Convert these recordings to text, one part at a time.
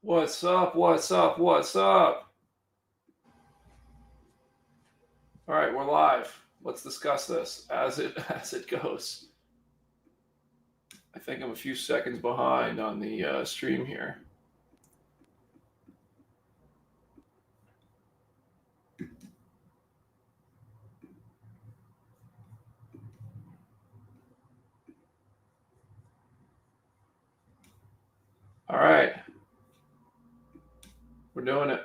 What's up? What's up? What's up? All right, we're live. Let's discuss this as it goes. I think I'm a few seconds behind on the stream here. All right, we're doing it.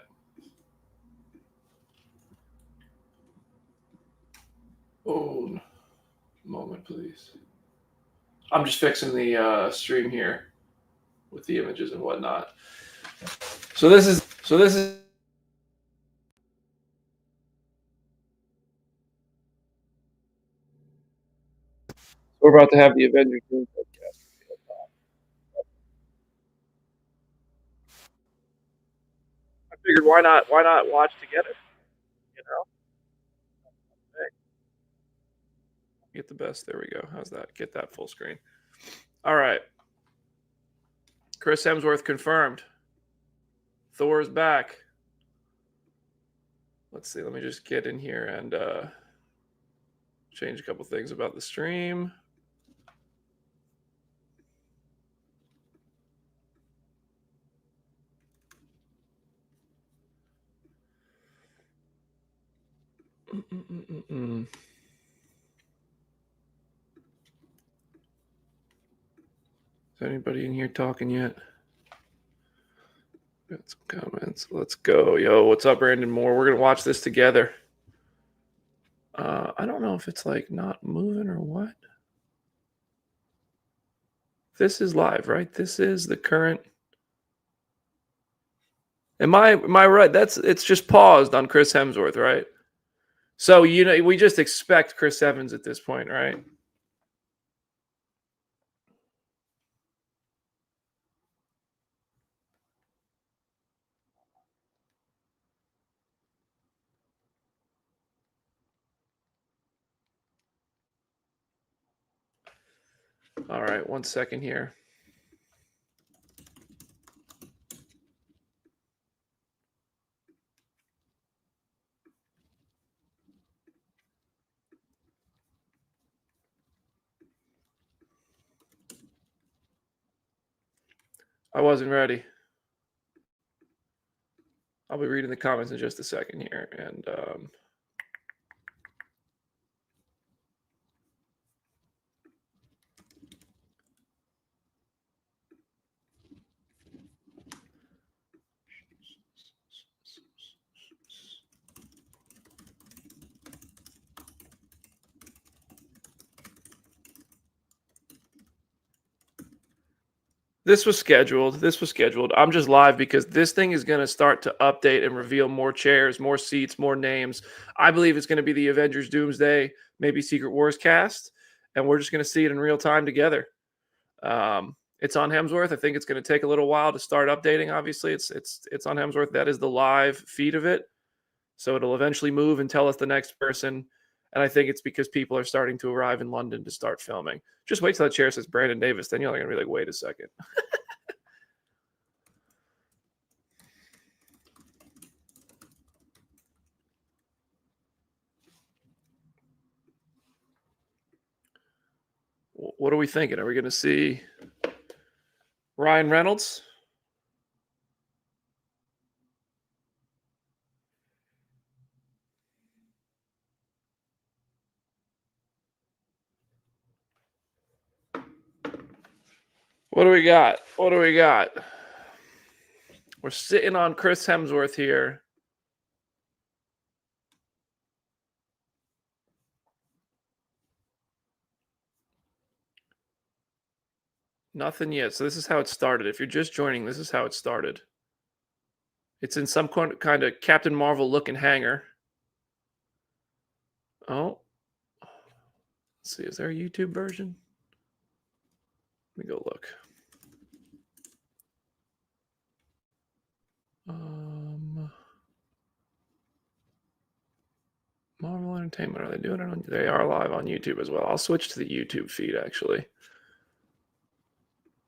Oh, moment, please. I'm just fixing the stream here with the images and whatnot. So this is. We're about to have the Avengers podcast. I figured why not watch together? You know. Get the best. There we go. How's that? Get that full screen. All right. Chris Hemsworth confirmed. Thor's back. Let's see. Let me just get in here and change a couple things about the stream. Is anybody in here talking yet? Got some comments. Let's go. Yo, what's up, Brandon Moore? We're going to watch this together. I don't know if it's like not moving or what. This is live, right? This is the current. Am I right? It's just paused on Chris Hemsworth, right? So, we just expect Chris Evans at this point, right? All right, 1 second here. I wasn't ready. I'll be reading the comments in just a second here. And this was scheduled. I'm just live because this thing is going to start to update and reveal more chairs, more seats, more names. I believe it's going to be the Avengers Doomsday, maybe Secret Wars cast, and we're just going to see it in real time together. It's on Hemsworth. I think it's going to take a little while to start updating. Obviously, it's on Hemsworth. That is the live feed of it. So it'll eventually move and tell us the next person. And I think it's because people are starting to arrive in London to start filming. Just wait till that chair says Brandon Davis. Then you're going to be like, wait a second. What are we thinking? Are we going to see Ryan Reynolds? What do we got? We're sitting on Chris Hemsworth here. Nothing yet. So this is how it started. If you're just joining, this is how it started. It's in some kind of Captain Marvel looking hangar. Oh. Let's see. Is there a YouTube version? Let me go look. Marvel Entertainment. Are they doing it they are live on YouTube as well. I'll switch to the YouTube feed, actually.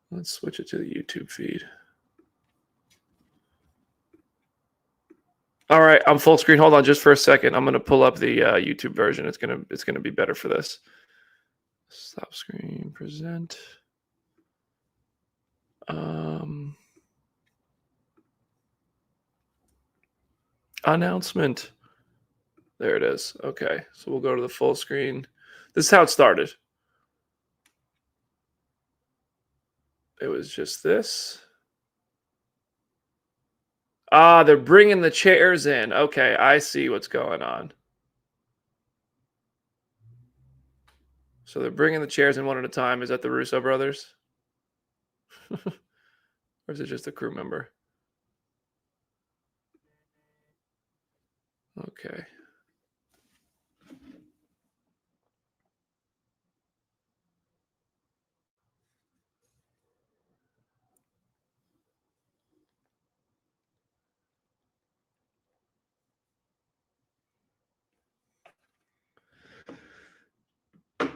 Let's switch it to the YouTube feed. All right, I'm full screen. Hold on just for a second. I'm going to pull up the YouTube version. It's gonna be better for this. Stop screen, present. Announcement. There it is. Okay, so we'll go to the full screen. This is how it started. It was just this. Ah, they're bringing the chairs in. Okay, I see what's going on. So they're bringing the chairs in one at a time. Is that the Russo brothers? Or is it just a crew member? Okay.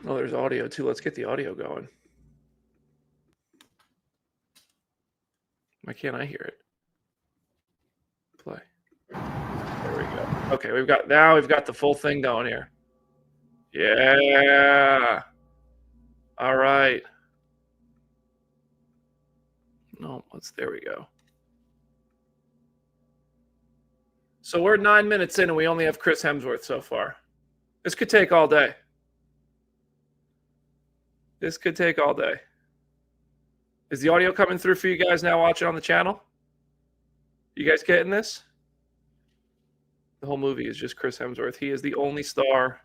Oh, there's audio too. Let's get the audio going. Why can't I hear it? Play. There we go. Okay, we've got the full thing going here. Yeah. All right. No, there we go. So we're 9 minutes in and we only have Chris Hemsworth so far. This could take all day. This could take all day. Is the audio coming through for you guys now watching on the channel? You guys getting this? The whole movie is just Chris Hemsworth. He is the only star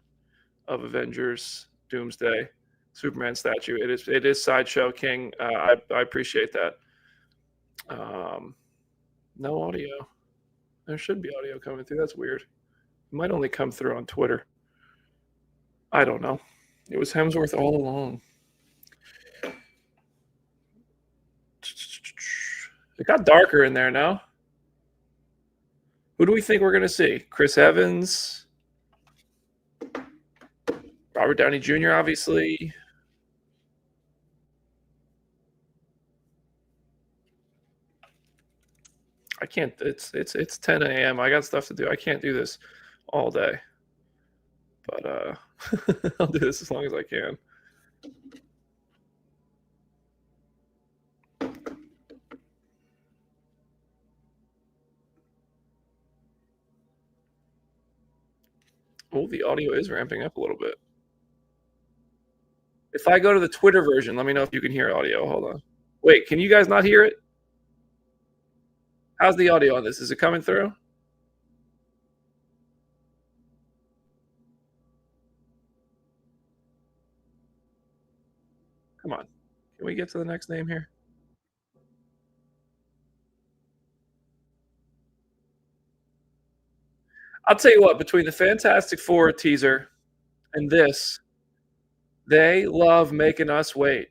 of Avengers, Doomsday, Superman statue. It is Sideshow King. I appreciate that. No audio. There should be audio coming through. That's weird. It might only come through on Twitter. I don't know. It was Hemsworth all along. It got darker in there now. Who do we think we're going to see? Chris Evans? Robert Downey Jr., obviously. I can't. It's 10 a.m. I got stuff to do. I can't do this all day. But I'll do this as long as I can. Oh, the audio is ramping up a little bit. If I go to the Twitter version, let me know if you can hear audio. Hold on. Wait, can you guys not hear it? How's the audio on this? Is it coming through? Come on. Can we get to the next name here? I'll tell you what, between the Fantastic Four teaser and this, they love making us wait.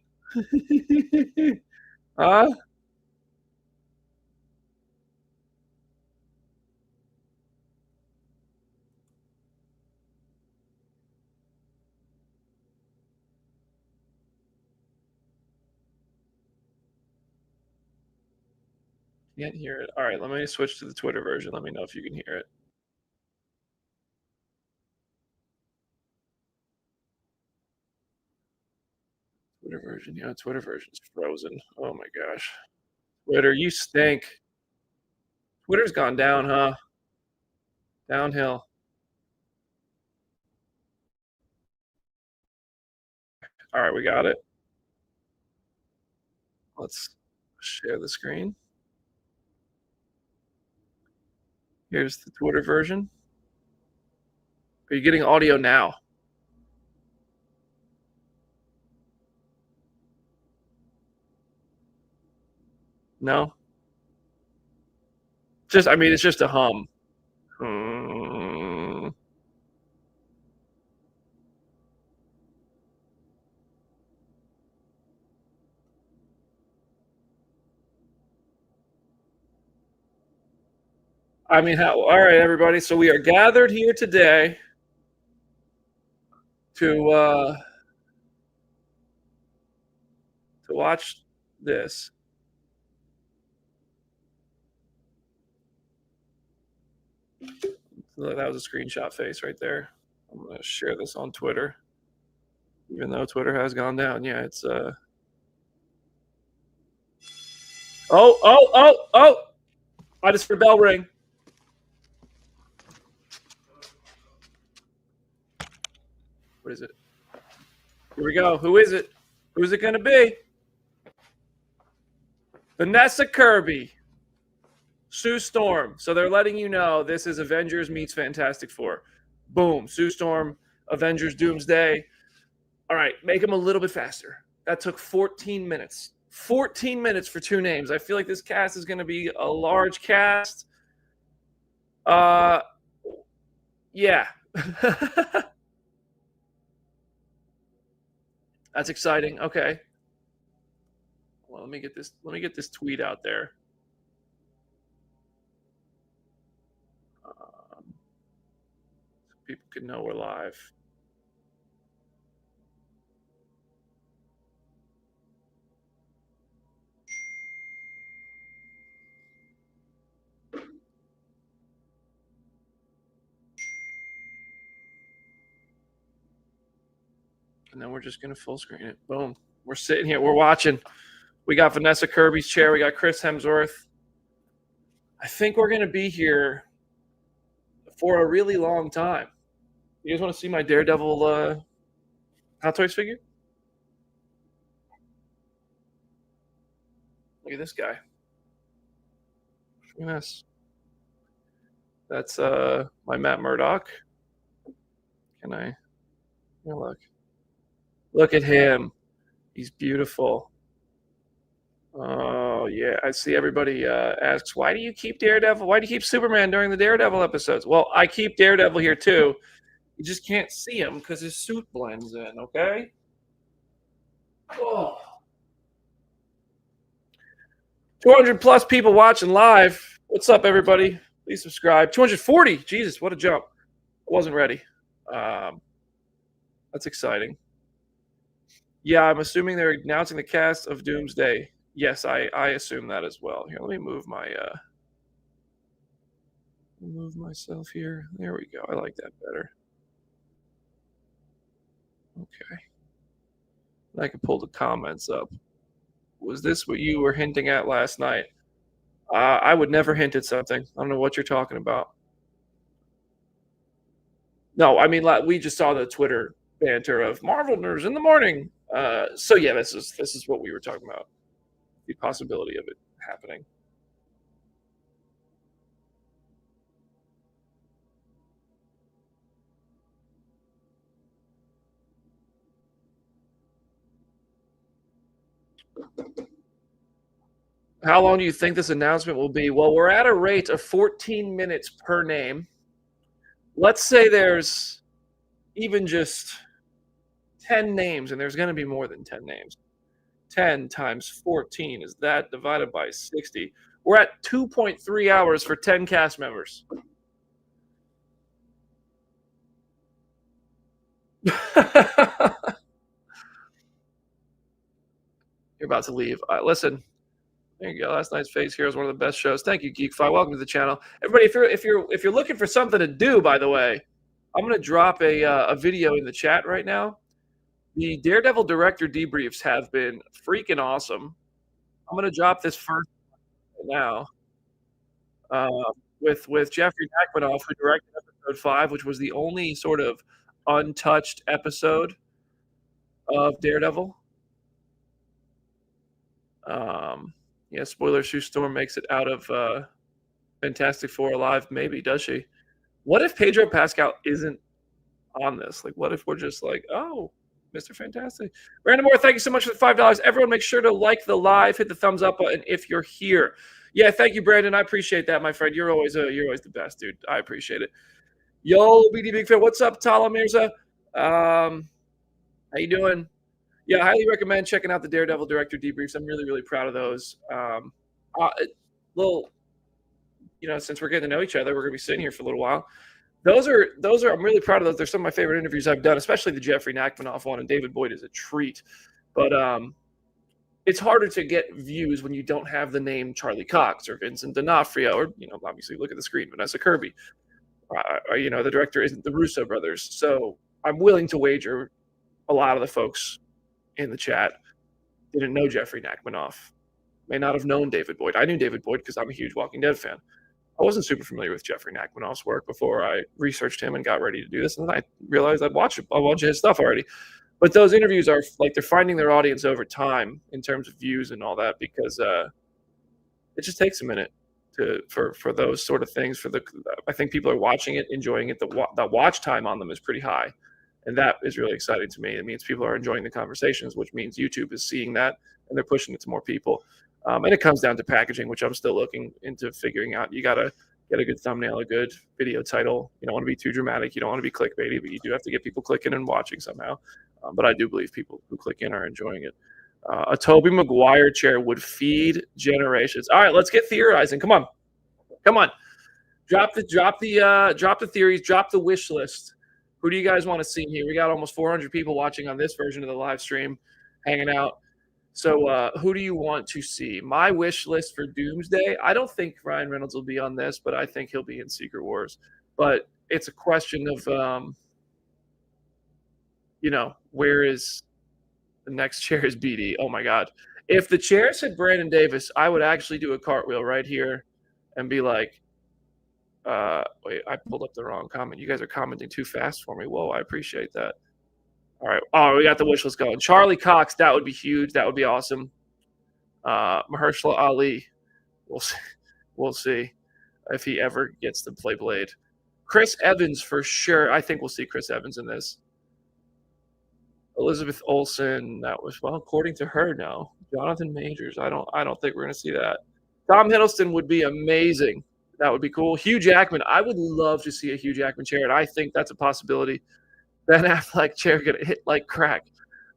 Huh? Can't hear it. All right, let me switch to the Twitter version. Let me know if you can hear it. Twitter version. Yeah, Twitter version's frozen. Oh my gosh. Twitter, you stink. Twitter's gone down, huh? Downhill. All right, we got it. Let's share the screen. Here's the Twitter version. Are you getting audio now? No? I mean, it's just a hum. I mean, all right, everybody. So we are gathered here today to watch this. That was a screenshot face right there. I'm going to share this on Twitter. Even though Twitter has gone down. Yeah, it's Oh! I just heard a bell ring. What is it? Here we go. Who is it? Who's it going to be? Vanessa Kirby. Sue Storm. So they're letting you know this is Avengers meets Fantastic Four. Boom. Sue Storm, Avengers Doomsday. All right, make them a little bit faster. That took 14 minutes. 14 minutes for 2 names. I feel like this cast is going to be a large cast. Yeah. That's exciting. Okay. Well, let me get this tweet out there. So people can know we're live. And then we're just going to full screen it. Boom. We're sitting here. We're watching. We got Vanessa Kirby's chair. We got Chris Hemsworth. I think we're going to be here for a really long time. You guys want to see my Daredevil Hot Toys figure? Look at this guy. Look at this. That's my Matt Murdock. Can I? Look. Look at him. He's beautiful. Oh, yeah. I see everybody asks, why do you keep Daredevil? Why do you keep Superman during the Daredevil episodes? Well, I keep Daredevil here, too. You just can't see him because his suit blends in, okay? Oh. 200 plus people watching live. What's up, everybody? Please subscribe. 240. Jesus, what a jump. I wasn't ready. That's exciting. Yeah, I'm assuming they're announcing the cast of Doomsday. Yes, I assume that as well. Here, let me move myself here. There we go. I like that better. Okay. I can pull the comments up. Was this what you were hinting at last night? I would never hint at something. I don't know what you're talking about. No, I mean, we just saw the Twitter banter of Marvel nerds in the morning. So yeah, this is what we were talking about. The possibility of it happening. How long do you think this announcement will be? Well, we're at a rate of 14 minutes per name. Let's say there's even just 10 names, and there's going to be more than 10 names. 10 times 14 is that divided by 60. We're at 2.3 hours for 10 cast members. You're about to leave. Listen, there you go. Last night's Face Hero is one of the best shows. Thank you, GeekFi. Welcome to the channel, everybody. If you're looking for something to do, by the way, I'm going to drop a video in the chat right now. The Daredevil director debriefs have been freaking awesome. I'm going to drop this first now with Jeffrey Nachmanoff, who directed episode 5, which was the only sort of untouched episode of Daredevil. Yeah, spoiler: Sue Storm makes it out of Fantastic Four alive. Maybe, does she? What if Pedro Pascal isn't on this? Like, what if we're just like, oh, Mr. Fantastic. Brandon Moore, thank you so much for the $5. Everyone, make sure to like the live, hit the thumbs up button if you're here. Yeah, thank you, Brandon. I appreciate that, my friend. You're always the best, dude. I appreciate it. Yo, BD Big Fan. What's up, Tala Mirza? How you doing? Yeah, I highly recommend checking out the Daredevil director debriefs. I'm really, really proud of those. Since we're getting to know each other, we're gonna be sitting here for a little while. Those are. I'm really proud of those. They're some of my favorite interviews I've done, especially the Jeffrey Nachmanoff one. And David Boyd is a treat. But it's harder to get views when you don't have the name Charlie Cox or Vincent D'Onofrio or obviously look at the screen, Vanessa Kirby. The director isn't the Russo brothers. So I'm willing to wager a lot of the folks in the chat didn't know Jeffrey Nachmanoff, may not have known David Boyd. I knew David Boyd because I'm a huge Walking Dead fan. I wasn't super familiar with Jeffrey Nachmanoff's work before I researched him and got ready to do this. And then I realized I'd watch a bunch of his stuff already. But those interviews are like they're finding their audience over time in terms of views and all that, because it just takes a minute for those sort of things. I think people are watching it, enjoying it. The watch time on them is pretty high, and that is really exciting to me. It means people are enjoying the conversations, which means YouTube is seeing that and they're pushing it to more people. And it comes down to packaging, which I'm still looking into figuring out. You got to get a good thumbnail, a good video title. You don't want to be too dramatic. You don't want to be clickbaity, but you do have to get people clicking and watching somehow. But I do believe people who click in are enjoying it. A Tobey Maguire chair would feed generations. All right, let's get theorizing. Come on. Drop the theories. Drop the wish list. Who do you guys want to see here? We got almost 400 people watching on this version of the live stream, hanging out. So who do you want to see? My wish list for Doomsday, I don't think Ryan Reynolds will be on this, but I think he'll be in Secret Wars. But it's a question of, where is the next chair is BD? Oh, my God. If the chair said Brandon Davis, I would actually do a cartwheel right here and be like, wait, I pulled up the wrong comment. You guys are commenting too fast for me. Whoa, I appreciate that. All right. Oh, we got the wish list going. Charlie Cox, that would be huge. That would be awesome. Mahershala Ali, we'll see if he ever gets to play Blade. Chris Evans for sure. I think we'll see Chris Evans in this. Elizabeth Olsen, that was, well, according to her, no. Jonathan Majors, I don't think we're going to see that. Tom Hiddleston would be amazing. That would be cool. Hugh Jackman, I would love to see a Hugh Jackman chair, and I think that's a possibility. Ben Affleck chair going to hit like crack.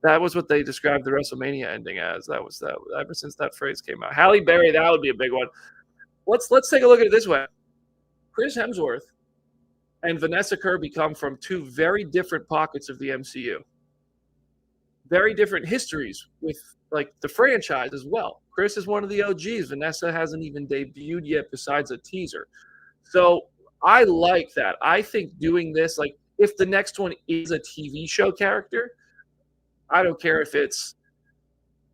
That was what they described the WrestleMania ending as. That was that ever since that phrase came out. Halle Berry, that would be a big one. Let's take a look at it this way. Chris Hemsworth and Vanessa Kirby come from two very different pockets of the MCU. Very different histories with like the franchise as well. Chris is one of the OGs. Vanessa hasn't even debuted yet besides a teaser. So I like that. I think doing this, like if the next one is a TV show character, I don't care if it's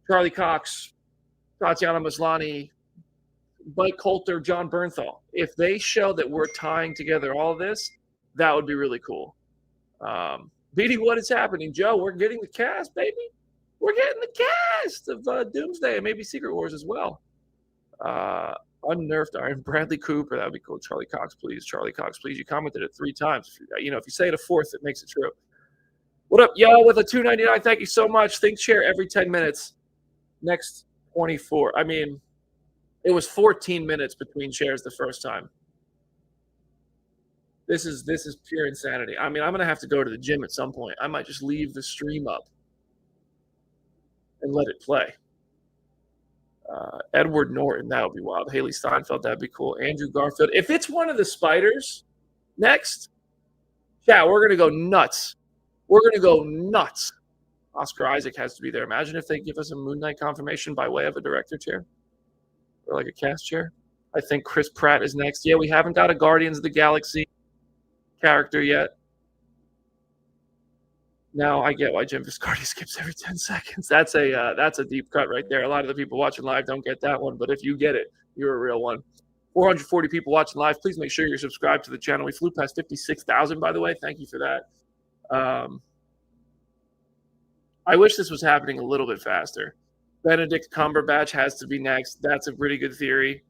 Charlie Cox, Tatiana Maslany, Mike Coulter, John Bernthal. If they show that we're tying together all this, that would be really cool. BD, what is happening? Joe, we're getting the cast, baby. We're getting the cast of Doomsday and maybe Secret Wars as well. Unnerved Iron, Bradley Cooper, that would be cool. Charlie Cox, please. Charlie Cox, please. You commented it 3 times. If you say it a fourth, it makes it true. What up, y'all, with a $2.99? Thank you so much. Think share every 10 minutes. Next 24. I mean, it was 14 minutes between shares the first time. This is pure insanity. I mean, I'm going to have to go to the gym at some point. I might just leave the stream up and let it play. Edward Norton, that would be wild. Haley Steinfeld, that'd be cool. Andrew Garfield. If it's one of the spiders next, yeah, we're going to go nuts. We're going to go nuts. Oscar Isaac has to be there. Imagine if they give us a Moon Knight confirmation by way of a director chair or like a cast chair. I think Chris Pratt is next. Yeah, we haven't got a Guardians of the Galaxy character yet. Now I get why Jim Viscardi skips every 10 seconds. That's a deep cut right there. A lot of the people watching live don't get that one, but if you get it, you're a real one. 440 people watching live. Please make sure you're subscribed to the channel. We flew past 56,000, by the way. Thank you for that. I wish this was happening a little bit faster. Benedict Cumberbatch has to be next. That's a pretty good theory.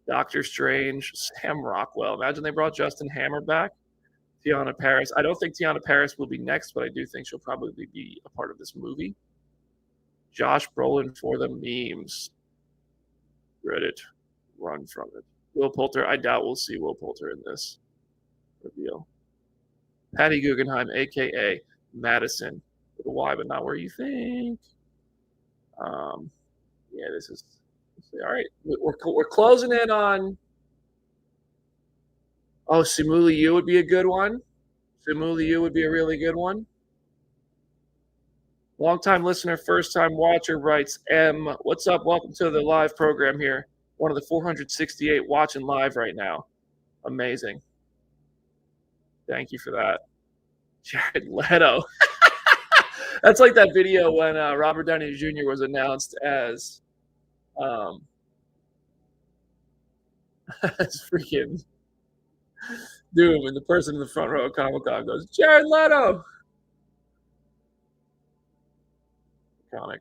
Doctor Strange, Sam Rockwell. Imagine they brought Justin Hammer back. Tiana Paris. I don't think Tiana Paris will be next, but I do think she'll probably be a part of this movie. Josh Brolin for the memes. Reddit. Run from it. Will Poulter. I doubt we'll see Will Poulter in this reveal. Patty Guggenheim, a.k.a. Madison. With a Y, but not where you think. Yeah, this is... All right. We're closing in on... Oh, Simu Liu would be a good one. Simu Liu would be a really good one. Long-time listener, first-time watcher writes, M, what's up? Welcome to the live program here. One of the 468 watching live right now. Amazing. Thank you for that. Jared Leto. That's like that video when Robert Downey Jr. was announced as as freaking Doom, and the person in the front row of Comic-Con goes, Jared Leto! Iconic.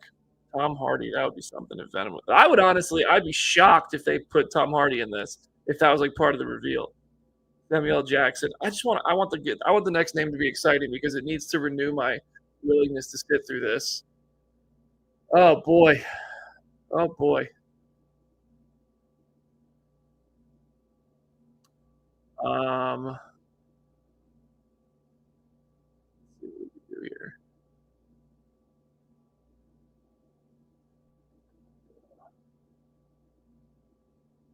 Tom Hardy, that would be something if Venom. I would honestly, I'd be shocked if they put Tom Hardy in this, if that was like part of the reveal. Samuel L. Jackson. I want the next name to be exciting because it needs to renew my willingness to sit through this. Oh boy. Oh boy. Let's see what we can do here.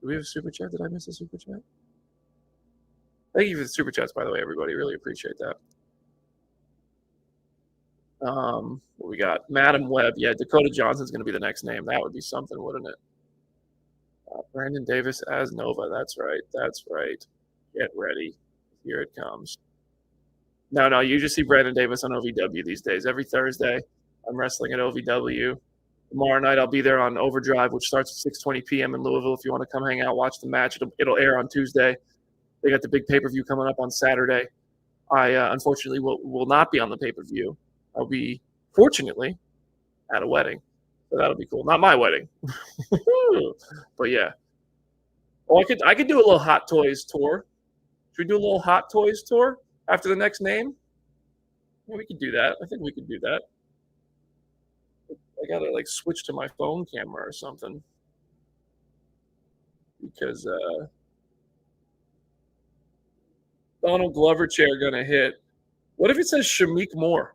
Do we have a super chat? Did I miss a super chat? Thank you for the super chats, by the way, everybody. Really appreciate that. What we got? Madam Webb. Yeah, Dakota Johnson's going to be the next name. That would be something, wouldn't it? Brandon Davis as Nova. That's right. That's right. Get ready. Here it comes. No, you just see Brandon Davis on OVW these days. Every Thursday, I'm wrestling at OVW. Tomorrow night, I'll be there on Overdrive, which starts at 6:20 p.m. in Louisville. If you want to come hang out, watch the match. It'll air on Tuesday. They got the big pay-per-view coming up on Saturday. I unfortunately will not be on the pay-per-view. I'll be, fortunately, at a wedding. So that'll be cool. Not my wedding. But yeah. Well, I could do a little Hot Toys tour. Should we do a little Hot Toys tour after the next name? Yeah, we could do that. I think we could do that. I gotta like switch to my phone camera or something. Because Donald Glover chair gonna hit. What if it says Shamik Moore?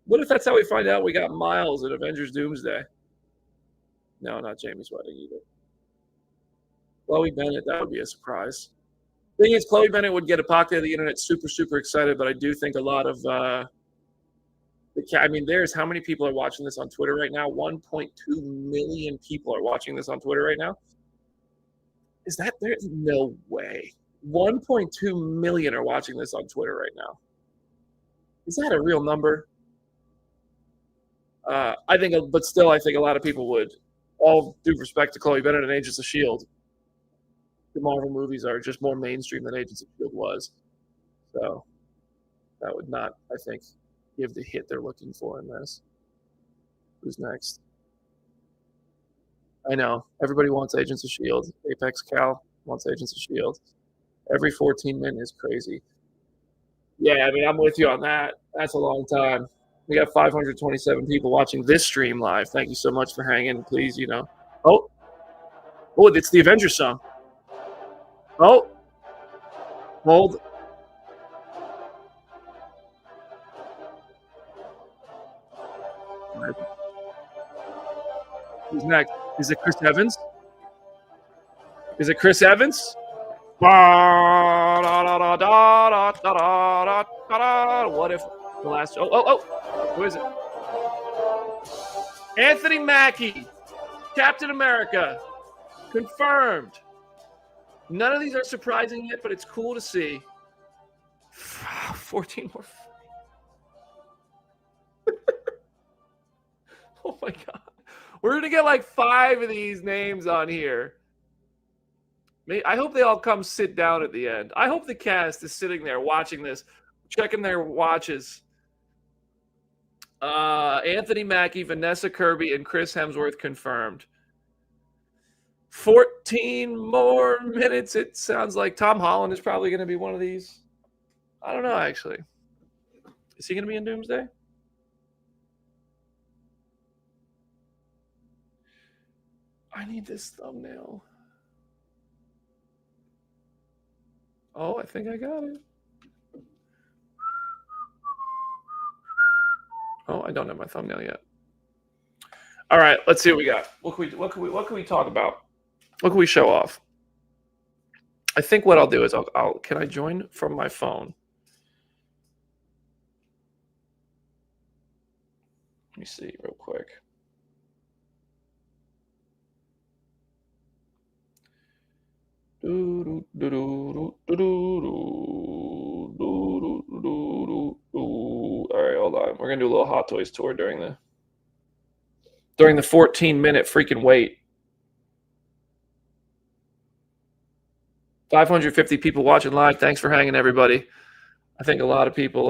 What if that's how we find out we got Miles at Avengers Doomsday? No, not Jamie's wedding either. Chloe Bennett, that would be a surprise. Thing is, Chloe Bennett would get a pocket of the internet super, super excited, but I do think a lot of there's how many people are watching this on Twitter right now? 1.2 million people are watching this on Twitter right now. Is that there's no way. 1.2 million are watching this on Twitter right now. Is that a real number? I think a lot of people would. All due respect to Chloe Bennett and Agents of S.H.I.E.L.D., the Marvel movies are just more mainstream than Agents of S.H.I.E.L.D. was. So that would not, I think, give the hit they're looking for in this. Who's next? I know. Everybody wants Agents of S.H.I.E.L.D. Apex Cal wants Agents of S.H.I.E.L.D. Every 14 minutes is crazy. Yeah, I mean, I'm with you on that. That's a long time. We got 527 people watching this stream live. Thank you so much for hanging. Please, Oh, it's the Avengers song. Oh, hold. Who's next? Is it Chris Evans? What if the last? Who is it? Anthony Mackie, Captain America, confirmed. None of these are surprising yet, but it's cool to see. 14 more. Oh my God. We're going to get like 5 of these names on here. I hope they all come sit down at the end. I hope the cast is sitting there watching this, checking their watches. Anthony Mackie, Vanessa Kirby, and Chris Hemsworth confirmed. 14 more minutes. It sounds like Tom Holland is probably going to be one of these. I don't know, actually. Is he going to be in Doomsday? I need this thumbnail. Oh, I think I got it. Oh, I don't have my thumbnail yet. All right, let's see what we got. What can we talk about? What can we show off? I think what I'll do is can I join from my phone? Let me see real quick. going to do a little Hot Toys tour during the 14-minute freaking wait. 550 people watching live. Thanks for hanging, everybody. I think a lot of people.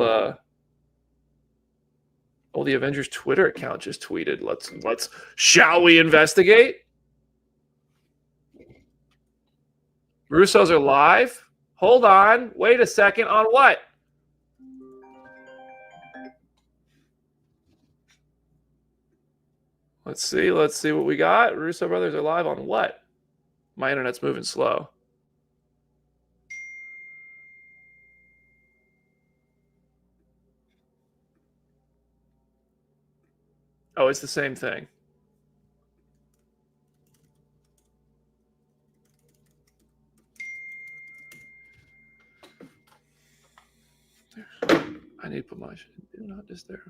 The Avengers Twitter account just tweeted. Let's. Shall we investigate? Russos are live. Hold on. Wait a second. On what? Let's see what we got. Russo brothers are live on what? My internet's moving slow. Oh, it's the same thing. I need to put my shit. Do not disturb.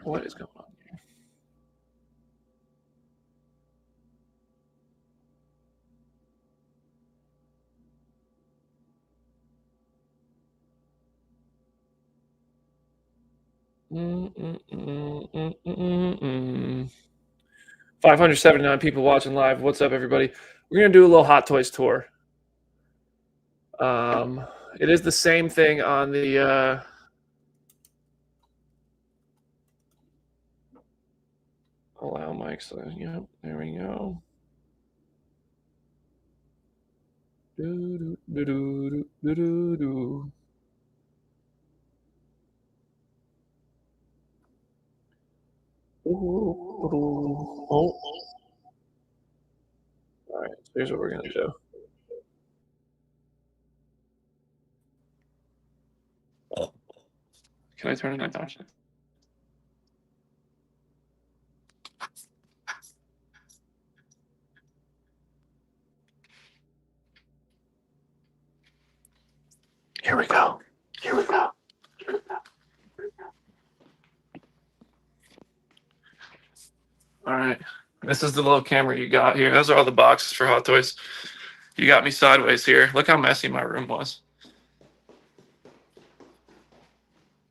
What is going on here? Mm-mm-mm-mm-mm-mm. 579 people watching live. What's up, everybody? We're going to do a little Hot Toys tour. It is the same thing on the allow mics. Yep, there we go. Do-do-do-do-do-do-do. Oh. All right, so here's what we're going to do. Can I turn it on? Here we go. All right. This is the little camera you got here. Those are all the boxes for Hot Toys. You got me sideways here. Look how messy my room was.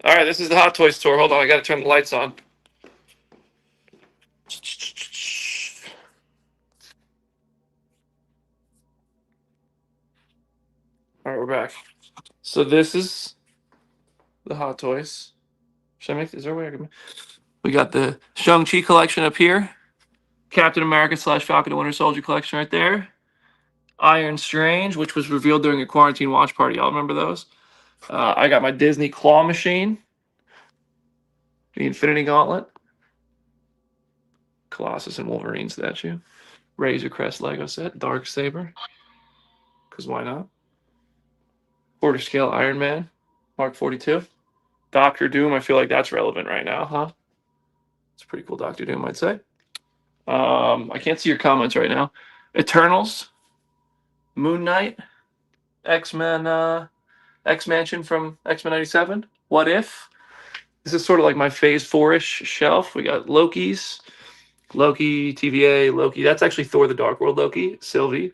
All right, this is the Hot Toys tour. Hold on, I got to turn the lights on. All right, we're back. So this is the Hot Toys. Should I make this? Is there a way I can? We got the Shang-Chi collection up here. Captain America / Falcon and Winter Soldier collection right there. Iron Strange, which was revealed during a quarantine watch party. Y'all remember those? I got my Disney claw machine. The Infinity Gauntlet. Colossus and Wolverine statue. Razor Crest Lego set. Dark Saber. Because why not? Quarter scale Iron Man. Mark 42. Doctor Doom. I feel like that's relevant right now, huh? It's a pretty cool Doctor Doom, I'd say. I can't see your comments right now. Eternals. Moon Knight. X-Men. X-Mansion from X-Men 97. What If? This is sort of like my Phase 4-ish shelf. We got Loki's. Loki, TVA, Loki. That's actually Thor the Dark World Loki. Sylvie.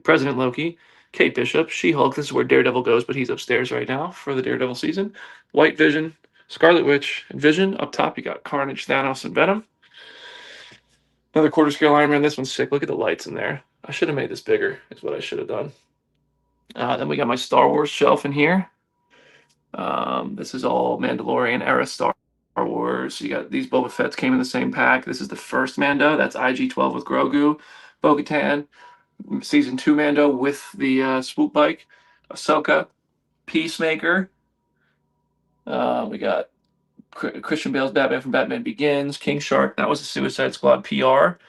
President Loki. Kate Bishop. She-Hulk. This is where Daredevil goes, but he's upstairs right now for the Daredevil season. White Vision. Scarlet Witch and Vision. Up top, you got Carnage, Thanos, and Venom. Another quarter scale Iron Man. This one's sick. Look at the lights in there. I should have made this bigger, is what I should have done. Then we got my Star Wars shelf in here. This is all Mandalorian era Star Wars. You got these Boba Fett's came in the same pack. This is the first Mando. That's IG-12 with Grogu. Bo-Katan. Season 2 Mando with the swoop bike. Ahsoka. Peacemaker. We got Christian Bale's Batman from Batman Begins. King Shark. That was the Suicide Squad PR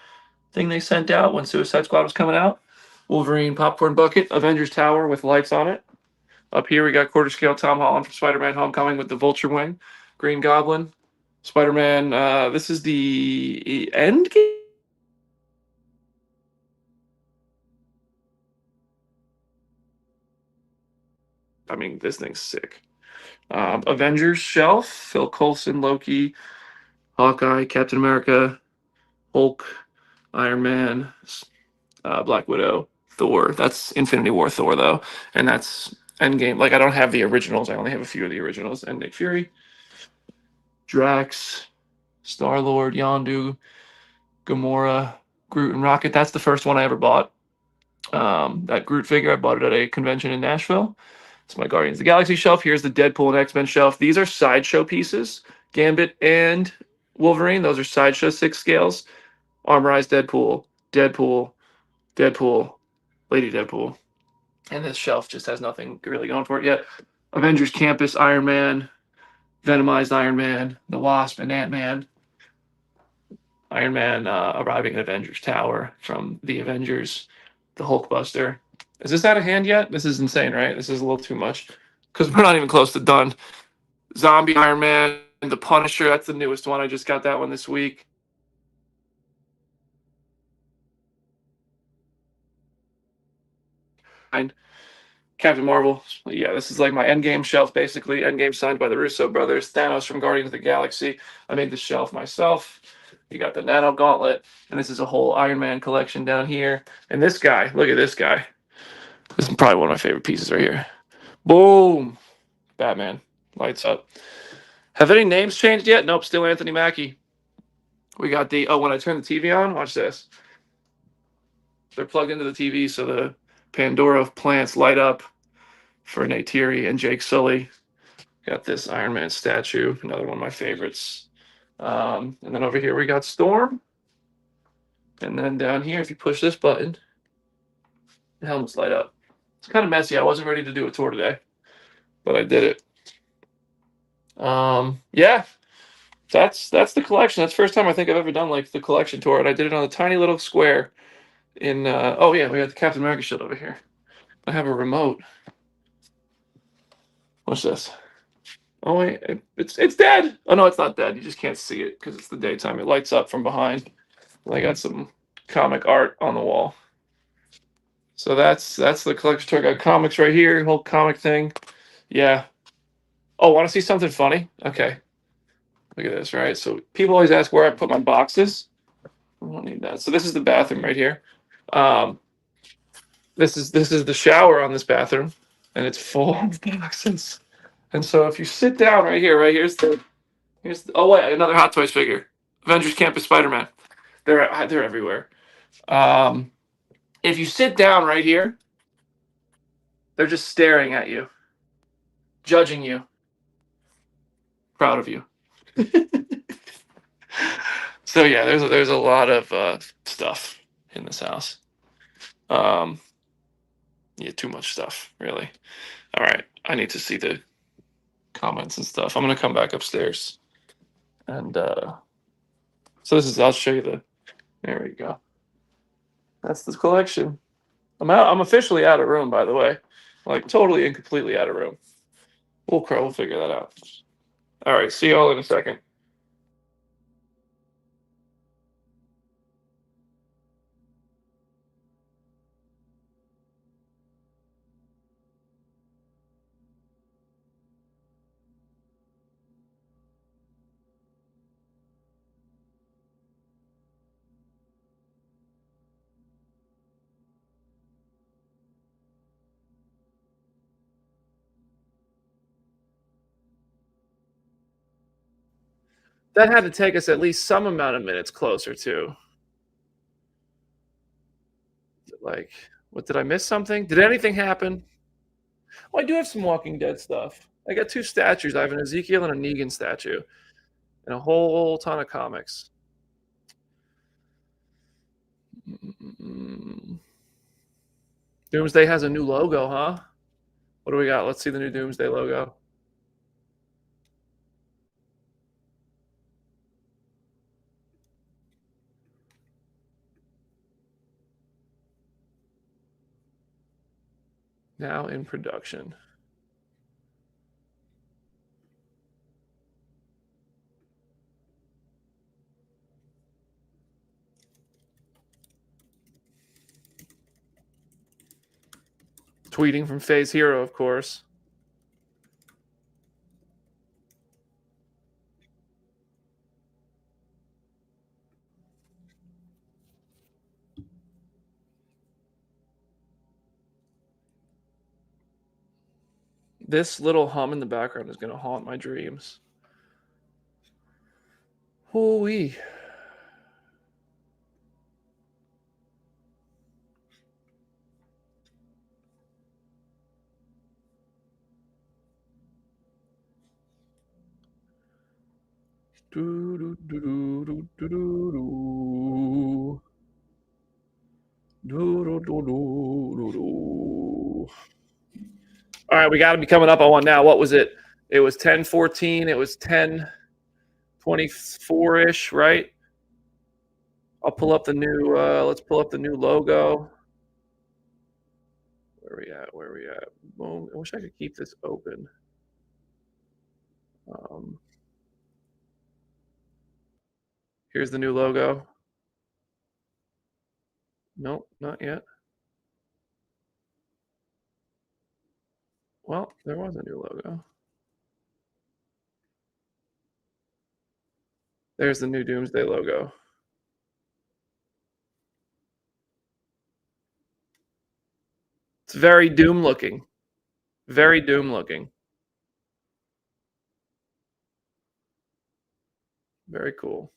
thing they sent out when Suicide Squad was coming out. Wolverine Popcorn Bucket. Avengers Tower with lights on it. Up here we got quarter scale Tom Holland from Spider-Man Homecoming with the Vulture Wing. Green Goblin. Spider-Man. This is the end game. I mean, this thing's sick. Avengers shelf. Phil Coulson, Loki, Hawkeye, Captain America, Hulk, Iron Man, Black Widow, Thor. That's Infinity War Thor though, and that's Endgame. Like I don't have the originals. I only have a few of the originals. And Nick Fury, Drax, Star Lord, Yondu, Gamora, Groot, and Rocket. That's the first one I ever bought. That Groot figure, I bought it at a convention in Nashville. It's my Guardians of the Galaxy shelf. Here's the Deadpool and X-Men shelf. These are sideshow pieces. Gambit and Wolverine. Those are sideshow 6 scales. Armorized Deadpool, Deadpool, Deadpool, Lady Deadpool. And this shelf just has nothing really going for it yet. Avengers Campus, Iron Man, Venomized Iron Man, the Wasp, and Ant-Man. Iron Man arriving at Avengers Tower from the Avengers, the Hulkbuster. Is this out of hand yet? This is insane, right? This is a little too much because we're not even close to done. Zombie Iron Man, the Punisher. That's the newest one. I just got that one this week. Captain Marvel. Yeah, this is like my Endgame shelf, basically. Endgame signed by the Russo brothers. Thanos from Guardians of the Galaxy. I made this shelf myself. You got the Nano Gauntlet, and this is a whole Iron Man collection down here. And this guy, look at this guy. This is probably one of my favorite pieces right here. Boom. Batman. Lights up. Have any names changed yet? Nope, still Anthony Mackie. We got the, when I turn the TV on, watch this. They're plugged into the TV, so the Pandora plants light up for Neytiri and Jake Sully. Got this Iron Man statue, another one of my favorites. And then over here we got Storm. And then down here, if you push this button, the helmets light up. It's kind of messy. I wasn't ready to do a tour today, but I did it. Yeah, that's the collection. That's the first time I think I've ever done like the collection tour, and I did it on a tiny little square in. Oh yeah, we got the Captain America shield over here. I have a remote. What's this? Oh wait, it's dead. Oh no, it's not dead. You just can't see it because it's the daytime. It lights up from behind. And I got some comic art on the wall. So that's the collection tour. I got comics right here, whole comic thing. Yeah. Oh, want to see something funny? Okay. Look at this, right? So people always ask where I put my boxes. I don't need that. So this is the bathroom right here. This is the shower on this bathroom, and it's full of boxes. And so if you sit down right here, here's the oh wait, another Hot Toys figure. Avengers Campus Spider-Man. They're everywhere. If you sit down right here, they're just staring at you, judging you. Proud of you. So yeah, there's a lot of stuff in this house. Yeah, too much stuff, really. All right, I need to see the comments and stuff. I'm gonna come back upstairs, and so this is. I'll show you the. There we go. That's the collection. I'm out. I'm officially out of room, by the way. Like totally and completely out of room. We'll figure that out. All right, see y'all in a second. That had to take us at least some amount of minutes closer to. Like, what did I miss something? Did anything happen? Oh, I do have some Walking Dead stuff. I got 2 statues. I have an Ezekiel and a Negan statue, and a whole ton of comics. Doomsday has a new logo, huh? What do we got? Let's see the new Doomsday logo. Now in production. Tweeting from Phase Hero, of course. This little hum in the background is going to haunt my dreams. Hoo-wee. Do, do, do, do, do, do, do. Do, do, do, do, do. All right, we got to be coming up on one now. What was it? It was 10:14. It was 10:24-ish, right? I'll pull up the new. Let's pull up the new logo. Where are we at? Boom. I wish I could keep this open. Here's the new logo. Nope, not yet. Well, there was a new logo. There's the new Doomsday logo. It's very Doom looking. Very Doom looking. Very cool.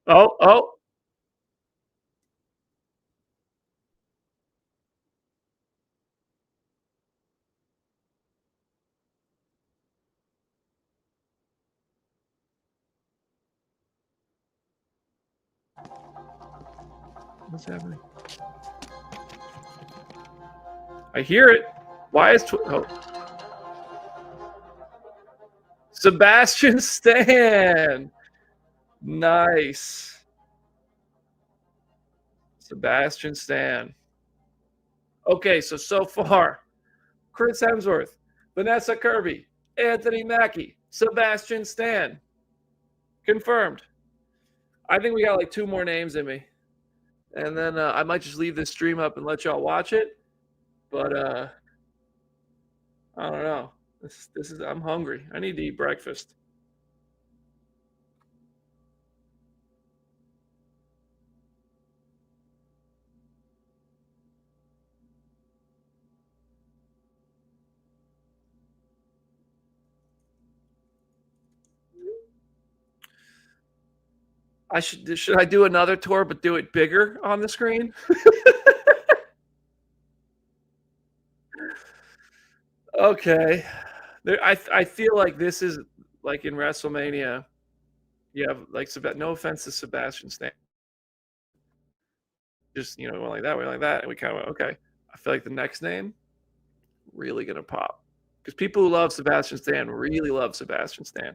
Oh. What's happening? I hear it. Why is Sebastian Stan? Nice. Sebastian Stan. Okay, so far, Chris Hemsworth, Vanessa Kirby, Anthony Mackie, Sebastian Stan. Confirmed. I think we got like 2 more names in me. And then I might just leave this stream up and let y'all watch it. But I don't know. This is I'm hungry. I need to eat breakfast. Should I do another tour but do it bigger on the screen? Okay. I feel like this is like in WrestleMania. You have like no offense to Sebastian Stan. Just went like that, and we kind of went, okay. I feel like the next name really gonna pop. Because people who love Sebastian Stan really love Sebastian Stan.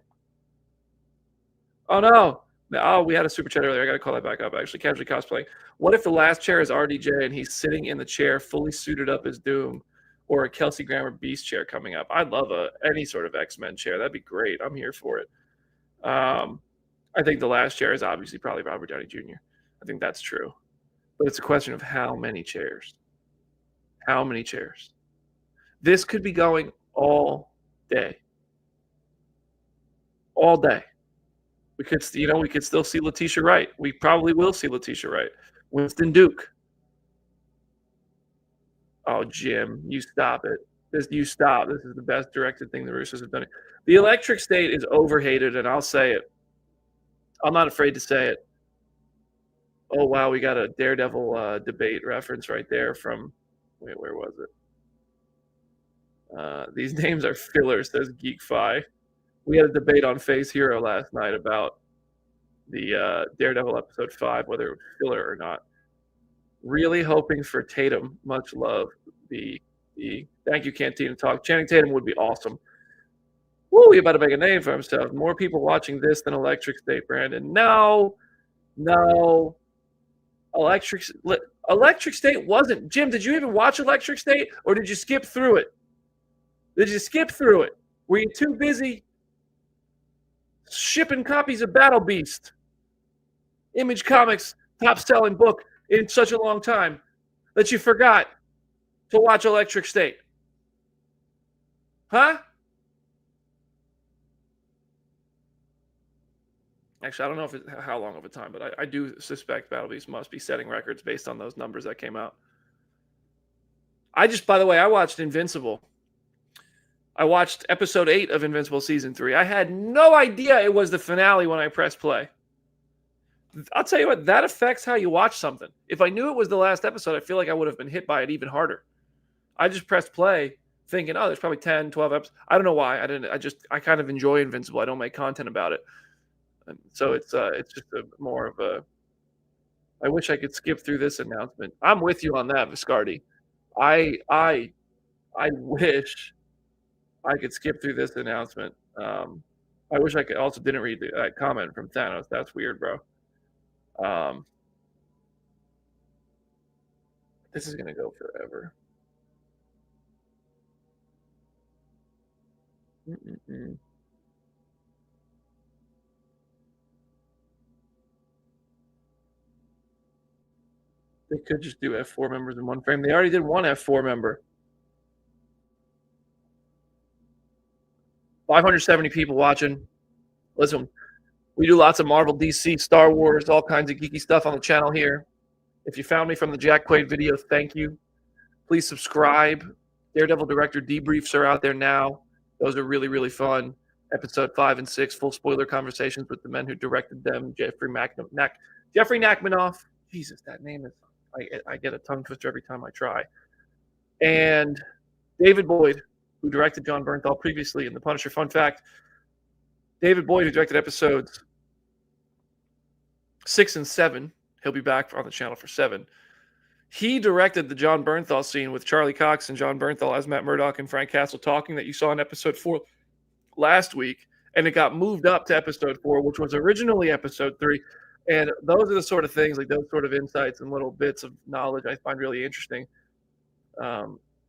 Oh no. Oh, we had a super chat earlier. I got to call that back up, actually. Casually cosplaying. What if the last chair is RDJ and he's sitting in the chair fully suited up as Doom, or a Kelsey Grammer Beast chair coming up? I'd love any sort of X-Men chair. That'd be great. I'm here for it. I think the last chair is obviously probably Robert Downey Jr. I think that's true. But it's a question of how many chairs. How many chairs? This could be going all day. All day. We could still see Letitia Wright. We probably will see Letitia Wright. Winston Duke. Oh, Jim, you stop it. You stop. This is the best directed thing the Russos have done. The Electric State is overhated, and I'll say it. I'm not afraid to say it. Oh, wow, we got a Daredevil debate reference right there from – wait, where was it? These names are filler, says GeekFi. We had a debate on Phase Hero last night about the Daredevil episode 5, whether it was filler or not. Really hoping for Tatum. Much love. Thank you, Cantina Talk. Channing Tatum would be awesome. Woo, he about to make a name for himself. More people watching this than Electric State, Brandon. No. Electric State wasn't. Jim, did you even watch Electric State, or did you skip through it? Were you too busy shipping copies of Battle Beast, Image Comics' top-selling book in such a long time, that you forgot to watch Electric State? Huh? Actually, I don't know how long of a time, but I do suspect Battle Beast must be setting records based on those numbers that came out. By the way, I watched Invincible. I watched episode 8 of Invincible season 3. I had no idea it was the finale when I pressed play. I'll tell you what, that affects how you watch something. If I knew it was the last episode, I feel like I would have been hit by it even harder. I just pressed play thinking, oh, there's probably 10, 12 episodes. I don't know why. I kind of enjoy Invincible. I don't make content about it. And so it's just more of a, I wish I could skip through this announcement. I'm with you on that, Viscardi. I wish I could skip through this announcement. I wish I could. Also, didn't read that comment from Thanos. That's weird, bro. This is gonna go forever. Mm-mm-mm. They could just do F4 members in one frame. They already did one F4 member. 570 people watching. Listen, we do lots of Marvel, DC, Star Wars, all kinds of geeky stuff on the channel here. If you found me from the Jack Quaid video, thank you. Please subscribe. Daredevil director debriefs are out there now. Those are really, really fun. Episode 5 and 6, full spoiler conversations with the men who directed them. Jeffrey Nachmanoff. Jesus, that name is. I get a tongue twister every time I try. And David Boyd, who directed John Bernthal previously in The Punisher. Fun fact: David Boyd, who directed episodes 6 and 7, he'll be back on the channel for 7. He directed the John Bernthal scene with Charlie Cox and John Bernthal as Matt Murdock and Frank Castle talking that you saw in episode 4 last week, and it got moved up to episode 4, which was originally episode 3. And those are the sort of things, like those sort of insights and little bits of knowledge I find really interesting.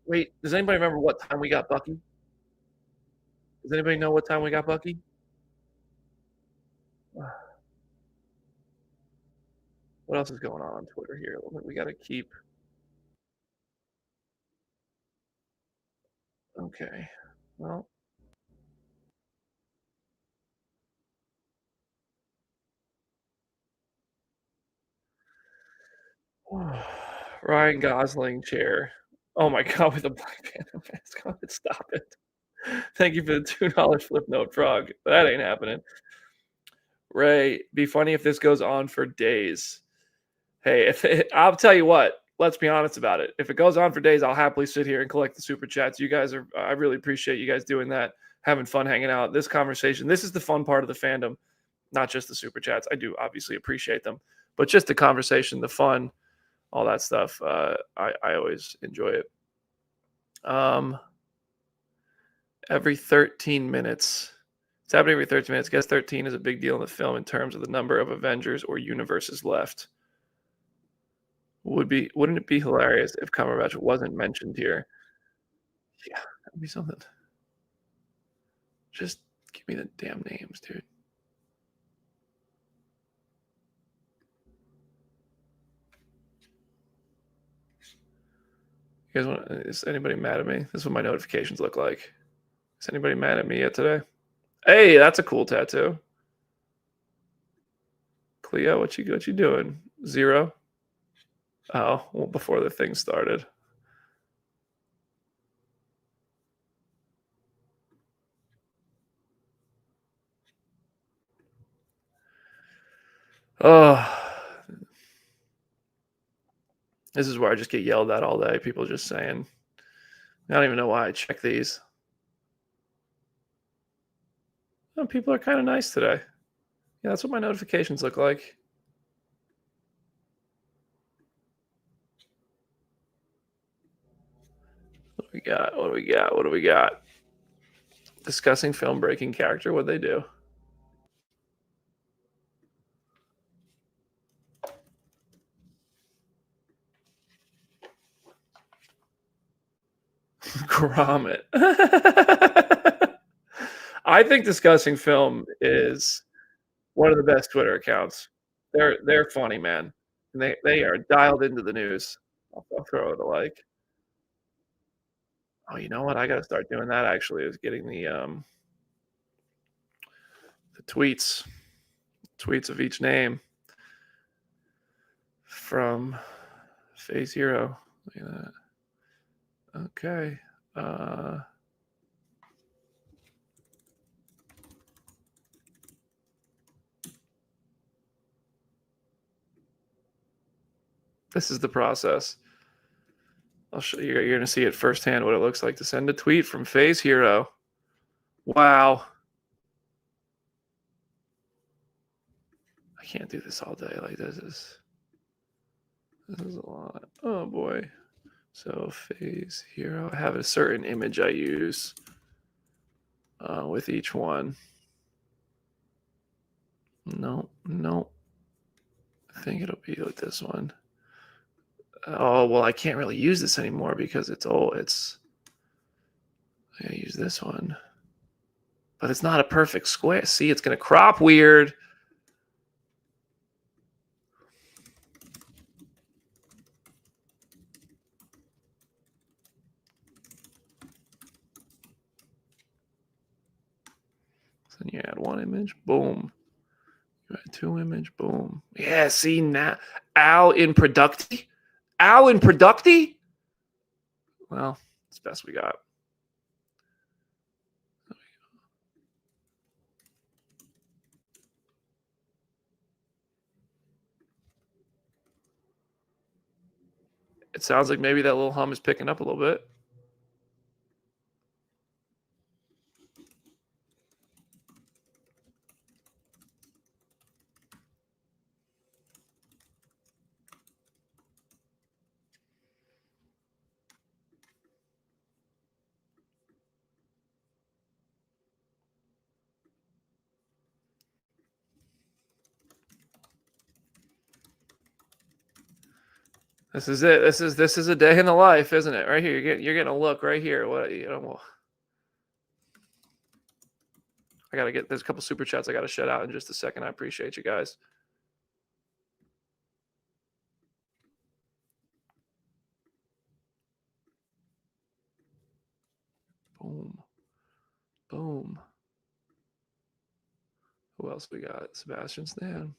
Wait, does anybody remember what time we got Bucky? Does anybody know what time we got Bucky? What else is going on Twitter here? We got to keep. Okay. Well. Ryan Gosling chair. Oh my God, with a Black Panther mask on it. Stop it. Thank you for the $2 flip note, Frog. That ain't happening. Ray, be funny if this goes on for days. Hey, I'll tell you what, let's be honest about it. If it goes on for days, I'll happily sit here and collect the super chats. I really appreciate you guys doing that, having fun hanging out. This conversation, this is the fun part of the fandom, not just the super chats. I do obviously appreciate them, but just the conversation, the fun, all that stuff. I always enjoy it. Every 13 minutes. It's happening every 13 minutes. Guess 13 is a big deal in the film in terms of the number of Avengers or universes left. Wouldn't it be hilarious if Cumberbatch wasn't mentioned here? Yeah, that'd be something. Just give me the damn names, dude. You guys is anybody mad at me? This is what my notifications look like. Is anybody mad at me yet today? Hey, that's a cool tattoo. Khleo, what you doing? 0? Oh, well, before the thing started. Oh, this is where I just get yelled at all day. People just saying, I don't even know why I check these. Oh, people are kind of nice today. Yeah, that's what my notifications look like. What do we got? What do we got? What do we got? Discussing film breaking character. What'd they do? Gromit. I think discussing film is one of the best Twitter accounts. They're funny, man. And they are dialed into the news. I'll throw it a like. Oh, you know what? I got to start doing that. Actually, is getting the tweets of each name from Phase Zero. Look at that. Okay. This is the process. I'll show you. You're going to see it firsthand what it looks like to send a tweet from Phase Hero. Wow. I can't do this all day. Like this is a lot. Oh boy. So Phase Hero. I have a certain image I use with each one. No. I think it'll be with this one. Oh, well, I can't really use this anymore because it's old. I gotta use this one. But it's not a perfect square. See, it's going to crop weird. So then you add one image, boom. You add two image, boom. Yeah, see now. Al in Producti? Well, it's the best we got. It sounds like maybe that little hum is picking up a little bit. This is it. This is a day in the life, isn't it? Right here, you're getting a look right here. What I gotta get. There's a couple super chats I gotta shut out in just a second. I appreciate you guys. Boom. Who else we got? Sebastian Stan.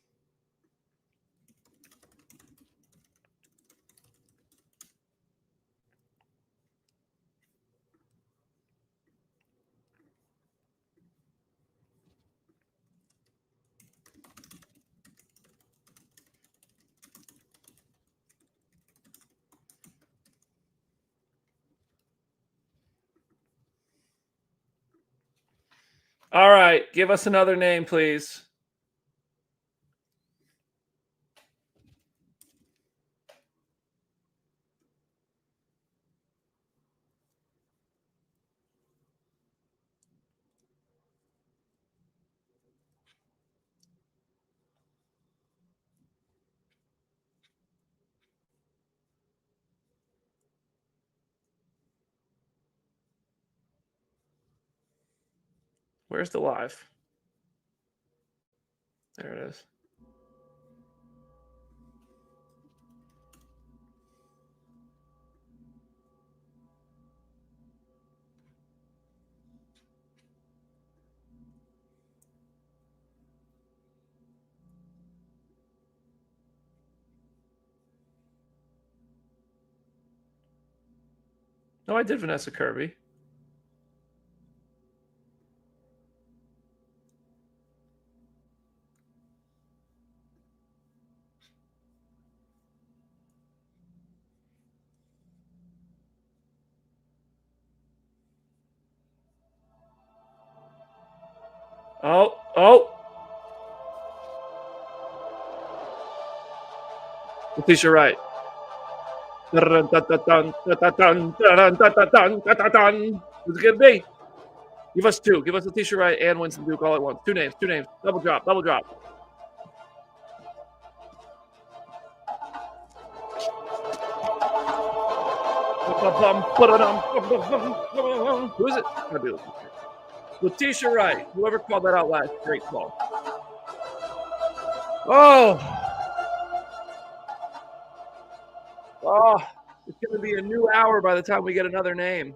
All right, give us another name, please. Where's the live? There it is. No, I did Vanessa Kirby. Oh. Letitia Wright. Who's it gonna be? Give us two. Give us Letitia Wright and Winston Duke all at once. Two names. Double drop. Who is it? Letitia Wright. Whoever called that out last, great call. Oh, it's going to be a new hour by the time we get another name.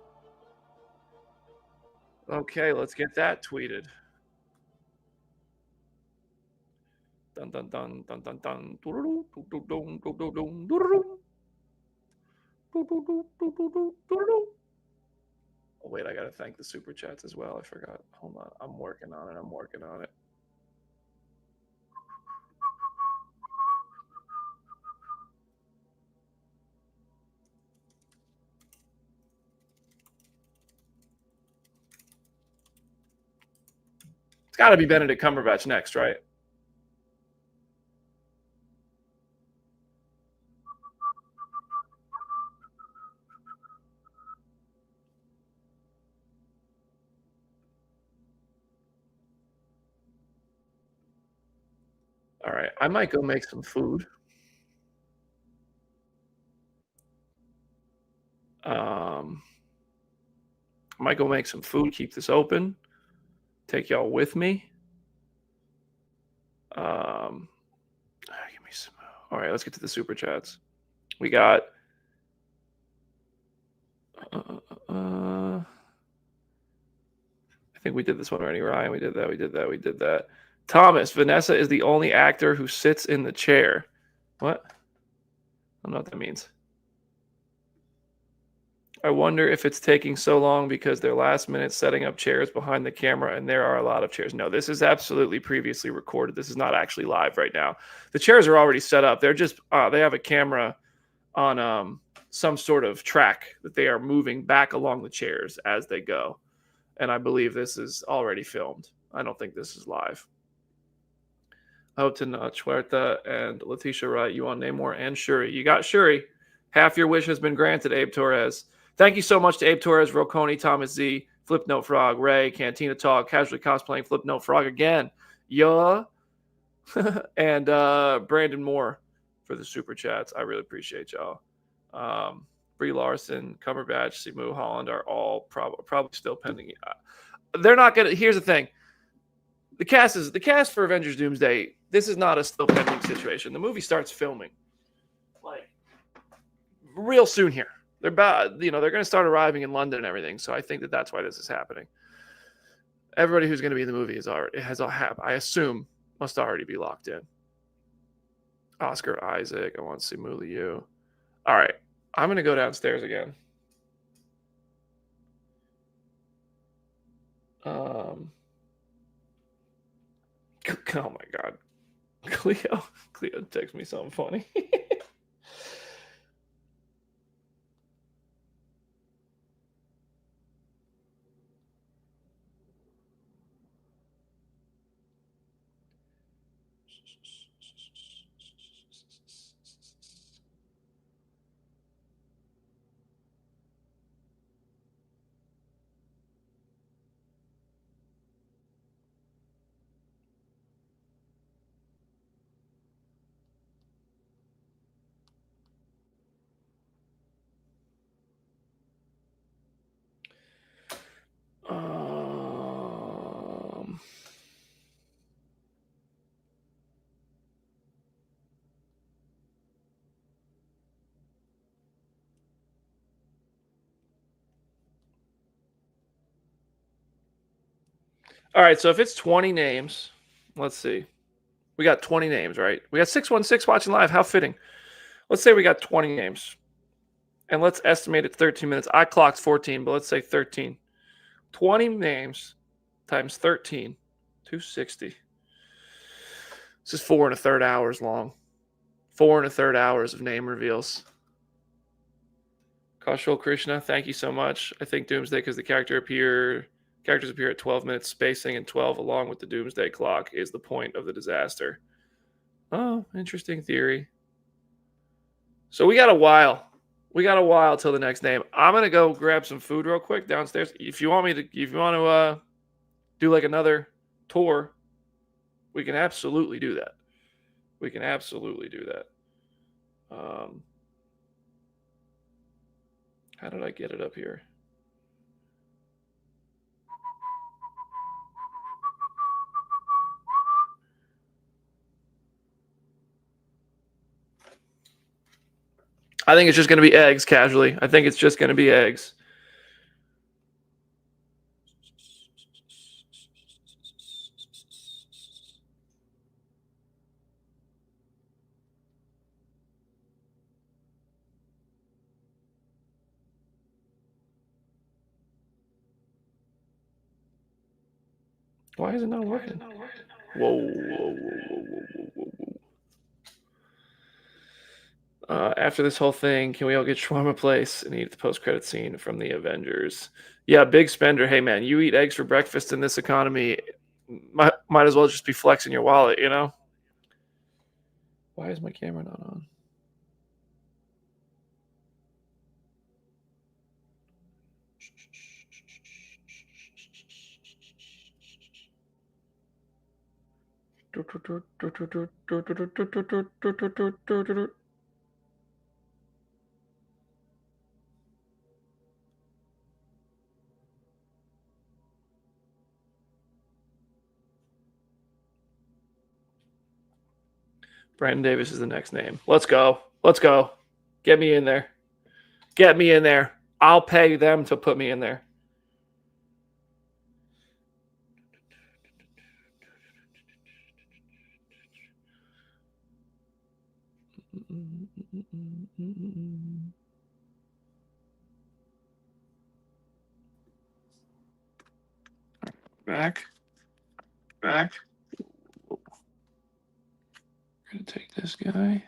Okay, let's get that tweeted. Dun dun dun dun dun dun. Oh, wait, I got to thank the super chats as well. I forgot. Hold on. I'm working on it. It's got to be Benedict Cumberbatch next, right? All right. I might go make some food. I might go make some food, keep this open, take y'all with me. Give me some. All right, let's get to the super chats. We got. I think we did this one already, Ryan. We did that. Thomas, Vanessa is the only actor who sits in the chair. What? I don't know what that means. I wonder if it's taking so long because they're last minute setting up chairs behind the camera, and there are a lot of chairs. No, this is absolutely previously recorded. This is not actually live right now. The chairs are already set up. They're just they have a camera on some sort of track that they are moving back along the chairs as they go. And I believe this is already filmed. I don't think this is live. I hope Tenoch Huerta and Letitia Wright, you want Namor and Shuri. You got Shuri. Half your wish has been granted, Abe Torres. Thank you so much to Abe Torres, Roconi, Thomas Z, Flipnote Frog, Ray, Cantina Talk, Casually Cosplaying, Flipnote Frog again. Yeah. And Brandon Moore for the super chats. I really appreciate y'all. Brie Larson, Cumberbatch, Simu Holland are all probably still pending. They're not gonna. Here's the thing: the cast for Avengers Doomsday. This is not a still pending situation. The movie starts filming like real soon here. They're about, they're going to start arriving in London and everything. So I think that's why this is happening. Everybody who's going to be in the movie I assume, must already be locked in. Oscar Isaac. I want Simu Liu. All right. I'm going to go downstairs again. Oh my God. Khleo texts me something funny. All right, so if it's 20 names, let's see. We got 20 names, right? We got 616 watching live. How fitting. Let's say we got 20 names. And let's estimate it 13 minutes. I clocked 14, but let's say 13. 20 names times 13, 260. This is 4 1/3 hours long. 4 1/3 hours of name reveals. Kaushal Krishna, thank you so much. I think Doomsday, because the characters appear at 12 minutes spacing, and 12 along with the Doomsday clock is the point of the disaster. Oh, interesting theory. So we got a while. We got a while till the next name. I'm gonna go grab some food real quick downstairs. If you want to do like another tour, we can absolutely do that. How did I get it up here? I think it's just going to be eggs casually. I think it's just going to be eggs. Why is it not working? Whoa. After this whole thing, can we all get shawarma place and eat the post-credit scene from the Avengers? Yeah, big spender. Hey, man, you eat eggs for breakfast in this economy. Might as well just be flexing your wallet, you know? Why is my camera not on? Brandon Davis is the next name. Let's go. Get me in there. I'll pay them to put me in there. Back. I'm gonna take this guy.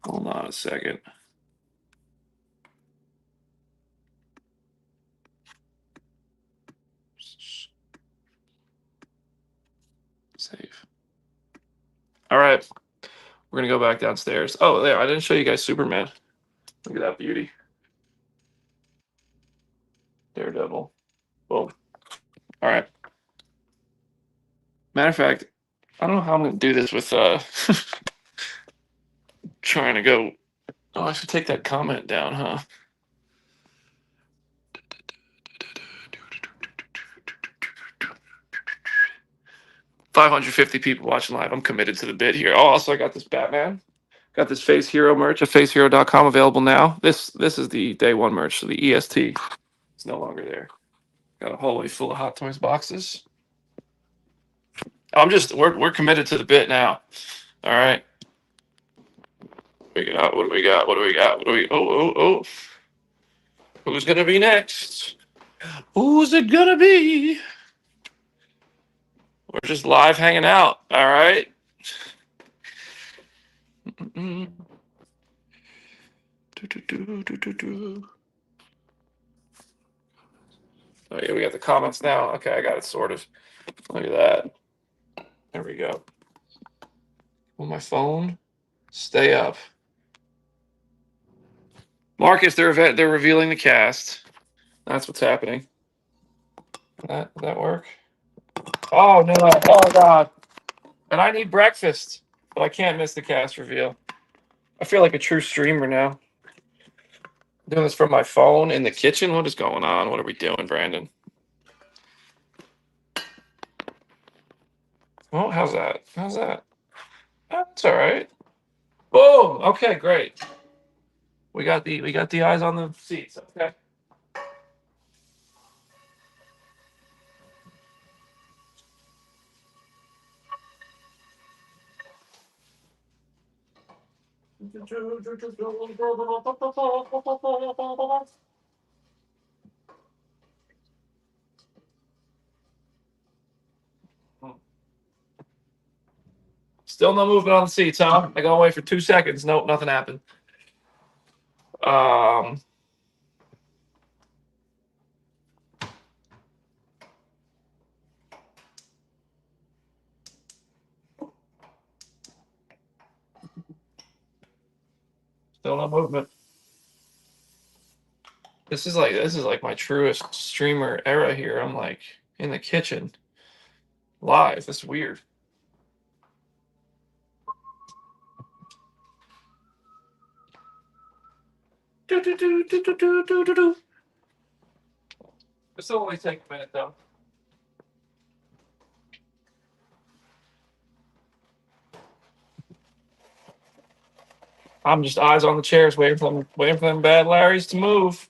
Hold on a second. Save. All right. We're going to go back downstairs. Oh, there. I didn't show you guys Superman. Look at that beauty. Daredevil. Boom. All right. Matter of fact, I don't know how I'm going to do this with trying to go. Oh, I should take that comment down, huh? $550 people watching live. I'm committed to the bit here. Oh, also, I got this Batman. Got this Face Hero merch at facehero.com available now. This is the day one merch, so the EST is no longer there. Got a hallway full of Hot Toys boxes. We're committed to the bit now. All right. What do we got? Oh. Who's gonna be next? Who's it gonna be? We're just live hanging out. All right. Oh yeah, we got the comments now. Okay, I got it sorted. Look at that. There we go. On my phone. Stay up. Marcus, they're revealing the cast. That's what's happening. Did that work? Oh no! Oh god! And I need breakfast, but I can't miss the cast reveal. I feel like a true streamer now. I'm doing this from my phone in the kitchen. What is going on? What are we doing, Brandon? Oh, how's that? That's all right. Boom. Okay, great. We got the eyes on the seats. Okay. Still no movement on the seats, huh? I got away for 2 seconds. Nope, nothing happened. Still no movement. This is like my truest streamer era here. I'm like in the kitchen, live. That's weird. This will only take a minute though. I'm just eyes on the chairs, waiting for them bad Larrys to move.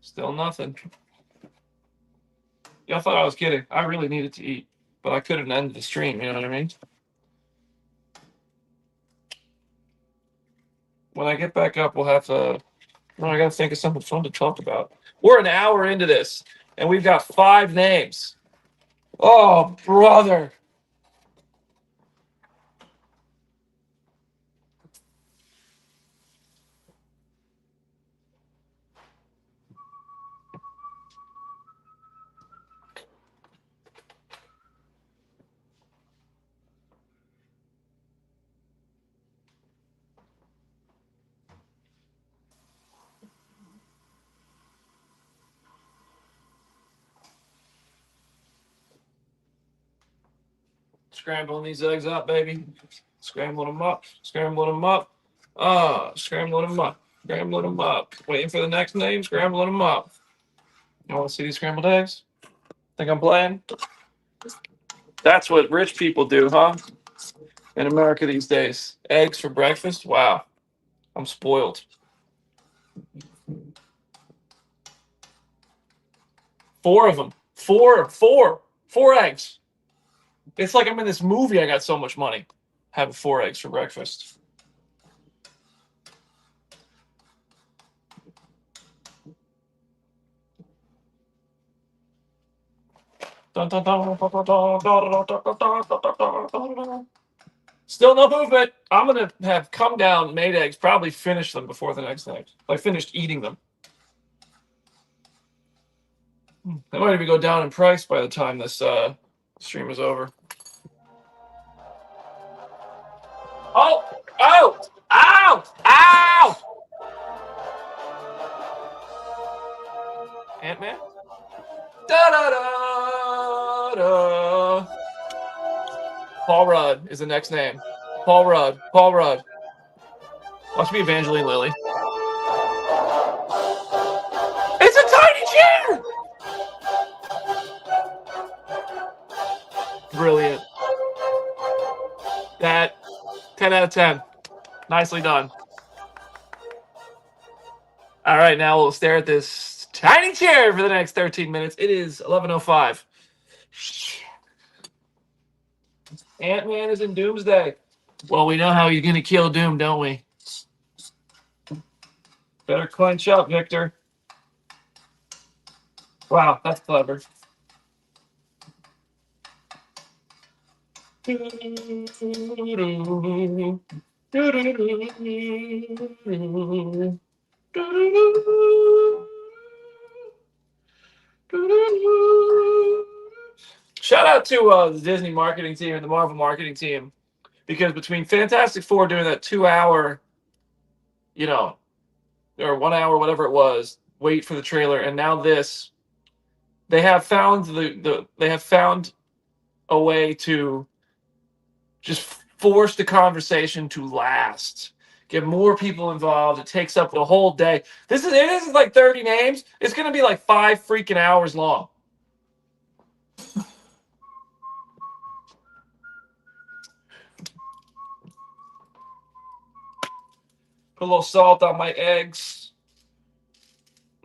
Still nothing. Y'all thought I was kidding. I really needed to eat, but I couldn't end the stream. You know what I mean? When I get back up, we'll have to. No, I got to think of something fun to talk about. We're an hour into this, and we've got 5 names. Oh, brother. Scrambling these eggs up, baby. Scrambling them up. Scrambling them up. Scrambling them up. Scrambling them up. Waiting for the next name. Scrambling them up. You want to see these scrambled eggs? Think I'm playing? That's what rich people do, huh? In America these days. Eggs for breakfast? Wow. I'm spoiled. 4 of them. 4 eggs. It's like I'm in this movie. I got so much money. Having 4 eggs for breakfast. Still no movement. I'm going to have come down, made eggs, probably finish them before the next night. I finished eating them. They might even go down in price by the time this stream is over. Oh! Oh! Ow! Ow! Ant-Man? Da-da-da-da! Paul Rudd is the next name. Paul Rudd. Paul Rudd. Watch me, Evangeline Lilly. It's a tiny chair! Brilliant. That 10 out of 10. Nicely done. All right, now we'll stare at this tiny chair for the next 13 minutes. It is 11:05. Ant-Man is in Doomsday. Well, we know how he's going to kill Doom, don't we? Better clench up, Victor. Wow, that's clever. Shout out to the Disney marketing team and the Marvel marketing team, because between Fantastic Four doing that 2-hour, or 1 hour, whatever it was, wait for the trailer, and now this, they have found they have found a way to just force the conversation to last. Get more people involved. It takes up the whole day. This is like 30 names. It's going to be like 5 freaking hours long. Put a little salt on my eggs.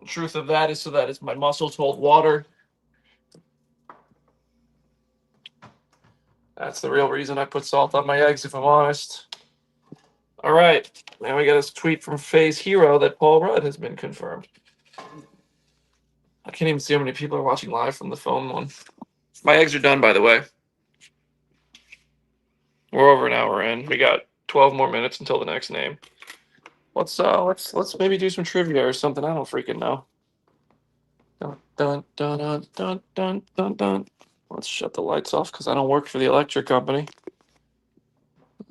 The truth of that is so that my muscles hold water. That's the real reason I put salt on my eggs, if I'm honest. All right. Now we got this tweet from FaZe Hero that Paul Rudd has been confirmed. I can't even see how many people are watching live from the phone one. My eggs are done, by the way. We're over an hour in. We got 12 more minutes until the next name. Let's maybe do some trivia or something. I don't freaking know. Dun dun dun dun dun dun dun dun. Let's shut the lights off because I don't work for the electric company.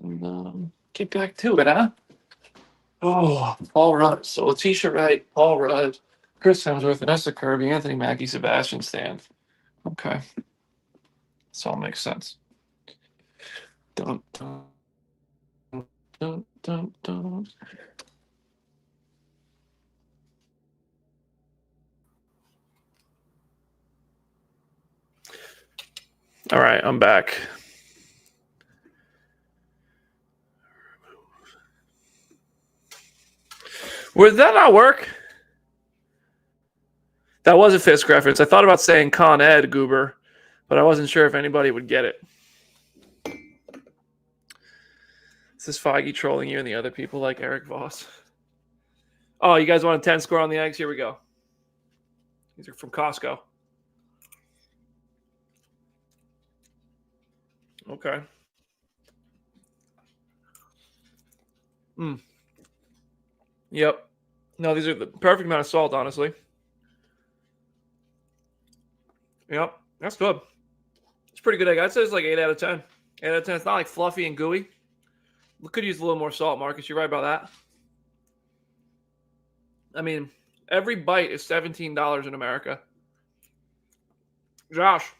And, get back to it, huh? Oh, Paul Rudd. So Letitia Wright, Paul Rudd, Chris Hemsworth, Vanessa Kirby, Anthony Mackie, Sebastian Stan. Okay. This all makes sense. Dun dun dun dun dun. All right, I'm back. Would that not work? That was a Fisk reference. I thought about saying Con Ed Goober, but I wasn't sure if anybody would get it. this Feige trolling you and the other people like Eric Voss? Oh, you guys want a 10 score on the eggs? Here we go. These are from Costco. Okay. Yep. No, these are the perfect amount of salt, honestly. Yep. That's good. It's pretty good egg. I'd say it's like 8 out of 10. 8 out of 10. It's not like fluffy and gooey. We could use a little more salt, Marcus. You're right about that. I mean, every bite is $17 in America. Josh,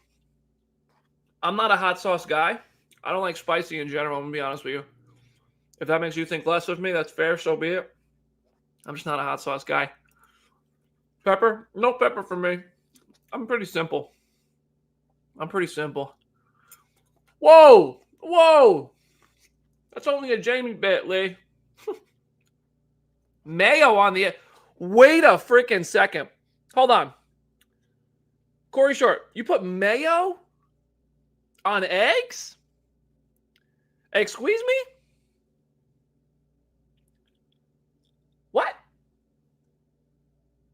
I'm not a hot sauce guy. I don't like spicy in general, I'm going to be honest with you. If that makes you think less of me, that's fair, so be it. I'm just not a hot sauce guy. Pepper? No pepper for me. I'm pretty simple. Whoa! Whoa! That's only a Jamie bit, Lee. Mayo on the... Wait a freaking second. Hold on. Corey Short, you put mayo on eggs? Excuse me? What?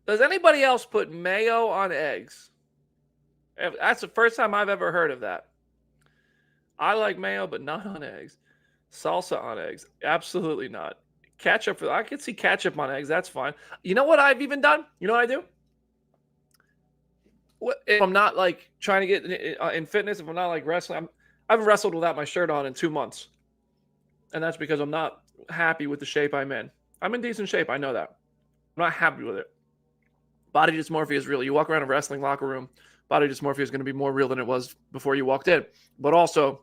Does anybody else put mayo on eggs? That's the first time I've ever heard of that. I like mayo, but not on eggs. Salsa on eggs. Absolutely not. Ketchup. I could see ketchup on eggs. That's fine. You know what I've even done? You know what I do? If I'm not like trying to get in fitness, if I'm not like wrestling, I haven't wrestled without my shirt on in 2 months. And that's because I'm not happy with the shape I'm in. I'm in decent shape. I know that. I'm not happy with it. Body dysmorphia is real. You walk around a wrestling locker room, body dysmorphia is going to be more real than it was before you walked in. But also,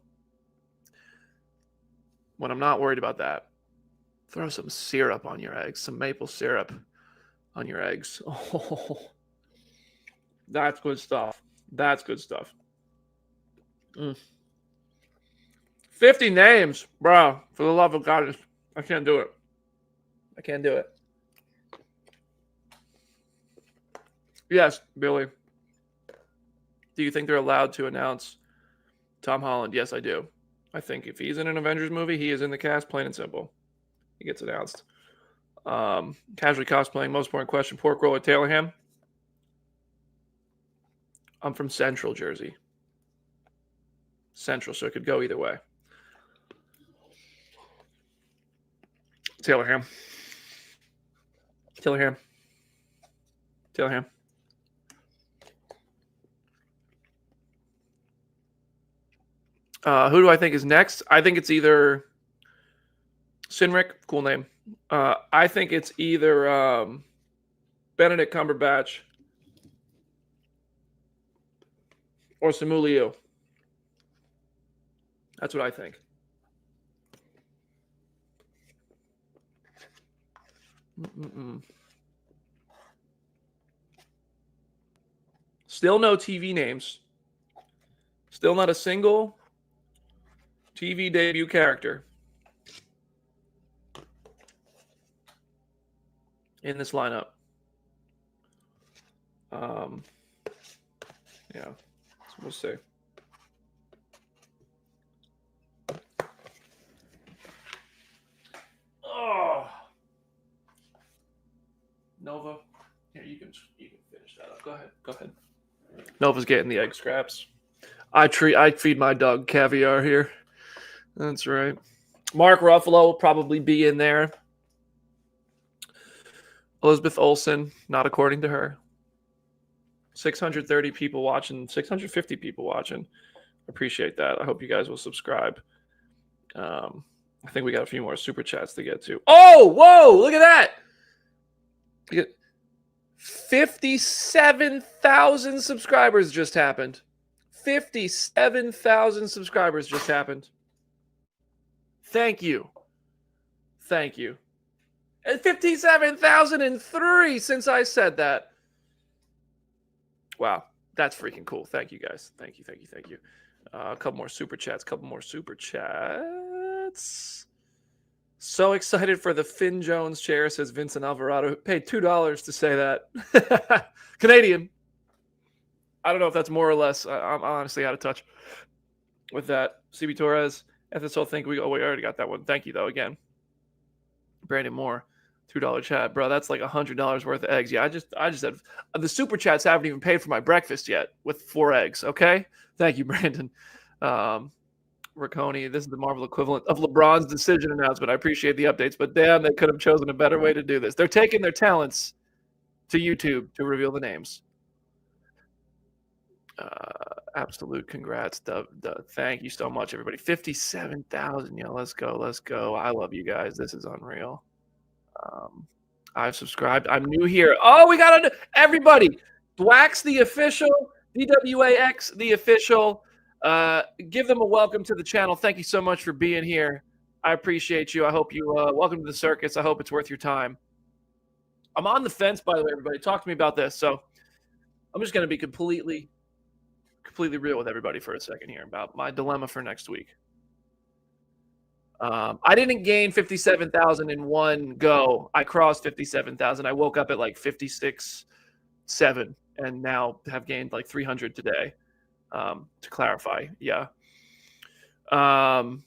when I'm not worried about that, throw some syrup on your eggs, some maple syrup on your eggs. Oh, that's good stuff. That's good stuff. 50 names, bro. For the love of God, I can't do it. I can't do it. Yes, Billy. Do you think they're allowed to announce Tom Holland? Yes, I do. I think if he's in an Avengers movie, he is in the cast, plain and simple. He gets announced. Casually cosplaying, most important question, pork roll or Taylor ham? I'm from Central Jersey. Central, so it could go either way. Taylor ham. Taylor ham. Taylor ham. Who do I think is next? I think it's either Sinrick, cool name. I think it's either Benedict Cumberbatch or Simu Liu. That's what I think. Still no TV names. Still not a single TV debut character in this lineup. Yeah, so we'll see. Oh, Nova. Here, you can finish that up. Go ahead. Nova's getting the egg scraps. I feed my dog caviar here. That's right. Mark Ruffalo will probably be in there. Elizabeth Olsen, not according to her. 630 people watching, 650 people watching. Appreciate that. I hope you guys will subscribe. I think we got a few more super chats to get to. Oh, whoa, look at that. 57,000 subscribers just happened. 57,000 subscribers just happened. Thank you. And 57,003 since I said that. Wow, that's freaking cool. Thank you, guys. Thank you. A couple more super chats. So excited for the Finn Jones chair, says Vincent Alvarado. Paid $2 to say that. Canadian. I don't know if that's more or less. I'm honestly out of touch with that. CB Torres. FSL think we already got that one. Thank you though again. Brandon Moore, $2 chat, bro. That's like $100 worth of eggs. Yeah, I just said the super chats haven't even paid for my breakfast yet with 4 eggs. Okay, thank you, Brandon. Racconi, this is the Marvel equivalent of LeBron's decision announcement. I appreciate the updates, but damn, they could have chosen a better way to do this. They're taking their talents to YouTube to reveal the names. Absolute congrats, thank you so much, everybody. 57,000. Yeah, let's go. I love you guys. This is unreal. I've subscribed. I'm new here. Oh, we got everybody. Wax the official, DWAX the official. Give them a welcome to the channel. Thank you so much for being here. I appreciate you. I hope you welcome to the circus. I hope it's worth your time. I'm on the fence, by the way, everybody. Talk to me about this. So I'm just going to be completely real with everybody for a second here about my dilemma for next week. I didn't gain 57,000 in one go. I crossed 57,000. I woke up at like 56.7 and now have gained like 300 today. To clarify, yeah. So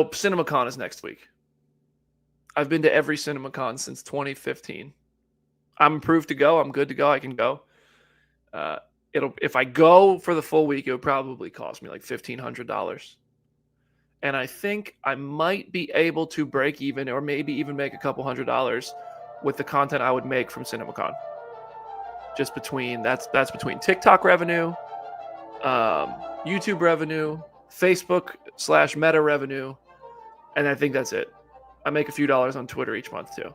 CinemaCon is next week. I've been to every CinemaCon since 2015. I'm approved to go. I'm good to go. I can go. If I go for the full week, it would probably cost me like $1,500. And I think I might be able to break even or maybe even make a couple $100 with the content I would make from CinemaCon. Just between that's between TikTok revenue, YouTube revenue, Facebook/Meta revenue, and I think that's it. I make a few dollars on Twitter each month too.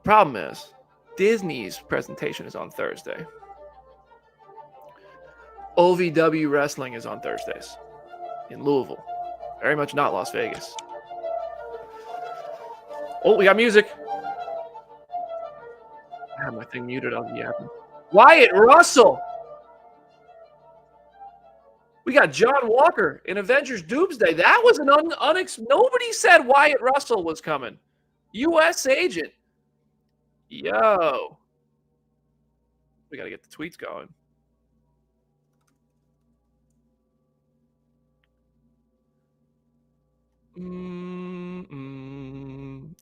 Problem is, Disney's presentation is on Thursday. OVW Wrestling is on Thursdays in Louisville. Very much not Las Vegas. Oh, we got music. I have my thing muted on the app. Wyatt Russell. We got John Walker in Avengers Doomsday. That was an nobody said Wyatt Russell was coming. U.S. agent. Yo. We got to get the tweets going.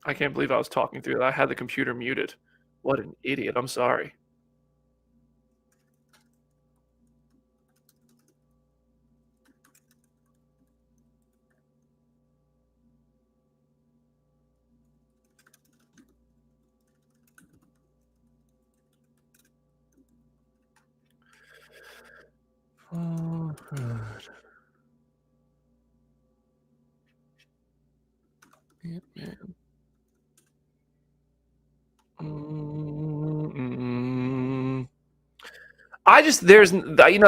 I can't believe I was talking through that. I had the computer muted. What an idiot. I'm sorry. Oh, God. Man.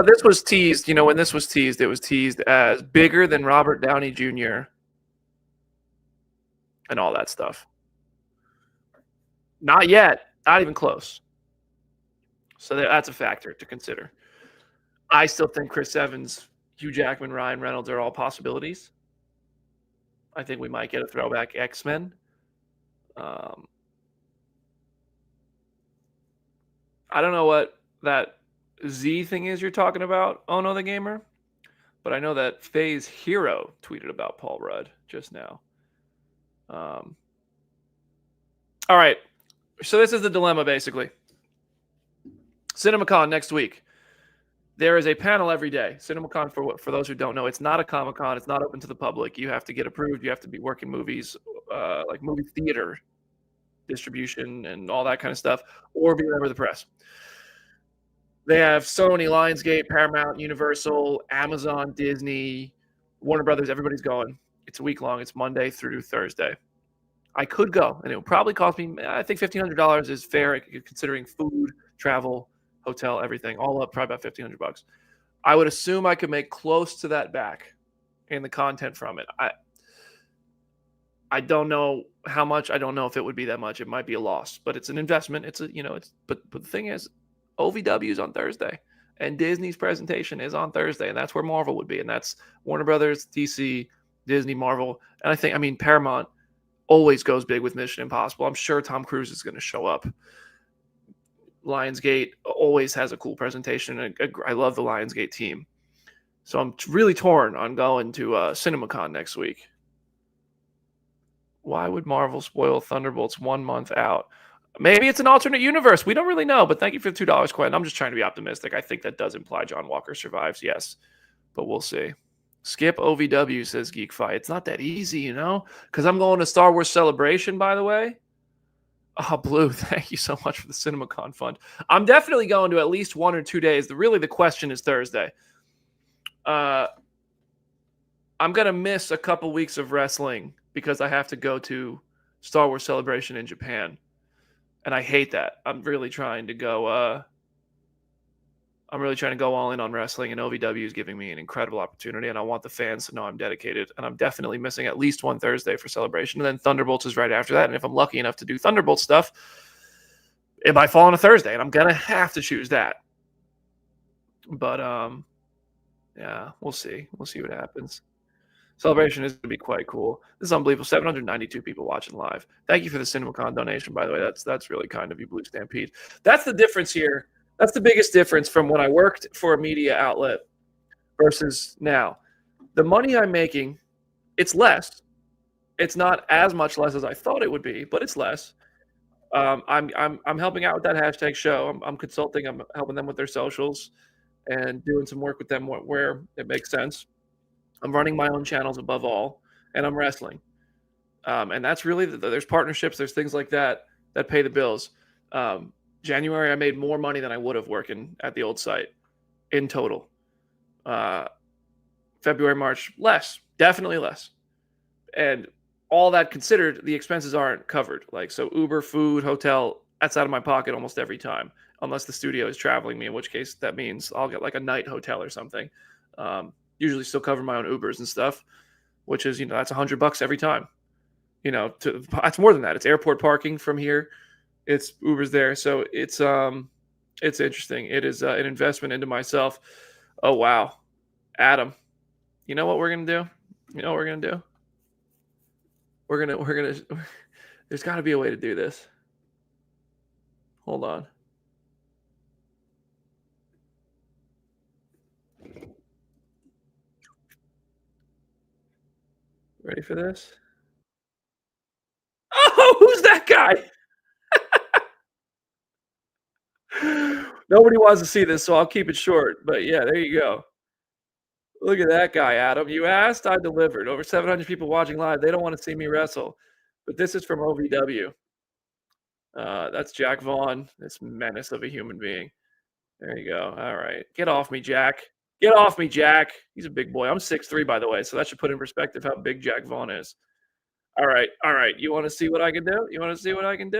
This was teased, when this was teased, it was teased as bigger than Robert Downey Jr. and all that stuff. Not yet. Not even close. So that's a factor to consider. I still think Chris Evans, Hugh Jackman, Ryan Reynolds are all possibilities. I think we might get a throwback X-Men. I don't know what that Z thing is you're talking about, Oh No the Gamer, but I know that FaZe Hero tweeted about Paul Rudd just now. All right. So this is the dilemma, basically. CinemaCon next week. There is a panel every day. CinemaCon, for those who don't know, it's not a Comic-Con. It's not open to the public. You have to get approved. You have to be working movies, like movie theater distribution and all that kind of stuff, or be a member of the press. They have Sony, Lionsgate, Paramount, Universal, Amazon, Disney, Warner Brothers. Everybody's going. It's a week long. It's Monday through Thursday. I could go, and it would probably cost me, I think $1,500 is fair, considering food, travel, hotel, everything, all up, probably about $1,500. I would assume I could make close to that back in the content from it. I don't know how much. I don't know if it would be that much. It might be a loss, but it's an investment. But the thing is, OVW is on Thursday, and Disney's presentation is on Thursday, and that's where Marvel would be, and that's Warner Brothers, DC, Disney, Marvel, and Paramount always goes big with Mission Impossible. I'm sure Tom Cruise is going to show up. Lionsgate always has a cool presentation. I love the Lionsgate team. So I'm really torn on going to CinemaCon next week. Why would Marvel spoil Thunderbolts 1 month out? Maybe it's an alternate universe. We don't really know, but thank you for the $2, Quinn. I'm just trying to be optimistic. I think that does imply John Walker survives, yes. But we'll see. Skip OVW, says Geek Fight. It's not that easy, you know? Because I'm going to Star Wars Celebration, by the way. Oh, Blue, thank you so much for the CinemaCon fund. I'm definitely going to at least 1 or 2 days. Really, the question is Thursday. I'm going to miss a couple weeks of wrestling because I have to go to Star Wars Celebration in Japan. And I hate that. I'm really trying to go all in on wrestling, and OVW is giving me an incredible opportunity, and I want the fans to know I'm dedicated, and I'm definitely missing at least one Thursday for Celebration, and then Thunderbolts is right after that, and if I'm lucky enough to do Thunderbolt stuff, it might fall on a Thursday, and I'm going to have to choose that. But, yeah, we'll see. We'll see what happens. Celebration is going to be quite cool. This is unbelievable. 792 people watching live. Thank you for the CinemaCon donation, by the way. That's really kind of you, Blue Stampede. That's the difference here. That's the biggest difference from when I worked for a media outlet versus now. The money I'm making, it's less. It's not as much less as I thought it would be, but it's less. I'm helping out with that hashtag show. I'm consulting. I'm helping them with their socials and doing some work with them where it makes sense. I'm running my own channels above all, and I'm wrestling. And that's really, there's partnerships, there's things like that pay the bills. January, I made more money than I would have working at the old site in total. February, March, less, definitely less. And all that considered, the expenses aren't covered. Like, so Uber, food, hotel, that's out of my pocket almost every time, unless the studio is traveling me, in which case that means I'll get like a night hotel or something. Usually still cover my own Ubers and stuff, which is, that's $100 every time. It's more than that. It's airport parking from here. It's Ubers there. So it's interesting. It is an investment into myself. Oh, wow. Adam, you know what we're going to do? You know what we're going to do? We're going to, there's got to be a way to do this. Hold on. Ready for this? Oh, who's that guy? Nobody wants to see this, so I'll keep it short. But yeah, there you go. Look at that guy, Adam. You asked, I delivered. Over 700 people watching live. They don't want to see me wrestle. But this is from OVW. That's Jack Vaughn, this menace of a human being. There you go. All right. Get off me, Jack. Get off me, Jack. He's a big boy. I'm 6'3", by the way, so that should put in perspective how big Jack Vaughn is. All right. You want to see what I can do? Yeah, let's show you what I can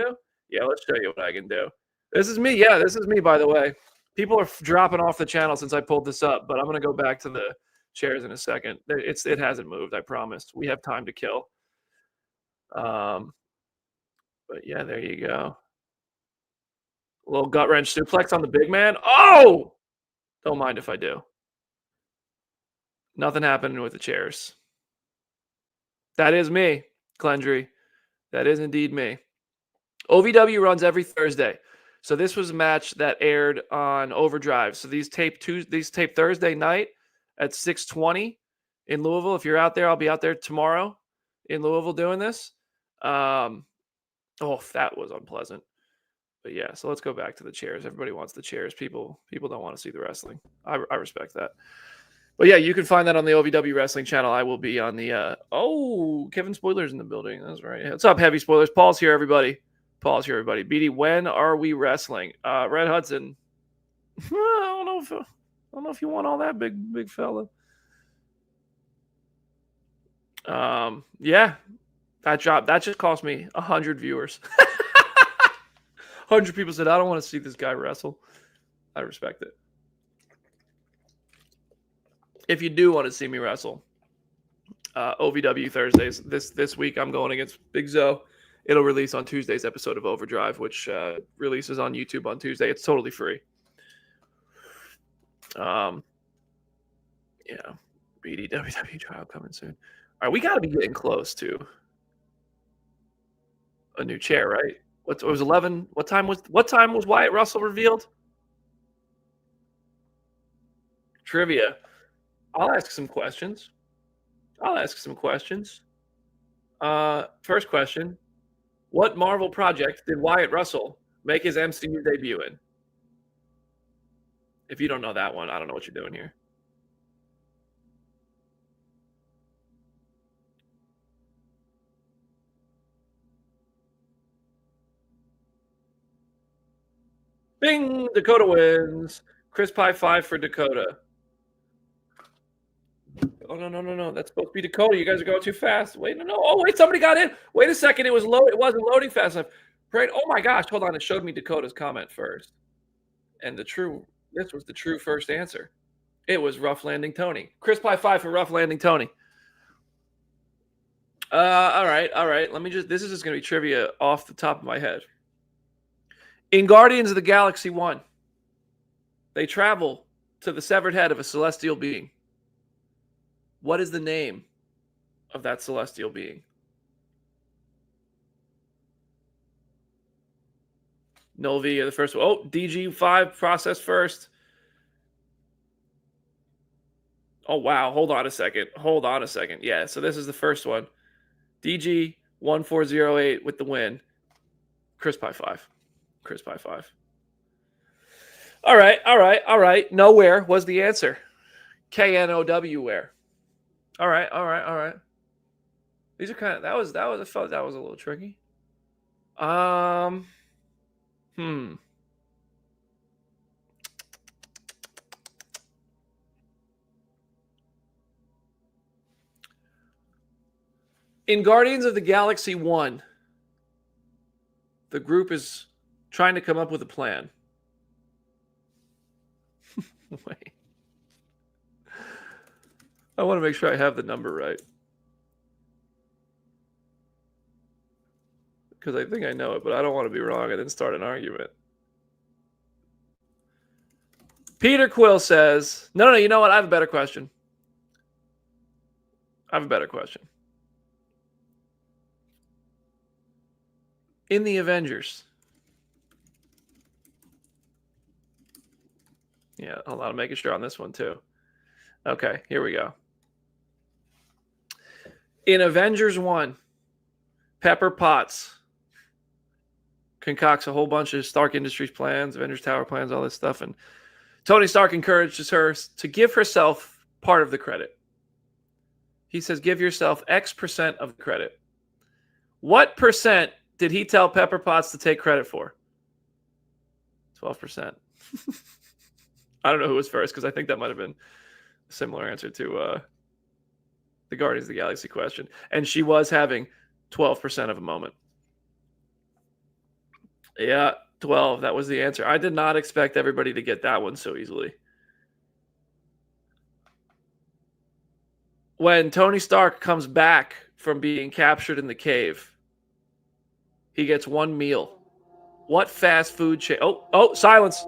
do. This is me. Yeah, this is me, by the way. People are dropping off the channel since I pulled this up, but I'm going to go back to the chairs in a second. It hasn't moved, I promised. We have time to kill. But yeah, there you go. A little gut wrench suplex on the big man. Oh! Don't mind if I do. Nothing happening with the chairs. That is me, Clendry. That is indeed me. OVW runs every Thursday. So this was a match that aired on Overdrive. So these tape Thursday night at 6:20 in Louisville. If you're out there, I'll be out there tomorrow in Louisville doing this. That was unpleasant. But yeah, so let's go back to the chairs. Everybody wants the chairs. People don't want to see the wrestling. I respect that. But yeah, you can find that on the OVW Wrestling channel. I will be on the Kevin Spoiler's in the building. That's right. What's up, Heavy Spoilers? Paul's here, everybody. BD, when are we wrestling? Red Hudson. I don't know if you want all that, big fella. Yeah. That just cost me 100 viewers. 100 people said, I don't want to see this guy wrestle. I respect it. If you do want to see me wrestle, OVW Thursdays. This week I'm going against Big Zoe. It'll release on Tuesday's episode of Overdrive, which releases on YouTube on Tuesday. It's totally free. Yeah. BDWW trial coming soon. All right, we got to be getting close to a new chair, right? It was 11. What time was Wyatt Russell revealed? Trivia. I'll ask some questions. First question. What Marvel project did Wyatt Russell make his MCU debut in? If you don't know that one, I don't know what you're doing here. Bing! Dakota wins. Chris Pie 5 for Dakota. Oh, no. That's supposed to be Dakota. You guys are going too fast. Wait, no. Oh, wait, somebody got in. Wait a second. It wasn't loading fast enough. Right. Oh, my gosh. Hold on. It showed me Dakota's comment first. And this was the true first answer. It was Rough Landing Tony. Chris Pie 5 for Rough Landing Tony. All right. This is just going to be trivia off the top of my head. In Guardians of the Galaxy 1, they travel to the severed head of a celestial being. What is the name of that celestial being? Nolvi, the first one. Oh, DG5 process first. Oh, wow. Hold on a second. Yeah, so this is the first one. DG1408 with the win. Chris Pie 5. All right. Nowhere was the answer. KNOW where. All right. These are kind of I felt that was a little tricky. In Guardians of the Galaxy 1, the group is trying to come up with a plan. Wait. I want to make sure I have the number right. Because I think I know it, but I don't want to be wrong and then start an argument. Peter Quill says, no, you know what? I have a better question. In the Avengers. Yeah, hold on. I'm making sure on this one, too. Okay, here we go. In Avengers 1, Pepper Potts concocts a whole bunch of Stark Industries plans, Avengers Tower plans, all this stuff. And Tony Stark encourages her to give herself part of the credit. He says, give yourself X% of the credit. What percent did he tell Pepper Potts to take credit for? 12%. I don't know who was first because I think that might have been a similar answer to the Guardians of the Galaxy question. And she was having 12% of a moment. Yeah, 12. That was the answer. I did not expect everybody to get that one so easily. When Tony Stark comes back from being captured in the cave, he gets one meal. What fast food chain? Oh, silence.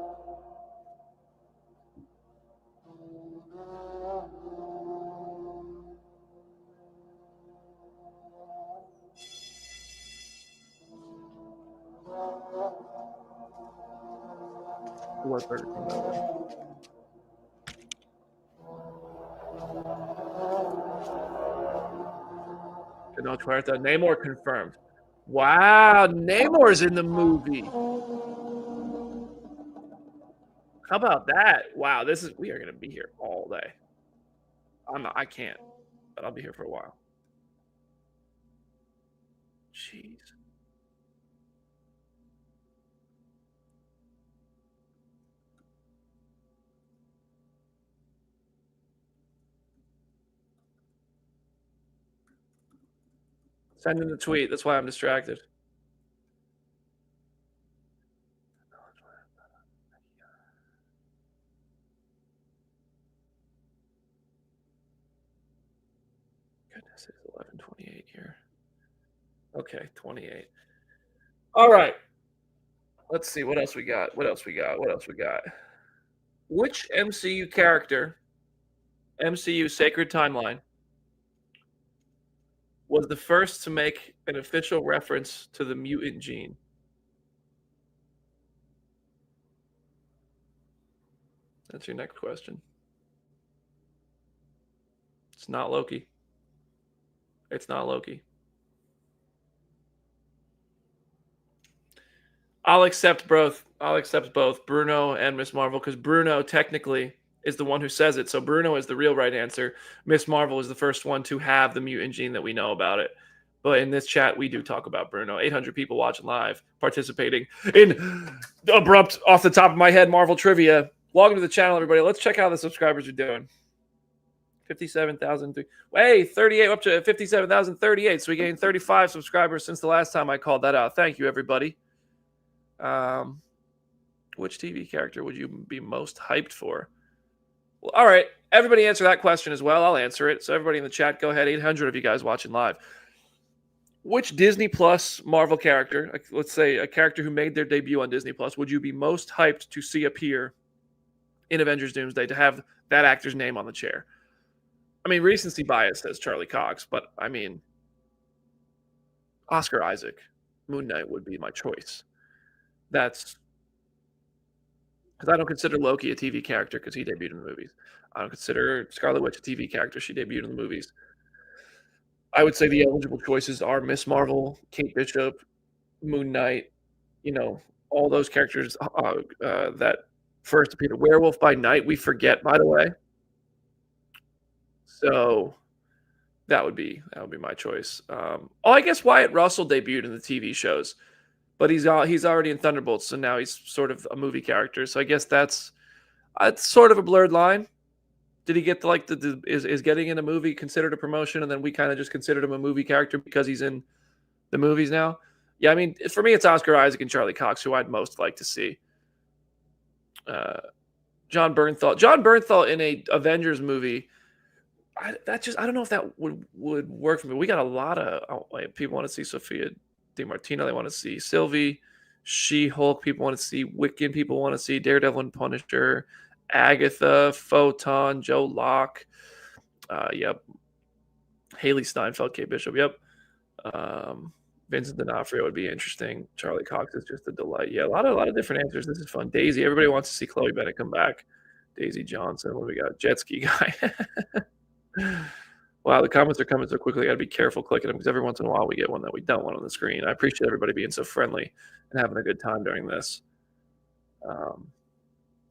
Tenoch Huerta. Namor confirmed. Wow, Namor's in the movie. How about that? Wow, we are going to be here all day. I can't, but I'll be here for a while. Jeez. Send in the tweet. That's why I'm distracted. Goodness, it's 11:28 here. Okay, 28. All right. Let's see what else we got. Which MCU character, MCU Sacred Timeline, was the first to make an official reference to the mutant gene? That's your next question. It's not Loki. It's not Loki. I'll accept both. I'll accept both Bruno and Miss Marvel because Bruno technically is the one who says it. So Bruno is the real right answer. Miss Marvel is the first one to have the mutant gene that we know about it. But in this chat, we do talk about Bruno. 800 people watching live, participating in abrupt, off the top of my head, Marvel trivia. Welcome to the channel, everybody. Let's check how the subscribers are doing. 57,000. Hey, 38, up to 57,038. So we gained 35 subscribers since the last time I called that out. Thank you, everybody. Which TV character would you be most hyped for? Well, all right. Everybody answer that question as well. I'll answer it. So everybody in the chat, go ahead. 800 of you guys watching live. Which Disney Plus Marvel character, let's say a character who made their debut on Disney Plus, would you be most hyped to see appear in Avengers Doomsday, to have that actor's name on the chair? I mean, recency bias says Charlie Cox, but I mean, Oscar Isaac, Moon Knight would be my choice. That's because I don't consider Loki a TV character because he debuted in the movies. I don't consider Scarlet Witch a TV character. She debuted in the movies. I would say the eligible choices are Miss Marvel, Kate Bishop, Moon Knight, all those characters that first appeared. Werewolf by Night, we forget, by the way. So that would be my choice. I guess Wyatt Russell debuted in the TV shows, but he's already in Thunderbolts, so now he's sort of a movie character. So I guess that's sort of a blurred line. Did he get is getting in a movie considered a promotion, and then we kind of just considered him a movie character because he's in the movies now? Yeah, I mean, for me, it's Oscar Isaac and Charlie Cox, who I'd most like to see. John Bernthal. John Bernthal in a Avengers movie. I don't know if that would work for me. We got a lot of people want to see Sophia DiMartino. They want to see Sylvie, She-Hulk. People want to see Wiccan. People want to see Daredevil and Punisher. Agatha, Photon, Joe Locke. Yep. Haley Steinfeld, Kate Bishop. Yep. Vincent D'Onofrio would be interesting. Charlie Cox is just a delight. Yeah, a lot of different answers. This is fun. Daisy. Everybody wants to see Chloe Bennett come back. Daisy Johnson. What do we got? Jet ski guy. Wow, the comments are coming so quickly. I got to be careful clicking them because every once in a while we get one that we don't want on the screen. I appreciate everybody being so friendly and having a good time during this.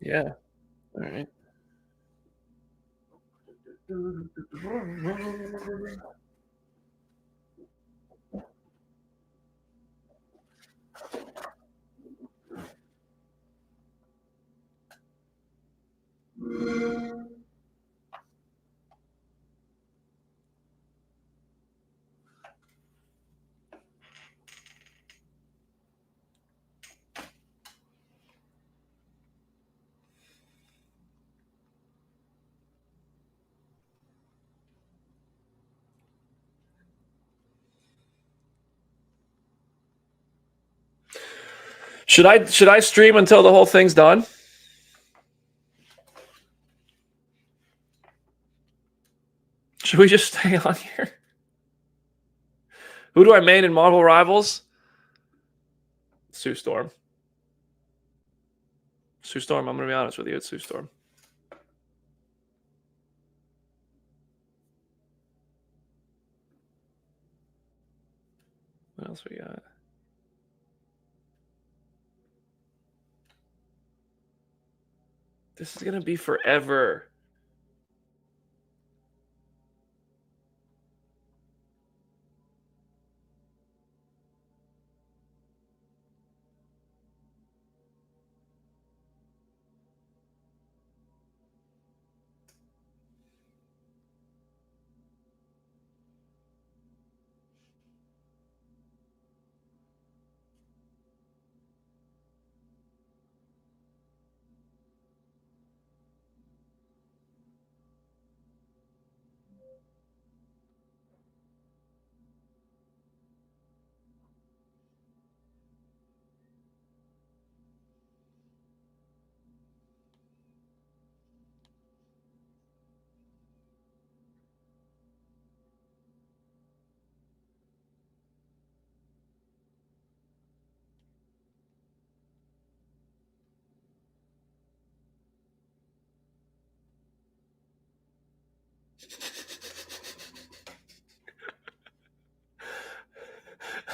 Yeah. All right. Should I stream until the whole thing's done? Should we just stay on here? Who do I main in Marvel Rivals? Sue Storm. Sue Storm, I'm going to be honest with you. It's Sue Storm. What else we got? This is going to be forever.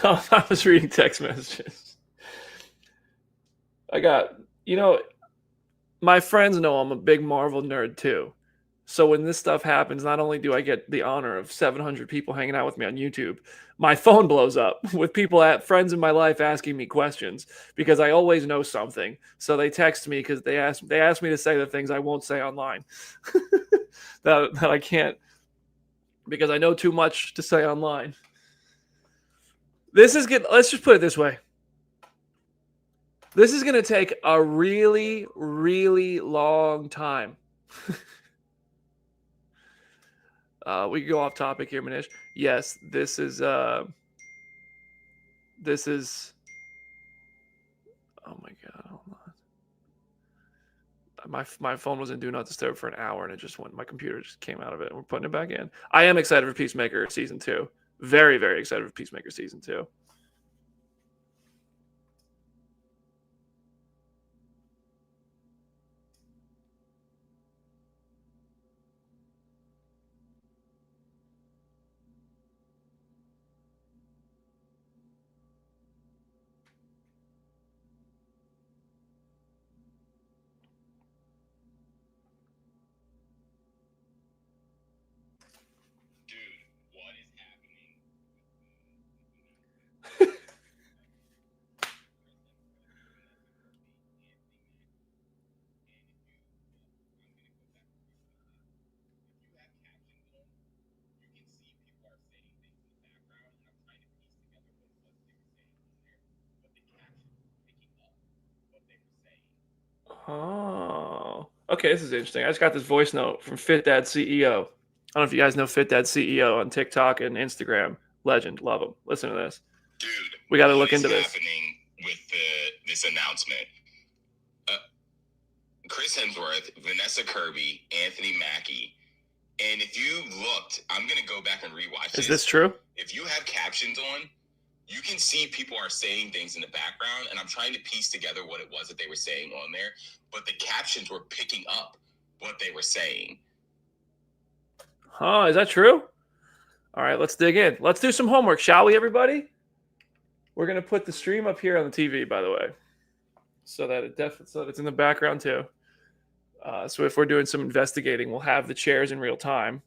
Oh, I was reading text messages. I got, my friends know I'm a big Marvel nerd too. So when this stuff happens, not only do I get the honor of 700 people hanging out with me on YouTube, my phone blows up with friends in my life asking me questions because I always know something. So they text me because they ask me to say the things I won't say online that I can't because I know too much to say online. This is good. Let's just put it this way. This is going to take a really, really long time. We can go off topic here, Manish. Yes, this is. Oh my god! Hold on. My phone was in Do Not Disturb for an hour, and it just went. My computer just came out of it, and we're putting it back in. I am excited for Peacemaker season 2. Very, very excited for Peacemaker season 2. Oh, okay. This is interesting. I just got this voice note from FitDadCEO. I don't know if you guys know FitDadCEO on TikTok and Instagram. Legend, love him. Listen to this. Dude, we got to look into this. Happening with this announcement? Chris Hemsworth, Vanessa Kirby, Anthony Mackie, and if you looked, I'm gonna go back and rewatch this. Is this true? If you have captions on, you can see people are saying things in the background, and I'm trying to piece together what it was that they were saying on there, but the captions were picking up what they were saying. Huh, is that true? All right, let's dig in. Let's do some homework, shall we, everybody? We're going to put the stream up here on the TV, by the way, so that it's in the background too. So if we're doing some investigating, we'll have the chairs in real time,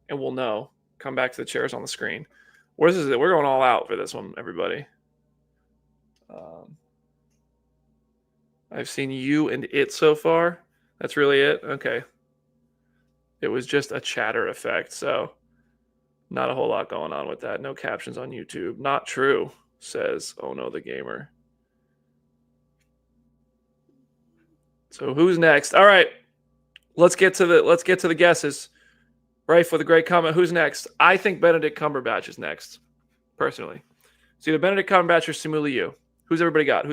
and we'll know. Come back to the chairs on the screen. We're going all out for this one, everybody. I've seen you and it so far. That's really it? Okay. It was just a chatter effect, so not a whole lot going on with that. No captions on YouTube. Not true, says Oh No the Gamer. So who's next? All right. Let's get to the guesses. Right, for the great comment. Who's next? I think Benedict Cumberbatch is next, personally. It's either Benedict Cumberbatch or Simu Liu. Who's everybody got?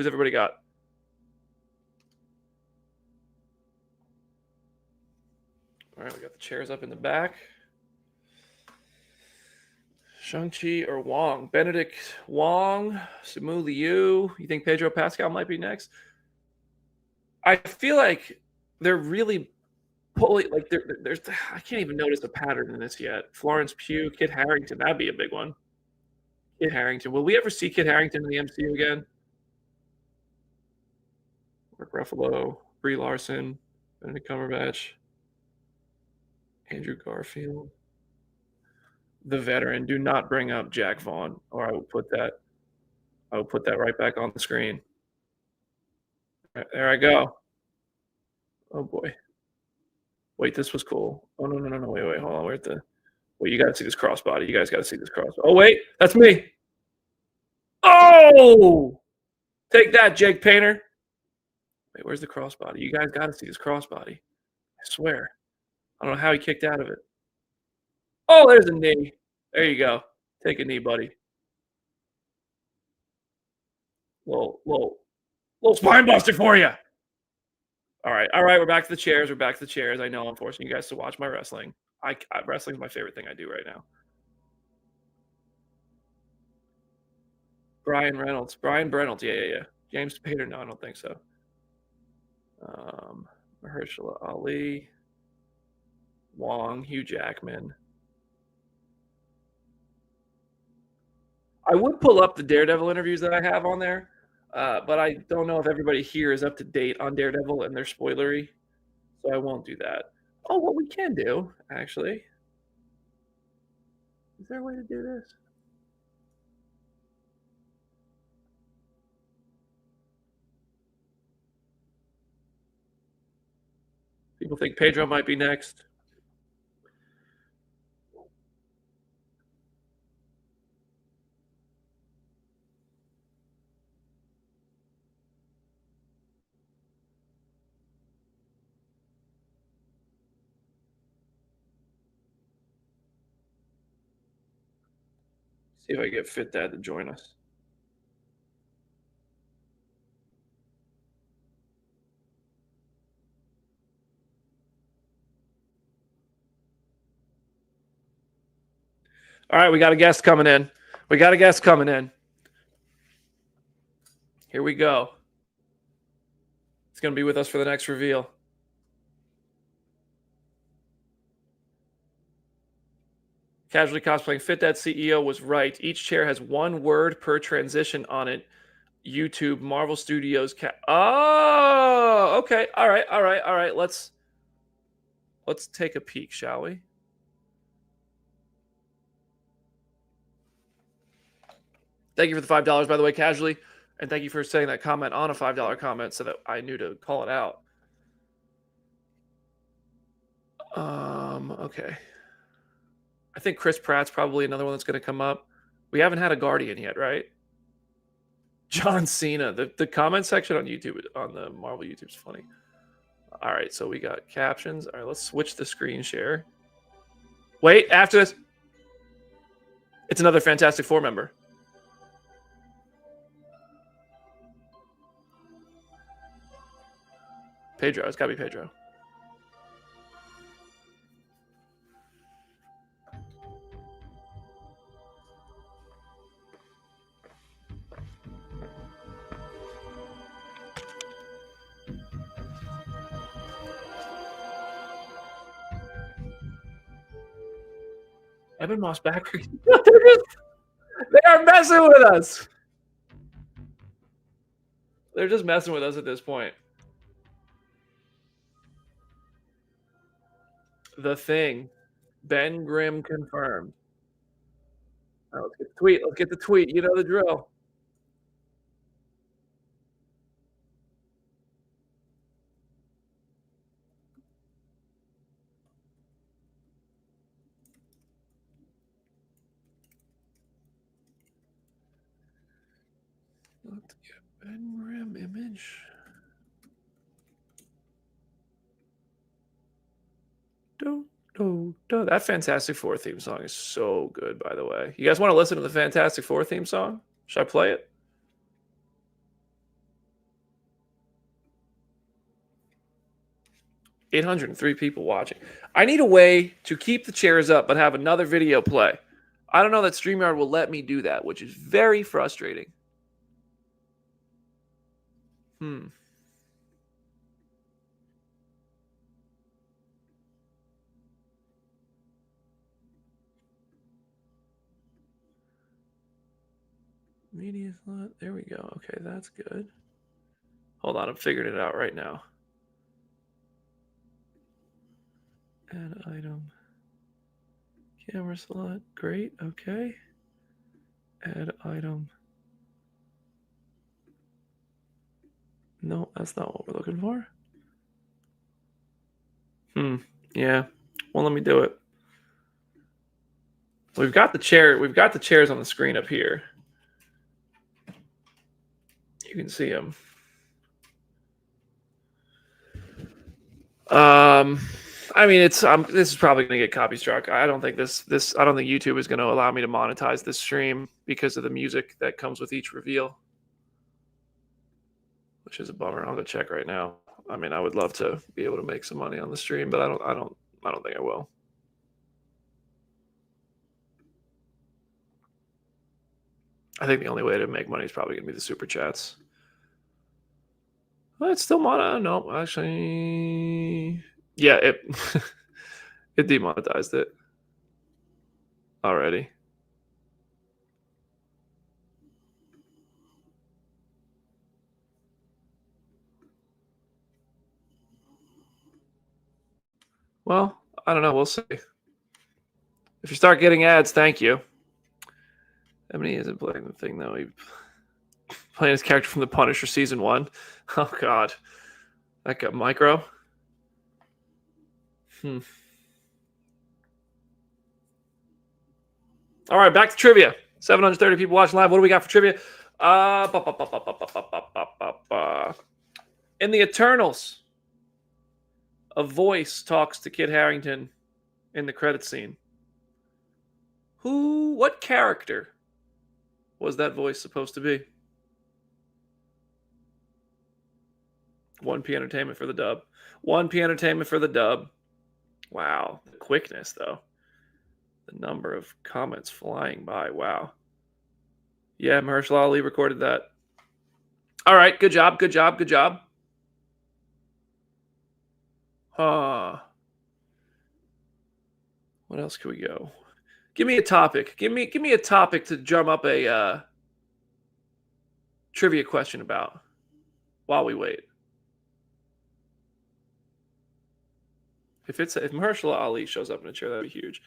All right, we got the chairs up in the back. Shang-Chi or Wong? Benedict Wong, Simu Liu. You think Pedro Pascal might be next? I feel like they're really pulling, like there's I can't even notice a pattern in this yet. Florence Pugh, Kit Harington, that'd be a big one. Kit Harington. Will we ever see Kit Harington in the MCU again? Mark Ruffalo, Brie Larson, Benedict Cumberbatch, Andrew Garfield. The veteran. Do not bring up Jack Vaughn, or I will put that right back on the screen. Right, there I go. Oh boy. Wait, this was cool. Oh no. Wait, hold on. Wait, you gotta see this crossbody. You guys gotta see this crossbody. Oh wait, that's me. Oh, take that, Jake Painter. Wait, where's the crossbody? You guys gotta see this crossbody. I swear. I don't know how he kicked out of it. Oh, there's a knee. There you go. Take a knee, buddy. Little spine buster for you. All right. We're back to the chairs. I know I'm forcing you guys to watch my wrestling. Wrestling is my favorite thing I do right now. Brian Reynolds. Yeah. James Spader. No, I don't think so. Mahershala Ali. Wong. Hugh Jackman. I would pull up the Daredevil interviews that I have on there, but I don't know if everybody here is up to date on Daredevil and they're spoilery, so I won't do that. Oh, what we can do, actually. Is there a way to do this? People think Pedro might be next. See if I can get FitDad to join us. All right, we got a guest coming in. Here we go. It's going to be with us for the next reveal. Casually cosplaying FitDadCEO was right. Each chair has one word per transition on it. YouTube, Marvel Studios. Oh, okay. All right. Let's take a peek, shall we? Thank you for the $5, by the way, casually. And thank you for saying that comment on a $5 comment so that I knew to call it out. Okay. I think Chris Pratt's probably another one that's going to come up. We haven't had a Guardian yet, right? John Cena. The comment section on YouTube, on the Marvel YouTube, is funny. All right, so we got captions. All right, let's switch the screen share. Wait, after this, it's another Fantastic Four member. Pedro. It's got to be Pedro. Eban Moss-Bachrach. They are messing with us. They're just messing with us at this point. The Thing. Ben Grimm confirmed. Right, let's get the tweet. Let's get the tweet. You know the drill. Let's get Ben Grimm image. That Fantastic Four theme song is so good, by the way. You guys want to listen to the Fantastic Four theme song? Should I play it? $803 people watching. I need a way to keep the chairs up but have another video play. I don't know that StreamYard will let me do that, which is very frustrating. Media slot. There we go. Okay, that's good. Hold on, I'm figuring it out right now. Add item. Camera slot. Great. Okay. Add item. No, that's not what we're looking for. Yeah. Well, let me do it. We've got the chair. We've got the chairs on the screen up here. You can see them. I mean, it's this is probably going to get copy struck. I don't think I don't think YouTube is going to allow me to monetize this stream because of the music that comes with each reveal, which is a bummer. I'll go check right now. I mean, I would love to be able to make some money on the stream, but I don't think I will. I think the only way to make money is probably going to be the super chats. Well, it's still mono. No, actually, yeah, it it demonetized it already. Well, I don't know. We'll see. If you start getting ads, thank you. Ebony isn't playing the thing, though. He's playing his character from The Punisher Season 1. Oh, God. That got micro. All right, back to trivia. 730 people watching live. What do we got for trivia? In the Eternals, a voice talks to Kit Harington in the credit scene. What character was that voice supposed to be? 1P Entertainment for the dub. 1P Entertainment for the dub. Wow. The quickness, though. The number of comments flying by. Wow. Yeah, Mahershala Ali recorded that. All right. Good job. Good job. Good job. What else can we go? Give me a topic. Give me a topic to drum up a trivia question about while we wait. If Mahershala Ali shows up in a chair, that'd be huge.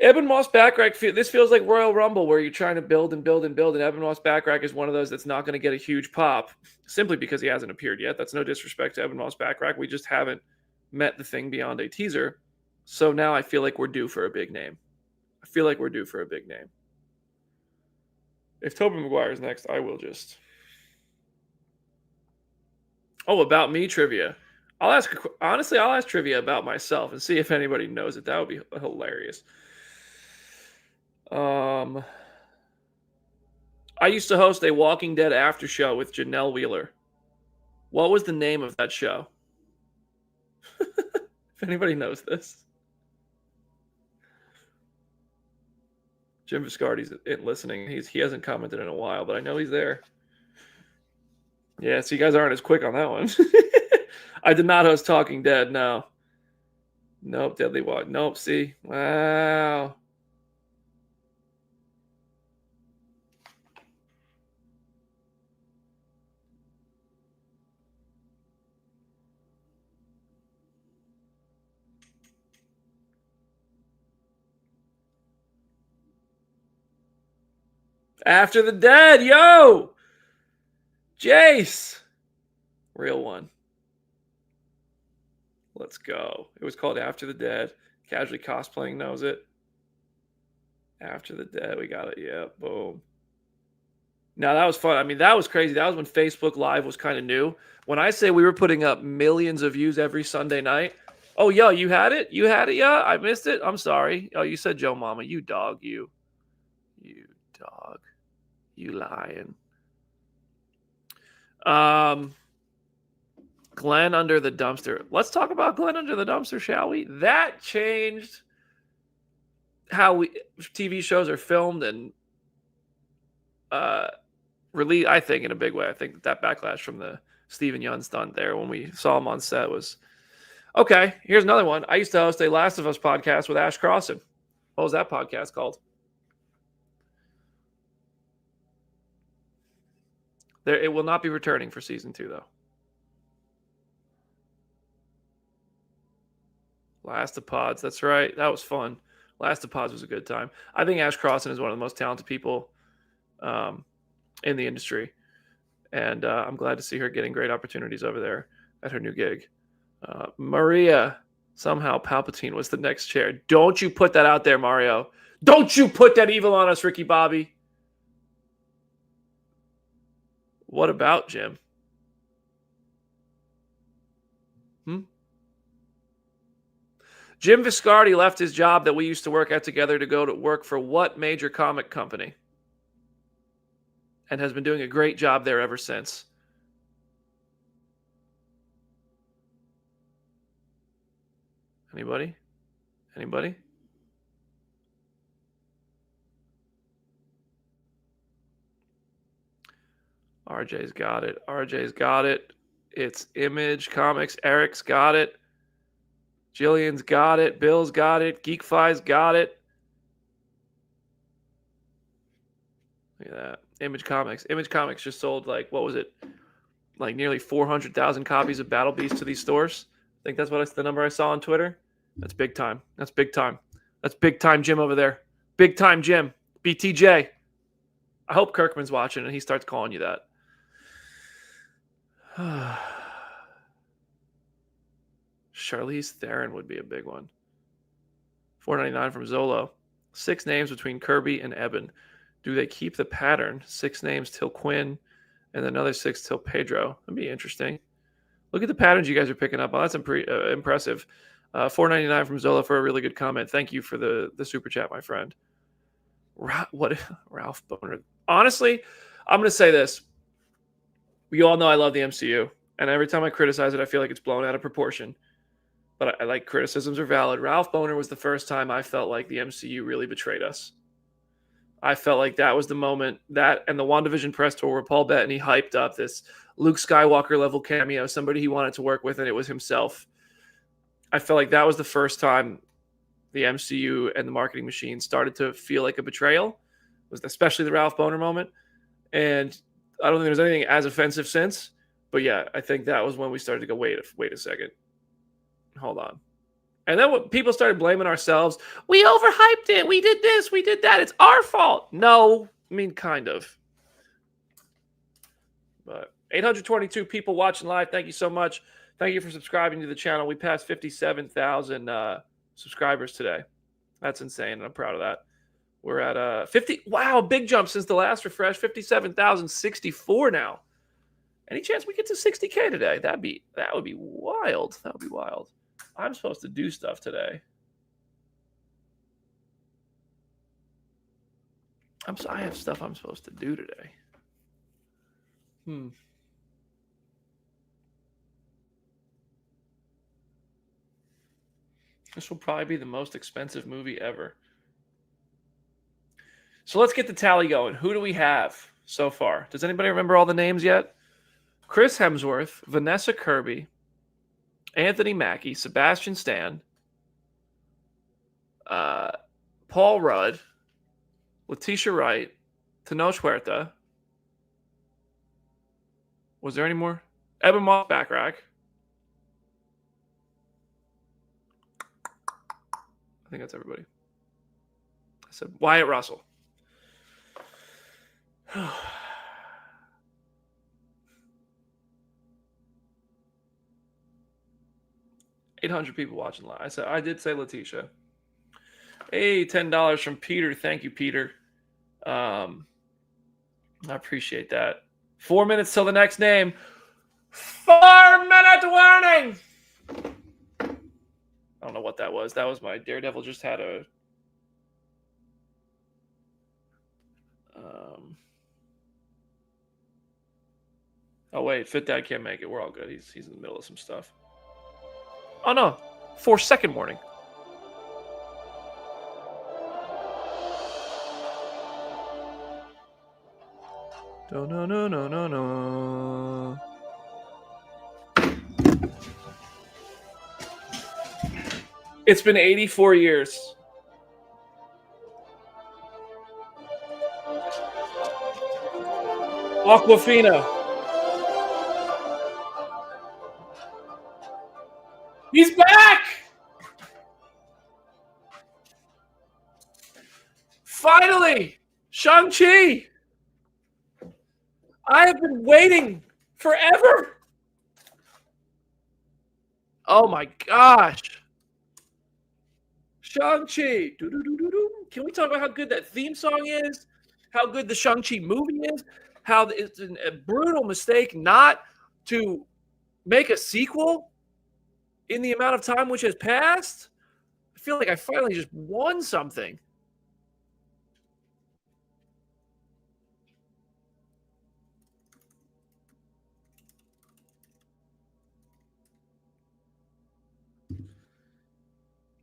Eban Moss-Bachrach, this feels like Royal Rumble, where you're trying to build and build and build, and Eban Moss-Bachrach is one of those that's not going to get a huge pop simply because he hasn't appeared yet. That's no disrespect to Eban Moss-Bachrach. We just haven't met the thing beyond a teaser. So now I feel like we're due for a big name. If Tobey Maguire is next, I will just... Oh, about me trivia. I'll ask trivia about myself and see if anybody knows it. That would be hilarious. I used to host a Walking Dead after show with Janelle Wheeler. What was the name of that show? If anybody knows this. Jim Viscardi's listening. He hasn't commented in a while, but I know he's there. Yeah, so you guys aren't as quick on that one. I did not host Talking Dead, no. Nope, Deadly Walk. Nope, see? Wow. After the Dead, yo! Jace! Real one. Let's go. It was called After the Dead. Casually Cosplaying knows it. After the Dead, we got it. Yeah, boom. Now, that was fun. I mean, that was crazy. That was when Facebook Live was kind of new. When I say we were putting up millions of views every Sunday night. Oh, yo, you had it? You had it, yeah? I missed it? I'm sorry. Oh, you said Joe Mama. You dog, you. You dog. You lying. Glenn Under the Dumpster. Let's talk about Glenn Under the Dumpster, shall we? That changed how TV shows are filmed and released, I think, in a big way. I think that backlash from the Steven Yeun stunt there when we saw him on set was... Okay, here's another one. I used to host a Last of Us podcast with Ash Crossan. What was that podcast called? It will not be returning for season 2, though. Last of Pods, that's right. That was fun. Last of Pods was a good time. I think Ash Crossan is one of the most talented people in the industry. And I'm glad to see her getting great opportunities over there at her new gig. Maria, somehow Palpatine was the next chair. Don't you put that out there, Mario. Don't you put that evil on us, Ricky Bobby. What about Jim? Jim Viscardi left his job that we used to work at together to go to work for what major comic company? And has been doing a great job there ever since. Anybody? Anybody? RJ's got it. RJ's got it. It's Image Comics. Eric's got it. Jillian's got it. Bill's got it. GeekFly's got it. Look at that. Image Comics. Image Comics just sold, like, what was it? Like nearly 400,000 copies of Battle Beast to these stores. think that's the number I saw on Twitter. That's big time. That's big time. That's big time Jim over there. Big time Jim. BTJ. I hope Kirkman's watching and he starts calling you that. Charlize Theron would be a big one. $4.99 from Zolo. 6 names between Kirby and Eban. Do they keep the pattern? 6 names till Quinn and another 6 till Pedro. That'd be interesting. Look at the patterns you guys are picking up. Oh, that's impressive. $4.99 from Zola for a really good comment. Thank you for the super chat, my friend. Ralph Boner? Honestly, I'm going to say this. We all know I love the MCU, and every time I criticize it, I feel like it's blown out of proportion. But I like criticisms are valid. Ralph Boner was the first time I felt like the MCU really betrayed us. I felt like that was the moment, that and the WandaVision press tour where Paul Bettany hyped up this Luke Skywalker level cameo, somebody he wanted to work with, and it was himself. I felt like that was the first time the MCU and the marketing machine started to feel like a betrayal. It was especially the Ralph Boner moment. And I don't think there's anything as offensive since. But yeah, I think that was when we started to go, wait a second. Hold on. And then when people started blaming ourselves, we overhyped it. We did this. We did that. It's our fault. No, I mean, kind of. But 822 people watching live. Thank you so much. Thank you for subscribing to the channel. We passed 57,000 subscribers today. That's insane, and I'm proud of that. We're at 50. Wow, big jump since the last refresh. 57,064 now. Any chance we get to 60K today? That would be wild. That would be wild. I'm supposed to do stuff today. I have stuff I'm supposed to do today. This will probably be the most expensive movie ever. So let's get the tally going. Who do we have so far? Does anybody remember all the names yet? Chris Hemsworth, Vanessa Kirby, Anthony Mackie, Sebastian Stan, Paul Rudd, Letitia Wright, Tenoch Huerta. Was there any more? Eban Moss-Bachrach. I think that's everybody. I said Wyatt Russell. 800 people watching live. I did say Letitia. Hey, $10 from Peter. Thank you, Peter. I appreciate that. 4 minutes till the next name. 4-minute warning. I don't know what that was. That was my Daredevil just had a... Oh, wait. FitDad can't make it. We're all good. He's in the middle of some stuff. Oh, no. 4-second warning. No. It's been 84 years. Aquafina. He's back! Finally! Shang-Chi! I have been waiting forever! Oh my gosh! Shang-Chi! Can we talk about how good that theme song is? How good the Shang-Chi movie is? How it's a brutal mistake not to make a sequel in the amount of time which has passed? I feel like I finally just won something.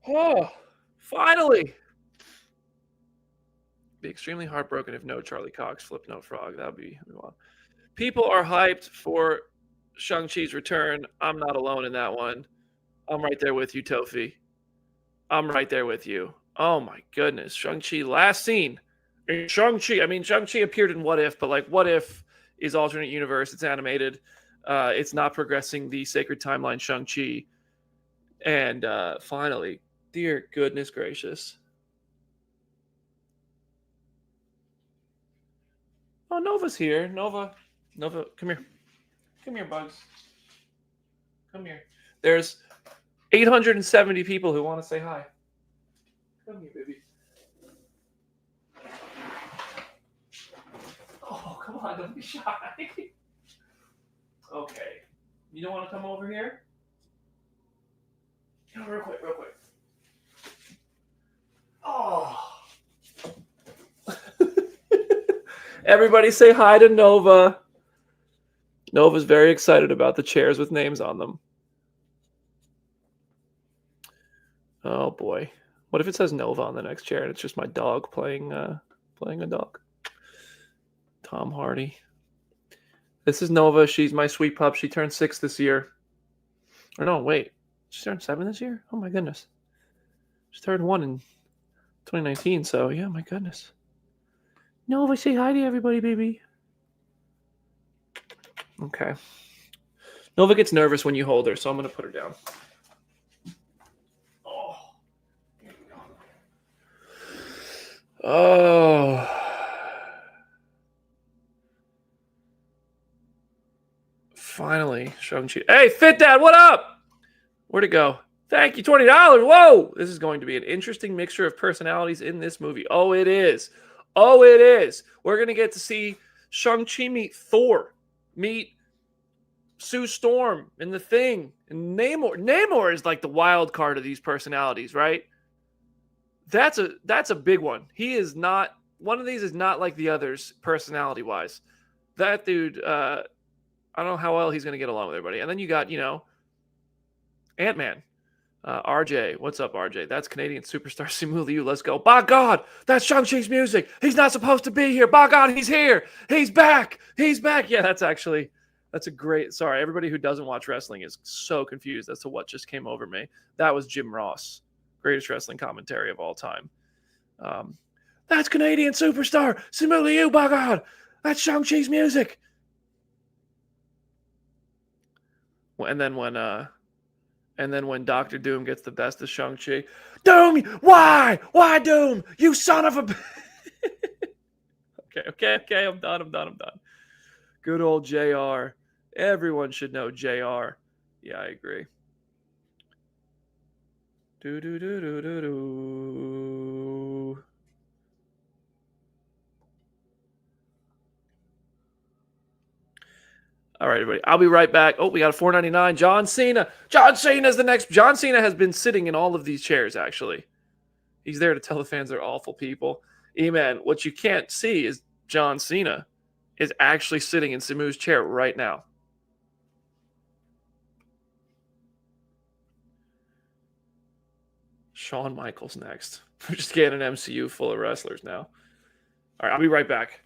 Oh, finally. Be extremely heartbroken if no Charlie Cox flipped no frog. That would be wild. People are hyped for Shang-Chi's return. I'm not alone in that one. I'm right there with you, Tofi. I'm right there with you. Oh my goodness. Shang-Chi last scene. Shang-Chi appeared in What If, but like What If is alternate universe. It's animated. It's not progressing the sacred timeline Shang-Chi. And finally, dear goodness gracious. Oh, Nova's here. Nova, come here. Come here, Bugs. Come here. There's 870 people who want to say hi. Come here, baby. Oh, come on, don't be shy. Okay. You don't want to come over here? No, real quick. Oh. Everybody say hi to Nova. Nova's very excited about the chairs with names on them. Oh boy. What if it says Nova on the next chair and it's just my dog playing a dog? Tom Hardy. This is Nova. She's my sweet pup. She turned 6 this year. Or no, wait. She turned 7 this year? Oh my goodness. She turned 1 in 2019, so yeah, my goodness. Nova, say hi to everybody, baby. Okay. Nova gets nervous when you hold her, so I'm going to put her down. Oh. Here we go. Oh. Finally, Shang-Chi. Hey, Fit Dad, what up? Where'd it go? Thank you, $20. Whoa! This is going to be an interesting mixture of personalities in this movie. Oh, it is. Oh, it is. We're going to get to see Shang-Chi meet Thor, meet Sue Storm and the Thing, and Namor. Namor is like the wild card of these personalities, right? That's a big one. He is not, one of these is not like the others personality-wise. That dude, I don't know how well he's going to get along with everybody. And then you got, Ant-Man. RJ, what's up, RJ? That's Canadian superstar Simu Liu. Let's go. By God, that's Shang-Chi's music. He's not supposed to be here. By God, he's here. He's back. He's back. Yeah, that's a great. Sorry, everybody who doesn't watch wrestling is so confused as to what just came over me. That was Jim Ross, greatest wrestling commentary of all time. That's Canadian superstar Simu Liu. By God, that's Shang-Chi's music. And then when Doctor Doom gets the best of Shang-Chi, Doom, why Doom? You son of a. Okay. I'm done. Good old JR. Everyone should know JR. Yeah, I agree. Do. All right, everybody. I'll be right back. Oh, we got a $4.99. John Cena. John Cena's the next. John Cena has been sitting in all of these chairs, actually. He's there to tell the fans they're awful people. E-Man, what you can't see is John Cena is actually sitting in Simu's chair right now. Shawn Michaels next. We're just getting an MCU full of wrestlers now. All right, I'll be right back.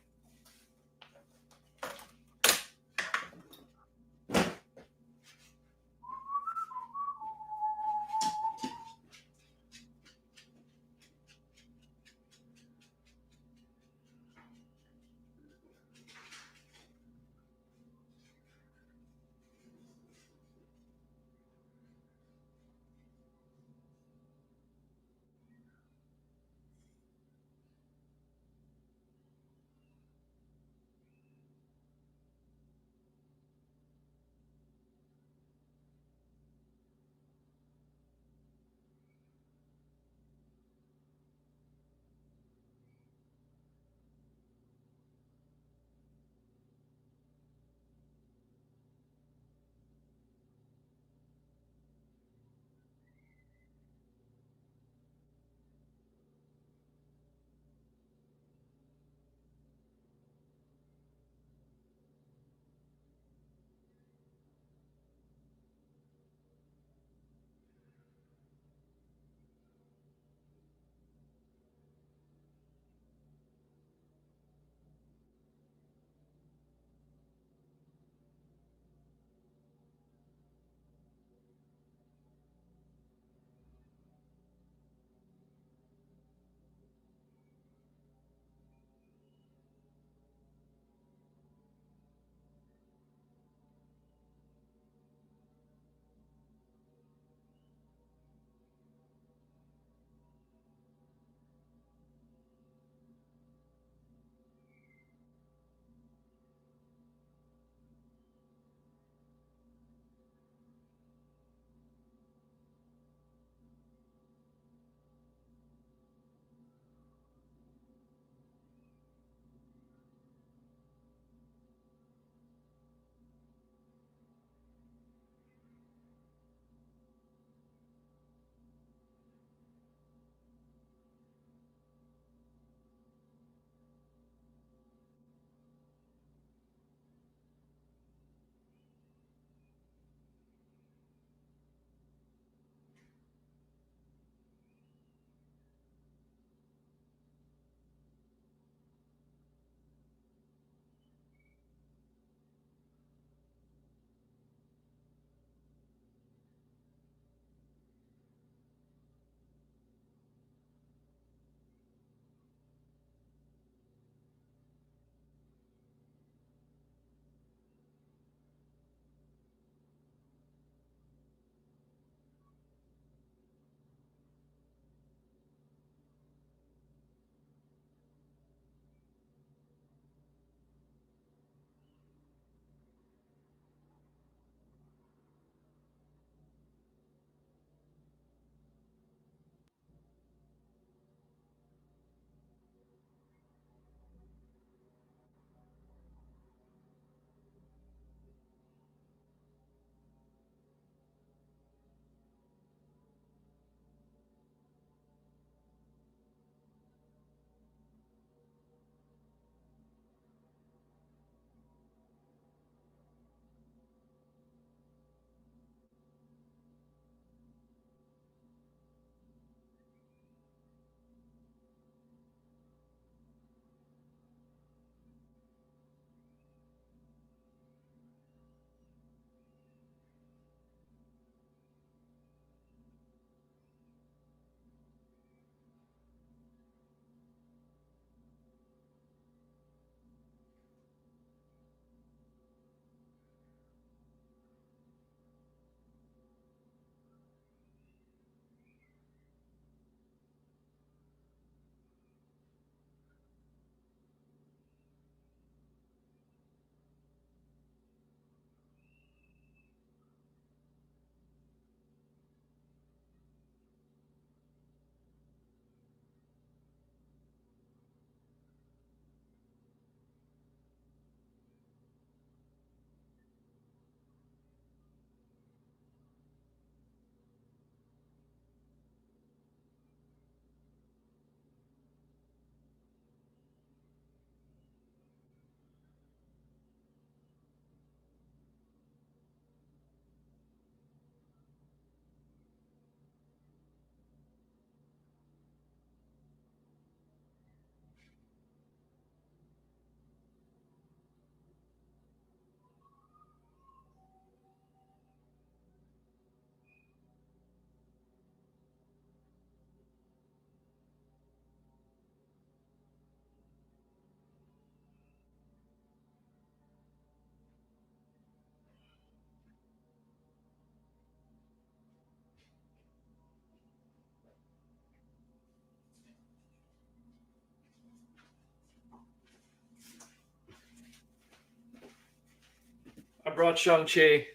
brought Shang-Chi.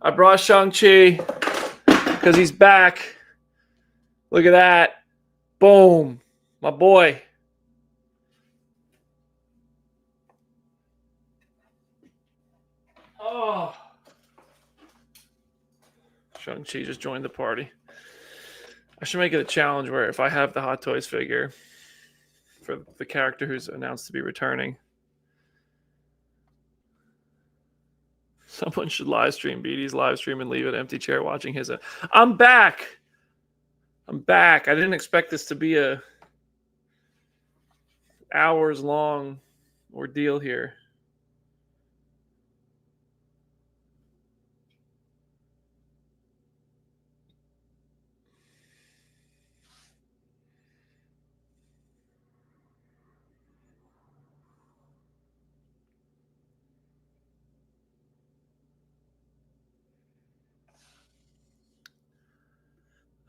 I brought Shang-Chi because he's back. Look at that. Boom. My boy. Oh. Shang-Chi just joined the party. I should make it a challenge where if I have the Hot Toys figure for the character who's announced to be returning, someone should live stream BD's live stream and leave an empty chair watching his. I'm back. I'm back. I didn't expect this to be a hours long ordeal here.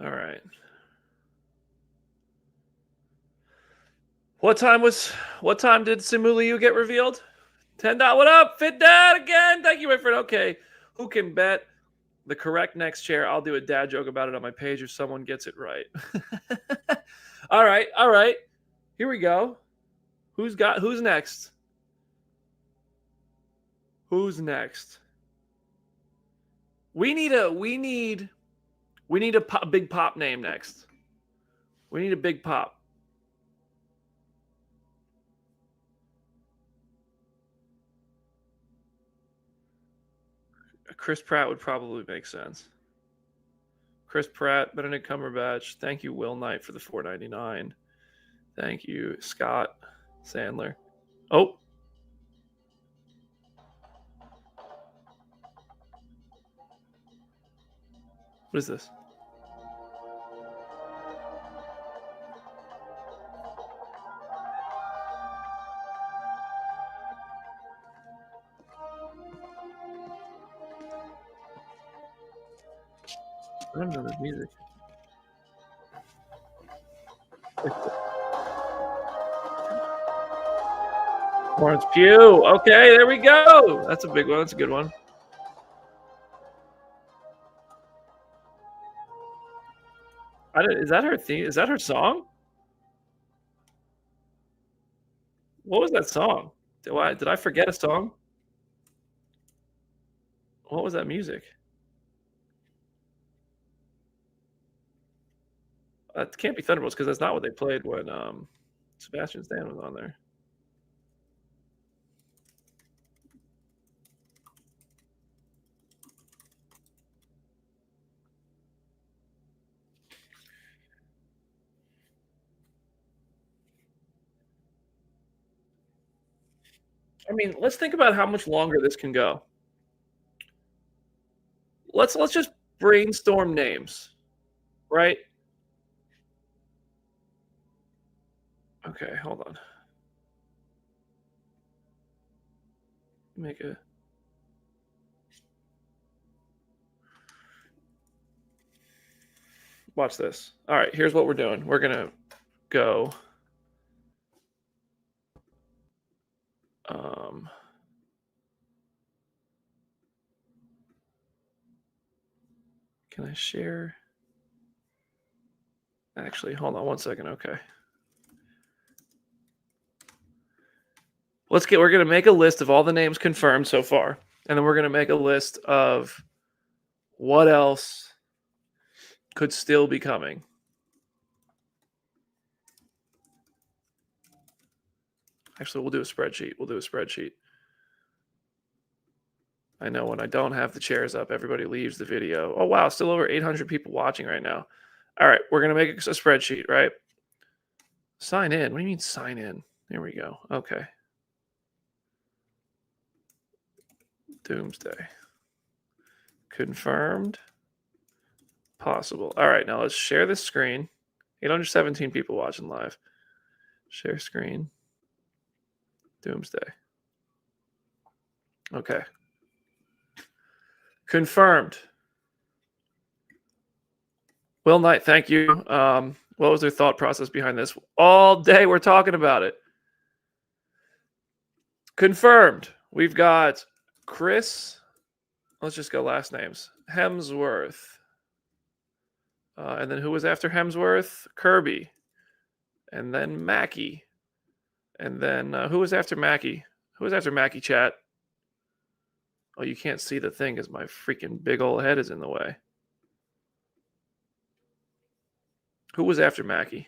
All right. What time did Simu Liu get revealed? 10. What up? Fit Dad again. Thank you, my friend. Okay. Who can bet the correct next chair? I'll do a dad joke about it on my page if someone gets it right. All right. All right. Here we go. Who's next? Who's next? We need a big pop name next. We need a big pop. Chris Pratt would probably make sense. Chris Pratt, Benedict Cumberbatch. Thank you, Will Knight, for the $4.99. Thank you, Scott Sandler. Oh. What is this? I don't know this music. Florence Pugh. Okay, there we go. That's a big one. That's a good one. Is that her theme? Is that her song? What was that song? Did I forget a song? What was that music? It can't be Thunderbolts because that's not what they played when Sebastian Stan was on there. I mean, let's think about how much longer this can go. Let's just brainstorm names, right? Okay, hold on. Watch this. All right, here's what we're doing. We're gonna go. Can I share? Actually, hold on one second. Okay. We're going to make a list of all the names confirmed so far. And then we're going to make a list of what else could still be coming. Actually, we'll do a spreadsheet. I know when I don't have the chairs up, everybody leaves the video. Oh, wow. Still over 800 people watching right now. All right. We're going to make a spreadsheet, right? Sign in. What do you mean sign in? There we go. Okay. Doomsday. Confirmed. Possible. All right. Now let's share this screen. 817 people watching live. Share screen. Doomsday. Okay. Confirmed. Will Knight, thank you. What was their thought process behind this? All day we're talking about it. Confirmed. We've got Chris. Let's just go last names. Hemsworth. And then who was after Hemsworth? Kirby. And then Mackie. And then who was after Mackie? Who was after Mackie, chat? Oh, you can't see the thing because my freaking big old head is in the way. Who was after Mackie?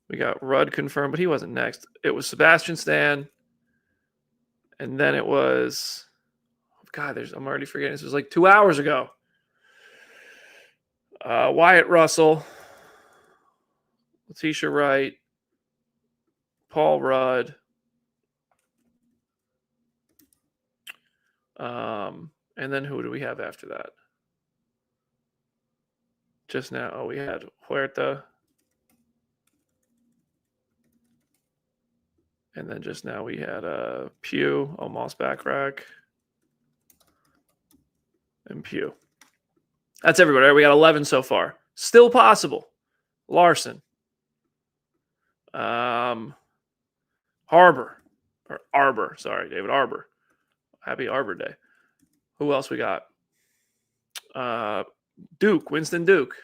We got Rudd confirmed, but he wasn't next. It was Sebastian Stan. And then it was... God, I'm already forgetting. This was like 2 hours ago. Wyatt Russell. Letitia Wright. Paul Rudd. And then who do we have after that? Just now, we had Huerta. And then just now we had Pugh, Moss-Bachrach, and Pugh. That's everybody. Right? We got 11 so far. Still possible. Larson. Harbour. Or Arbor. Sorry, David Arbor. Happy Arbor Day. Who else we got? Duke. Winston Duke.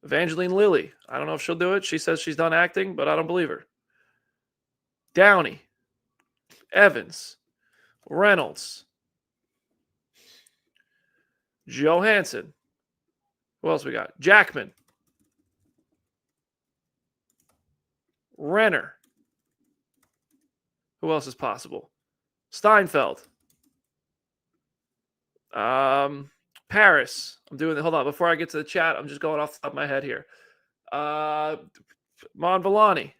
Evangeline Lilly. I don't know if she'll do it. She says she's done acting, but I don't believe her. Downey, Evans, Reynolds, Johansson. Who else we got? Jackman, Renner. Who else is possible? Steinfeld. Paris. I'm doing the, hold on. Before I get to the chat, I'm just going off the top of my head here. Monvillani.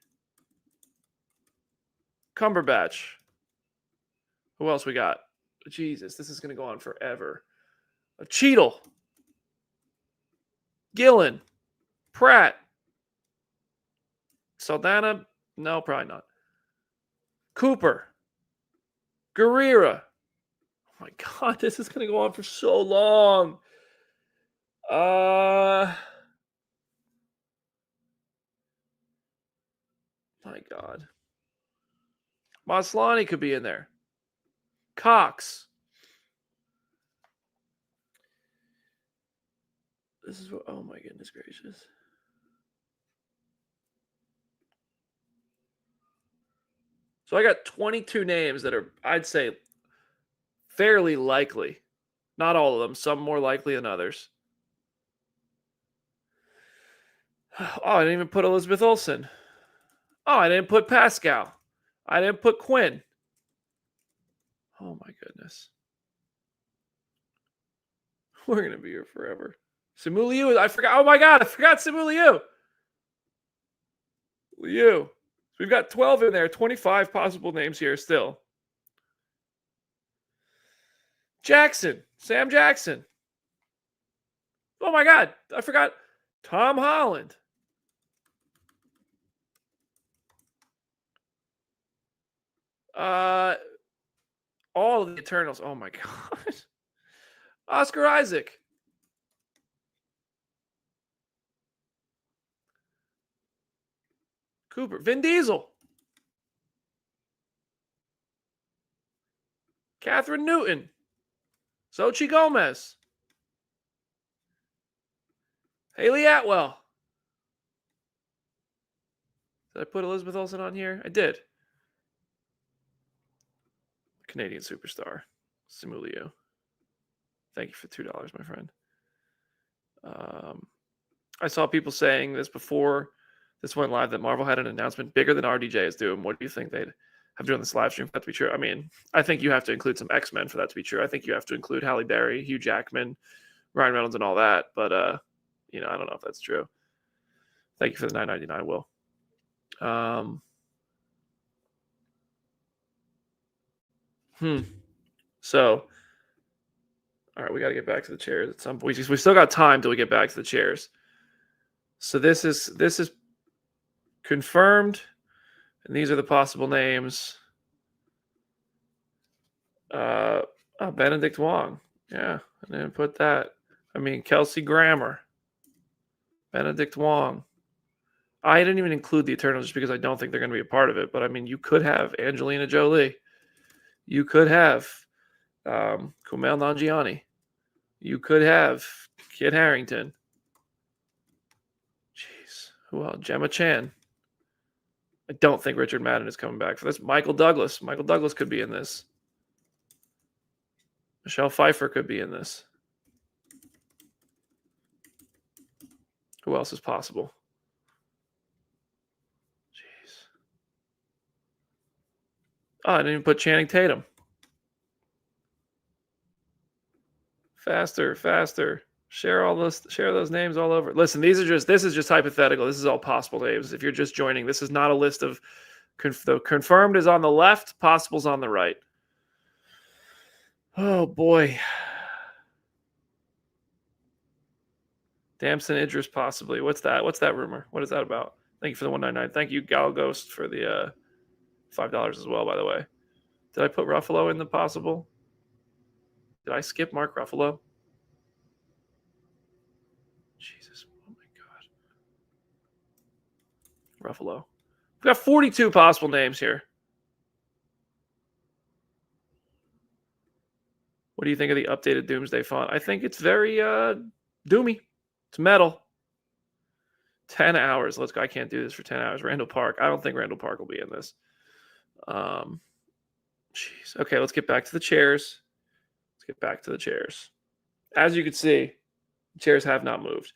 Cumberbatch. Who else we got? Jesus, this is going to go on forever. Cheadle. Gillen. Pratt. Saldana. No, probably not. Cooper. Guerrera. Oh my God, this is going to go on for so long. My God. Maslany could be in there. Cox. This is what, oh my goodness gracious. So I got 22 names that are, I'd say, fairly likely. Not all of them. Some more likely than others. Oh, I didn't even put Elizabeth Olsen. Oh, I didn't put Pascal. I didn't put Quinn. Oh, my goodness. We're going to be here forever. Simu Liu. I forgot. Oh, my God. I forgot Simu Liu. Liu. So we've got 12 in there. 25 possible names here still. Jackson. Sam Jackson. Oh, my God. I forgot Tom Holland. All of the Eternals. Oh my God. Oscar Isaac. Cooper. Vin Diesel. Catherine Newton. Xochitl Gomez. Haley Atwell. Did I put Elizabeth Olsen on here? I did. Canadian superstar. Simu Liu. Thank you for $2, my friend. I saw people saying this before this went live, that Marvel had an announcement bigger than RDJ is doing. What do you think they'd have to do on this live stream for that to be true? I mean, I think you have to include some X-Men for that to be true. I think you have to include Halle Berry, Hugh Jackman, Ryan Reynolds, and all that. But, I don't know if that's true. Thank you for the $9.99, Will. So, all right, we got to get back to the chairs at some point. We still got time till we get back to the chairs. So this is confirmed, and these are the possible names. Benedict Wong. Yeah, I didn't put that. I mean, Kelsey Grammer. Benedict Wong. I didn't even include the Eternals just because I don't think they're going to be a part of it. But, I mean, you could have Angelina Jolie. You could have Kumail Nanjiani. You could have Kit Harington. Jeez. Who else? Gemma Chan. I don't think Richard Madden is coming back for this. Michael Douglas. Michael Douglas could be in this. Michelle Pfeiffer could be in this. Who else is possible? Jeez. Oh, I didn't even put Channing Tatum. Faster, faster. Share those names all over. Listen, this is just hypothetical. This is all possible names. If you're just joining, this is not a list of the confirmed is on the left, possible's on the right. Oh boy. Damson Idris possibly. What's that? What's that rumor? What is that about? Thank you for the 199. Thank you, Gal Ghost, for the $5 as well, by the way. Did I put Ruffalo in the possible? Did I skip Mark Ruffalo? Jesus. Oh my God. Ruffalo. We've got 42 possible names here. What do you think of the updated Doomsday font? I think it's very doomy. It's metal. 10 hours. Let's go. I can't do this for 10 hours. Randall Park. I don't think Randall Park will be in this. Jeez. Okay, let's get back to the chairs. As you can see, chairs have not moved.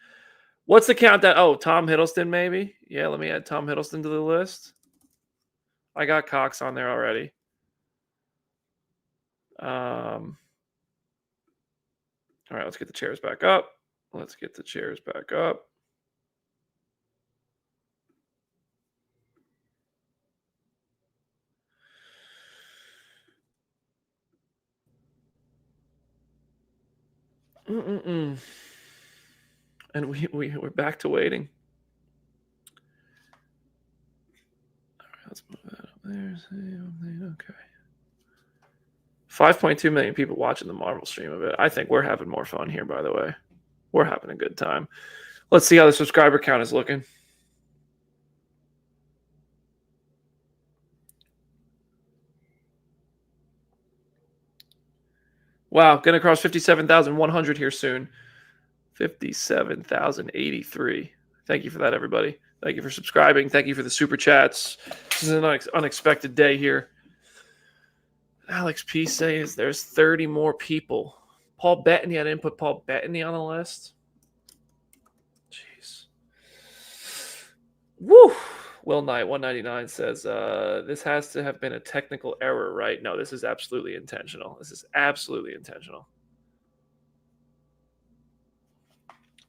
What's the countdown? Oh, Tom Hiddleston, maybe? Yeah, let me add Tom Hiddleston to the list. I got Cox on there already. All right, let's get the chairs back up. And we're back to waiting. All right, let's move that up there. Okay. 5.2 million people watching the Marvel stream of it. I think we're having more fun here, by the way. We're having a good time. Let's see how the subscriber count is looking. Wow, getting across 57,100 here soon. 57,083. Thank you for that, everybody. Thank you for subscribing. Thank you for the super chats. This is an unexpected day here. Alex P says there's 30 more people. Paul Bettany, I didn't put Paul Bettany on the list. Jeez. Woo! Will Knight 199 says this has to have been a technical error, right? No, this is absolutely intentional.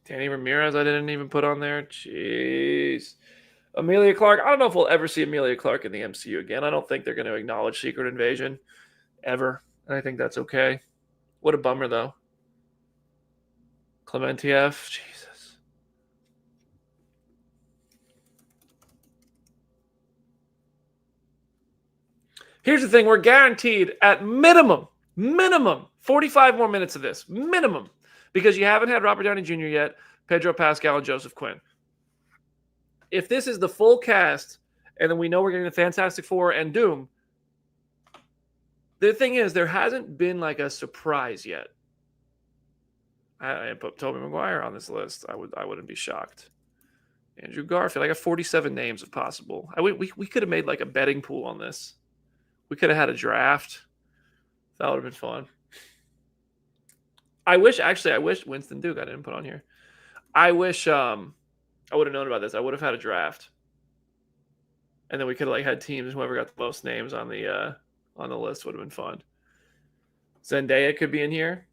Danny Ramirez, I didn't even put on there. Jeez. Amelia Clark. I don't know if we'll ever see Amelia Clark in the MCU again. I don't think they're going to acknowledge Secret Invasion ever. And I think that's okay. What a bummer, though. Clementieff. Jesus. Here's the thing. We're guaranteed at minimum, 45 more minutes of this. Minimum. Because you haven't had Robert Downey Jr. yet, Pedro Pascal, and Joseph Quinn. If this is the full cast, and then we know we're getting the Fantastic Four and Doom, the thing is, there hasn't been like a surprise yet. I put Tobey Maguire on this list. I wouldn't be shocked. Andrew Garfield. I got 47 names if possible. We could have made like a betting pool on this. We could have had a draft. That would have been fun. I wish Winston Duke I didn't put on here. I wish I would have known about this. I would have had a draft. And then we could have had teams. Whoever got the most names on the list would have been fun. Zendaya could be in here.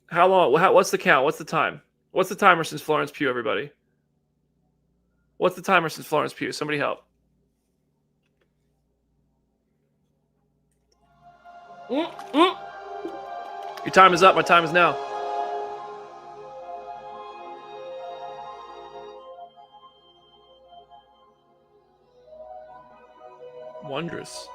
How long? What's the count? What's the time? What's the timer since Florence Pugh, everybody? What's the timer since Florence Pugh? Somebody help. Your time is up. My time is now. Wondrous.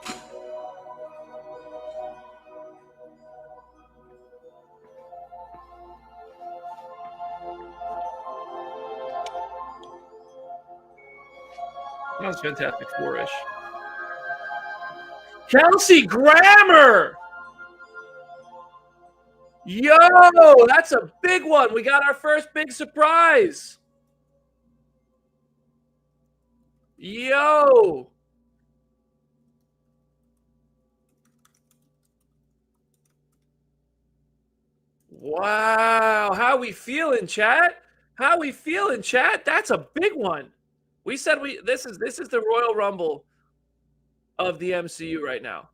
Sounds Fantastic Four-ish. Kelsey Grammer! Yo, that's a big one. We got our first big surprise. Yo. Wow. How we feeling, chat? How we feeling, chat? That's a big one. We said this is the Royal Rumble of the MCU right now.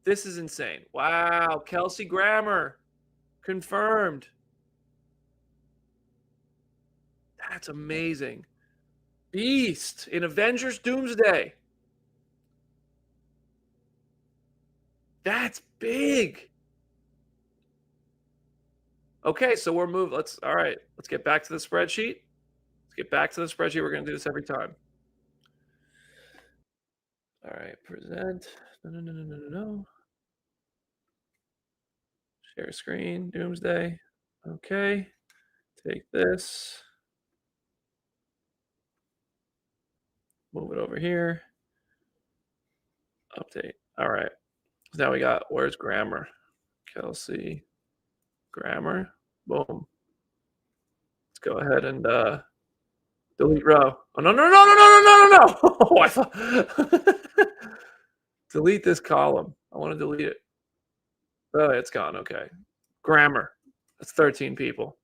This is insane. Wow. Kelsey Grammer. Confirmed. That's amazing. Beast in Avengers Doomsday. That's big. Okay, so we're moving. All right, let's get back to the spreadsheet. Let's get back to the spreadsheet. We're going to do this every time. All right, present. No. Share screen, Doomsday. Okay, take this. Move it over here. Update. All right. Now we got, where's Grammer? Kelsey Grammer. Boom. Let's go ahead and delete row. Oh, no. Oh, I thought. Delete this column. I want to delete it. Oh, it's gone. Okay. Grammer. That's 13 people.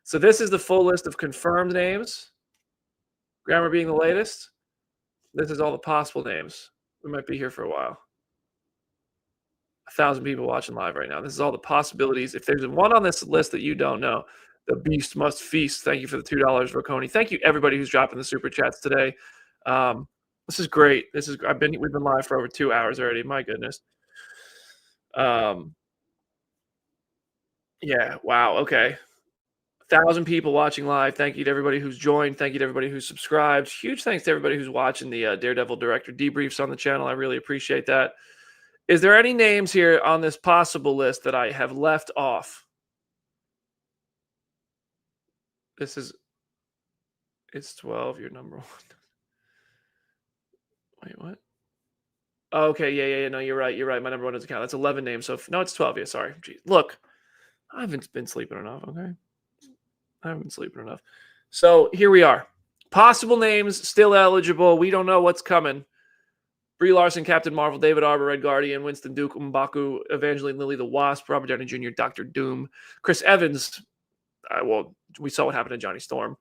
So this is the full list of confirmed names. Grammer being the latest. This is all the possible names. We might be here for a while. 1,000 people watching live right now. This is all the possibilities. If there's one on this list that you don't know, the beast must feast. Thank you for the $2, Roconi. Thank you everybody who's dropping the super chats today. This is great. We've been live for over 2 hours already. My goodness. Yeah. Wow. Okay. 1,000 people watching live. Thank you to everybody who's joined. Thank you to everybody who's subscribed. Huge thanks to everybody who's watching the Daredevil Director debriefs on the channel. I really appreciate that. Is there any names here on this possible list that I have left off? It's 12. You're number 1. Wait, what? Oh, okay. Yeah. No, you're right. My number 1 doesn't count. That's 11 names. So no, it's 12. Yeah, sorry. Jeez. Look, I haven't been sleeping enough. Okay. I haven't been sleeping enough. So here we are. Possible names still eligible. We don't know what's coming. Brie Larson, Captain Marvel, David Arbor, Red Guardian, Winston Duke, M'Baku, Evangeline Lilly, the Wasp, Robert Downey Jr., Dr. Doom, Chris Evans. Well, we saw what happened to Johnny Storm,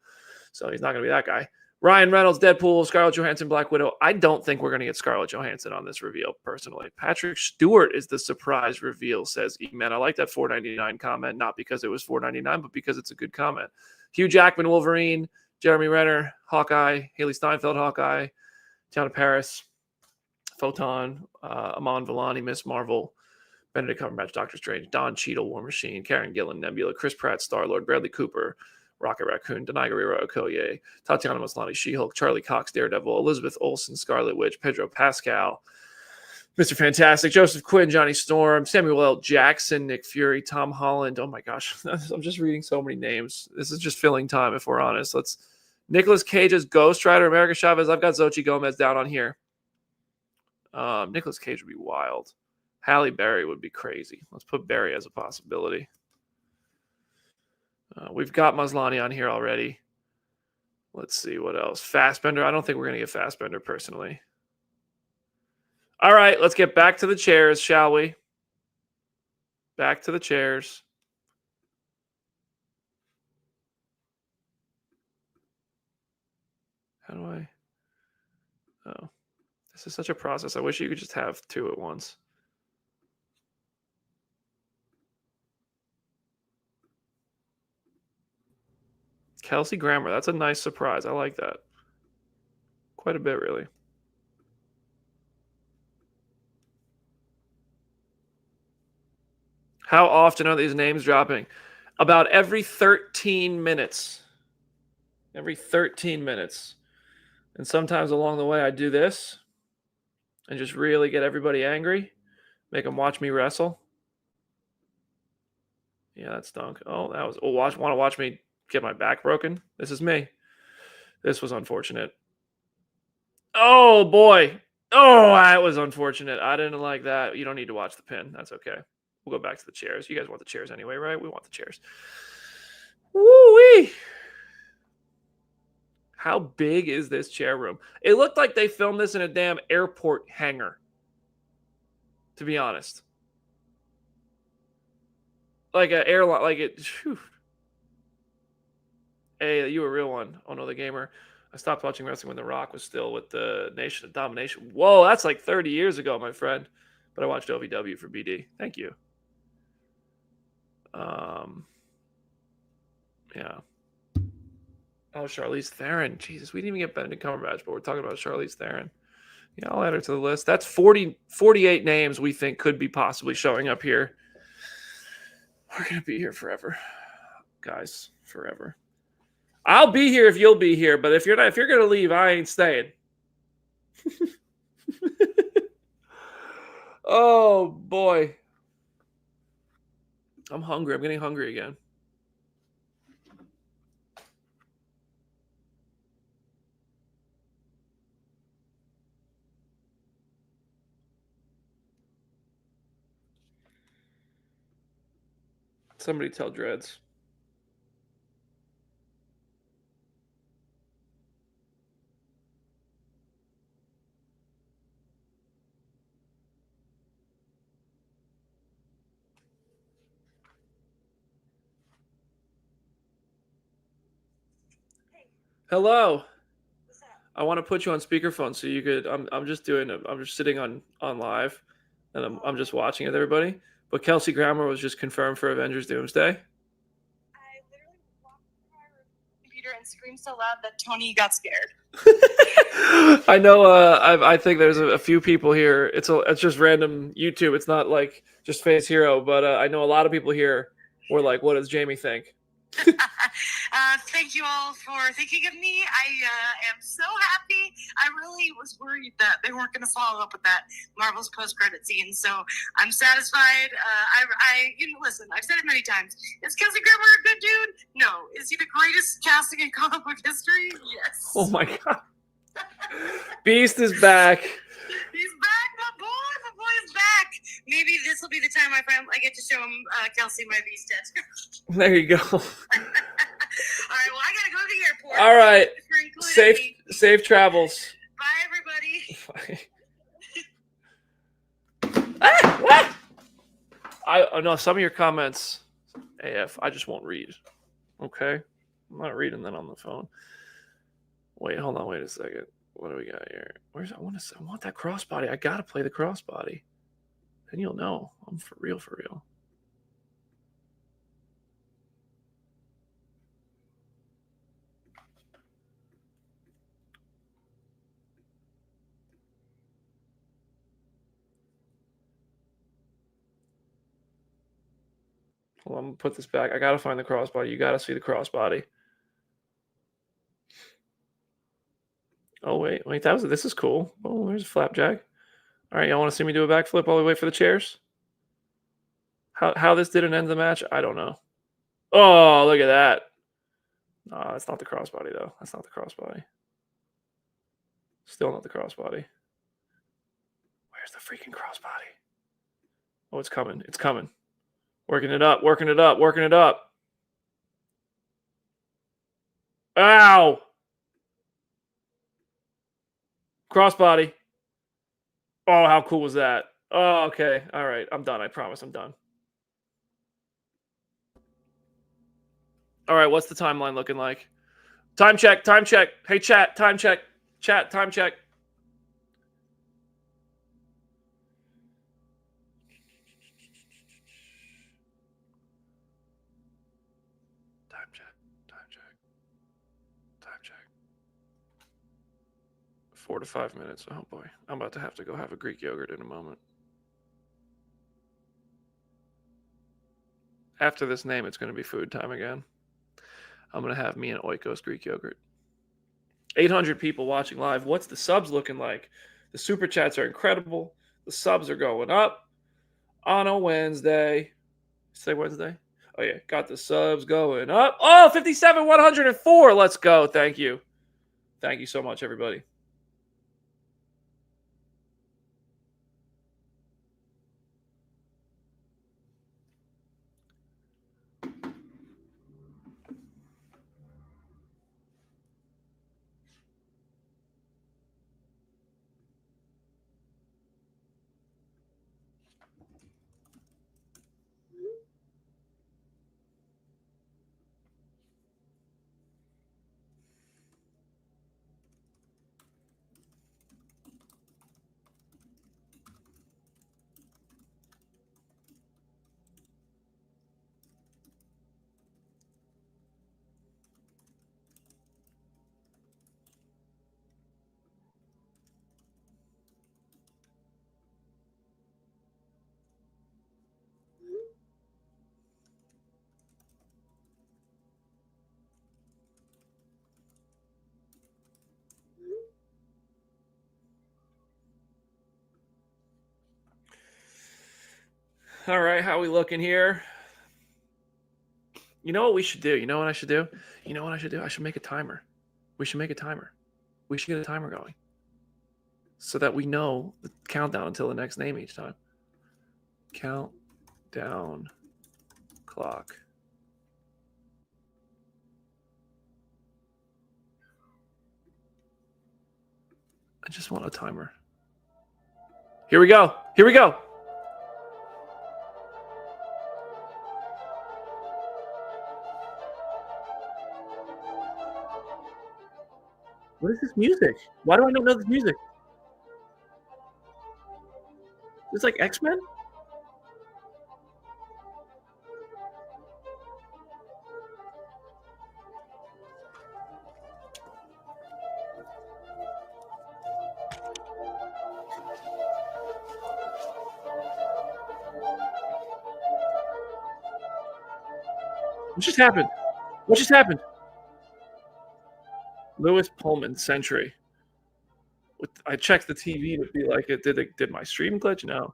so he's not going to be that guy. Ryan Reynolds, Deadpool, Scarlett Johansson, Black Widow. I don't think we're going to get Scarlett Johansson on this reveal, personally. Patrick Stewart is the surprise reveal, says E-Man. I like that $4.99 comment, not because it was $4.99, but because it's a good comment. Hugh Jackman, Wolverine, Jeremy Renner, Hawkeye, Haley Steinfeld, Hawkeye, Tiana Paris, Photon, Amon Villani, Miss Marvel, Benedict Cumberbatch, Doctor Strange, Don Cheadle, War Machine, Karen Gillan, Nebula, Chris Pratt, Star-Lord, Bradley Cooper, Rocket Raccoon, Denai Guerrero, Okoye, Tatiana Maslany, She-Hulk, Charlie Cox, Daredevil, Elizabeth Olsen, Scarlet Witch, Pedro Pascal, Mr. Fantastic, Joseph Quinn, Johnny Storm, Samuel L. Jackson, Nick Fury, Tom Holland. Oh my gosh, I'm just reading so many names. This is just filling time, if we're honest. Nicolas Cage's Ghost Rider, America Chavez. I've got Xochitl Gomez down on here. Nicolas Cage would be wild. Halle Berry would be crazy. Let's put Berry as a possibility. We've got Maslany on here already. Let's see what else. Fassbender. I don't think we're going to get Fassbender personally. All right, let's get back to the chairs, shall we? Back to the chairs. How do I? Oh, this is such a process. I wish you could just have 2 at once. Kelsey Grammer. That's a nice surprise. I like that. Quite a bit, really. How often are these names dropping? About every 13 minutes. Every 13 minutes. And sometimes along the way, I do this and just really get everybody angry. Make them watch me wrestle. Yeah, that stunk. Oh, that was... want to watch me get my back broken? This is me. This was unfortunate. Oh, boy. Oh, that was unfortunate. I didn't like that. You don't need to watch the pin. That's okay. We'll go back to the chairs. You guys want the chairs anyway, right? We want the chairs. Woo-wee. How big is this chair room? It looked like they filmed this in a damn airport hangar, to be honest. Like an airline, like it. Whew. Hey, you a real one. Oh, no, the gamer. I stopped watching wrestling when The Rock was still with the Nation of Domination. Whoa, that's like 30 years ago, my friend. But I watched OVW for BD. Thank you. Yeah. Oh, Charlize Theron. Jesus, we didn't even get Benedict Cumberbatch, but we're talking about Charlize Theron. Yeah, I'll add her to the list. That's 48 names we think could be possibly showing up here. We're going to be here forever. Guys, forever. I'll be here if you'll be here, but if you're going to leave, I ain't staying. Oh, boy. I'm hungry. I'm getting hungry again. Somebody tell Dreads. Hello. I want to put you on speakerphone so you could. I'm just sitting on live, and I'm just watching it, everybody. But Kelsey Grammer was just confirmed for Avengers Doomsday. I literally walked through my computer and screamed so loud that Tony got scared. I know. I think there's a few people here. It's just random YouTube. It's not like just Face Hero, but I know a lot of people here were like, "What does Jamie think?" Thank you all for thinking of me. I am so happy. I really was worried that they weren't going to follow up with that Marvel's post-credit scene, so I'm satisfied. Listen, I've said it many times. Is Kelsey Grammer a good dude? No. Is he the greatest casting in comic book history? Yes. Oh my god. Beast is back. He's back, my boy is back. Maybe this will be the time I get to show him Kelsey my Beast tattoo. There you go. All right, well, I gotta go to the airport. All right. Safe travels. Bye, everybody. I know some of your comments, AF, I just won't read. Okay? I'm not reading that on the phone. Wait, hold on. Wait a second. What do we got here? I want that crossbody. I gotta play the crossbody. Then you'll know. I'm for real. Well, I'm gonna put this back. I gotta find the crossbody. You gotta see the crossbody. Oh wait, this is cool. Oh, there's a flapjack. All right, y'all want to see me do a backflip while we wait for the chairs? How this didn't end the match, I don't know. Oh, look at that. No, that's not the crossbody though. That's not the crossbody. Still not the crossbody. Where's the freaking crossbody? Oh, it's coming. It's coming. Working it up. Ow! Crossbody. Oh, how cool was that? Oh, okay. All right. I'm done. I promise I'm done. All right. What's the timeline looking like? Time check. Hey, chat. Time check. Chat. Time check. Time check. 4 to 5 minutes. Oh boy. I'm about to have to go have a Greek yogurt in a moment. After this name, it's going to be food time again. I'm going to have me an Oikos Greek yogurt. 800 people watching live. What's the subs looking like? The super chats are incredible. The subs are going up on a Wednesday. Say Wednesday? Oh, yeah. Got the subs going up. Oh, 57,104. Let's go. Thank you. Thank you so much, everybody. All right, how we looking here? You know what we should do? You know what I should do? You know what I should do? I should make a timer. We should make a timer. We should get a timer going so that we know the countdown until the next name each time. Countdown clock. I just want a timer. Here we go. Here we go. What is this music? Why do I not know this music? It's like X-Men? What just happened? What just happened? Lewis Pullman, Century. I checked the TV to be like, did my stream glitch? No.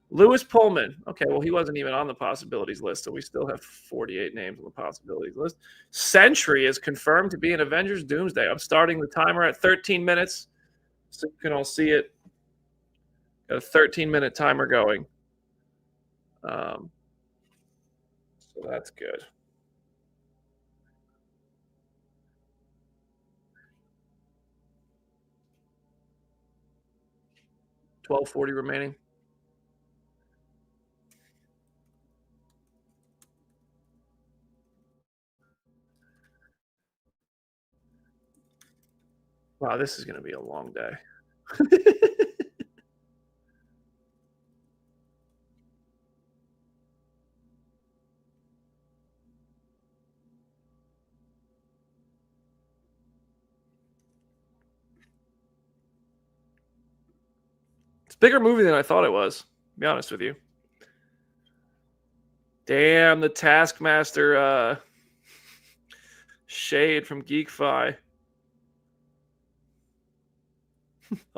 Lewis Pullman. Okay, well, he wasn't even on the possibilities list, so we still have 48 names on the possibilities list. Century is confirmed to be in Avengers Doomsday. I'm starting the timer at 13 minutes, so you can all see it. Got a 13-minute timer going. So that's good. $12.40 remaining. Wow, this is going to be a long day. It's a bigger movie than I thought it was, to be honest with you. Damn, the Taskmaster shade from GeekFi.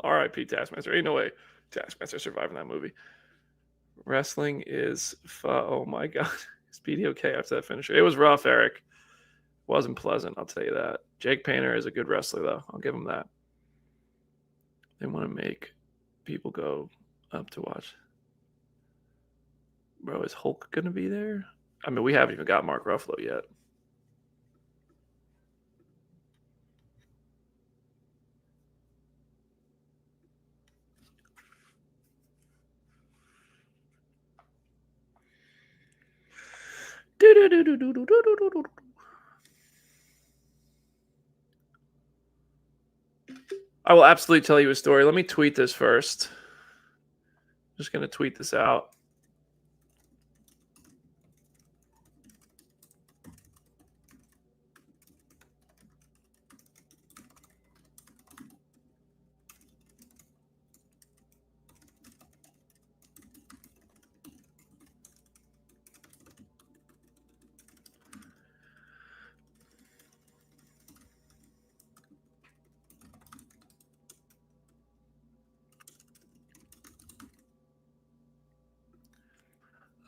R.I.P. Taskmaster. Ain't no way Taskmaster surviving that movie. Wrestling is oh my god. Speedy okay after that finisher. It was rough, Eric. Wasn't pleasant, I'll tell you that. Jake Painter is a good wrestler, though. I'll give him that. They want to make people go up to watch. Bro, is Hulk going to be there? I mean, we haven't even got Mark Ruffalo yet. I will absolutely tell you a story. Let me tweet this first. I'm just going to tweet this out.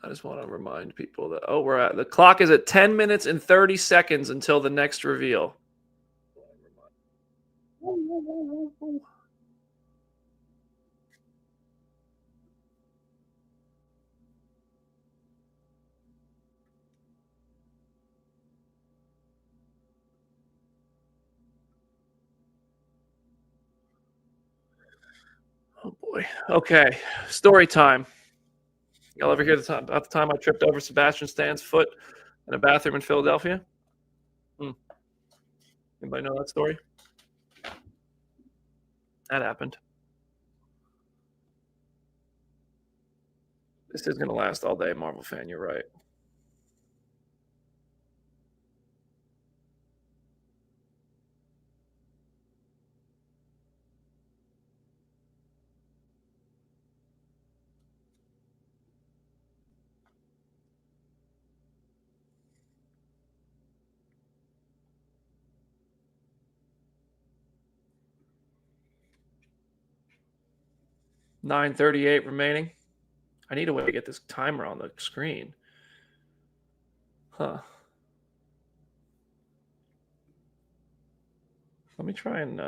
I just want to remind people that, the clock is at 10 minutes and 30 seconds until the next reveal. Oh boy. Okay. Story time. Y'all ever hear about the time I tripped over Sebastian Stan's foot in a bathroom in Philadelphia? Anybody know that story? That happened. This is going to last all day, Marvel fan. You're right. $9.38 remaining. I need a way to get this timer on the screen. Huh. Let me try and...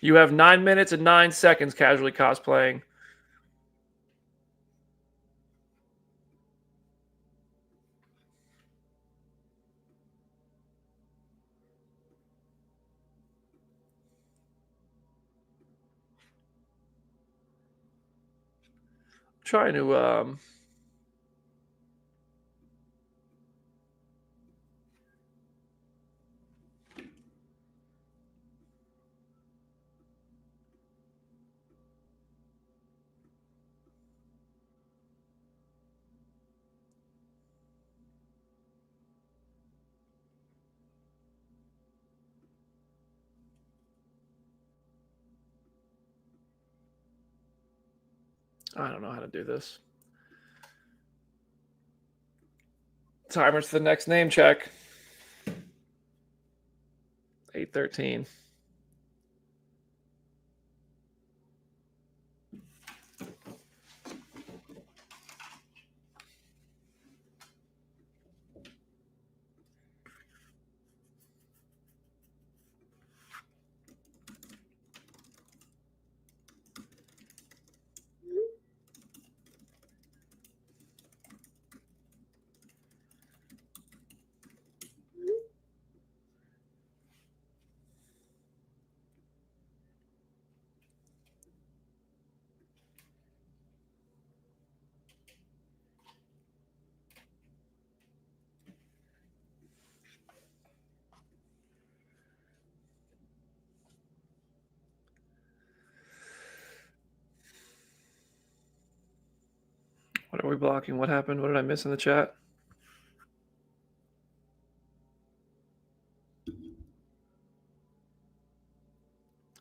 You have 9 minutes and 9 seconds casually cosplaying. Trying to I don't know how to do this. Timer's to the next name check. 8:13. What are we blocking? What happened? What did I miss in the chat?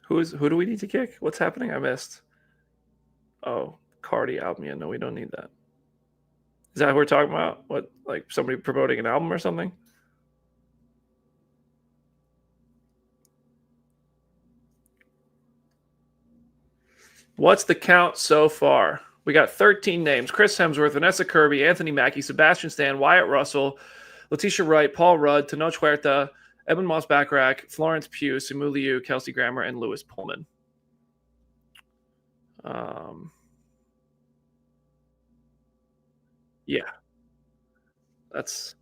Who do we need to kick? What's happening? I missed. Oh, Cardi album. Yeah, no, we don't need that. Is that what we're talking about? What, like somebody promoting an album or something? What's the count so far? We got 13 names. Chris Hemsworth, Vanessa Kirby, Anthony Mackie, Sebastian Stan, Wyatt Russell, Letitia Wright, Paul Rudd, Tenoch Huerta, Eban Moss-Bachrach, Florence Pugh, Simu Liu, Kelsey Grammer, and Lewis Pullman. Yeah. That's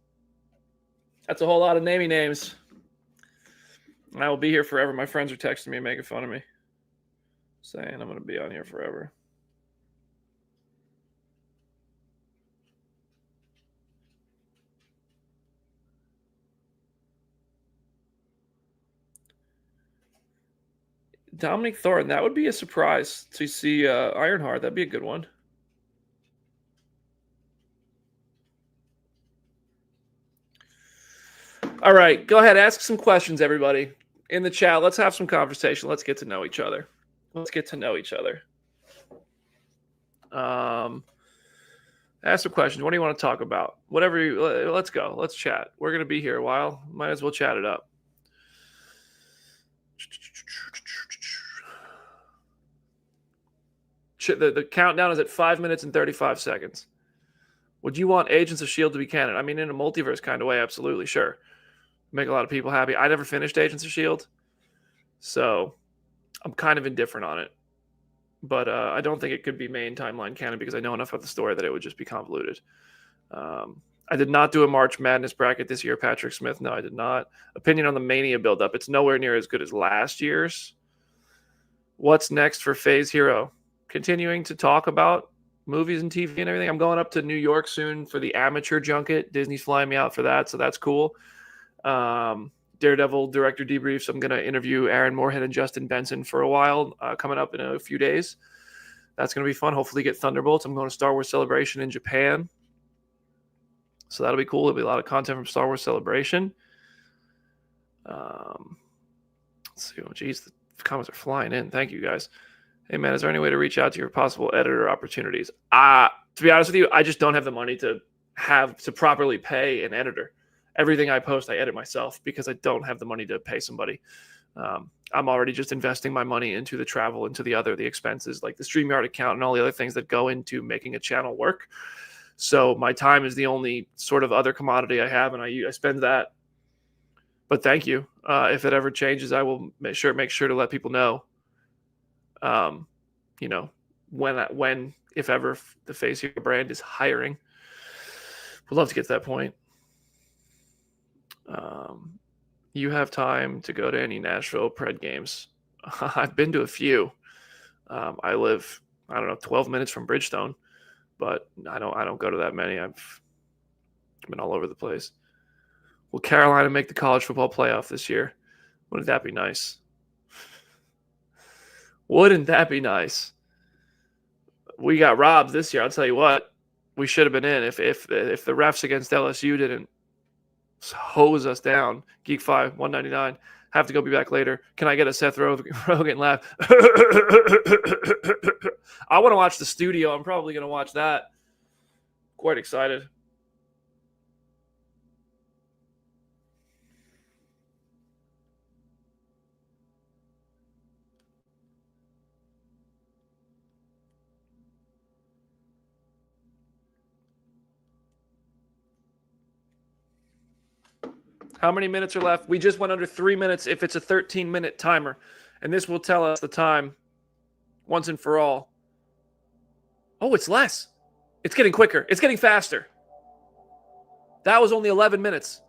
a whole lot of namey names. I will be here forever. My friends are texting me and making fun of me, saying I'm going to be on here forever. Dominic Thornton, that would be a surprise to see Ironheart. That'd be a good one. All right, go ahead. Ask some questions, everybody. In the chat, let's have some conversation. Let's get to know each other. Ask some questions. What do you want to talk about? Whatever you, let's go. Let's chat. We're going to be here a while. Might as well chat it up. The countdown is at 5 minutes and 35 seconds. Would you want Agents of S.H.I.E.L.D. to be canon? I mean, in a multiverse kind of way, absolutely, sure. Make a lot of people happy. I never finished Agents of S.H.I.E.L.D., so I'm kind of indifferent on it. But I don't think it could be main timeline canon because I know enough about the story that it would just be convoluted. I did not do a March Madness bracket this year, Patrick Smith. No, I did not. Opinion on the Mania build-up. It's nowhere near as good as last year's. What's next for Phase Hero? Continuing to talk about movies and TV and everything. I'm going up to New York soon for the amateur junket. Disney's flying me out for that, so that's cool. Daredevil director debriefs. I'm going to interview Aaron Moorhead and Justin Benson for a while, coming up in a few days. That's going to be fun. Hopefully get Thunderbolts. I'm going to Star Wars Celebration in Japan. So that'll be cool. There'll be a lot of content from Star Wars Celebration. Let's see. Oh, geez, the comments are flying in. Thank you, guys. Hey, man, is there any way to reach out to your possible editor opportunities? To be honest with you, I just don't have the money to properly pay an editor. Everything I post, I edit myself because I don't have the money to pay somebody. I'm already just investing my money into the travel, into the expenses, like the StreamYard account and all the other things that go into making a channel work. So my time is the only sort of other commodity I have, and I spend that. But thank you. If it ever changes, I will make sure to let people know. When if ever the Face Hero brand is hiring, we'd love to get to that point. You have time to go to any Nashville Pred games? I've been to a few. I live, 12 minutes from Bridgestone, but I don't go to that many. I've been all over the place. Will Carolina make the college football playoff this year? Wouldn't that be nice? Wouldn't that be nice? We got robbed this year. I'll tell you what. We should have been in if the refs against LSU didn't hose us down. Geek 5 199. Have to go be back later. Can I get a Seth Rogen laugh? I want to watch The Studio. I'm probably going to watch that. Quite excited. How many minutes are left? We just went under 3 minutes if it's a 13-minute timer. And this will tell us the time once and for all. Oh, it's less. It's getting quicker. It's getting faster. That was only 11 minutes.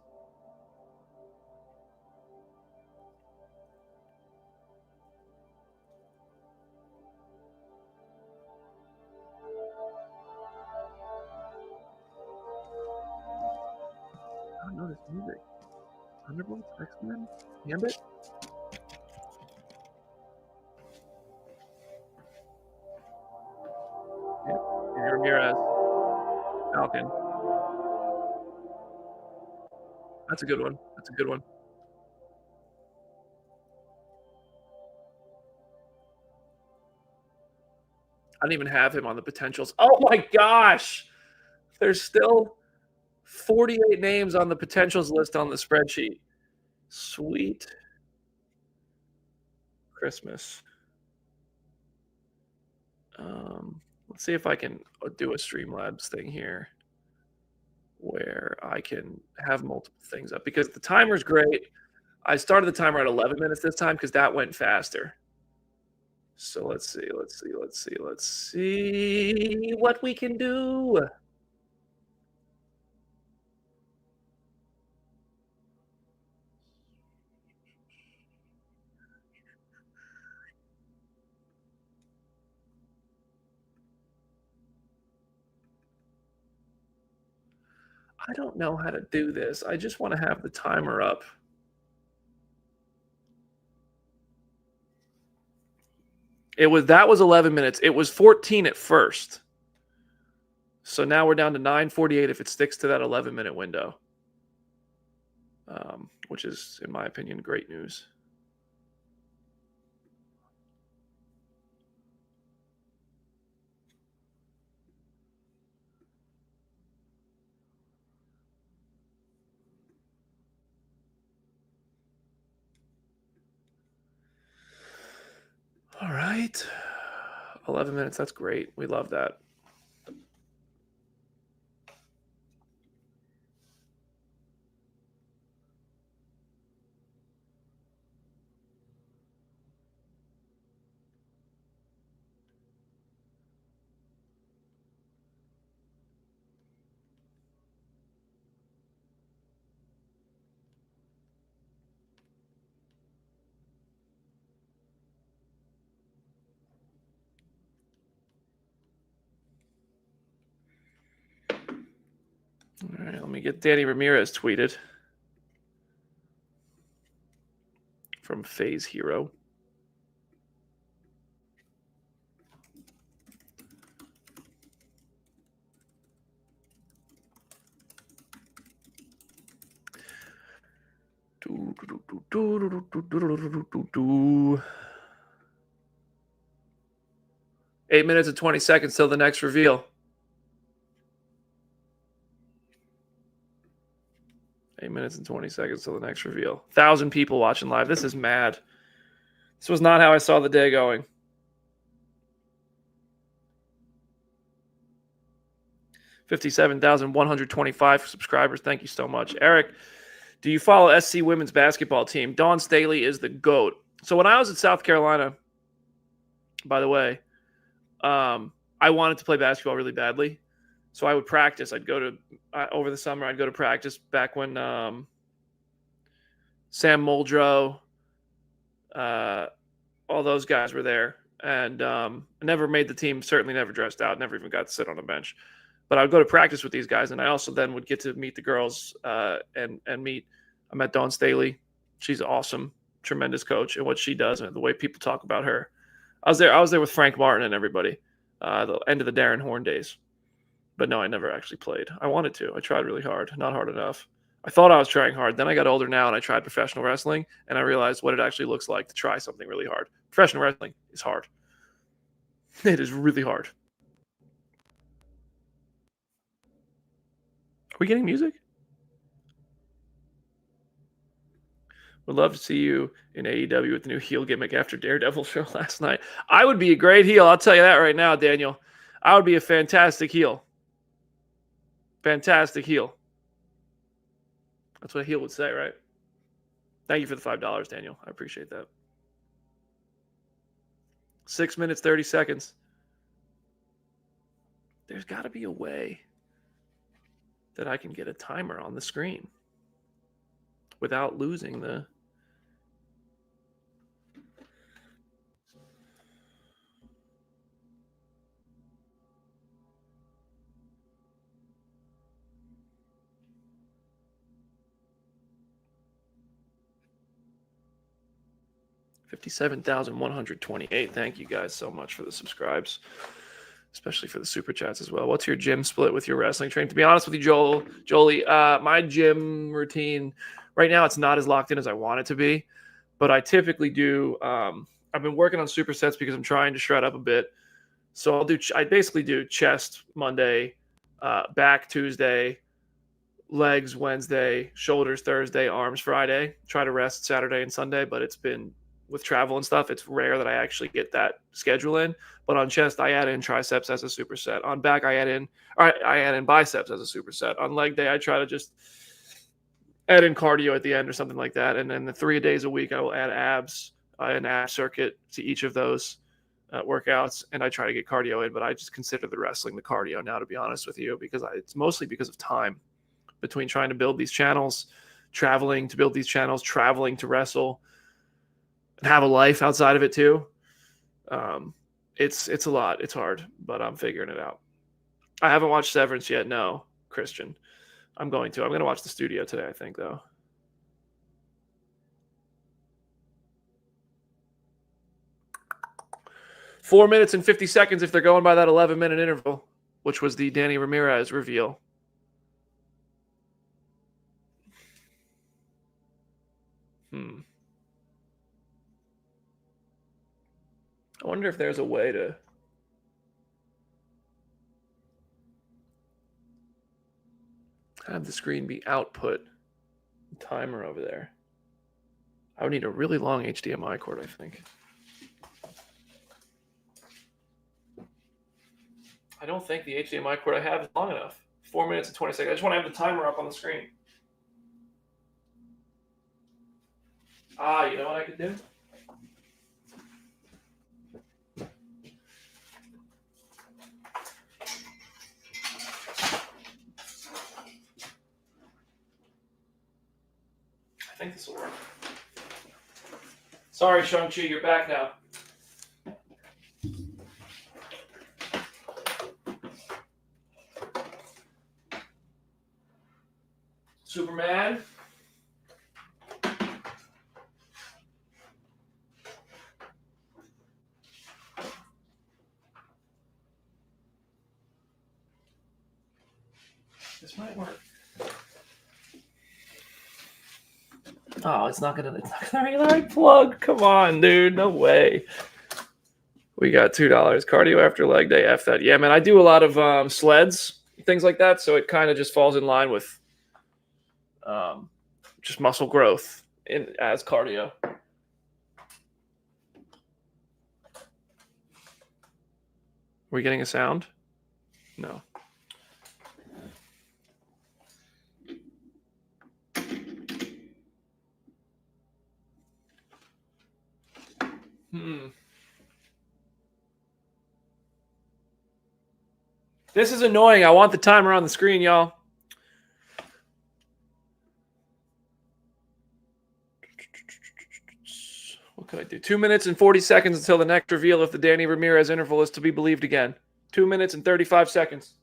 I don't know this music. Thunderbolts, X-Men, Gambit. Yep. Ramirez, Falcon. That's a good one. That's a good one. I don't even have him on the potentials. Oh my gosh! There's still 48 names on the potentials list on the spreadsheet. Sweet Christmas. Let's see if I can do a Streamlabs thing here where I can have multiple things up, because the timer's great. I started the timer at 11 minutes this time because that went faster. So let's see what we can do. I don't know how to do this. I just want to have the timer up. That was 11 minutes. It was 14 at first. So now we're down to 9:48 if it sticks to that 11-minute window, which is, in my opinion, great news. All right. 11 minutes. That's great. We love that. All right, let me get Danny Ramirez tweeted from Phase Hero. Eight minutes and 20 seconds till the next reveal. 8 minutes and 20 seconds till the next reveal. 1,000 people watching live. This is mad. This was not how I saw the day going. $57,125 subscribers. Thank you so much. Eric, do you follow SC women's basketball team? Dawn Staley is the GOAT. So when I was at South Carolina, by the way, I wanted to play basketball really badly. So I would practice. I'd go to, over the summer, I'd go to practice back when Sam Muldrow, all those guys were there. And I never made the team, certainly never dressed out, never even got to sit on a bench. But I would go to practice with these guys, and I also then would get to meet the girls and meet. I met Dawn Staley. She's awesome, tremendous coach, and what she does and the way people talk about her. I was there with Frank Martin and everybody, the end of the Darren Horn days. But no, I never actually played. I wanted to. I tried really hard, not hard enough. I thought I was trying hard. Then I got older now, and I tried professional wrestling, and I realized what it actually looks like to try something really hard. Professional wrestling is hard. It is really hard. Are we getting music? Would love to see you in AEW with the new heel gimmick after Daredevil show last night. I would be a great heel. I'll tell you that right now, Daniel. I would be a fantastic heel. Fantastic heel. That's what a heel would say, right? Thank you for the $5, Daniel. I appreciate that. 6 minutes, 30 seconds. There's got to be a way that I can get a timer on the screen without losing the... $57,128. Thank you guys so much for the subscribes, especially for the super chats as well. What's your gym split with your wrestling training? To be honest with you, Jolie, my gym routine right now, it's not as locked in as I want it to be, but I typically do. I've been working on supersets because I'm trying to shred up a bit. So I basically do chest Monday, back Tuesday, legs Wednesday, shoulders Thursday, arms Friday. Try to rest Saturday and Sunday, but it's been with travel and stuff, it's rare that I actually get that schedule in. But on chest, I add in triceps as a superset. On back, I add in biceps as a superset. On leg day, I try to just add in cardio at the end or something like that. And then the 3 days a week, I will add abs, an ab circuit to each of those workouts. And I try to get cardio in, but I just consider the wrestling the cardio now, to be honest with you, because it's mostly because of time between trying to build these channels, traveling to build these channels, traveling to wrestle, and have a life outside of it too. It's a lot. It's hard, but I'm figuring it out. I haven't watched Severance yet. No, Christian. I'm going to watch The Studio today, I think, though. Four minutes and 50 seconds if they're going by that 11-minute interval, which was the Danny Ramirez reveal. I wonder if there's a way to have the screen be output timer over there. I would need a really long HDMI cord, I think. I don't think the HDMI cord I have is long enough. 4 minutes and 20 seconds. I just want to have the timer up on the screen. You know what I could do? I think this will work. Sorry, Shang-Chi, you're back now. Superman. This might work. Oh, it's not gonna like plug. Come on, dude. No way. We got $2. Cardio after leg day. F that. Yeah, man. I do a lot of sleds, things like that. So it kind of just falls in line with just muscle growth as cardio. we getting a sound? No. This is annoying. I want the timer on the screen, y'all. What could I do? 2 minutes and 40 seconds until the next reveal if the Danny Ramirez interval is to be believed again. 2 minutes and 35 seconds.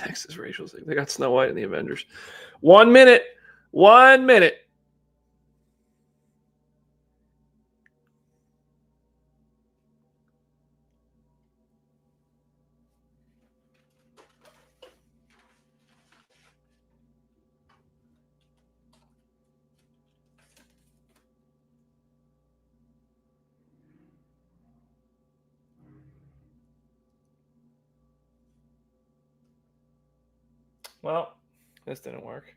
Next is racial thing. They got Snow White in the Avengers. 1 minute. 1 minute. Well, this didn't work.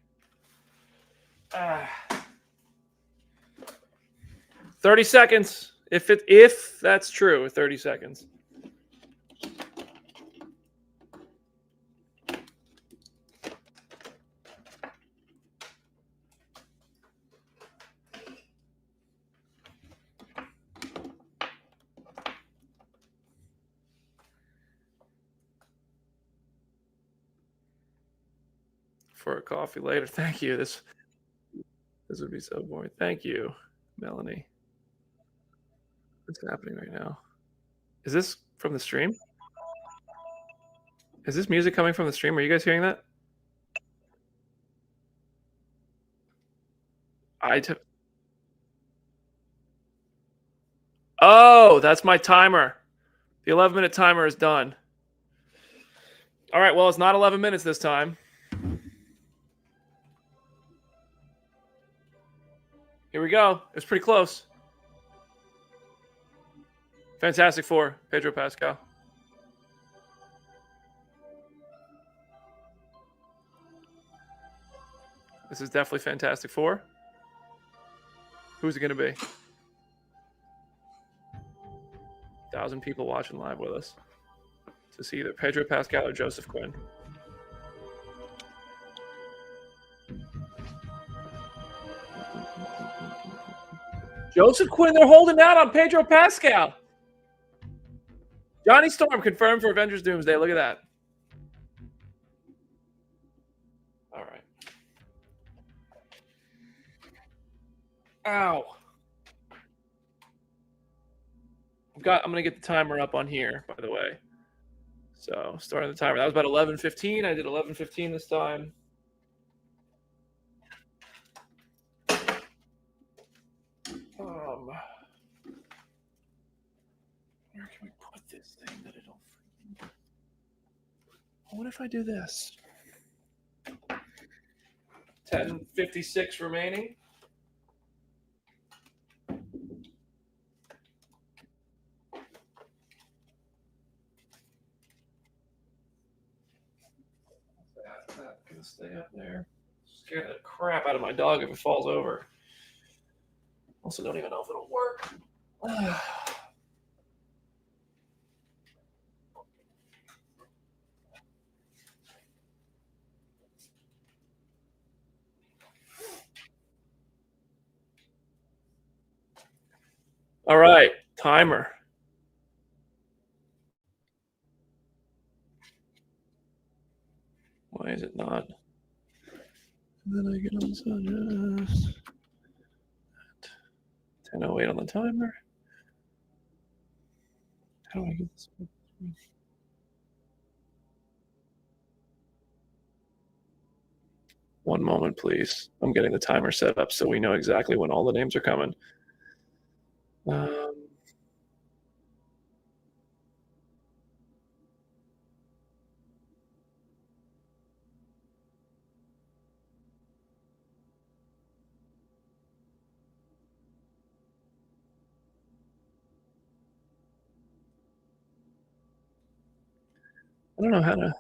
30 seconds. If that's true, 30 seconds. For a coffee later. Thank you. This would be so boring. Thank you, Melanie. What's happening right now? Is this from the stream? Is this music coming from the stream? Are you guys hearing that? Oh, that's my timer. The 11-minute timer is done. All right, well, it's not 11 minutes this time. Here we go. It was pretty close. Fantastic Four, Pedro Pascal. This is definitely Fantastic Four. Who's it going to be? 1,000 people watching live with us to see either Pedro Pascal or Joseph Quinn. Joseph Quinn, they're holding out on Pedro Pascal. Johnny Storm confirmed for Avengers Doomsday. Look at that. All right. Ow. I'm going to get the timer up on here, by the way. So starting the timer. That was about 11:15. I did 11:15 this time. Where can we put this thing that it'll... What if I do this? 10:56 remaining. gonna stay up there. Scare the crap out of my dog if it falls over. Also, don't even know if it'll work. All right, timer. Why is it not? And then I get on suggest. 10:08 on the timer. How do I get this? One moment, please. I'm getting the timer set up so we know exactly when all the names are coming. I don't know how to.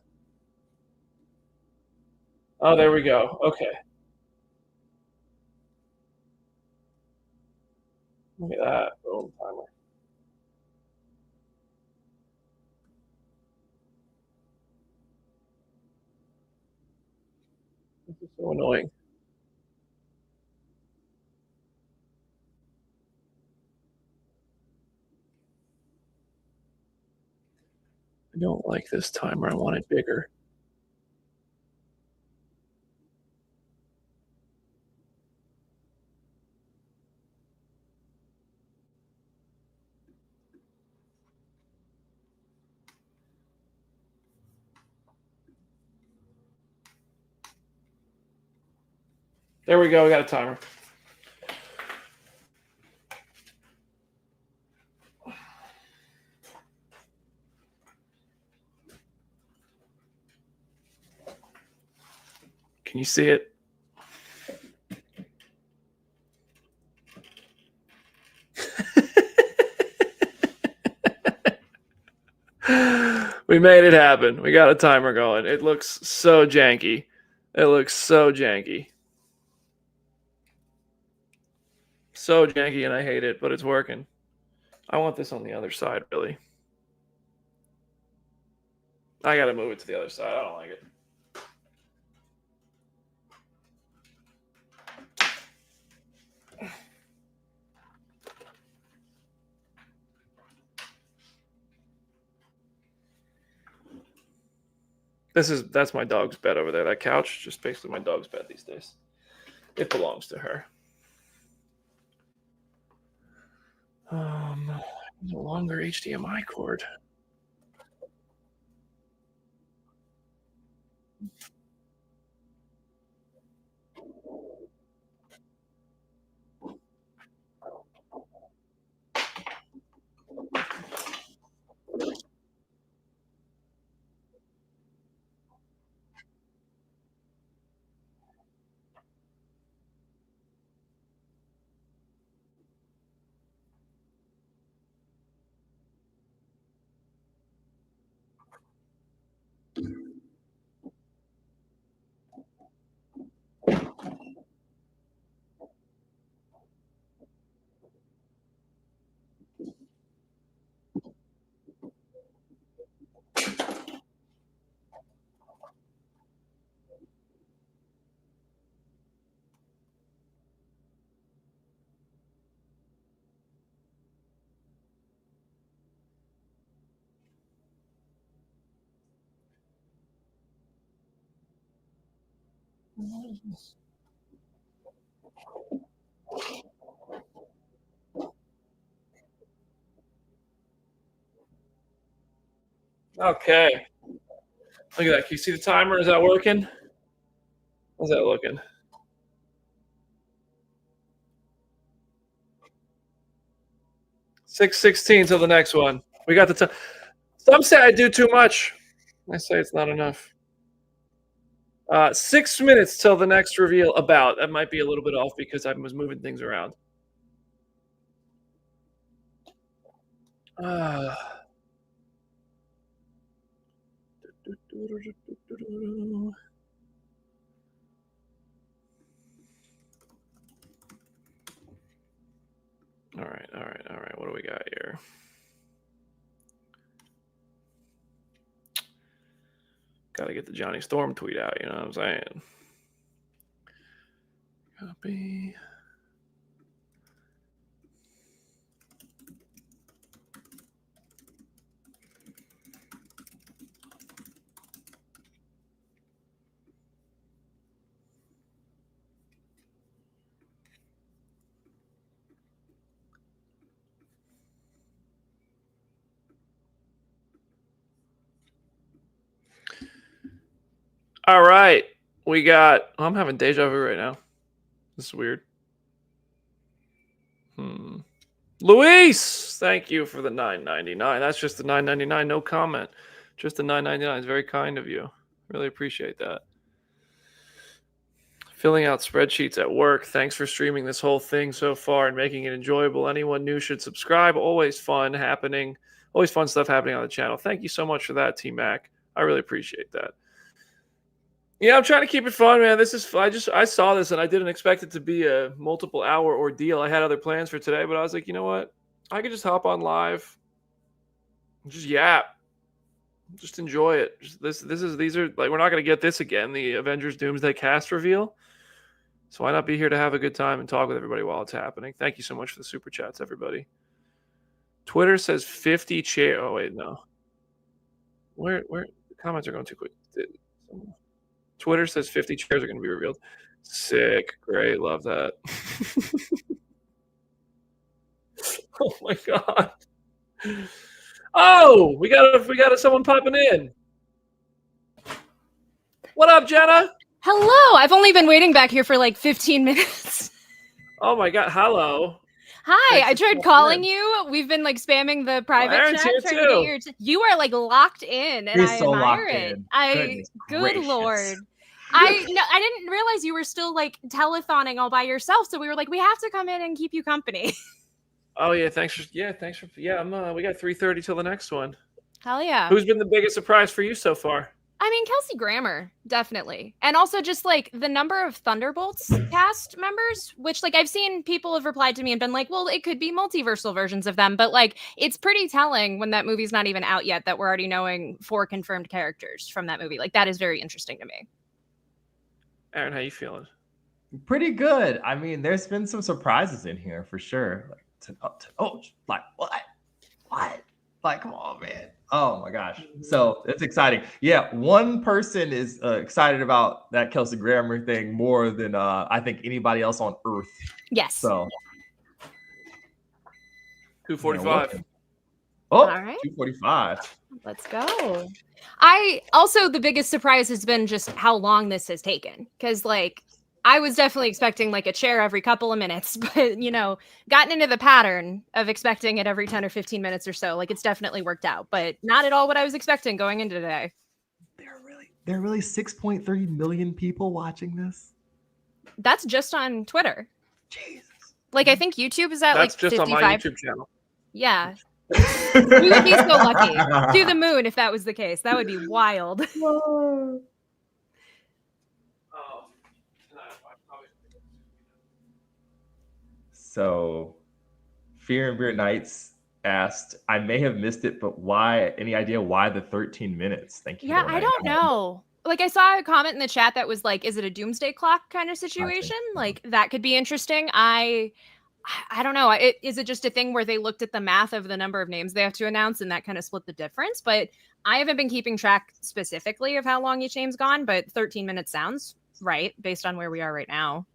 Oh, there we go. Okay. Look at that. Boom, timer. This is so annoying. I don't like this timer. I want it bigger. There we go. We got a timer. Can you see it? We made it happen. We got a timer going. It looks so janky. It looks so janky. So janky, and I hate it, but it's working. I want this on the other side, really. I got to move it to the other side. I don't like it. That's my dog's bed over there. That couch, just basically my dog's bed these days. It belongs to her. No longer HDMI cord. What is this? Okay. Look at that. Can you see the timer? Is that working? How's that looking? $6:16 till the next one. We got the time. Some say I do too much. I say it's not enough. 6 minutes till the next reveal. About that might be a little bit off because I was moving things around. Got to get the Johnny Storm tweet out. You know what I'm saying? Copy. All right. We got... I'm having deja vu right now. This is weird. Luis, thank you for the $9.99. That's just the $9.99. No comment. Just the $9.99 is very kind of you. Really appreciate that. Filling out spreadsheets at work. Thanks for streaming this whole thing so far and making it enjoyable. Anyone new should subscribe. Always fun happening. Always fun stuff happening on the channel. Thank you so much for that, T-Mac. I really appreciate that. Yeah, I'm trying to keep it fun, man. This is I saw this and I didn't expect it to be a multiple hour ordeal. I had other plans for today, but I was like, you know what? I could just hop on live and just yap. Just enjoy it. These are like, we're not going to get this again, the Avengers Doomsday cast reveal. So why not be here to have a good time and talk with everybody while it's happening? Thank you so much for the super chats, everybody. Twitter says 50 chair. Oh wait, no. Where the comments are going too quick. Twitter says 50 chairs are going to be revealed. Sick. Great. Love that. Oh my God. Oh, we got someone popping in. What up, Jenna? Hello. I've only been waiting back here for like 15 minutes. Oh my God. Hello. Hi. I tried calling you. We've been like spamming the private Aaron's chat. here Trying to get your you are like locked in, and He's I so admire locked it. in. Good Gracious. Lord. I didn't realize you were still like telethoning all by yourself. So we were like, we have to come in and keep you company. Oh yeah, thanks for we got 3:30 till the next one. Hell yeah. Who's been the biggest surprise for you so far? I mean, Kelsey Grammer, definitely. And also just like the number of Thunderbolts cast members, which like I've seen people have replied to me and been like, well, it could be multiversal versions of them. But like, it's pretty telling when that movie's not even out yet that we're already knowing 4 confirmed characters from that movie. Like that is very interesting to me. Aaron, how you feeling? Pretty good. I mean, there's been some surprises in here for sure. Like what? Like, come on, man. Oh my gosh. So it's exciting. Yeah, one person is excited about that Kelsey Grammer thing more than I think anybody else on Earth. Yes. So 245. All right. 245. Let's go. The biggest surprise has been just how long this has taken. Because like I was definitely expecting like a chair every couple of minutes, but you know, gotten into the pattern of expecting it every 10 or 15 minutes or so. Like it's definitely worked out, but not at all what I was expecting going into today. There are really 6.3 million people watching this. That's just on Twitter. Jesus. Like I think YouTube is at That's like just 55. on my YouTube channel. Yeah. We would be so lucky. To the moon if that was the case. That would be wild. So, Fear and Beer Nights asked, I may have missed it, but why? Any idea why the 13 minutes? Thank you. Yeah, I don't know. Like I saw a comment in the chat that was like, is it a doomsday clock kind of situation? Like that could be interesting. I don't know. Is it just a thing where they looked at the math of the number of names they have to announce and that kind of split the difference? But I haven't been keeping track specifically of how long each name's gone, but 13 minutes sounds right based on where we are right now.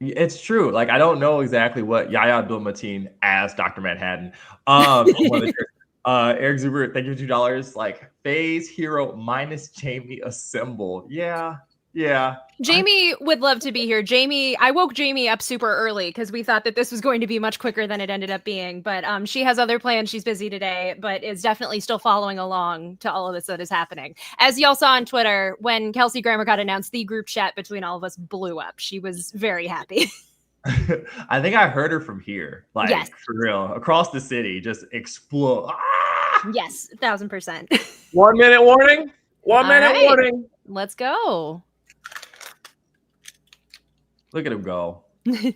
It's true. Like, I don't know exactly what Yahya Abdul-Mateen as Dr. Manhattan. Eric Zuber, thank you for $2. Like, phase hero minus Jamie assemble. Yeah. Jamie would love to be here. I woke Jamie up super early because we thought that this was going to be much quicker than it ended up being. But she has other plans. She's busy today, but is definitely still following along to all of this that is happening. As y'all saw on Twitter, when Kelsey Grammer got announced, the group chat between all of us blew up. She was very happy. I think I heard her from here. Like, yes. For real. Across the city, just explode. Ah! Yes, 1000%. 1 minute warning. 1 minute warning. Let's go. Look at him go. Did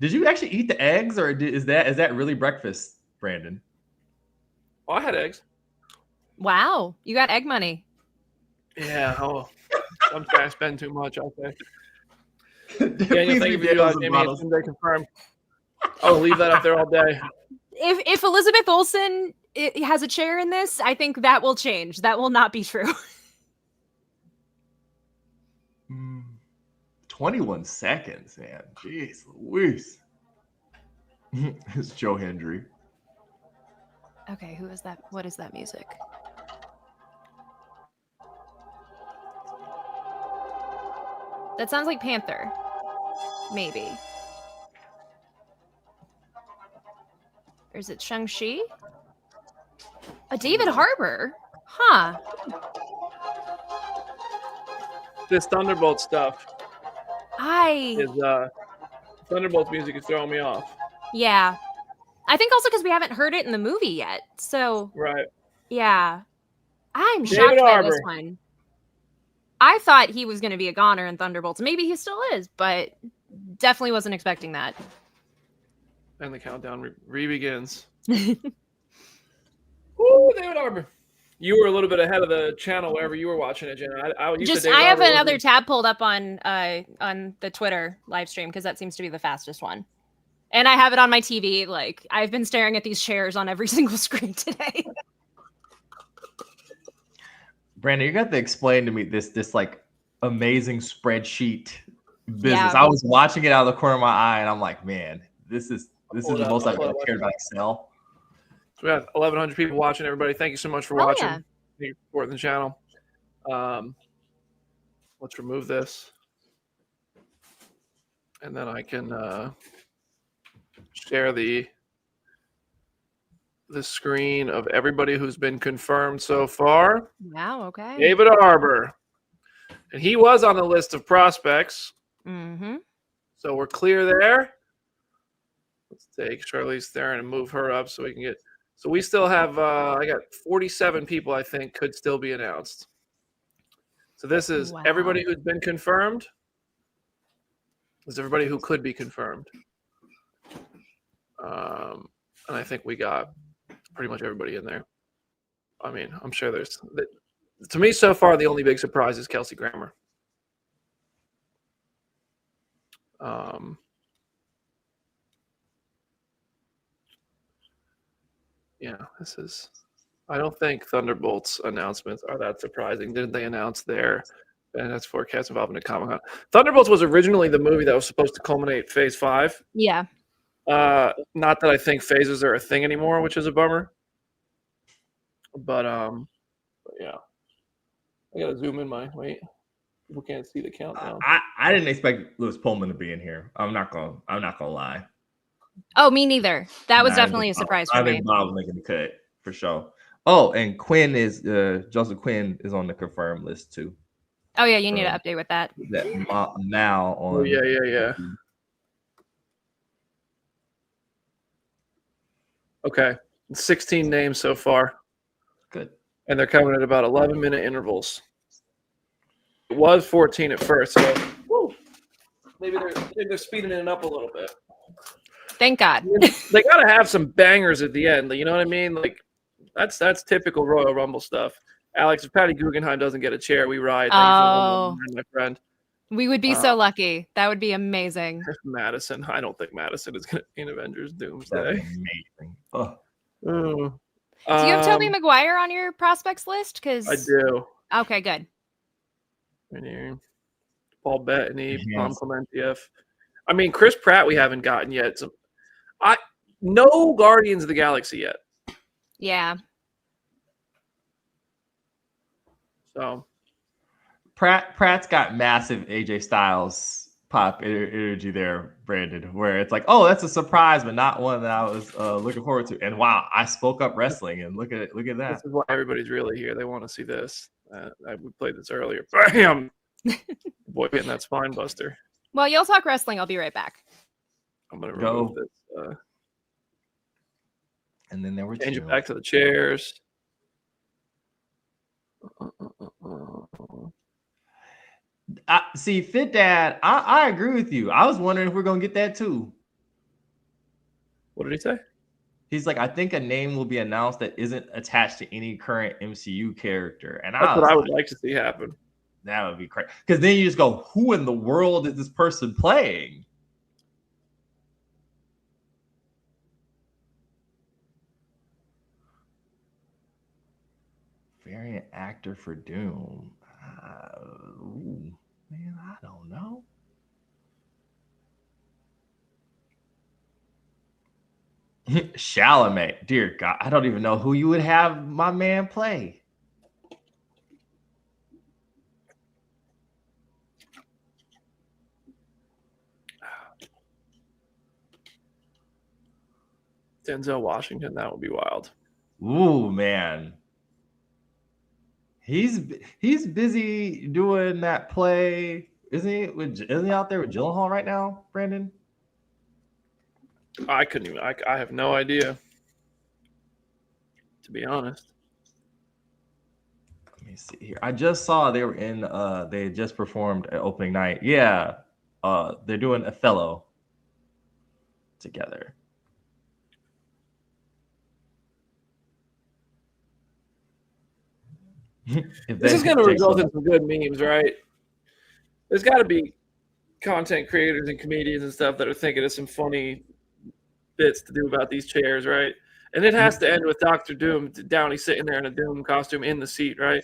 you actually eat the eggs, or is that really breakfast, Brandon? Oh, I had eggs. Wow, you got egg money. Yeah. Oh, sometimes I spend too much. I think. Daniel, Please thank you be for Daniels Jamie. and It's bottles. been very confirmed. I'll leave that up there all day. If Elizabeth Olsen has a chair in this, I think that will change. That will not be true. 21 seconds, man. Jeez Louise. It's Joe Hendry. Okay, who is that? What is that music? That sounds like Panther. Maybe. Or is it Shang-Chi? A David Harbour? Huh. This Thunderbolt stuff is Thunderbolt's music is throwing me off. Yeah. I think also because we haven't heard it in the movie yet. So Right. yeah. I'm David shocked by Harbour. this one. I thought he was going to be a goner in Thunderbolts. Maybe he still is, but definitely wasn't expecting that. And the countdown re-begins. Woo, David Harbour. You were a little bit ahead of the channel wherever you were watching it, Jenna. I have another tab pulled up on the Twitter live stream because that seems to be the fastest one. And I have it on my TV. Like, I've been staring at these chairs on every single screen today. Brandon, you got to explain to me this like amazing spreadsheet business. Yeah. I was watching it out of the corner of my eye, and I'm like, man, this is the most I've ever Hold cared about Excel. So we have 1,100 people watching. Everybody, thank you so much for watching. Thank you for supporting the channel. Let's remove this, and then I can share the screen of everybody who's been confirmed so far. Wow. Okay. David Harbour, and he was on the list of prospects. Mm-hmm. So we're clear there. Let's take Charlize Theron and move her up so we can get. So we still have. I got 47 people. I think could still be announced. So this is everybody who's been confirmed. This is everybody who could be confirmed. And I think we got pretty much everybody in there. I mean, I'm sure there's. To me, so far, the only big surprise is Kelsey Grammer. Yeah, this is. I don't think Thunderbolts announcements are that surprising. Didn't they announce their and that's forecast involving a Comic-Con? Thunderbolts was originally the movie that was supposed to culminate Phase 5. Yeah. Not that I think phases are a thing anymore, which is a bummer. But yeah. I gotta zoom in my wait. People can't see the countdown. I didn't expect Louis Pullman to be in here. I'm not gonna lie. Oh, me neither. That was definitely a surprise for me. I think Bob was making the cut for sure. Oh, and Quinn is Joseph Quinn is on the confirmed list too. Oh yeah, you need to update with that. Now on. Oh yeah. Okay, 16 names so far. Good. And they're coming at about 11-minute intervals. It was 14 at first, so woo, maybe they're speeding it up a little bit. Thank God. They gotta have some bangers at the end. You know what I mean? Like that's typical Royal Rumble stuff. Alex, if Patty Guggenheim doesn't get a chair, we ride. Oh, my friend. We would be so lucky. That would be amazing. Madison, I don't think Madison is going to be in Avengers Doomsday. That's amazing. Oh. Do you have Tobey Maguire on your prospects list? Because I do. Okay, good. Right here. Paul Bettany, Tom Clementieff. I mean, Chris Pratt we haven't gotten yet. So no Guardians of the Galaxy yet. Yeah. So Pratt's got massive AJ Styles pop energy there, Brandon, where it's like, oh, that's a surprise, but not one that I was looking forward to. And wow, I spoke up wrestling, and look at it, look at that. This is why everybody's really here. They want to see this. We played this earlier. Bam! Boy, getting that spine buster. Well, you'll talk wrestling. I'll be right back. I'm gonna remove this. And then there were change it back to the chairs. See, Fit Dad, I agree with you. I was wondering if we're gonna get that too. What did he say? He's like, I think a name will be announced that isn't attached to any current MCU character. And That's what I would like to see happen. That would be crazy. Because then you just go, who in the world is this person playing? Variant actor for Doom. Man, I don't know. Chalamet. Dear God, I don't even know who you would have my man play. Denzel Washington, that would be wild. Ooh, man. He's busy doing that play. Isn't he out there with Gyllenhaal right now, Brandon? I couldn't even. I have no idea, to be honest. Let me see here. I just saw they were in. They had just performed at opening night. Yeah, they're doing Othello together. This is going to result in some good memes, right? There's got to be content creators and comedians and stuff that are thinking of some funny bits to do about these chairs, right? And it has to end with Dr. Downey sitting there in a Doom costume in the seat, right?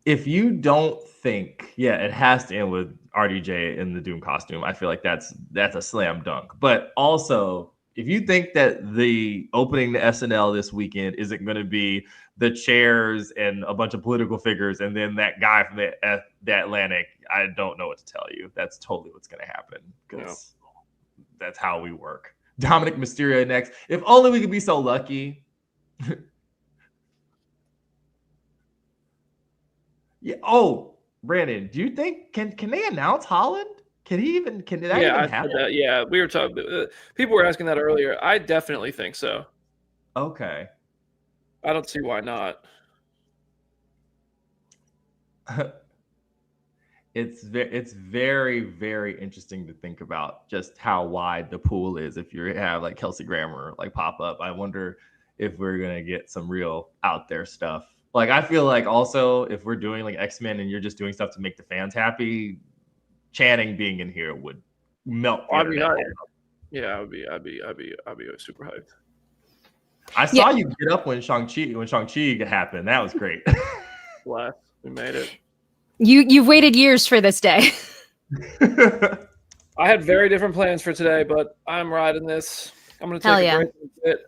If you don't think, it has to end with RDJ in the Doom costume. I feel like that's a slam dunk. But also, if you think that the opening to SNL this weekend isn't going to be the chairs and a bunch of political figures and then that guy from the Atlantic, I don't know what to tell you. That's totally what's going to happen because that's how we work. Dominic Mysterio next. If only we could be so lucky. Yeah. Oh, Brandon, do you think can they announce Holland? Can that even happen? That. Yeah, we were talking. People were asking that earlier. I definitely think so. Okay. I don't see why not. It's very, very interesting to think about just how wide the pool is. If you have like Kelsey Grammer like pop up, I wonder if we're gonna get some real out there stuff. Like I feel like also if we're doing like X-Men and you're just doing stuff to make the fans happy, Channing being in here would melt. I'd be super hyped. I saw you get up when Shang-Chi happened. That was great. Bless. We made it. You've waited years for this day. I had very different plans for today, but I'm riding this. I'm gonna take a break a bit.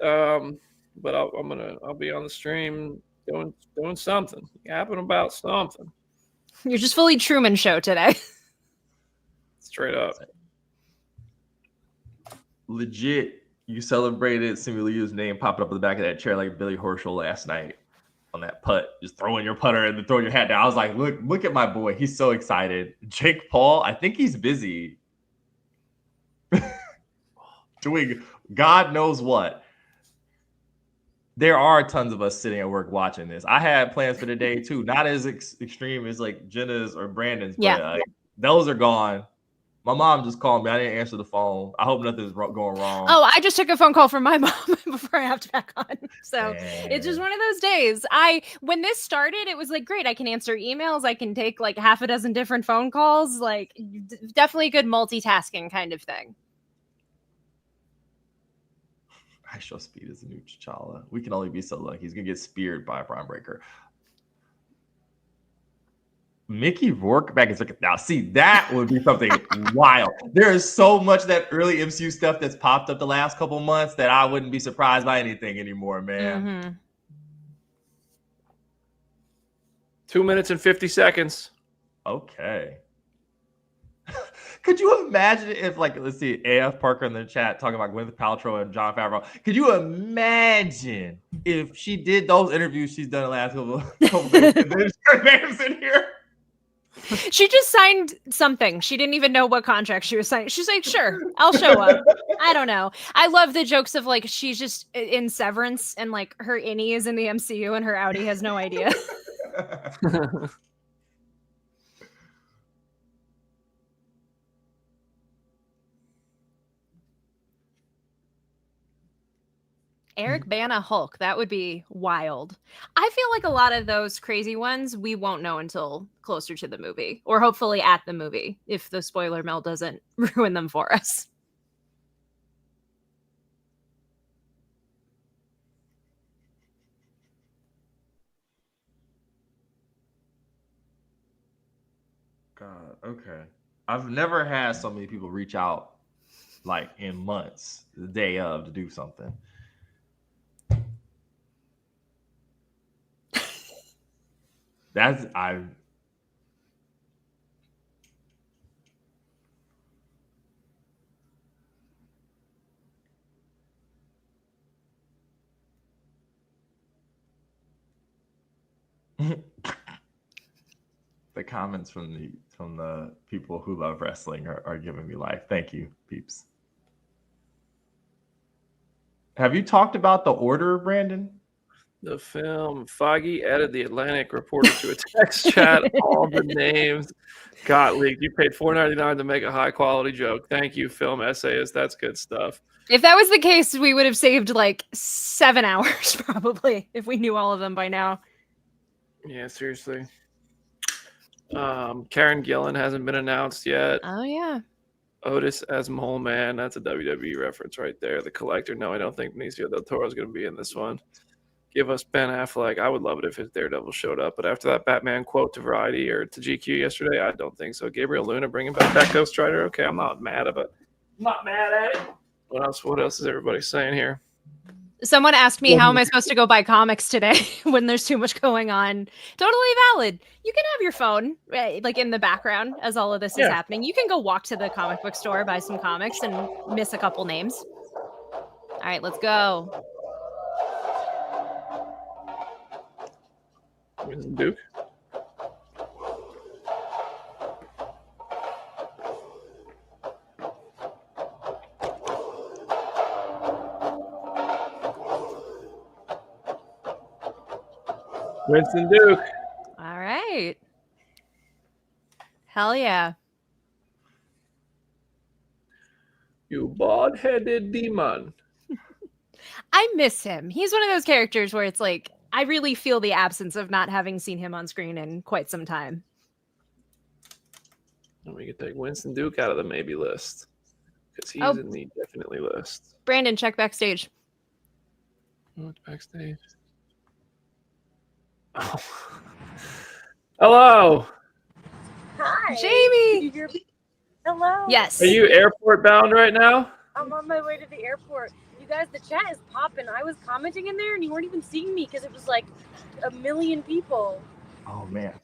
But I'll be on the stream doing something. Yapping about something. You're just fully Truman Show today. Straight up. Legit, you celebrated Simu Liu's name popping up in the back of that chair like Billy Horschel last night on that putt, just throwing your putter and then throwing your hat down. I was like, look at my boy. He's so excited. Jake Paul, I think he's busy doing God knows what. There are tons of us sitting at work watching this. I had plans for the day too, not as extreme as like Jenna's or Brandon's, but like, those are gone. My mom just called me. I didn't answer the phone. I hope nothing's going wrong. Oh, I just took a phone call from my mom before I hopped back on. So it's just one of those days. When this started, it was like, great. I can answer emails. I can take like half a dozen different phone calls. Like definitely good multitasking kind of thing. I show speed as a new T'Challa. We can only be so lucky. He's going to get speared by a Prime Breaker. Mickey Rourke back is looking now. See, that would be something wild. There is so much of that early MCU stuff that's popped up the last couple months that I wouldn't be surprised by anything anymore, man. Mm-hmm. 2 minutes and 50 seconds. Okay. Could you imagine if, like, let's see, AF Parker in the chat talking about Gwyneth Paltrow and Jon Favreau. Could you imagine if she did those interviews she's done the last couple days and then her name's in here? She just signed something. She didn't even know what contract she was signing. She's like, sure, I'll show up. I don't know. I love the jokes of like, she's just in Severance and like her innie is in the MCU and her outie has no idea. Eric Bana Hulk. That would be wild. I feel like a lot of those crazy ones we won't know until closer to the movie, or hopefully at the movie, if the spoiler mill doesn't ruin them for us. God, okay. I've never had so many people reach out like in months, the day of, to do something. That's the comments from the people who love wrestling are giving me life. Thank you, peeps. Have you talked about The Order, Brandon? The film. Foggy added the Atlantic reporter to a text chat. All the names got leaked. You paid $4.99 to make a high quality joke. Thank you, film essayist. That's good stuff. If that was the case, we would have saved like 7 hours probably if we knew all of them by now. Yeah, seriously. Karen Gillan hasn't been announced yet. Oh yeah. Otis as Mole Man. That's a WWE reference right there. The Collector. No, I don't think Benicio del Toro is going to be in this one. Give us Ben Affleck. I would love it if his Daredevil showed up, but after that Batman quote to Variety or to GQ yesterday, I don't think so. Gabriel Luna bringing back that Ghost Rider. Okay, I'm not mad at it. What else is everybody saying here? Someone asked me, how am I supposed to go buy comics today when there's too much going on? Totally valid. You can have your phone, right, like in the background as all of this is happening. You can go walk to the comic book store, buy some comics, and miss a couple names. All right, let's go. Duke. Winston Duke. All right. Hell yeah. You bald-headed demon. I miss him. He's one of those characters where it's like, I really feel the absence of not having seen him on screen in quite some time. And we could take Winston Duke out of the maybe list because he's in the definitely list. Brandon, check backstage. What's backstage? Oh. Hello. Hi. Jamie. Hello. Yes. Are you airport bound right now? I'm on my way to the airport. You guys, the chat is popping. I was commenting in there and you weren't even seeing me because it was like 1 million people. Oh man.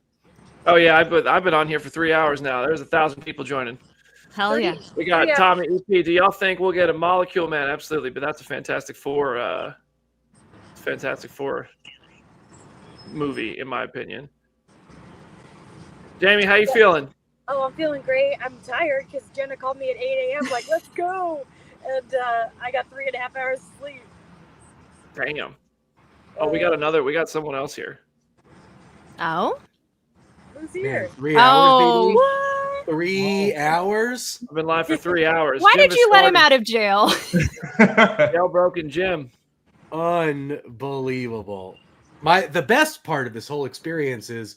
Oh yeah, I've been on here for 3 hours now. There's 1,000 people joining. Hell yeah. We got Tommy EP. Do y'all think we'll get a Molecule Man? Absolutely, but that's a Fantastic Four movie, in my opinion. Jamie, how you feeling? Oh, I'm feeling great. I'm tired because Jenna called me at 8 a.m. like, let's go. And I got 3.5 hours of sleep. Damn. Oh, we got someone else here. Oh? Who's here? Man, 3 hours, baby. What? 3 hours? I've been live for 3 hours. Why Jim did you let him out of jail? Jailbroken Jim. Unbelievable. The best part of this whole experience has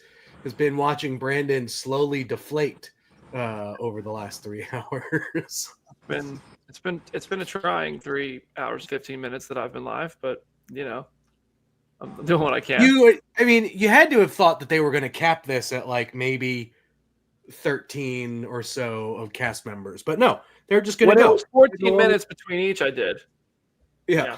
been watching Brandon slowly deflate over the last 3 hours. It's been a trying 3 hours 15 minutes that I've been live, but you know, I'm doing what I can. You had to have thought that they were going to cap this at like maybe 13 or so of cast members, but no, they're just going to go. It was 14 minutes between each. I did. Yeah.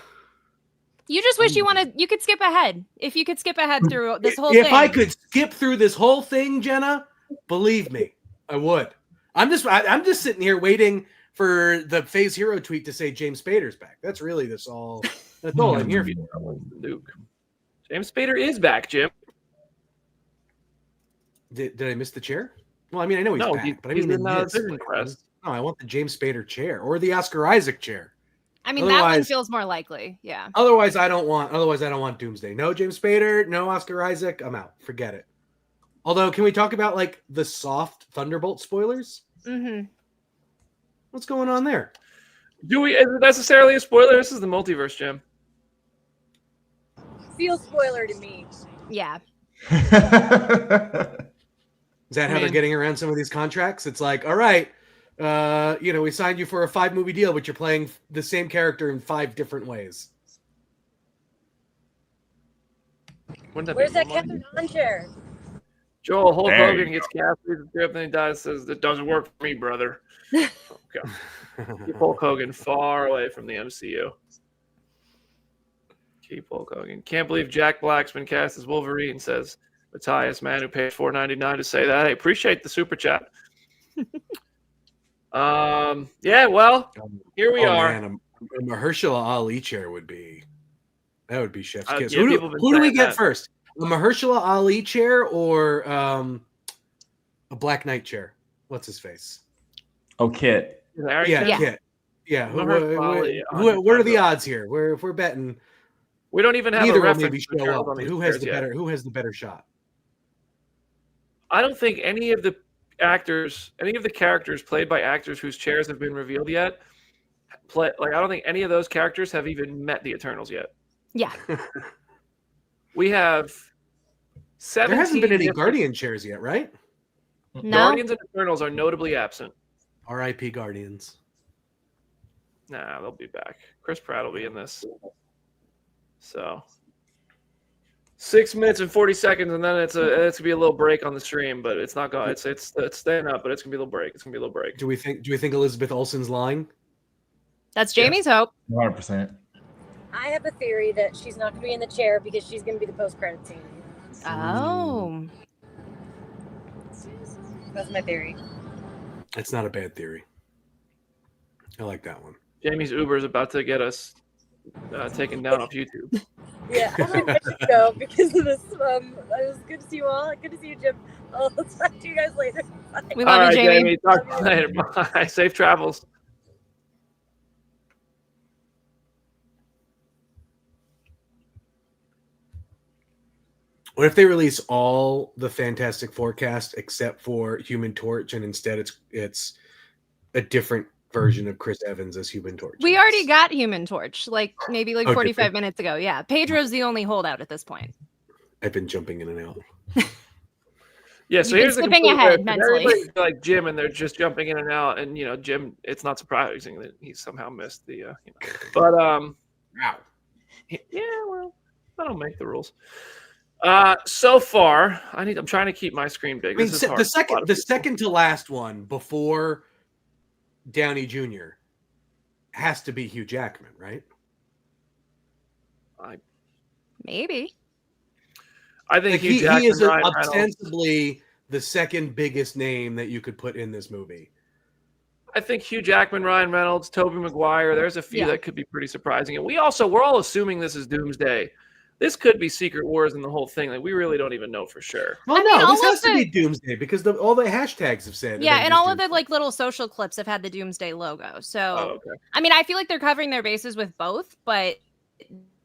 You just wish you could skip ahead. If you could skip ahead through this whole thing. If I could skip through this whole thing, Jenna, believe me, I would. I'm just sitting here waiting for the Phase Hero tweet to say James Spader's back. That's really all I'm here for. Luke. James Spader is back, Jim. Did I miss the chair? Well, I mean, I know he's back, but I mean, I want the James Spader chair or the Oscar Isaac chair. I mean, that one feels more likely. Yeah. Otherwise, I don't want Doomsday. No James Spader, no Oscar Isaac. I'm out. Forget it. Although, can we talk about like the soft Thunderbolt spoilers? Mm-hmm. What's going on there? Is it necessarily a spoiler? This is the multiverse, Jim. feels spoiler to me. Yeah. Is that how they're getting around some of these contracts? It's like, all right, we signed you for a 5-movie deal, but you're playing the same character in 5 different ways. Where's that Catherine Hahn chair? Joel, Hulk Hogan gets cast in the script and he dies, says, "That doesn't work for me, brother." Okay. Keep Hulk Hogan far away from the MCU. Keep Hulk Hogan. Can't believe Jack Black's been cast as Wolverine, says Matthias, man who paid $4.99 to say that. Hey, appreciate the super chat. Yeah, well, here we are. Man, a Mahershala Ali chair would be chef's kiss. Yeah, who do we get first? A Mahershala Ali chair or a Black Knight chair? What's his face? Oh, Kit. Yeah, Kit. Yeah. What are the odds here? If we're betting, we don't even have either a reference. Maybe show up. Who has the better shot? I don't think any of the characters played by actors whose chairs have been revealed yet, I don't think any of those characters have even met the Eternals yet. Yeah. We have 17. There hasn't been any Guardian chairs yet, right? No. Guardians and Eternals are notably absent. R.I.P. Guardians. Nah, they'll be back. Chris Pratt will be in this. So 6 minutes and 40 seconds, and then it's gonna be a little break on the stream, but it's not going. It's staying up, but it's gonna be a little break. It's gonna be a little break. Do we think Elizabeth Olsen's lying? That's Jamie's hope. 100%. I have a theory that she's not going to be in the chair because she's going to be the post-credit scene. Oh. That's my theory. It's not a bad theory. I like that one. Jamie's Uber is about to get us taken down off YouTube. Yeah, I'm going to go because of this. It was good to see you all. Good to see you, Jim. I'll talk to you guys later. Bye. We love you, Jamie. Talk to you later. Bye. Safe travels. What if they release all the Fantastic Four cast except for Human Torch, and instead it's a different version of Chris Evans as Human Torch? We already got Human Torch, maybe 45 did minutes ago. Yeah, Pedro's the only holdout at this point. I've been jumping in and out. Yeah, so You've here's the been skipping complete ahead list. mentally. Everybody's like Jim, and they're just jumping in and out. And Jim, it's not surprising that he somehow missed the. But Wow. yeah, well, I don't make the rules. So far, I'm trying to keep my screen big. I mean, This is hard. the second to last one before Downey Jr. has to be Hugh Jackman, right? Maybe. I think he Hugh Jackman, is Ryan Reynolds. ostensibly the second biggest name that you could put in this movie. I think Hugh Jackman, Ryan Reynolds, Tobey Maguire. There's a few that could be pretty surprising, and we're all assuming this is Doomsday. This could be Secret Wars and the whole thing. We really don't even know for sure. Well, this has to be Doomsday because all the hashtags have said. Yeah, and all of the little social clips have had the Doomsday logo. So, okay. I mean, I feel like they're covering their bases with both, but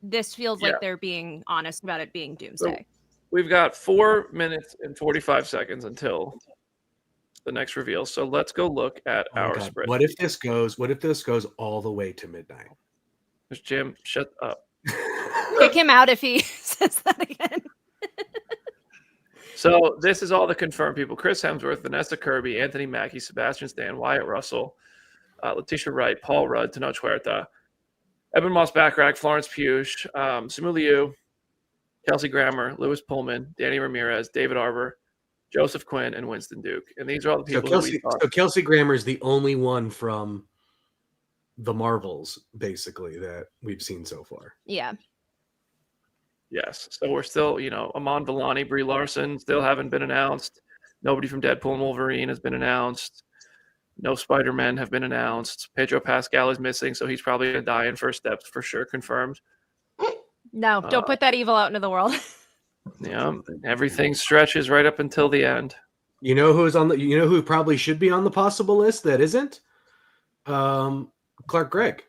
this feels like they're being honest about it being Doomsday. So we've got 4 minutes and 45 seconds until the next reveal. So let's go look at our spread. What if this goes all the way to midnight? Jim, shut up. Kick him out if he says that again. So this is all the confirmed people: Chris Hemsworth, Vanessa Kirby, Anthony Mackie, Sebastian Stan, Wyatt Russell, Letitia Wright, Paul Rudd, Tenoch Huerta, Eban Moss-Bachrach, Florence Pugh, Simu Liu, Kelsey Grammer, Louis Pullman, Danny Ramirez, David Harbour, Joseph Quinn, and Winston Duke. And these are all the people. So Kelsey Grammer is the only one from the Marvels, basically, that we've seen so far. Yeah. Yes. So we're still, Amon Villani, Brie Larson still haven't been announced. Nobody from Deadpool and Wolverine has been announced. No Spider-Men have been announced. Pedro Pascal is missing, so he's probably going to die in First Steps for sure, confirmed. No, don't put that evil out into the world. Yeah, everything stretches right up until the end. You know who probably should be on the possible list that isn't? Clark Gregg.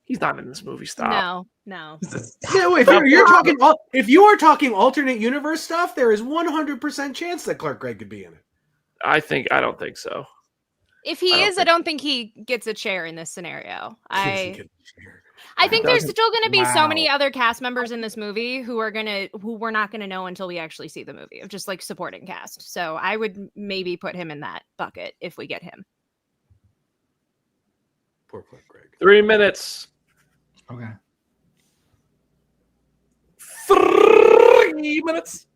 He's not in this movie. Stop. No. No, if you are talking alternate universe stuff, there is 100% chance that Clark Gregg could be in it. I don't think so. If he is, I don't think he gets a chair in this scenario. I think there's still going to be so many Wow. other cast members in this movie who we're not going to know until we actually see the movie, of just like supporting cast. So I would maybe put him in that bucket if we get him. Poor Cliff Greg. 3 minutes. Okay. 3 minutes.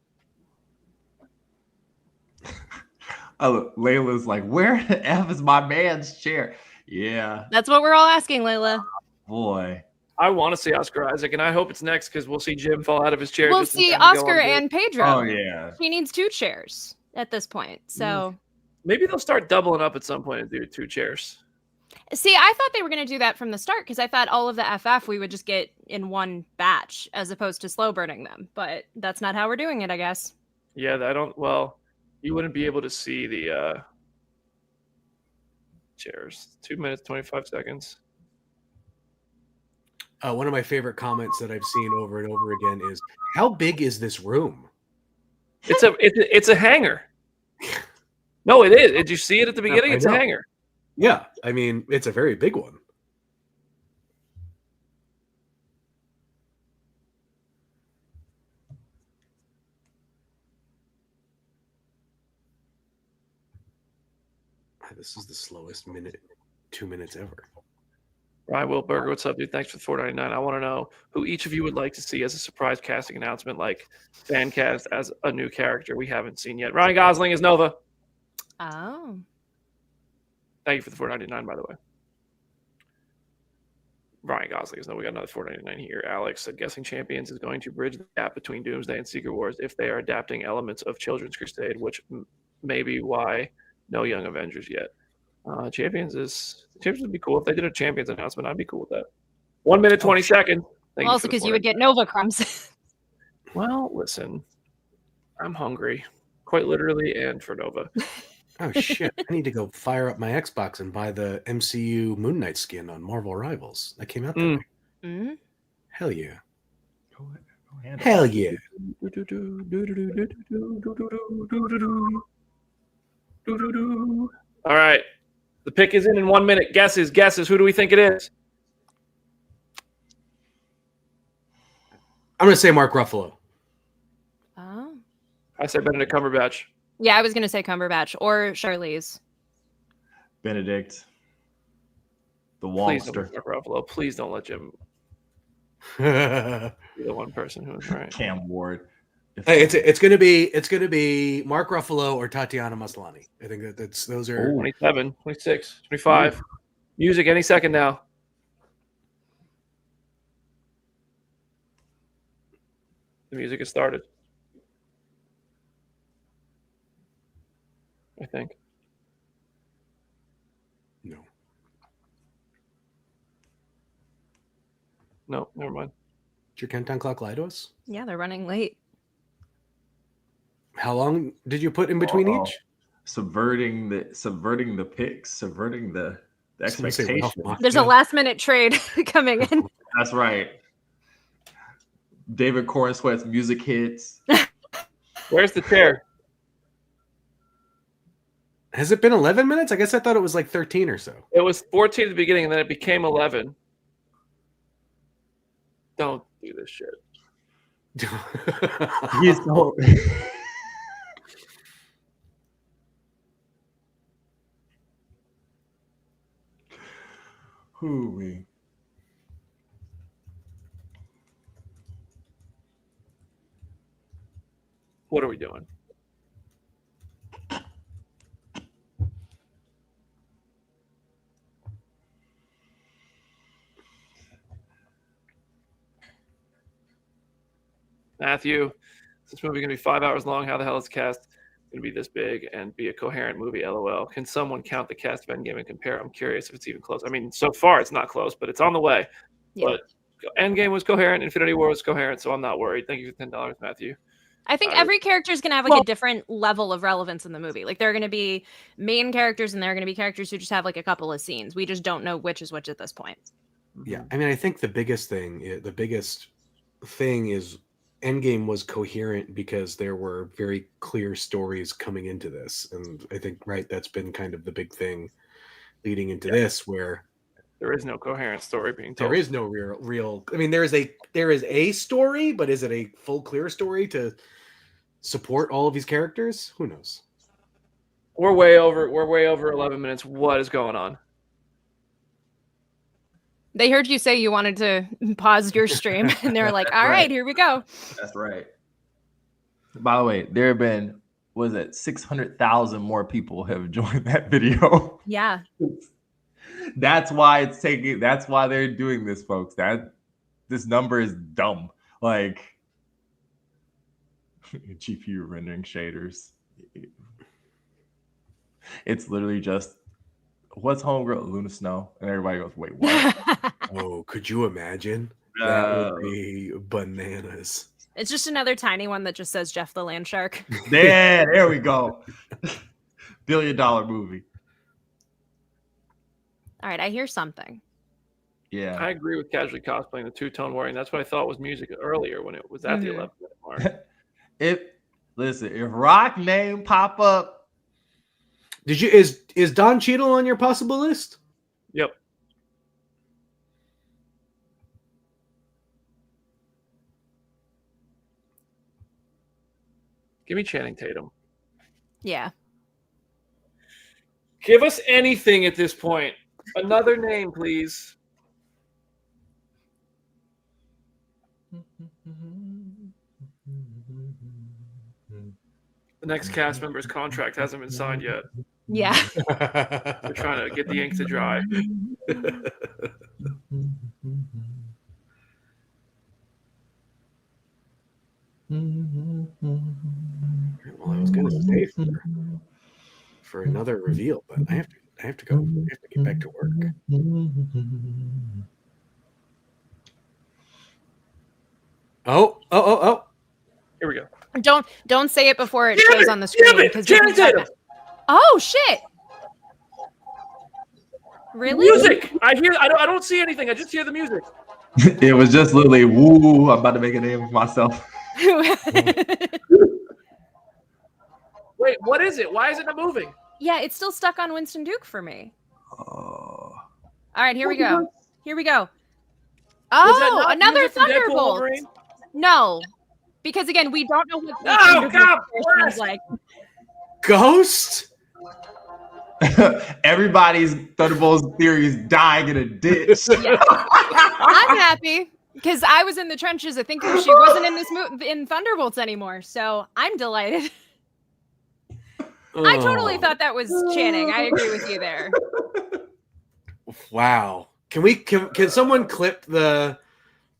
Oh, Layla's like, where the F is my man's chair? Yeah, That's what we're all asking, Layla. boy. I want to see Oscar Isaac, and I hope it's next because we'll see Jim fall out of his chair. We'll just in see time to go on Oscar a date. and Pedro. Oh yeah. He needs 2 chairs at this point. So Maybe they'll start doubling up at some point and do 2 chairs. see, I thought they were going to do that from the start because I thought all of the FF we would just get in one batch as opposed to slow burning them. But that's not how we're doing it, I guess. Yeah, I don't. Well, you wouldn't be able to see the chairs. 2 minutes, 25 seconds. One of my favorite comments that I've seen over and over again is, "How big is this room?" It's a hangar. No, it is. Did you see it at the beginning? I It's a know. hangar. Yeah, I mean, it's a very big one. This is the slowest 2 minutes ever. Ryan Wilberger, what's up, dude? Thanks for the $4.99. I want to know who each of you would like to see as a surprise casting announcement, like fan cast as a new character we haven't seen yet. Ryan Gosling is Nova. Oh. Thank you for the $4.99, by the way. Ryan Gosling is Nova. We got another $4.99 here. Alex said, guessing Champions is going to bridge the gap between Doomsday and Secret Wars if they are adapting elements of Children's Crusade, which may be why no Young Avengers yet. Champions would be cool if they did a Champions announcement. I'd be cool with that. 1 minute 20 seconds. Thank Also, for the because you would get 4.99. Nova crumbs. Well, listen, I'm hungry, quite literally, and for Nova. Oh shit! I need to go fire up my Xbox and buy the MCU Moon Knight skin on Marvel Rivals. That came out today. Mm. Hell yeah! Go ahead. Hell yeah! All right, the pick is in 1 minute. Guesses. Who do we think it is? I'm gonna say Mark Ruffalo. Oh. I said Benedict Cumberbatch. Yeah, I was going to say Cumberbatch or Charlize. Benedict. The Please don't Wallster. let Mark Ruffalo. Please don't let Jim Hey, be the one person who is right. Cam Ward. it's gonna be Mark Ruffalo or Tatiana Maslany. I think that's those are. 27, 26, 25. Music any second now. The music has started. I think. No. No, never mind. Did your countdown clock lie to us? Yeah, they're running late. How long did you put in between each? Subverting the picks, subverting the Someone say expectation. Ralph Macchio. There's a last minute trade coming in. That's right. David Cornsweat's music hits. Where's the chair? Has it been 11 minutes? I guess I thought it was like 13 or so. It was 14 at the beginning, and then it became 11. Don't do this shit. He's so... Hoo-wee. What are we doing? Matthew, is this movie going to be 5 hours long? How the hell is the cast going to be this big and be a coherent movie? LOL. Can someone count the cast of Endgame and compare? I'm curious if it's even close. I mean, so far it's not close, but it's on the way. Yeah. But Endgame was coherent. Infinity War was coherent, so I'm not worried. Thank you for $10, Matthew. I think every character is going to have like a different level of relevance in the movie. Like there are going to be main characters and there are going to be characters who just have like a couple of scenes. We just don't know which is which at this point. Yeah, I mean, I think the biggest thing is Endgame was coherent because there were very clear stories coming into this, and I think that's been kind of the big thing leading into this, where There is no coherent story being told. There is no real. I mean, there is a story, but is it a full, clear story to support all of these characters? Who knows? We're way over 11 minutes. What is going on? They heard you say you wanted to pause your stream, and they were like, "All right, here we go." That's right. By the way, there have been 600,000 more people have joined that video. Yeah. That's why that's why they're doing this, folks. This number is dumb. Like GPU rendering shaders. It's literally just what's homegirl Luna Snow, and everybody goes, "Wait, what?" Oh, could you imagine? That would be bananas. It's just another tiny one that just says Jeff the Land Shark. Yeah, there we go. $1 billion movie. All right, I hear something. Yeah, I agree with casually cosplaying the two-tone wearing. That's what I thought was music earlier when it was at the 11-minute mark. if Rock name pop up, Is Don Cheadle on your possible list? Yep. Give me Channing Tatum. Yeah. Give us anything at this point. Another name, please. The next cast member's contract hasn't been signed yet. Yeah. They're trying to get the ink to dry. Well, I was going to stay for another reveal, but I have to go. I have to get back to work. Oh. Here we go. Don't say it before it shows on the screen because oh shit. Really? Music. I don't see anything. I just hear the music. it was just literally woo. I'm about to make a name of myself. Wait, what is it? Why is it not moving? Yeah, it's still stuck on Winston Duke for me. Oh. All right, here we go. Was that Oh, not another music from Deadpool Thunderbolt. Wolverine? No, because again, we don't know what the Oh, Thunderbolt God version bless. is like. Ghost? Everybody's Thunderbolts theory is dying in a ditch. Yeah. I'm happy because I was in the trenches of thinking she wasn't in this in Thunderbolts anymore, so I'm delighted. I totally thought that was Channing. I agree with you there. Wow. Can someone clip the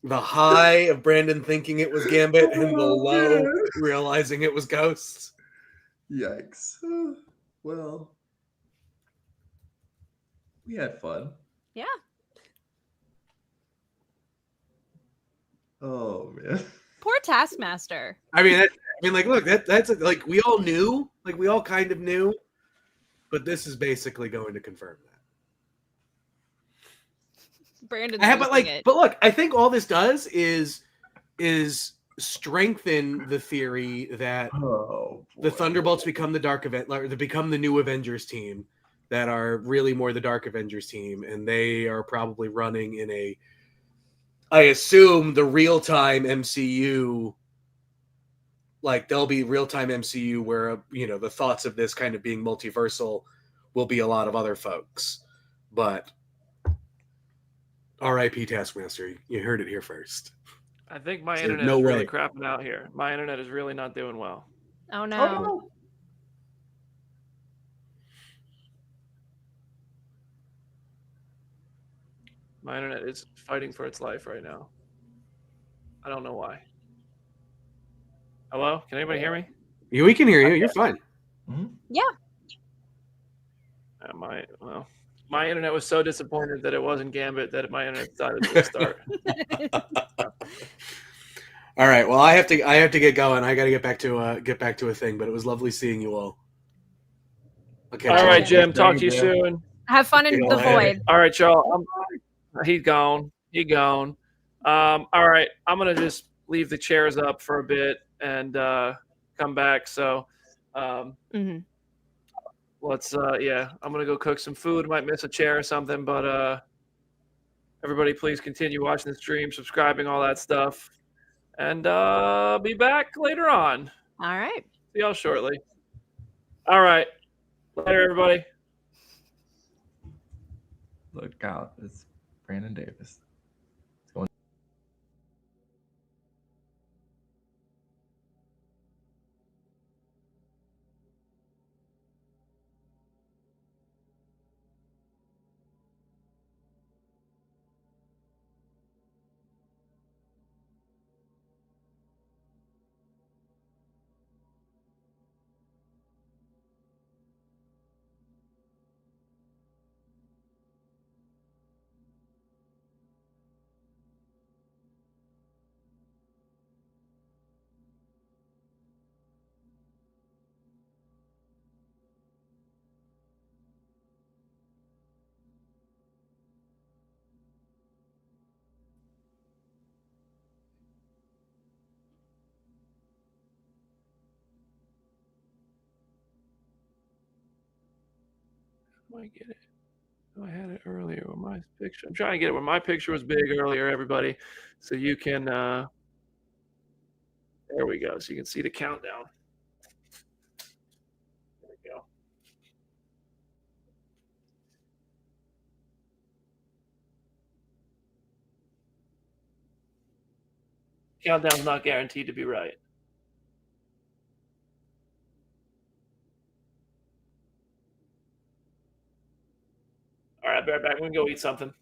high of Brandon thinking it was Gambit and the low realizing it was Ghost? Yikes. Well, we had fun. Yeah. Oh man. Poor Taskmaster. Look, that's like we all knew, like we all kind of knew, but this is basically going to confirm that. Brandon's but look, I think all this does is strengthen the theory that the Thunderbolts become the Dark Event, or they become the new Avengers team that are really more the Dark Avengers team, and they are probably running in I assume the real-time MCU. Like there'll be real-time MCU where the thoughts of this kind of being multiversal will be a lot of other folks, but R.I.P. Taskmaster. You heard it here first. I think my There's internet no is really way. crapping out here. My internet is really not doing well. Oh no. My internet is fighting for its life right now. I don't know why. Hello? Can anybody hear me? Yeah, we can hear you. You're fine. Yeah. My internet was so disappointed that it wasn't Gambit that my internet decided to start. All right. Well, I have to get going. I got to get back to a thing. But it was lovely seeing you all. Okay. All right, Jim. Talk to you soon. Have fun in the void. All right, y'all. He's gone. He gone. All right. I'm gonna just leave the chairs up for a bit and come back. So let's I'm gonna go cook some food. Might miss a chair or something, but Everybody, please continue watching the stream, subscribing, all that stuff. And be back later on. All right. See y'all shortly. All right. Later, everybody. Look out. It's Brandon Davis. I get it. Oh, I had it earlier with my picture. I'm trying to get it where my picture was big earlier, everybody. So you can, there we go. So you can see the countdown. There we go. Countdown's not guaranteed to be right. All right, I'll be right back. We can go eat something.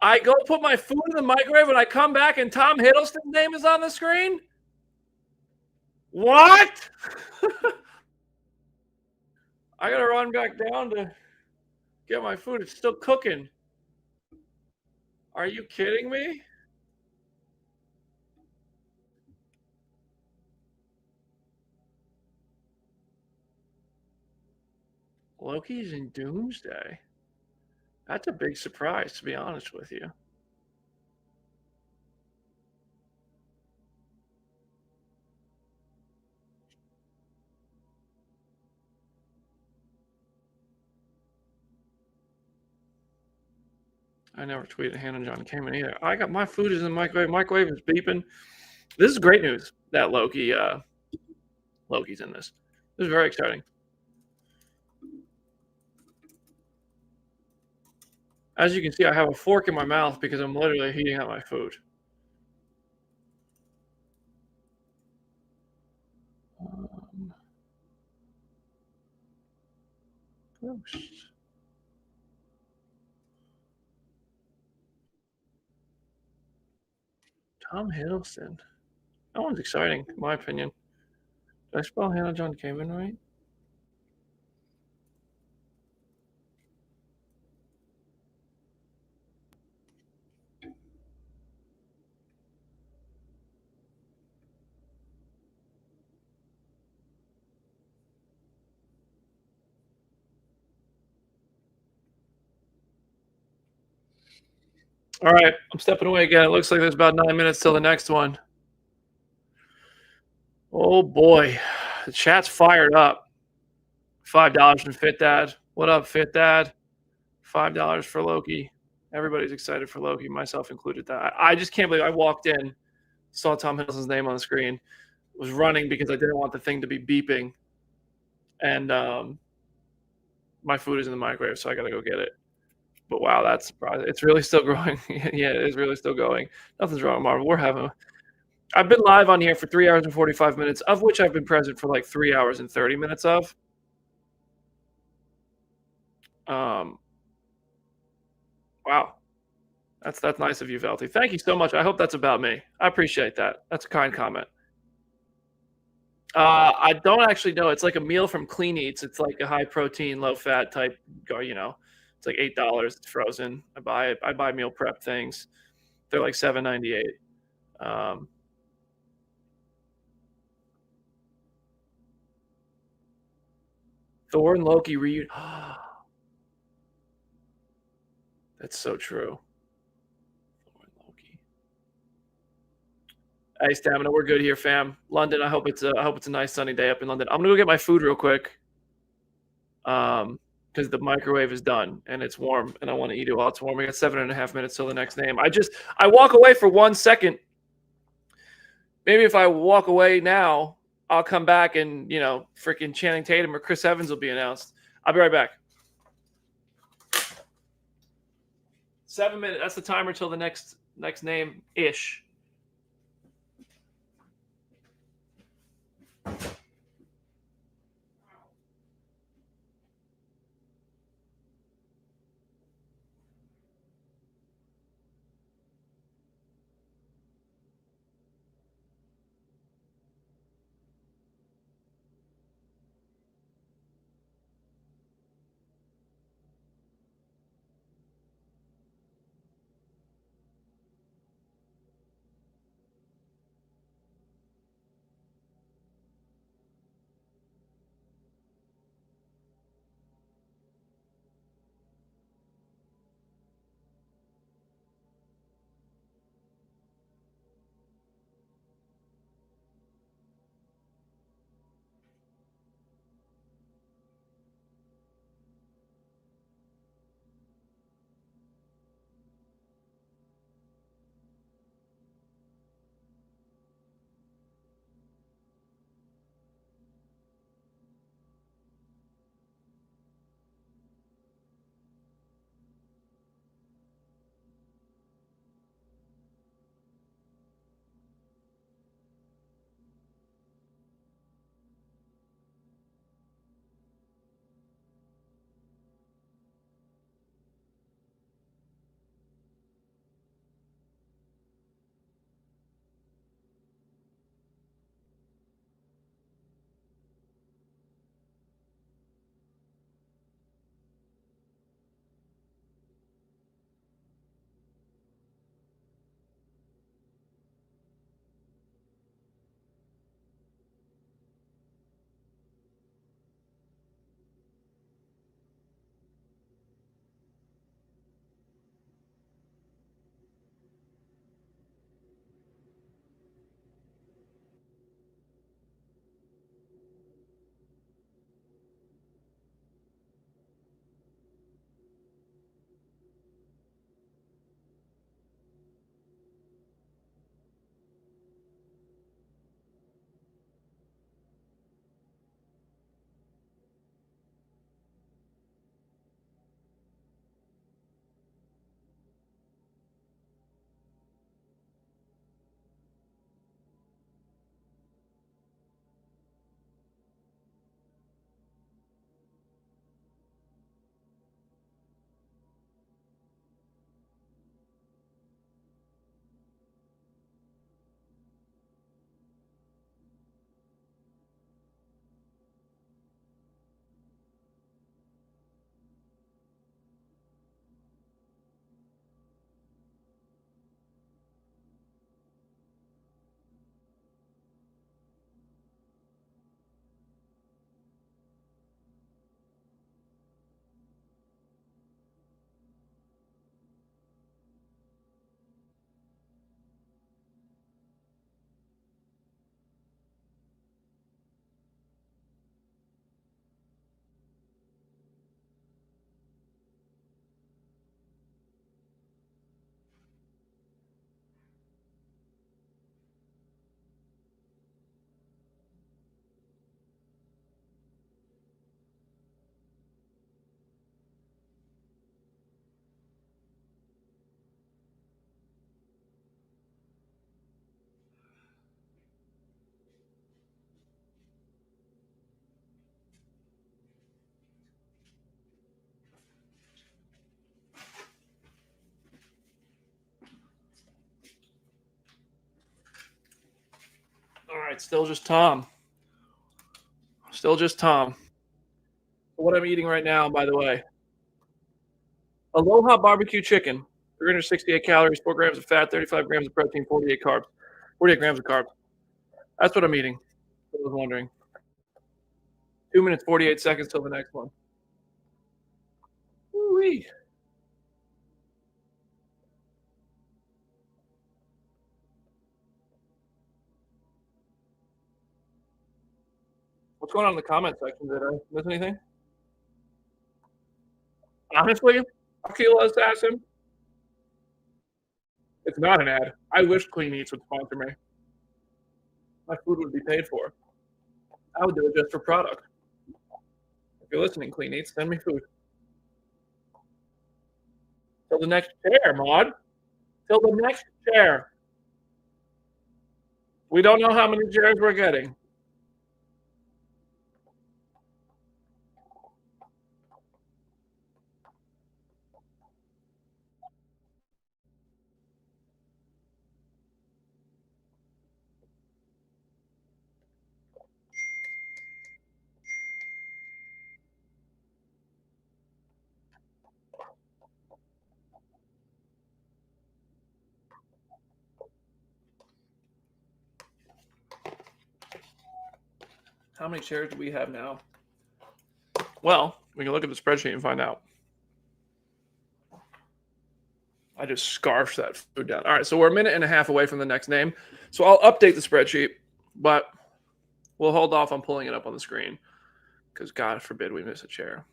I go put my food in the microwave and I come back and Tom Hiddleston's name is on the screen? What? I gotta run back down to get my food. It's still cooking. Are you kidding me? Loki's in Doomsday. That's a big surprise, to be honest with you. I never tweeted Hannah John Kamen either. I got my food is in the microwave. Microwave is beeping. This is great news that Loki's in this. This is very exciting. As you can see, I have a fork in my mouth because I'm literally heating up my food. Tom Hiddleston. That one's exciting, in my opinion. Did I spell Hannah John Kamen right? All right, I'm stepping away again. It looks like there's about 9 minutes till the next one. Oh boy, the chat's fired up. $5 from FitDad. What up, FitDad? $5 for Loki. Everybody's excited for Loki, myself included. That I just can't believe I walked in, saw Tom Hiddleston's name on the screen, was running because I didn't want the thing to be beeping, and my food is in the microwave, so I got to go get it. But wow, that's surprising. It's really still growing. Yeah, it is really still going. Nothing's wrong with Marvel. I've been live on here for 3 hours and 45 minutes, of which I've been present for like 3 hours and 30 minutes of. Wow. That's nice of you, Velty. Thank you so much. I hope that's about me. I appreciate that. That's a kind comment. I don't actually know. It's like a meal from Clean Eats. It's like a high protein, low fat type, it's like $8. It's frozen. I buy meal prep things. They're like $7.98. Thor and Loki reunion. That's so true. Thor and Loki. Hey, Stamina, we're good here, fam. London, I hope it's a nice sunny day up in London. I'm gonna go get my food real quick. Because the microwave is done and it's warm and I want to eat it while it's warm. We got 7.5 minutes till the next name. I walk away for 1 second. Maybe if I walk away now, I'll come back and, freaking Channing Tatum or Chris Evans will be announced. I'll be right back. 7 minutes. That's the timer till the next name-ish. right, still just Tom. Still just Tom. What I'm eating right now, by the way. Aloha barbecue chicken. 368 calories, 4 grams of fat, 35 grams of protein, 48 carbs. 48 grams of carbs. That's what I'm eating. I was wondering. 2 minutes, 48 seconds till the next one. Woo-wee. What's going on in the comment section? Did I miss anything? Honestly, Khleo Assassin. It's not an ad. I wish Clean Eats would sponsor me. My food would be paid for. I would do it just for product. If you're listening, Clean Eats, send me food. Till the next chair, Maud. Till the next chair. We don't know how many chairs we're getting. How many chairs do we have now? Well, we can look at the spreadsheet and find out. I just scarfed that food down. All right, so we're a minute and a half away from the next name. So I'll update the spreadsheet, but we'll hold off on pulling it up on the screen because God forbid we miss a chair.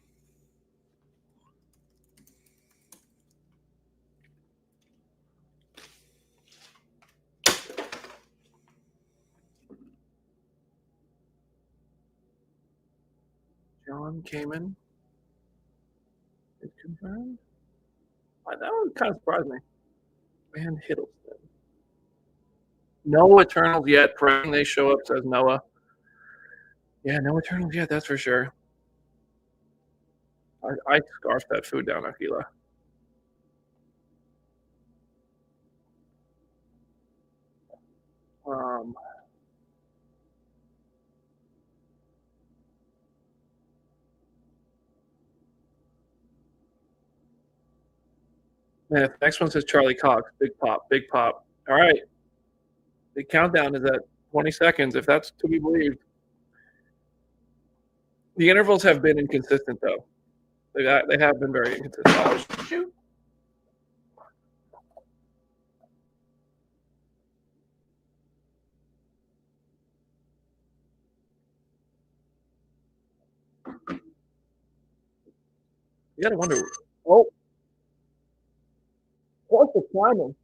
John Kamen is confirmed. That one kind of surprised me. Man, Hiddleston. No Eternals yet. Praying they show up, says Noah. Yeah, no Eternals yet, that's for sure. I scarfed that food down, Akila. Man, the next one says Charlie Cox. Big pop, big pop. All right. The countdown is at 20 seconds, if that's to be believed. The intervals have been inconsistent, though. They have been very inconsistent. Oh, shoot. You gotta wonder. Oh, what's the timing?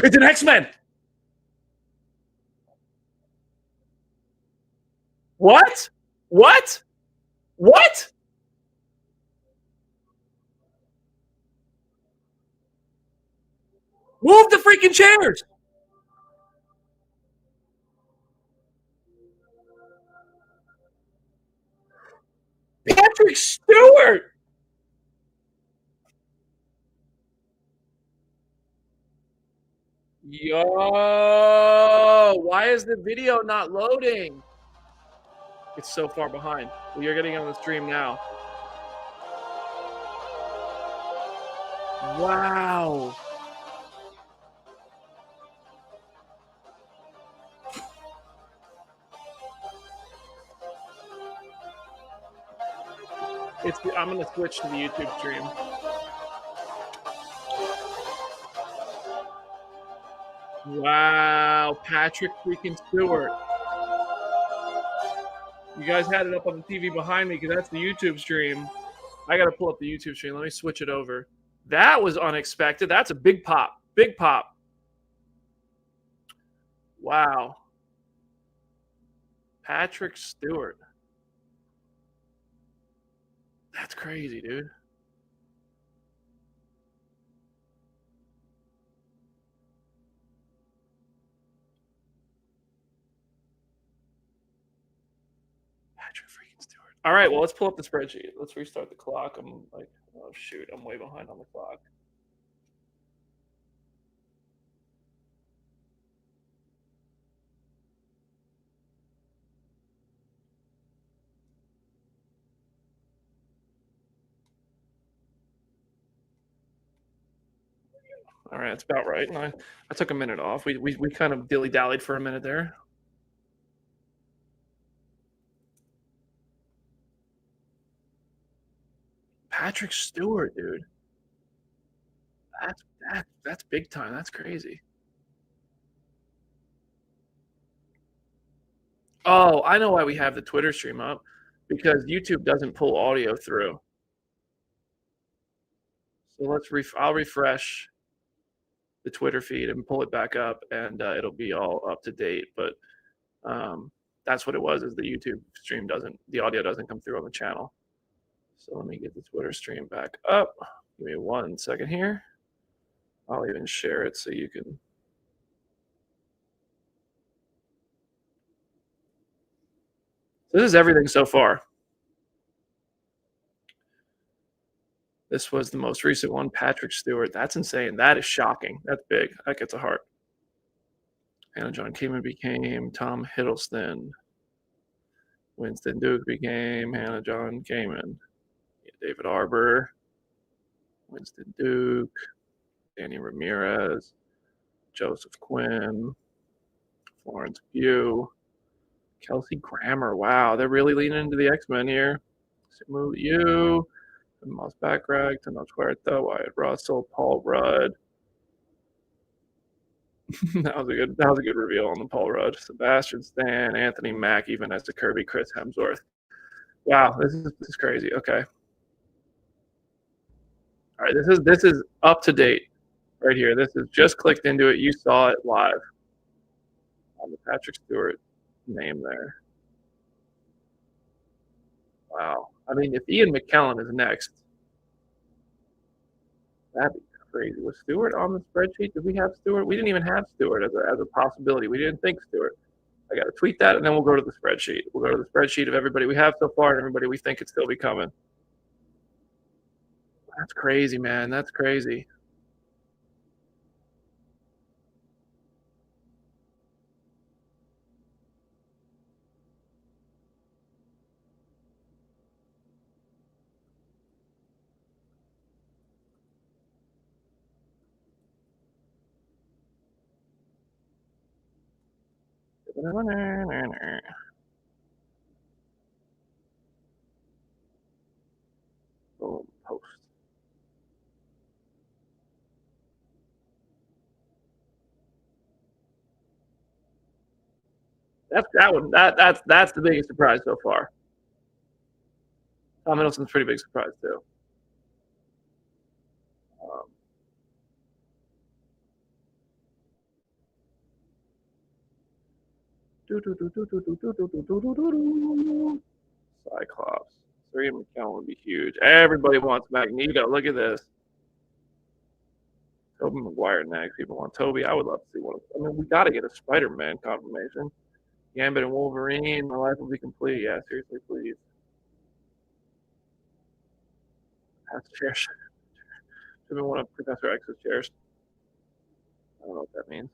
It's an X-Men. What? What? What? Move the freaking chairs. Patrick Stewart. Yo, why is the video not loading? It's so far behind. Well, you're getting on the stream now. Wow. I'm going to switch to the YouTube stream. Wow, Patrick freaking Stewart. You guys had it up on the TV behind me because that's the YouTube stream. I got to pull up the YouTube stream. Let me switch it over. That was unexpected. That's a big pop. Big pop. Wow. Patrick Stewart. That's crazy, dude. Patrick freaking Stewart. All right, well, let's pull up the spreadsheet. Let's restart the clock. I'm like, oh, shoot. I'm way behind on the clock. All right, that's about right. And I took a minute off. We kind of dilly-dallied for a minute there. Patrick Stewart, dude. That's big time. That's crazy. Oh, I know why we have the Twitter stream up, because YouTube doesn't pull audio through. So I'll refresh the Twitter feed and pull it back up, and it'll be all up to date. But that's what it was, is the YouTube stream the audio doesn't come through on the channel. So let me get the Twitter stream back up. Give me 1 second here. I'll even share it so you can. This is everything so far. This was the most recent one, Patrick Stewart. That's insane. That is shocking. That's big. That gets a heart. Hannah John Kamen became Tom Hiddleston. Winston Duke became Hannah John Kamen. David Harbour. Winston Duke. Danny Ramirez. Joseph Quinn. Florence Pugh. Kelsey Grammer. Wow, they're really leaning into the X-Men here. Simu Liu. Eban Moss-Bachrach, Tenoch Huerta, Wyatt Russell, Paul Rudd. that was a good reveal on the Paul Rudd. Sebastian Stan, Anthony Mackie, Vanessa Kirby, Chris Hemsworth. Wow, this is crazy. Okay. All right, this is up to date right here. This is just clicked into it. You saw it live on the Patrick Stewart name there. Wow. I mean, if Ian McKellen is next, that'd be crazy. Was Stewart on the spreadsheet? Did we have Stewart? We didn't even have Stewart as a possibility. We didn't think Stewart. I got to tweet that, and then we'll go to the spreadsheet. We'll go to the spreadsheet of everybody we have so far and everybody we think could still be coming. That's crazy, man. That's crazy. Boom, post. That's the biggest surprise so far. Tom Hiddleston's a pretty big surprise too. Cyclops. Three and McKellen would be huge. Everybody wants Magneto. Look at this. Tobey Maguire next. People want Toby. I would love to see one. I mean, we got to get a Spider-Man confirmation. Gambit and Wolverine. My life will be complete. Yeah, seriously, please. That's chair. Should have been one of Professor X's chairs. I don't know what that means.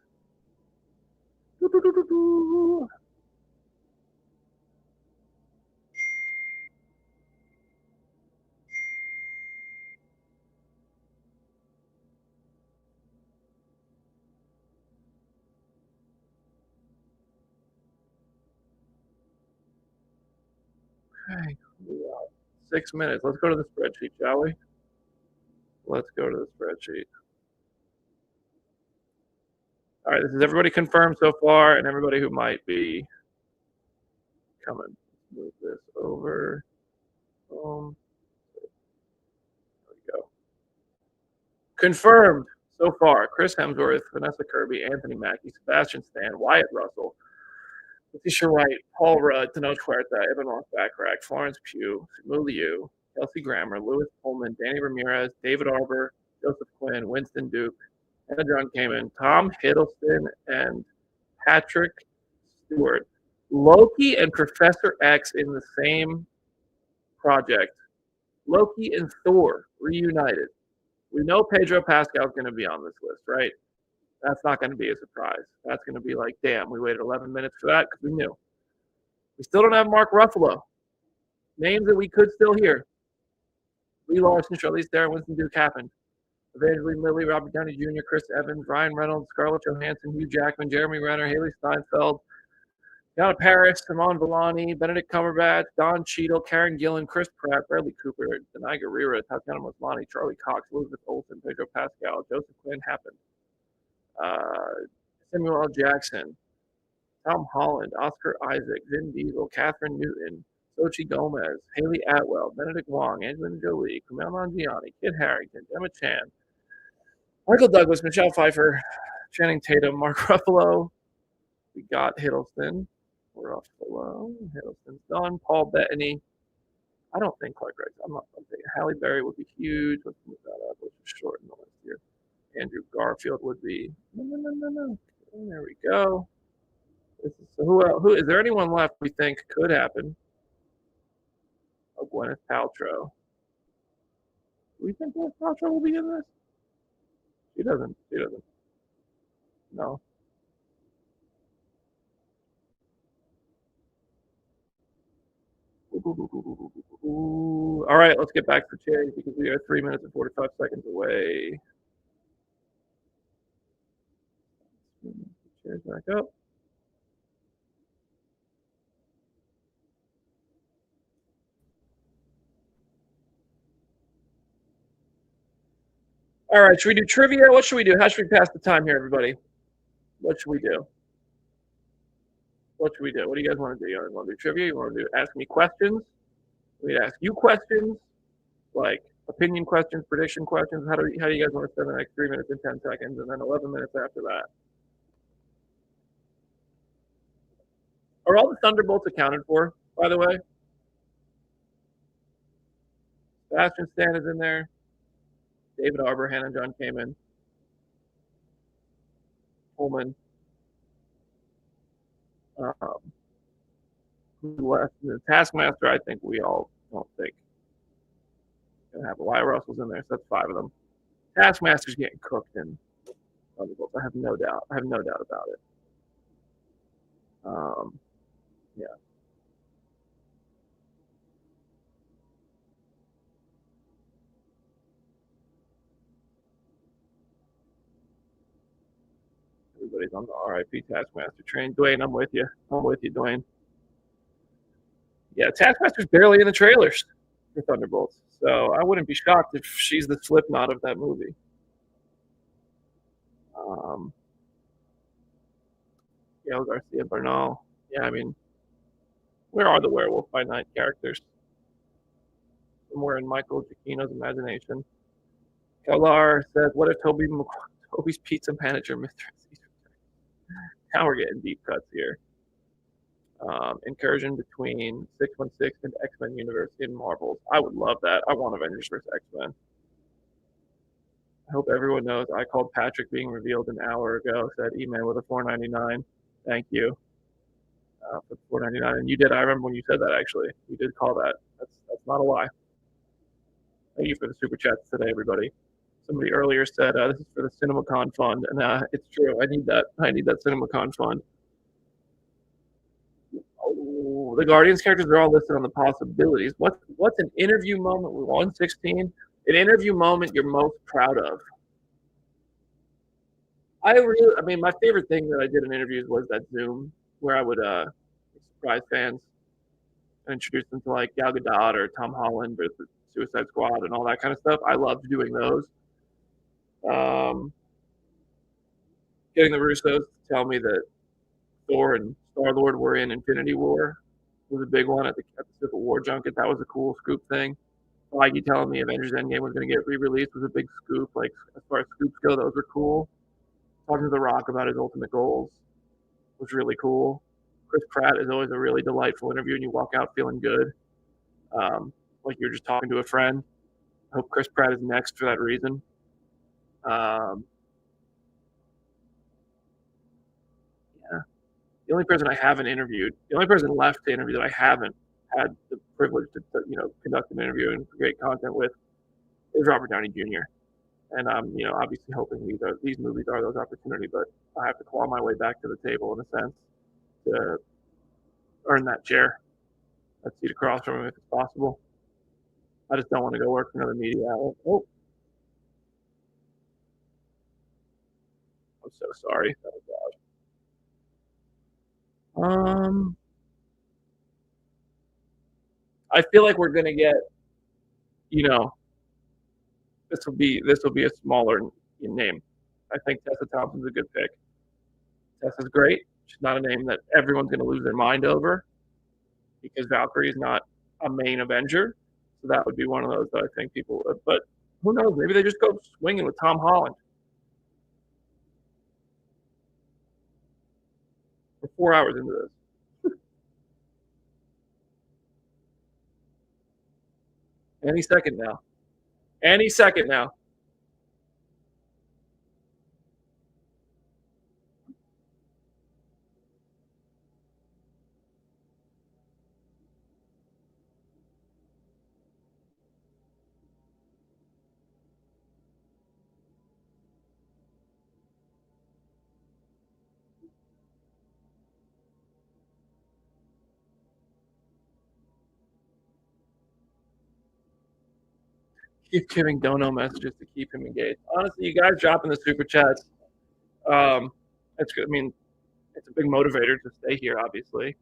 Okay, 6 minutes. Let's go to the spreadsheet, shall we? Let's go to the spreadsheet. All right, this is everybody confirmed so far and everybody who might be coming. Move this over. Boom. There we go. Confirmed so far. Chris Hemsworth, Vanessa Kirby, Anthony Mackie, Sebastian Stan, Wyatt Russell, Letitia Wright, Paul Rudd, Tenoch Huerta, Eban Moss-Bachrach, Florence Pugh, Simu Liu, Kelsey Grammer, Louis Pullman, Danny Ramirez, David Harbour, Joseph Quinn, Winston Duke, Hannah John Kamen, Tom Hiddleston, and Patrick Stewart. Loki and Professor X in the same project. Loki and Thor reunited. We know Pedro Pascal is going to be on this list, right? That's not going to be a surprise. That's going to be like, damn, we waited 11 minutes for that because we knew. We still don't have Mark Ruffalo. Names that we could still hear. Lee Larson, Charlize Theron, Winston Duke happened. Evangeline Lilly, Robert Downey Jr., Chris Evans, Ryan Reynolds, Scarlett Johansson, Hugh Jackman, Jeremy Renner, Haley Steinfeld, Yana Paris, Simone Villani, Benedict Cumberbatch, Don Cheadle, Karen Gillan, Chris Pratt, Bradley Cooper, Denai Guerrero, Tatiana Maslany, Charlie Cox, Elizabeth Olsen, Pedro Pascal, Joseph Quinn happened, Samuel L. Jackson, Tom Holland, Oscar Isaac, Vin Diesel, Catherine Newton, Sochi Gomez, Haley Atwell, Benedict Wong, Angelina Jolie, Kumail Nanjiani, Kit Harington, Emma Chan, Michael Douglas, Michelle Pfeiffer, Channing Tatum, Mark Ruffalo. We got Hiddleston. Hiddleston's done. Paul Bettany. I don't think Clark Gregg. I'm thinking Halle Berry would be huge. Let's move that up. Let's just shorten the list here. Andrew Garfield would be. No. There we go. Who is there anyone left we think could happen? Oh, Gwyneth Paltrow. Do we think Gwyneth Paltrow will be in this? She doesn't. No. All right, let's get back to chairs because we are 3 minutes and 45 seconds away. Chairs back up. All right, should we do trivia? What should we do? How should we pass the time here, everybody? What should we do? What do you guys want to do? You want to do trivia? You want to ask me questions? We ask you questions, like opinion questions, prediction questions. How do you guys want to spend the next 3 minutes and 10 seconds, and then 11 minutes after that? Are all the Thunderbolts accounted for, by the way? Sebastian Stan is in there. David Arbor, Hannah John Kamen. Pullman. Who left? The Taskmaster, I think we all don't think. Gonna have Wyatt Russell's in there, so that's 5 of them. Taskmaster's getting cooked in Thunderbolts. I have no doubt. About it. Yeah. Everybody's on the RIP Taskmaster train. Dwayne, I'm with you. Dwayne. Yeah, Taskmaster's barely in the trailers for Thunderbolts, so I wouldn't be shocked if she's the Slipknot of that movie. Gail Garcia Bernal. Yeah, I mean, where are the Werewolf by Night characters? Somewhere in Michael Giacchino's imagination. Kellar says, "What if Toby's pizza manager, Mr. Caesar?" Now we're getting deep cuts here. Incursion between 616 and X-Men universe in Marvels. I would love that. I want Avengers vs. X-Men. I hope everyone knows I called Patrick being revealed an hour ago. Said email with a $4.99. Thank you for $4.99. And you did. I remember when you said that. Actually, you did call that. That's not a lie. Thank you for the super chats today, everybody. Somebody earlier said this is for the CinemaCon fund, and it's true. I need that. CinemaCon fund. Oh, the Guardians characters are all listed on the possibilities. What's an interview moment with 116? An interview moment you're most proud of? I mean, my favorite thing that I did in interviews was that Zoom where I would surprise fans and introduce them to like Gal Gadot or Tom Holland or the Suicide Squad and all that kind of stuff. I loved doing those. Getting the Russos to tell me that Thor and Star-Lord were in Infinity War was a big one at the Civil War junket. That was a cool scoop thing. Feige telling me Avengers Endgame was going to get re-released was a big scoop. Like, as far as scoops go, those were cool. Talking to The Rock about his ultimate goals was really cool. Chris Pratt is always a really delightful interview, and you walk out feeling good. Like you're just talking to a friend. I hope Chris Pratt is next for that reason. The only person I haven't interviewed, the only person left to interview that I haven't had the privilege to conduct an interview and create content with is Robert Downey Jr. And I'm, obviously hoping these movies are those opportunities, but I have to claw my way back to the table in a sense to earn that chair, that seat across from him if it's possible. I just don't want to go work for another media outlet. Oh, so sorry. That was loud. I feel like we're gonna get, this will be a smaller name. I think Tessa Thompson's a good pick. Tessa's great. She's not a name that everyone's gonna lose their mind over because Valkyrie is not a main Avenger. So that would be one of those that I think people would. But who knows? Maybe they just go swinging with Tom Holland. We're 4 hours into this. Any second now. Any second now. Keep giving Dono messages to keep him engaged. Honestly, you guys dropping the super chats. It's good. I mean, it's a big motivator to stay here, obviously.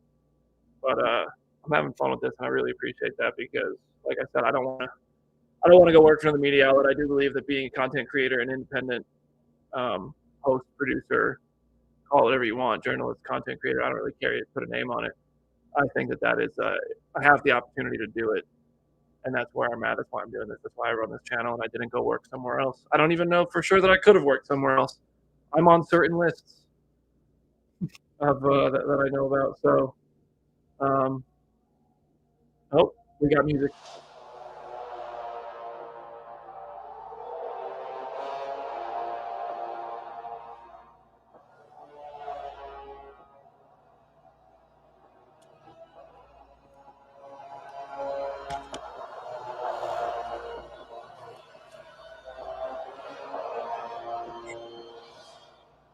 But I'm having fun with this, and I really appreciate that because, like I said, I don't want to go work for the media outlet. I do believe that being a content creator, an independent host, producer, call it whatever you want, journalist, content creator. I don't really care to put a name on it. I think that is I have the opportunity to do it. And that's where I'm at. That's why I'm doing this. That's why I run this channel, and I didn't go work somewhere else. I don't even know for sure that I could have worked somewhere else. I'm on certain lists of that I know about. So, oh, we got music.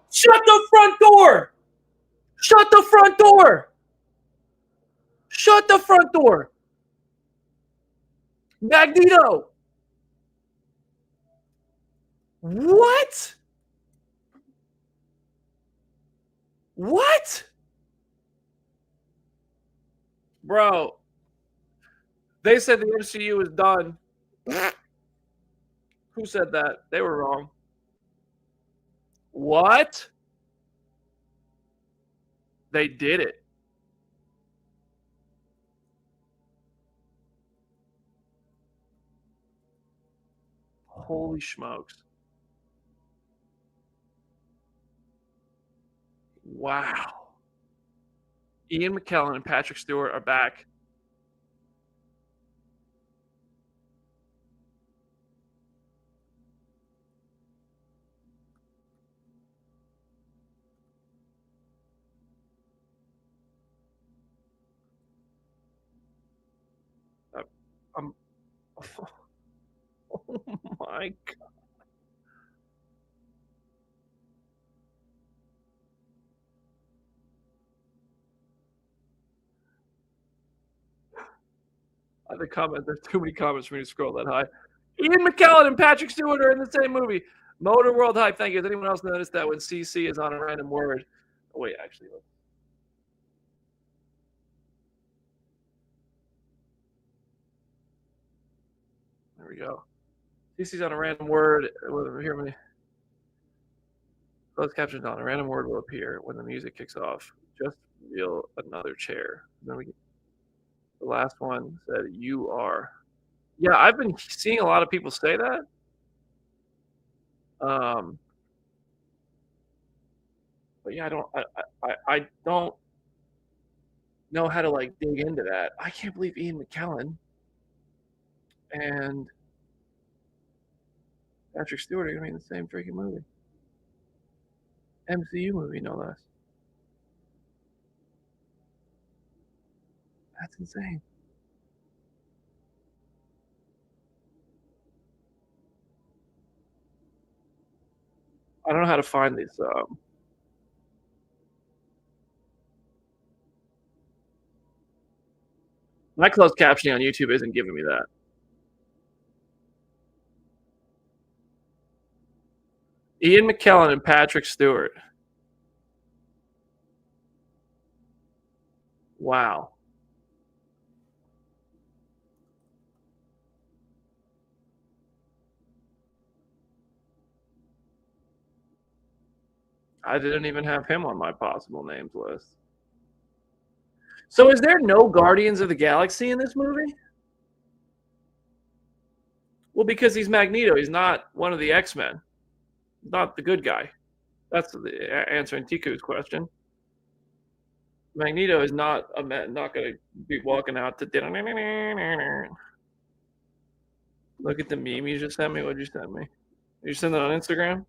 Shut the front door! Shut the front door! Shut the front door! Magneto! What? What? Bro, they said the MCU is done. Who said that? They were wrong. What? They did it. Holy smokes. Wow. Ian McKellen and Patrick Stewart are back. Oh my God. The comment, there's too many comments for me to scroll that high. Ian McKellen and Patrick Stewart are in the same movie. Motor World Hype, thank you. Has anyone else noticed that when CC is on a random word? Oh, wait, actually, look. There we go. CC's on a random word. Here, let me. Closed captions on. A random word will appear when the music kicks off. Just reveal another chair. And then the last one said, "You are." Yeah, I've been seeing a lot of people say that. But yeah, I don't know how to like dig into that. I can't believe Ian McKellen and Patrick Stewart are gonna be in the same freaking movie. MCU movie, no less. That's insane. I don't know how to find these. My closed captioning on YouTube isn't giving me that. Ian McKellen and Patrick Stewart. Wow. I didn't even have him on my possible names list. So is there no Guardians of the Galaxy in this movie? Well, because he's Magneto. He's not one of the X-Men. Not the good guy. That's the answering Tiku's question. Magneto is not going to be walking out to dinner. Look at the meme you just sent me. What'd you send me? Did you send it on Instagram?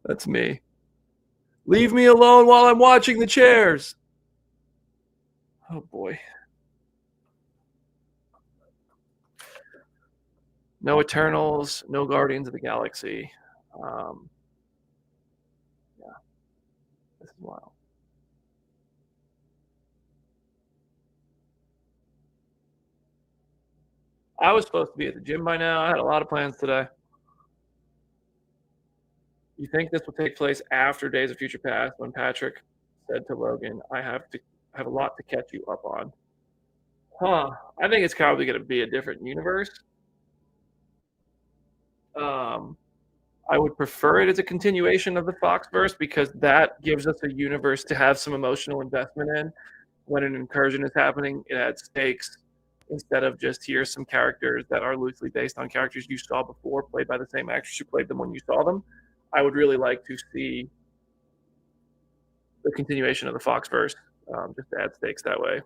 That's me. Leave me alone while I'm watching the chairs. Oh boy. No Eternals, no Guardians of the Galaxy. Yeah, this is wild. I was supposed to be at the gym by now. I had a lot of plans today. You think this will take place after Days of Future Past when Patrick said to Logan, I have a lot to catch you up on. Huh. I think it's probably going to be a different universe. I would prefer it as a continuation of the Foxverse because that gives us a universe to have some emotional investment in. When an incursion is happening, it adds stakes instead of just here's some characters that are loosely based on characters you saw before, played by the same actress who played them when you saw them. I would really like to see the continuation of the Foxverse, just to add stakes that way.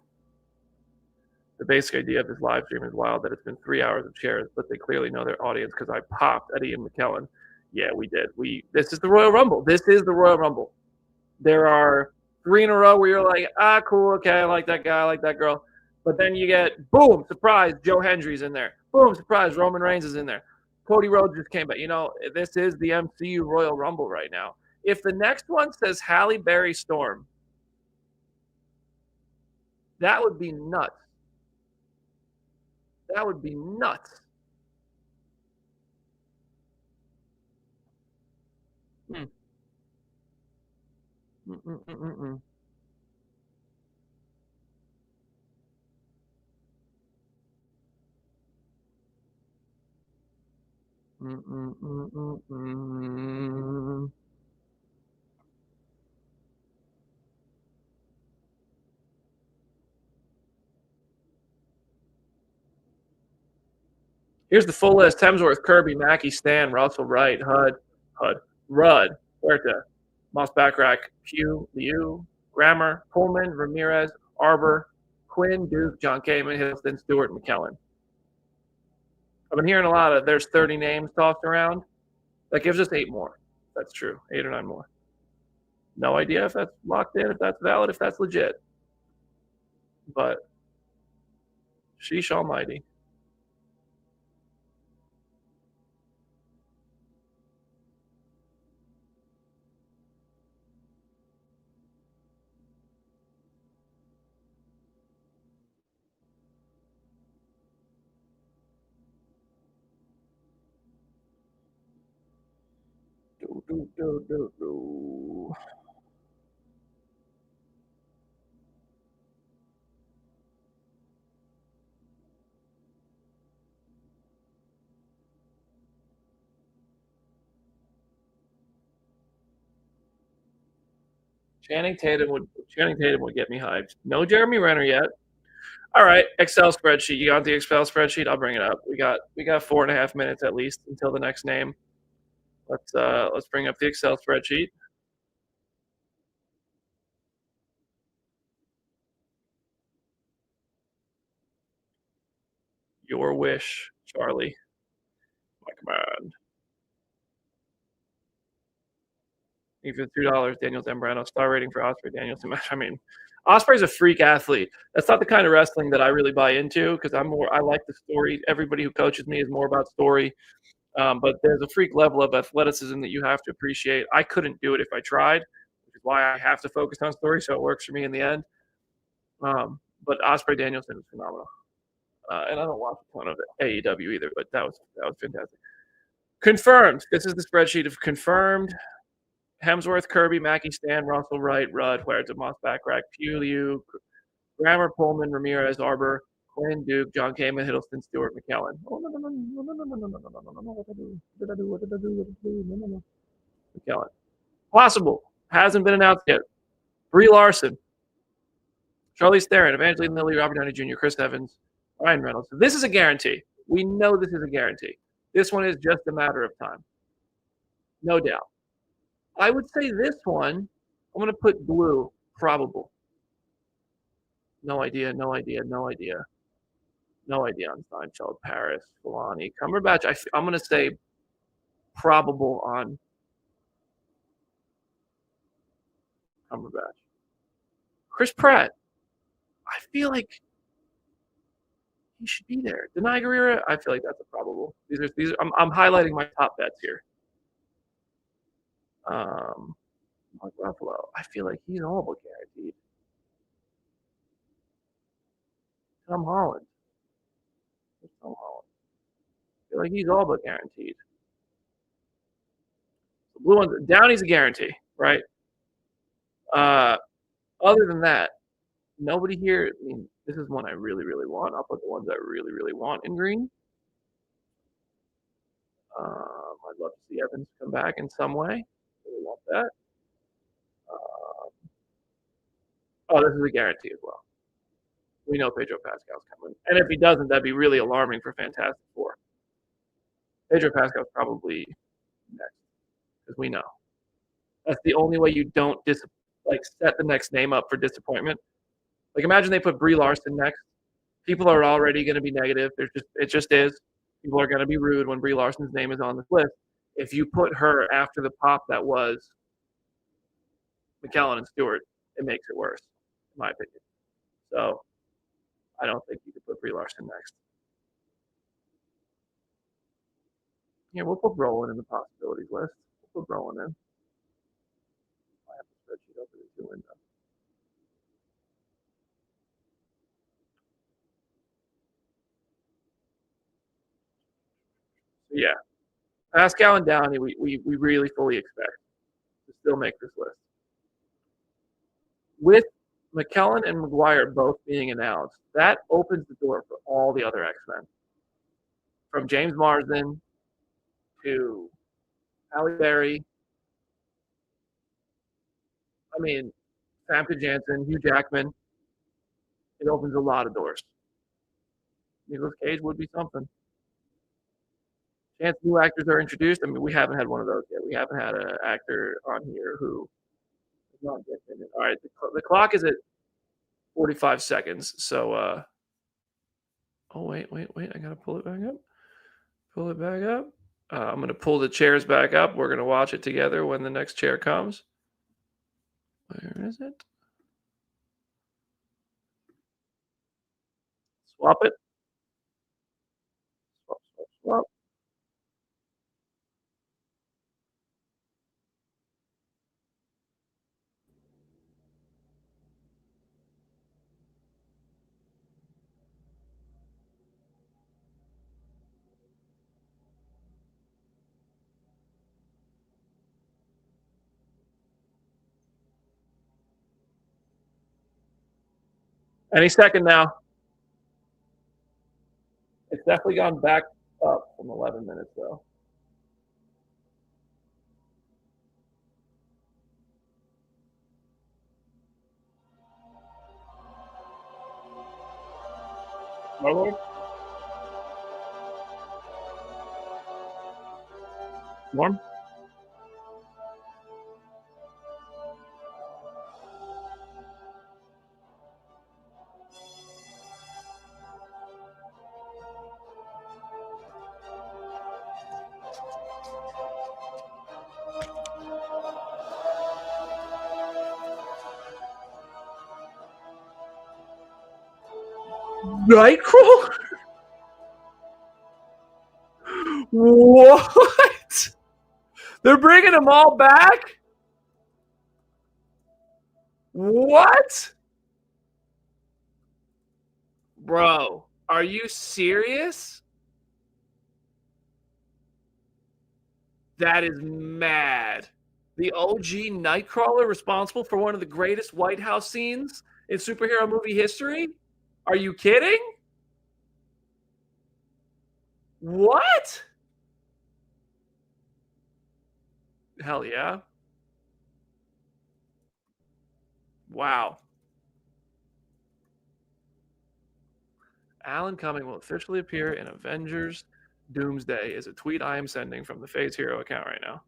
The basic idea of this live stream is wild that it's been 3 hours of shares, but they clearly know their audience because I popped at Ian McKellen. Yeah, we did. This is the Royal Rumble. This is the Royal Rumble. There are 3 in a row where you're like, cool, okay, I like that guy, I like that girl. But then you get, boom, surprise, Joe Hendry's in there. Boom, surprise, Roman Reigns is in there. Cody Rhodes just came back. This is the MCU Royal Rumble right now. If the next one says Halle Berry Storm, that would be nuts. That would be nuts. Here's the full list. Hemsworth, Kirby, Mackie, Stan, Russell, Wright, Rudd, Huerta, Moss-Bachrach, Pugh, Liu, Grammer, Pullman, Ramirez, Harbour, Quinn, Duke, John Kamen, Hiddleston, Stewart, McKellen. I've been hearing a lot of there's 30 names tossed around. That gives us 8 more. That's true. 8 or 9 more. No idea if that's locked in, if that's valid, if that's legit. But sheesh almighty. Channing Tatum would get me hyped. No Jeremy Renner yet. All right, Excel spreadsheet. You got the Excel spreadsheet? I'll bring it up. We got 4.5 minutes at least until the next name. Let's bring up the Excel spreadsheet. Your wish, Charlie. My command. Even $2, Daniel Zambrano. Star rating for Ospreay, Daniel. I mean, Ospreay's a freak athlete. That's not the kind of wrestling that I really buy into because I like the story. Everybody who coaches me is more about story. But there's a freak level of athleticism that you have to appreciate. I couldn't do it if I tried, which is why I have to focus on story, so it works for me in the end. but Osprey Danielson was phenomenal. And I don't watch a ton of AEW either, but that was fantastic. Confirmed. This is the spreadsheet of confirmed. Hemsworth, Kirby, Mackie, Stan, Russell, Wright, Rudd, Huerta, Moss-Bachrach, Pugh, Liu, Grammer, Pullman, Ramirez, Harbour, Quinn, Duke, John Kamen, Hiddleston, Stewart, McKellen. Oh, no. What did I do? No. McKellen. Possible. Hasn't been announced yet. Brie Larson. Charlize Theron, Evangeline Lilly, Robert Downey Jr., Chris Evans, Ryan Reynolds. So this is a guarantee. We know this is a guarantee. This one is just a matter of time. No doubt. I would say this one, I'm going to put blue, probable. No idea on Steinfeld, Paris, Filani, Cumberbatch. I'm going to say probable on Cumberbatch. Chris Pratt. I feel like he should be there. Denai Guerrero, I feel like that's a probable. These are. I'm highlighting my top bets here. Mark Ruffalo, I feel like he's all but guaranteed. Tom Holland. I feel like he's all but guaranteed. The blue ones, Downey's a guarantee, right? Other than that, nobody here. I mean, this is one I really, really want. I'll put the ones I really, really want in green. I'd love to see Evans come back in some way. Really want that. This is a guarantee as well. We know Pedro Pascal's coming. And if he doesn't, that'd be really alarming for Fantastic Four. Pedro Pascal's probably next, because we know. That's the only way you don't set the next name up for disappointment. Like, imagine they put Brie Larson next. People are already going to be negative. It just is. People are going to be rude when Brie Larson's name is on this list. If you put her after the pop that was McKellen and Stewart, it makes it worse, in my opinion. So I don't think you could put Brie Larson next. Yeah, we'll put Brolin in the possibilities list. We'll put Brolin in. I have the spreadsheet open in 2 windows. So yeah, Pascal and Downey, we really fully expect to still make this list. With McKellen and McGuire both being announced, that opens the door for all the other X-Men. From James Marsden to Halle Berry. I mean, Famke Janssen, Hugh Jackman. It opens a lot of doors. Nicolas Cage would be something. Chance new actors are introduced. I mean, we haven't had one of those yet. We haven't had an actor on here who is not getting it. All right, the clock is at 45 seconds. So, oh, wait. I got to pull it back up. I'm going to pull the chairs back up. We're going to watch it together when the next chair comes. Where is it? Swap it. Swap. Any second now. It's definitely gone back up from 11 minutes, though. Marlon? Warm? Nightcrawler? What? They're bringing them all back? What? Bro, are you serious? That is mad. The OG Nightcrawler responsible for one of the greatest White House scenes in superhero movie history? Are you kidding? What? Hell yeah. Wow. Alan Cumming will officially appear in Avengers Doomsday is a tweet I am sending from the Phase Hero account right now.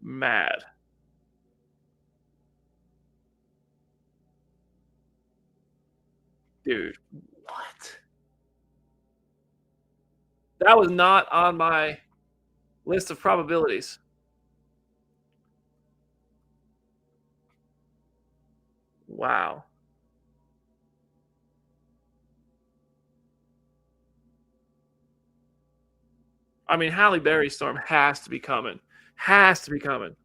Mad. Dude, what? That was not on my list of probabilities. Wow. I mean, Halle Berry storm has to be coming. Has to be coming.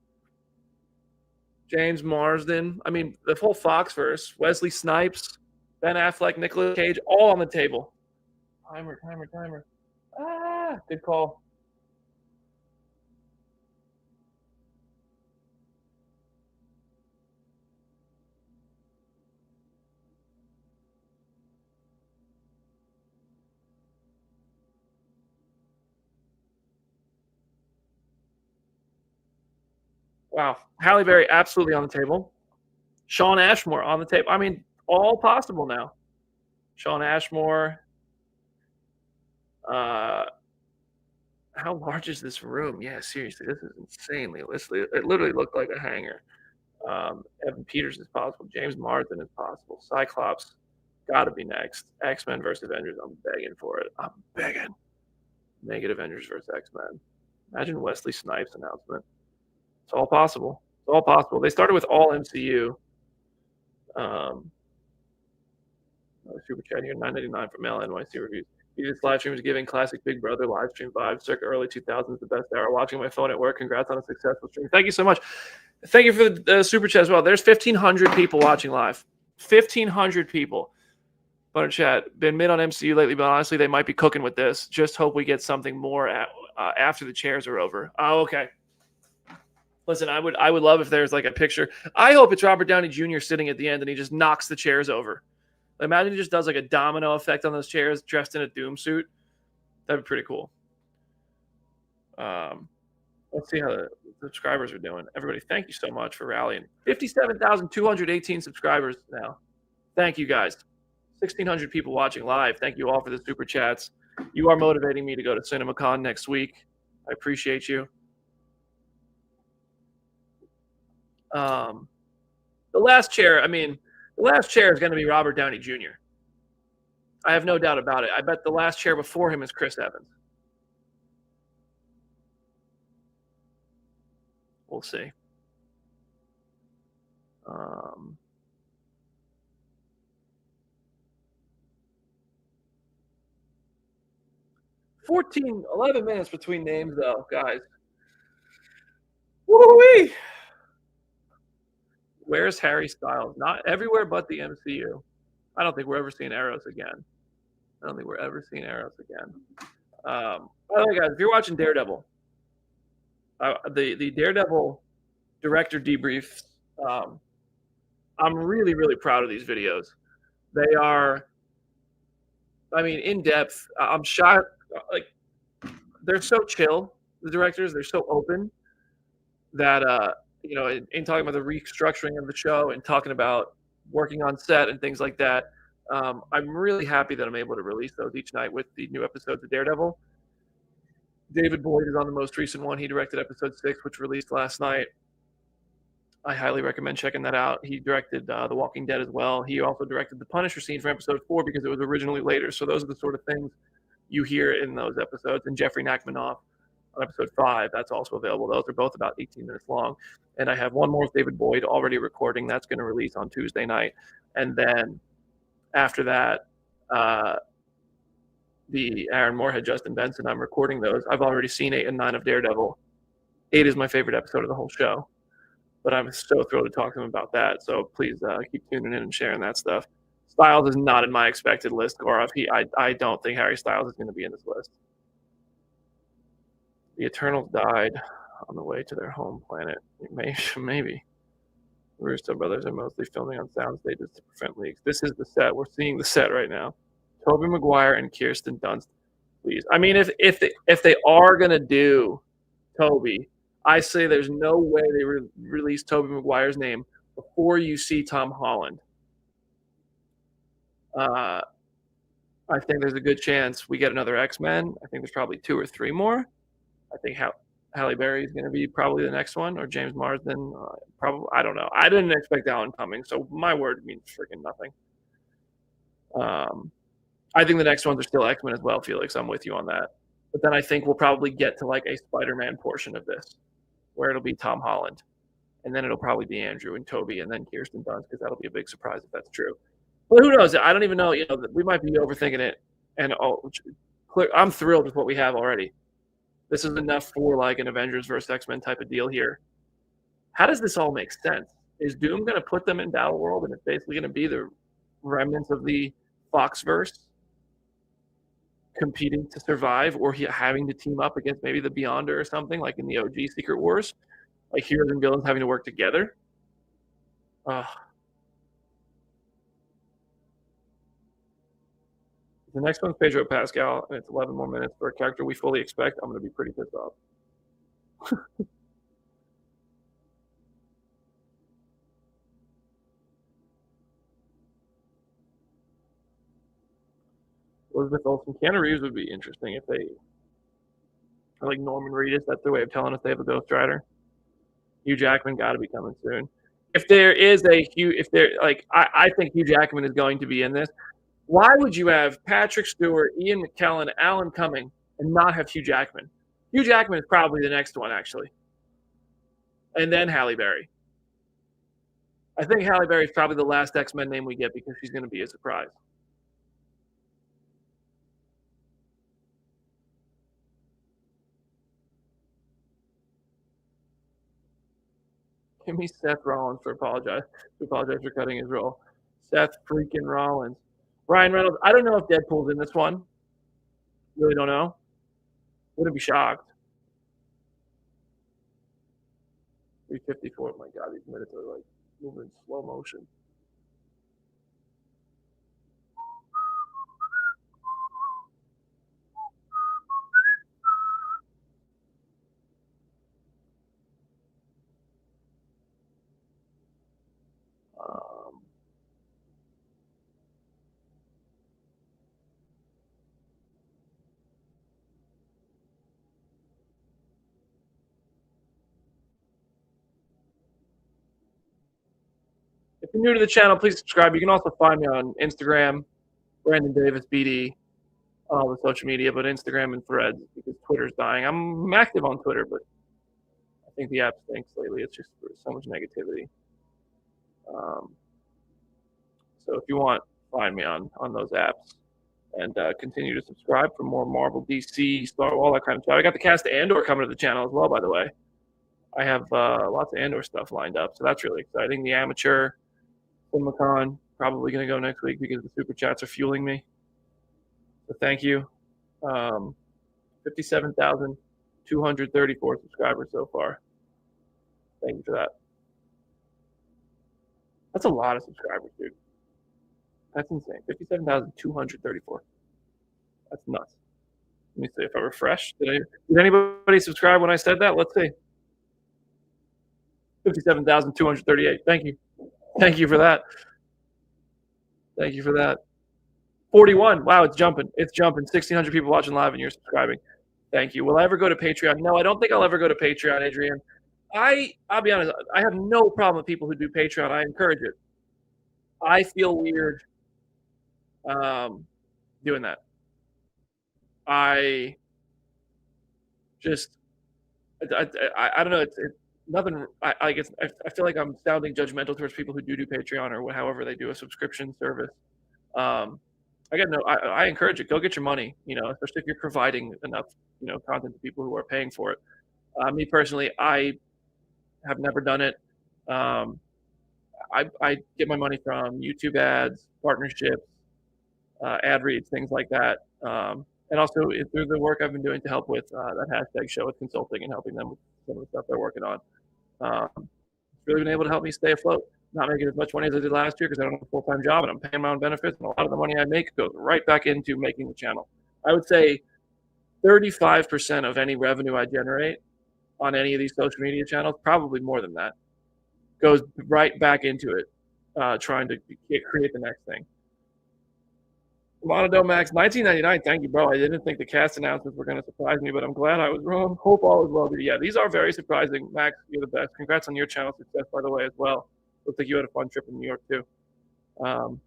James Marsden. I mean, the whole Foxverse. Wesley Snipes, Ben Affleck, Nicolas Cage, all on the table. Timer. Ah, good call. Wow. Halle Berry absolutely on the table. Shawn Ashmore on the table. I mean, all possible now. Shawn Ashmore. How large is this room? Yeah, seriously, this is insanely. It literally looked like a hangar. Evan Peters is possible. James Marsden is possible. Cyclops got to be next. X-Men versus Avengers. I'm begging for it. I'm begging. Make it Avengers versus X-Men. Imagine Wesley Snipes' announcement. It's all possible. It's all possible. They started with all MCU. Super chat here, $9.99 for Mail NYC reviews. This live stream is giving classic Big Brother live stream vibes. Circa early 2000s, the best hour. Watching my phone at work. Congrats on a successful stream. Thank you so much. Thank you for the super chat as well. There's 1,500 people watching live. 1,500 people. Butter chat. Been mid on MCU lately, but honestly, they might be cooking with this. Just hope we get something more after the chairs are over. Oh, okay. Listen, I would love if there's like a picture. I hope it's Robert Downey Jr. sitting at the end and he just knocks the chairs over. Imagine he just does like a domino effect on those chairs dressed in a Doom suit. That'd be pretty cool. Let's see how the subscribers are doing. Everybody, thank you so much for rallying. 57,218 subscribers now. Thank you guys. 1,600 people watching live. Thank you all for the super chats. You are motivating me to go to CinemaCon next week. I appreciate you. The last chair is going to be Robert Downey Jr. I have no doubt about it. I bet the last chair before him is Chris Evans. We'll see. 11 minutes between names, though, guys. Woo-wee! Where's Harry Styles? Not everywhere but the MCU. I don't think we're ever seeing Arrows again. By the way, guys, if you're watching Daredevil, the Daredevil director debrief, I'm really, really proud of these videos. They are, in depth. I'm shocked. Like, they're so chill, the directors. They're so open that, in talking about the restructuring of the show and talking about working on set and things like that, I'm really happy that I'm able to release those each night with the new episodes of Daredevil. David Boyd is on the most recent one. He directed episode 6, which released last night. I highly recommend checking that out. He directed The Walking Dead as well. He also directed the Punisher scene from episode 4 because it was originally later. So those are the sort of things you hear in those episodes. And Jeffrey Nachmanoff on episode 5, that's also available. Those are both about 18 minutes long. And I have one more with David Boyd already recording. That's going to release on Tuesday night. And then after that, the Aaron Moorhead, Justin Benson, I'm recording those. I've already seen 8 and 9 of Daredevil. 8 is my favorite episode of the whole show. But I'm so thrilled to talk to him about that. So please keep tuning in and sharing that stuff. Styles is not in my expected list, Gaurav. I don't think Harry Styles is going to be in this list. The Eternals died on the way to their home planet. Maybe. Russo brothers are mostly filming on sound stages to prevent leaks. This is the set. We're seeing the set right now. Tobey Maguire and Kirsten Dunst. Please. I mean, if they are going to do Tobey, I say there's no way they release Tobey Maguire's name before you see Tom Holland. I think there's a good chance we get another X-Men. I think there's probably 2 or 3 more. I think Halle Berry is going to be probably the next one, or James Marsden. Probably, I don't know. I didn't expect Alan Cumming, so my word means freaking nothing. I think the next ones are still X-Men as well, Felix. I'm with you on that. But then I think we'll probably get to like a Spider-Man portion of this, where it'll be Tom Holland, and then it'll probably be Andrew and Tobey, and then Kirsten Dunst, because that'll be a big surprise if that's true. But who knows? I don't even know. We might be overthinking it. And I'm thrilled with what we have already. This is enough for like an Avengers versus X-Men type of deal here. How does this all make sense? Is Doom going to put them in Battle World, and it's basically going to be the remnants of the Foxverse competing to survive, or having to team up against maybe the Beyonder or something, like in the OG Secret Wars, like heroes and villains having to work together? The next one's Pedro Pascal, and it's 11 more minutes for a character we fully expect. I'm going to be pretty pissed off. Elizabeth Olsen. Keanu Reeves would be interesting if they, like Norman Reedus, that's their way of telling us they have a Ghost Rider. Hugh Jackman got to be coming soon. If there is I think Hugh Jackman is going to be in this. Why would you have Patrick Stewart, Ian McKellen, Alan Cumming, and not have Hugh Jackman? Hugh Jackman is probably the next one, actually. And then Halle Berry. I think Halle Berry is probably the last X-Men name we get, because she's going to be a surprise. Give me Seth Rollins to apologize for cutting his role. Seth freaking Rollins. Ryan Reynolds. I don't know if Deadpool's in this one. Really don't know. Wouldn't be shocked. 354. Oh my God, these minutes are like moving in slow motion. If you're new to the channel, please subscribe. You can also find me on Instagram, Brandon Davis BD, all the social media, but Instagram and Threads, because Twitter's dying. I'm active on Twitter, but I think the app stinks lately. It's just so much negativity. So if you want, find me on those apps, and continue to subscribe for more Marvel, DC, Star Wars, all that kind of stuff. I got the cast of Andor coming to the channel as well, by the way. I have lots of Andor stuff lined up, so that's really exciting. The Amateur, CinemaCon, probably going to go next week because the super chats are fueling me. So thank you. 57,234 subscribers so far. Thank you for that. That's a lot of subscribers, dude. That's insane. 57,234. That's nuts. Let me see if I refresh. Did anybody subscribe when I said that? Let's see. 57,238. Thank you. Thank you for that. Thank you for that. 41. Wow, it's jumping. It's jumping. 1,600 people watching live, and you're subscribing. Thank you. Will I ever go to Patreon? No, I don't think I'll ever go to Patreon, Adrian. I'll be honest. I have no problem with people who do Patreon. I encourage it. I feel weird doing that. I don't know. It's nothing. I guess I feel like I'm sounding judgmental towards people who do Patreon or however they do a subscription service. I encourage it. Go get your money. Especially if you're providing enough content to people who are paying for it. Me personally, I have never done it. I get my money from YouTube ads, partnerships, ad reads, things like that. And also through the work I've been doing to help with that hashtag show with consulting and helping them with some of the stuff they're working on. It's really been able to help me stay afloat. Not making as much money as I did last year because I don't have a full-time job and I'm paying my own benefits, and a lot of the money I make goes right back into making the channel. I would say 35% of any revenue I generate on any of these social media channels, probably more than that, goes right back into it, trying to create the next thing. Monodo Max, 1999. Thank you, bro. I didn't think the cast announcements were going to surprise me, but I'm glad I was wrong. Hope all is well. Yeah, these are very surprising. Max, you're the best. Congrats on your channel success, by the way, as well. Looks like you had a fun trip in New York, too. Oh,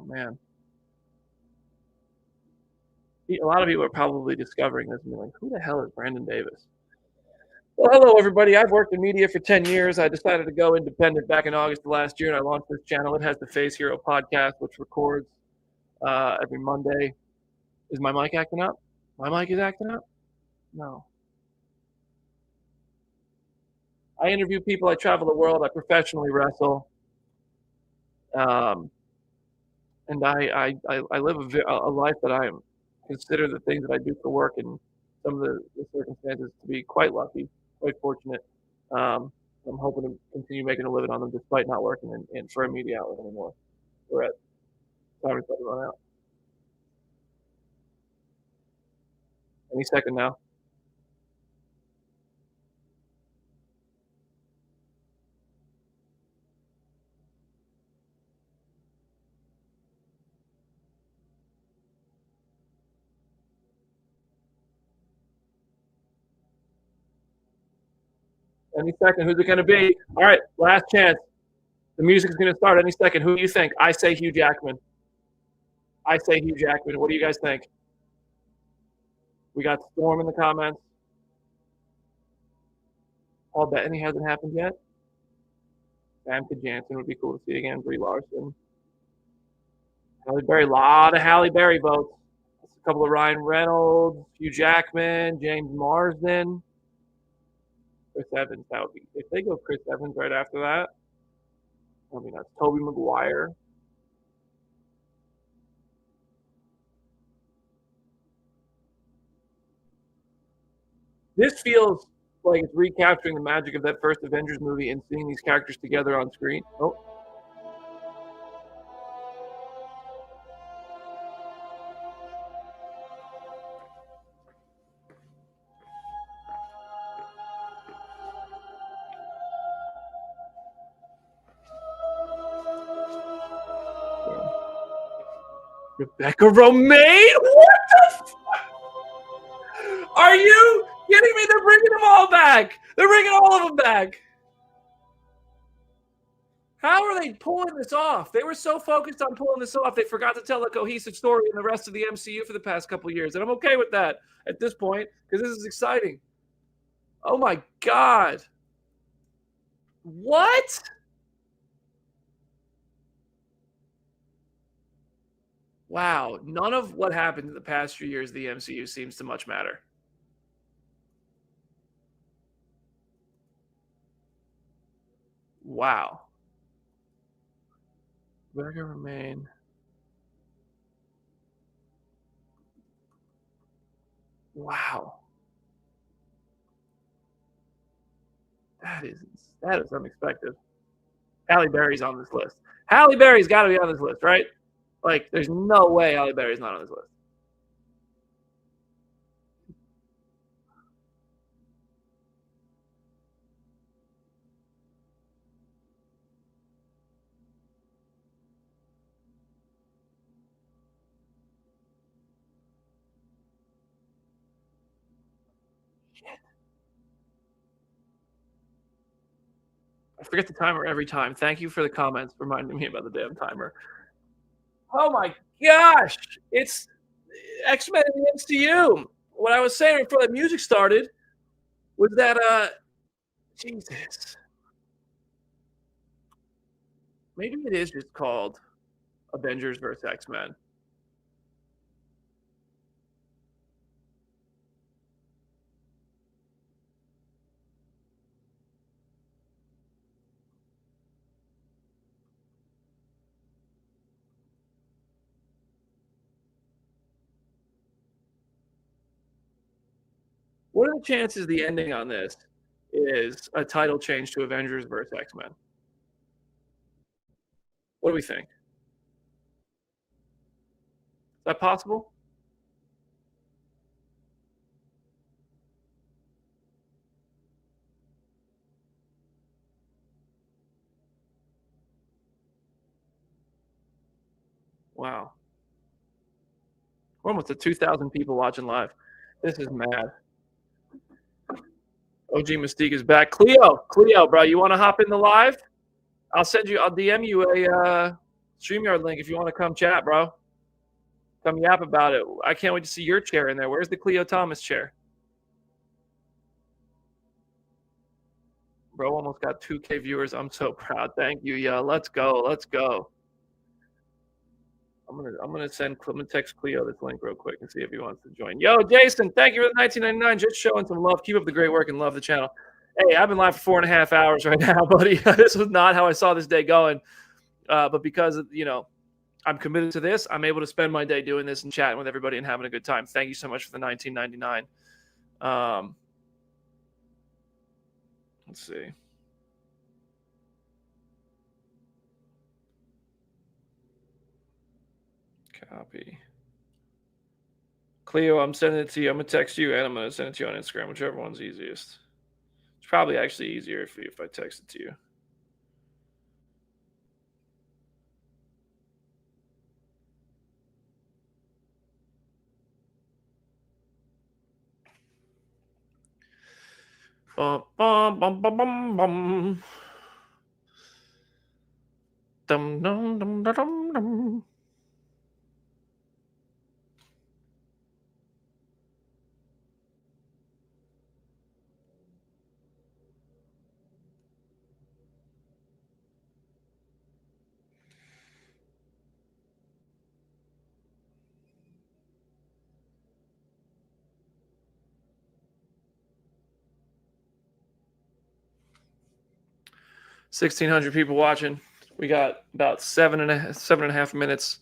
man. A lot of people are probably discovering this and being like, who the hell is Brandon Davis? Well, hello, everybody. I've worked in media for 10 years. I decided to go independent back in August of last year, and I launched this channel. It has the Phase Hero podcast, which records every Monday. Is my mic acting up? My mic is acting up? No. I interview people. I travel the world. I professionally wrestle. And I live a life that I consider the things that I do for work and some of the circumstances to be quite lucky. Quite fortunate. I'm hoping to continue making a living on them despite not working in for a media outlet anymore. We're at time to run out. Any second now. Any second. Who's it going to be? All right, last chance. The music's going to start any second. Who do you think? I say Hugh Jackman. I say Hugh Jackman. What do you guys think? We got Storm in the comments. Paul Bettany hasn't happened yet. Famke Janssen would be cool to see again. Brie Larson. Halle Berry. A lot of Halle Berry votes. A couple of Ryan Reynolds, Hugh Jackman, James Marsden. Chris Evans, that would be, if they go Chris Evans right after that, I mean, that's Tobey Maguire. This feels like it's recapturing the magic of that first Avengers movie and seeing these characters together on screen. Oh. Rebecca Romijn? What the fuck? Are you kidding me? They're bringing them all back. They're bringing all of them back. How are they pulling this off? They were so focused on pulling this off, they forgot to tell a cohesive story in the rest of the MCU for the past couple of years. And I'm okay with that at this point because this is exciting. Oh, my God. What? Wow. None of what happened in the past few years of the MCU seems to much matter. Wow. Rebecca Romijn. Wow. That is unexpected. Halle Berry's on this list. Halle Berry's got to be on this list, right? Like, there's no way Halle Berry's not on this list. I forget the timer every time. Thank you for the comments reminding me about the damn timer. Oh my gosh. It's X-Men in the MCU. What I was saying before the music started was that, Jesus. Maybe it is just called Avengers vs. X-Men. What are the chances the ending on this is a title change to Avengers versus X-Men? What do we think? Is that possible? Wow. We're almost at 2,000 people watching live. This is mad. OG Mystique is back. Khleo, bro, you want to hop in the live? I'll DM you a StreamYard link if you want to come chat, bro. Come yap about it. I can't wait to see your chair in there. Where's the Khleo Thomas chair? Bro, almost got 2K viewers. I'm so proud. Thank you. Yeah, let's go. Let's go. I'm gonna text Khleo this link real quick and see if he wants to join. Yo, Jason, thank you for the 1999. Just showing some love. Keep up the great work and love the channel. Hey, I've been live for 4.5 hours right now, buddy. This was not how I saw this day going. But because I'm committed to this, I'm able to spend my day doing this and chatting with everybody and having a good time. Thank you so much for the 1999. Let's see. Copy. Khleo, I'm sending it to you. I'm going to text you and I'm going to send it to you on Instagram, whichever one's easiest. It's probably actually easier if I text it to you. Bum, bum, bum, bum, bum, bum. Dum, dum, dum, dum, dum, dum. $1,600 people watching. We got about seven and a half minutes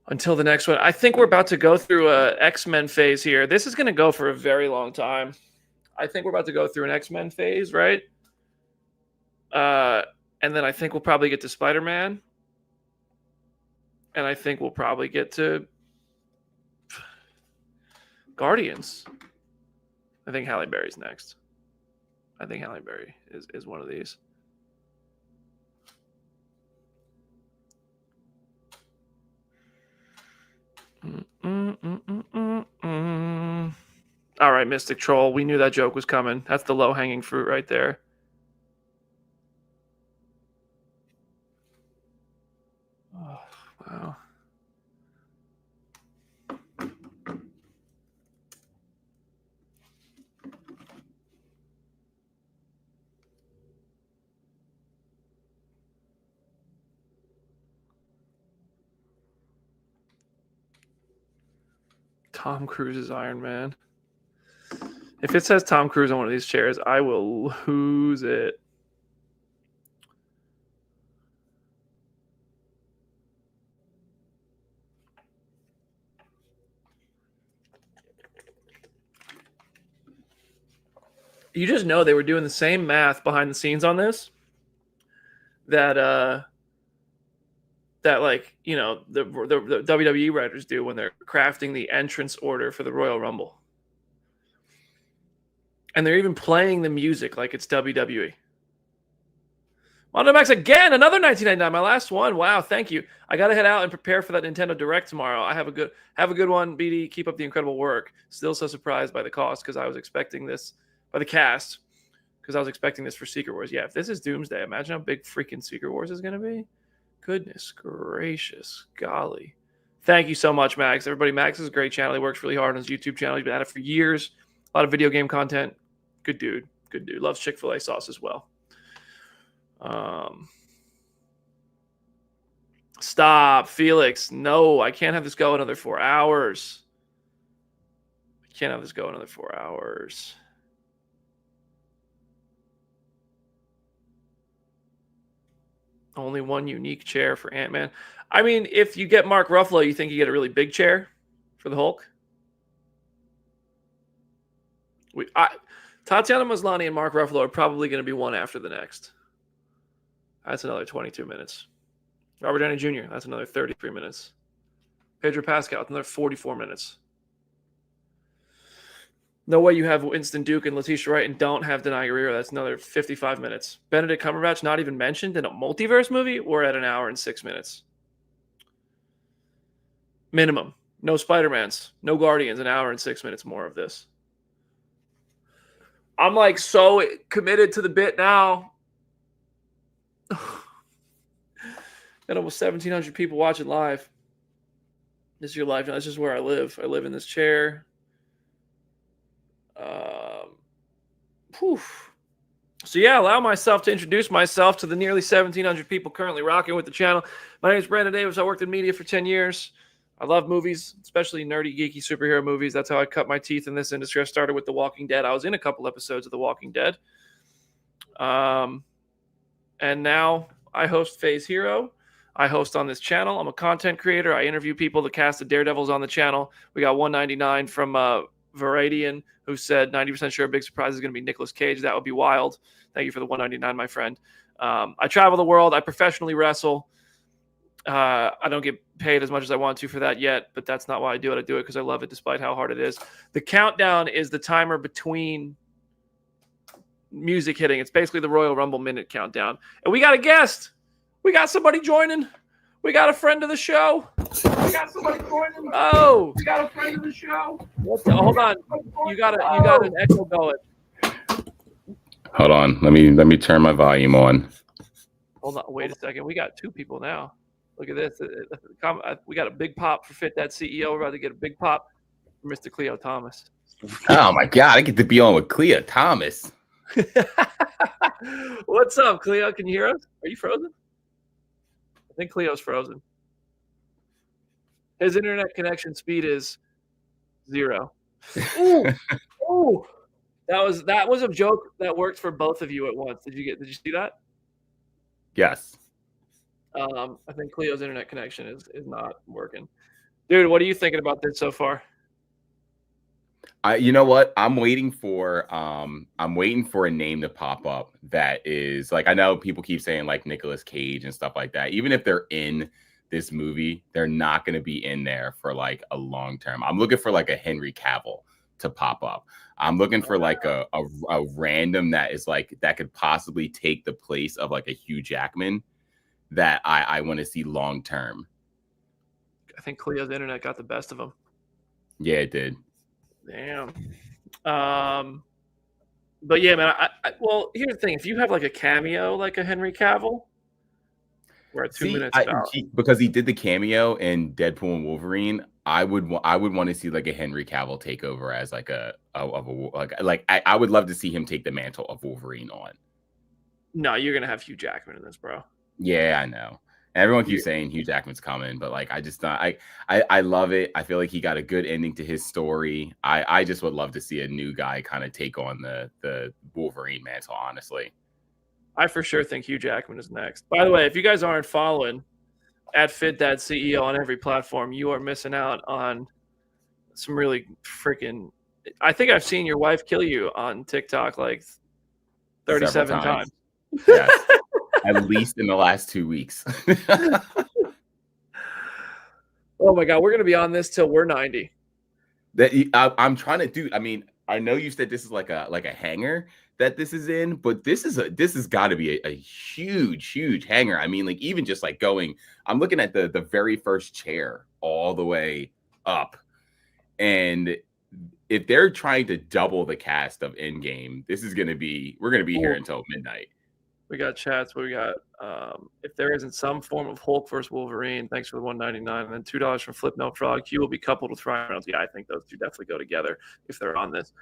until the next one. I think we're about to go through a X-Men phase here. This is going to go for a very long time. I think we're about to go through an X-Men phase, right? And then I think we'll probably get to Spider-Man. And I think we'll probably get to Guardians. I think Halle Berry's next. I think Halle Berry is one of these. All right, Mystic Troll. We knew that joke was coming. That's the low-hanging fruit right there. Oh, wow. Tom Cruise's Iron Man. If it says Tom Cruise on one of these chairs, I will lose it. You just know they were doing the same math behind the scenes on this. That like, you know, the WWE writers do when they're crafting the entrance order for the Royal Rumble. And they're even playing the music like it's WWE. Mondo Max again, another 1999, my last one. Wow, thank you. I got to head out and prepare for that Nintendo Direct tomorrow. Have a good one, BD. Keep up the incredible work. Still so surprised by the cost because I was expecting this, by the cast, because I was expecting this for Secret Wars. Yeah, if this is Doomsday, imagine how big freaking Secret Wars is going to be. Goodness gracious, golly. Thank you so much, Max. Everybody, Max is a great channel. He works really hard on his YouTube channel. He's been at it for years. A lot of video game content. Good dude. Good dude. Loves Chick-fil-A sauce as well. Stop, Felix. No, I can't have this go another 4 hours. I can't have this go another 4 hours. Only one unique chair for Ant-Man. I mean, if you get Mark Ruffalo, you think you get a really big chair for the Hulk? Tatiana Maslany and Mark Ruffalo are probably going to be one after the next. That's another 22 minutes. Robert Downey Jr., that's another 33 minutes. Pedro Pascal, that's another 44 minutes. No way you have Winston Duke and Letitia Wright and don't have Denai Guerrero. That's another 55 minutes. Benedict Cumberbatch not even mentioned in a multiverse movie. We're at an hour and 6 minutes. Minimum. No Spider-Mans. No Guardians. An hour and 6 minutes more of this. I'm like so committed to the bit now. Got almost 1,700 people watching live. This is your life now. This is where I live. I live in this chair. So yeah, allow myself to introduce myself to the nearly 1,700 people currently rocking with the channel. My name is Brandon Davis. I worked in media for 10 years. I love movies, especially nerdy, geeky superhero movies. That's how I cut my teeth in this industry. I started with The Walking Dead. I was in a couple episodes of The Walking Dead. And now I host Phase Hero. I host on this channel. I'm a content creator. I interview people. The cast of Daredevil's on the channel. We got 199 from Varietian, who said 90% sure a big surprise is going to be Nicolas Cage. That would be wild. Thank you for the 199, my friend. I travel the world. I professionally wrestle. I don't get paid as much as I want to for that yet, but that's not why I do it. I do it because I love it despite how hard it is. The countdown is the timer between music hitting. It's basically the Royal Rumble minute countdown. And we got a guest. We got somebody joining. We got a friend of the show. We got somebody joining. Oh, we got a friend of the show. Hold on. You got an echo going. Hold on. Let me turn my volume on. Hold on. Wait a second. We got two people now. Look at this. We got a big pop for FitDadCEO. We're about to get a big pop for Mr. Khleo Thomas. Oh my God! I get to be on with Khleo Thomas. What's up, Khleo? Can you hear us? Are you frozen? I think Cleo's frozen. His internet connection speed is 0. Ooh, ooh. That was a joke that worked for both of you at once. Did you see that? Yes. I think Cleo's internet connection is not working. Dude, what are you thinking about this so far? You know what? I'm waiting for a name to pop up that is like, I know people keep saying like Nicolas Cage and stuff like that. Even if they're in this movie, they're not going to be in there for like a long term. I'm looking for like a Henry Cavill to pop up. I'm looking for like a random that is like that could possibly take the place of like a Hugh Jackman that I want to see long term. I think Cleo's internet got the best of him. Yeah, it did. Damn. But yeah, man. Well, here's the thing: if you have like a cameo, like a Henry Cavill, we're at 2 minutes. Because he did the cameo in Deadpool and Wolverine, I would want to see like a Henry Cavill takeover as like I would love to see him take the mantle of Wolverine on. No, you're gonna have Hugh Jackman in this, bro. Yeah, I know. Everyone keeps saying Hugh Jackman's coming, but like I love it. I feel like he got a good ending to his story. I just would love to see a new guy kind of take on the Wolverine mantle, honestly. I for sure think Hugh Jackman is next. By the way, if you guys aren't following at FitDadCEO on every platform, you are missing out on some really freaking. I think I've seen your wife kill you on TikTok like 37 times. Yes. At least in the last 2 weeks. Oh my God, we're gonna be on this till we're 90. I'm trying to do. I mean, I know you said this is like a hanger that this is in, but this has got to be a huge hanger. I mean, like even just like going, I'm looking at the very first chair all the way up, and if they're trying to double the cast of Endgame, we're gonna be here until midnight. We got chats. We got if there isn't some form of Hulk versus Wolverine, thanks for the $1.99, and then $2 from Flip No Frog. Q will be coupled with Ryan Reynolds. Yeah, I think those two definitely go together if they're on this.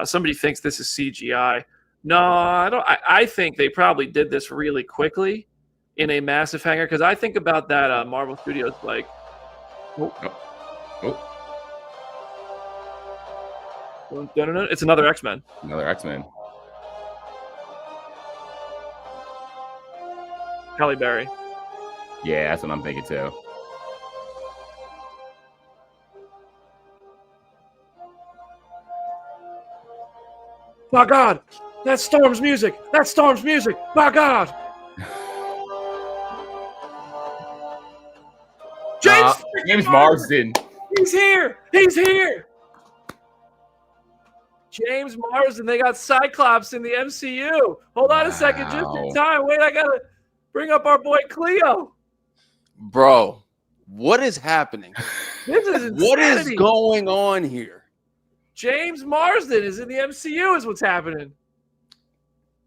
Somebody thinks this is CGI. No, I don't. I think they probably did this really quickly in a massive hangar because I think about that Marvel Studios like. It's another X-Men. Another X-Men. Halle Berry. Yeah, that's what I'm thinking too. My God, that's Storm's music. That's Storm's music. My God. James Marsden. He's here. He's here. James Marsden. They got Cyclops in the MCU. Hold on a second. Just in time. Wait, I got to bring up our boy Khleo. Bro, what is happening? This is insanity. What is going on here? James Marsden is in the MCU is what's happening.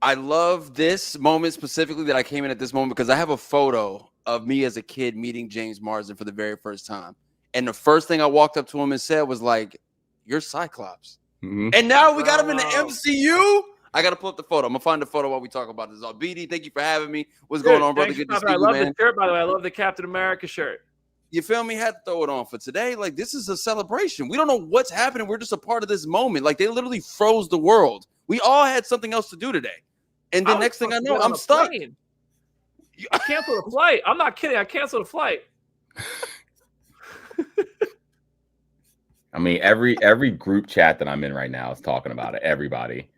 I love this moment specifically that I came in at this moment because I have a photo of me as a kid meeting James Marsden for the very first time. And the first thing I walked up to him and said was like, "You're Cyclops." Mm-hmm. And now we got him in the MCU. I got to pull up the photo. I'm going to find the photo while we talk about this. BD, thank you for having me. What's going on, brother? Good to see you, man. I love the shirt, by the way. I love the Captain America shirt. You feel me? Had to throw it on for today. Like, this is a celebration. We don't know what's happening. We're just a part of this moment. Like, they literally froze the world. We all had something else to do today. And the next thing I know, I'm stuck. I canceled a flight. I'm not kidding. I canceled a flight. I mean, every group chat that I'm in right now is talking about it. Everybody.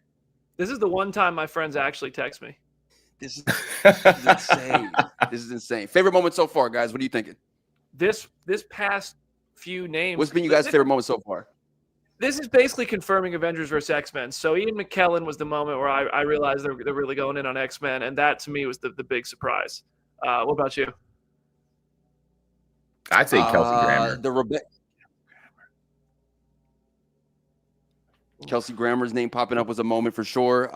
This is the one time my friends actually text me. This is insane. This is insane. Favorite moment so far, guys? What are you thinking? This past few names. What's been you guys' favorite moment so far? This is basically confirming Avengers versus X-Men. So Ian McKellen was the moment where I realized they're really going in on X-Men, and that to me was the big surprise. What about you? I'd say Kelsey Grammer. Kelsey Grammer's name popping up was a moment for sure.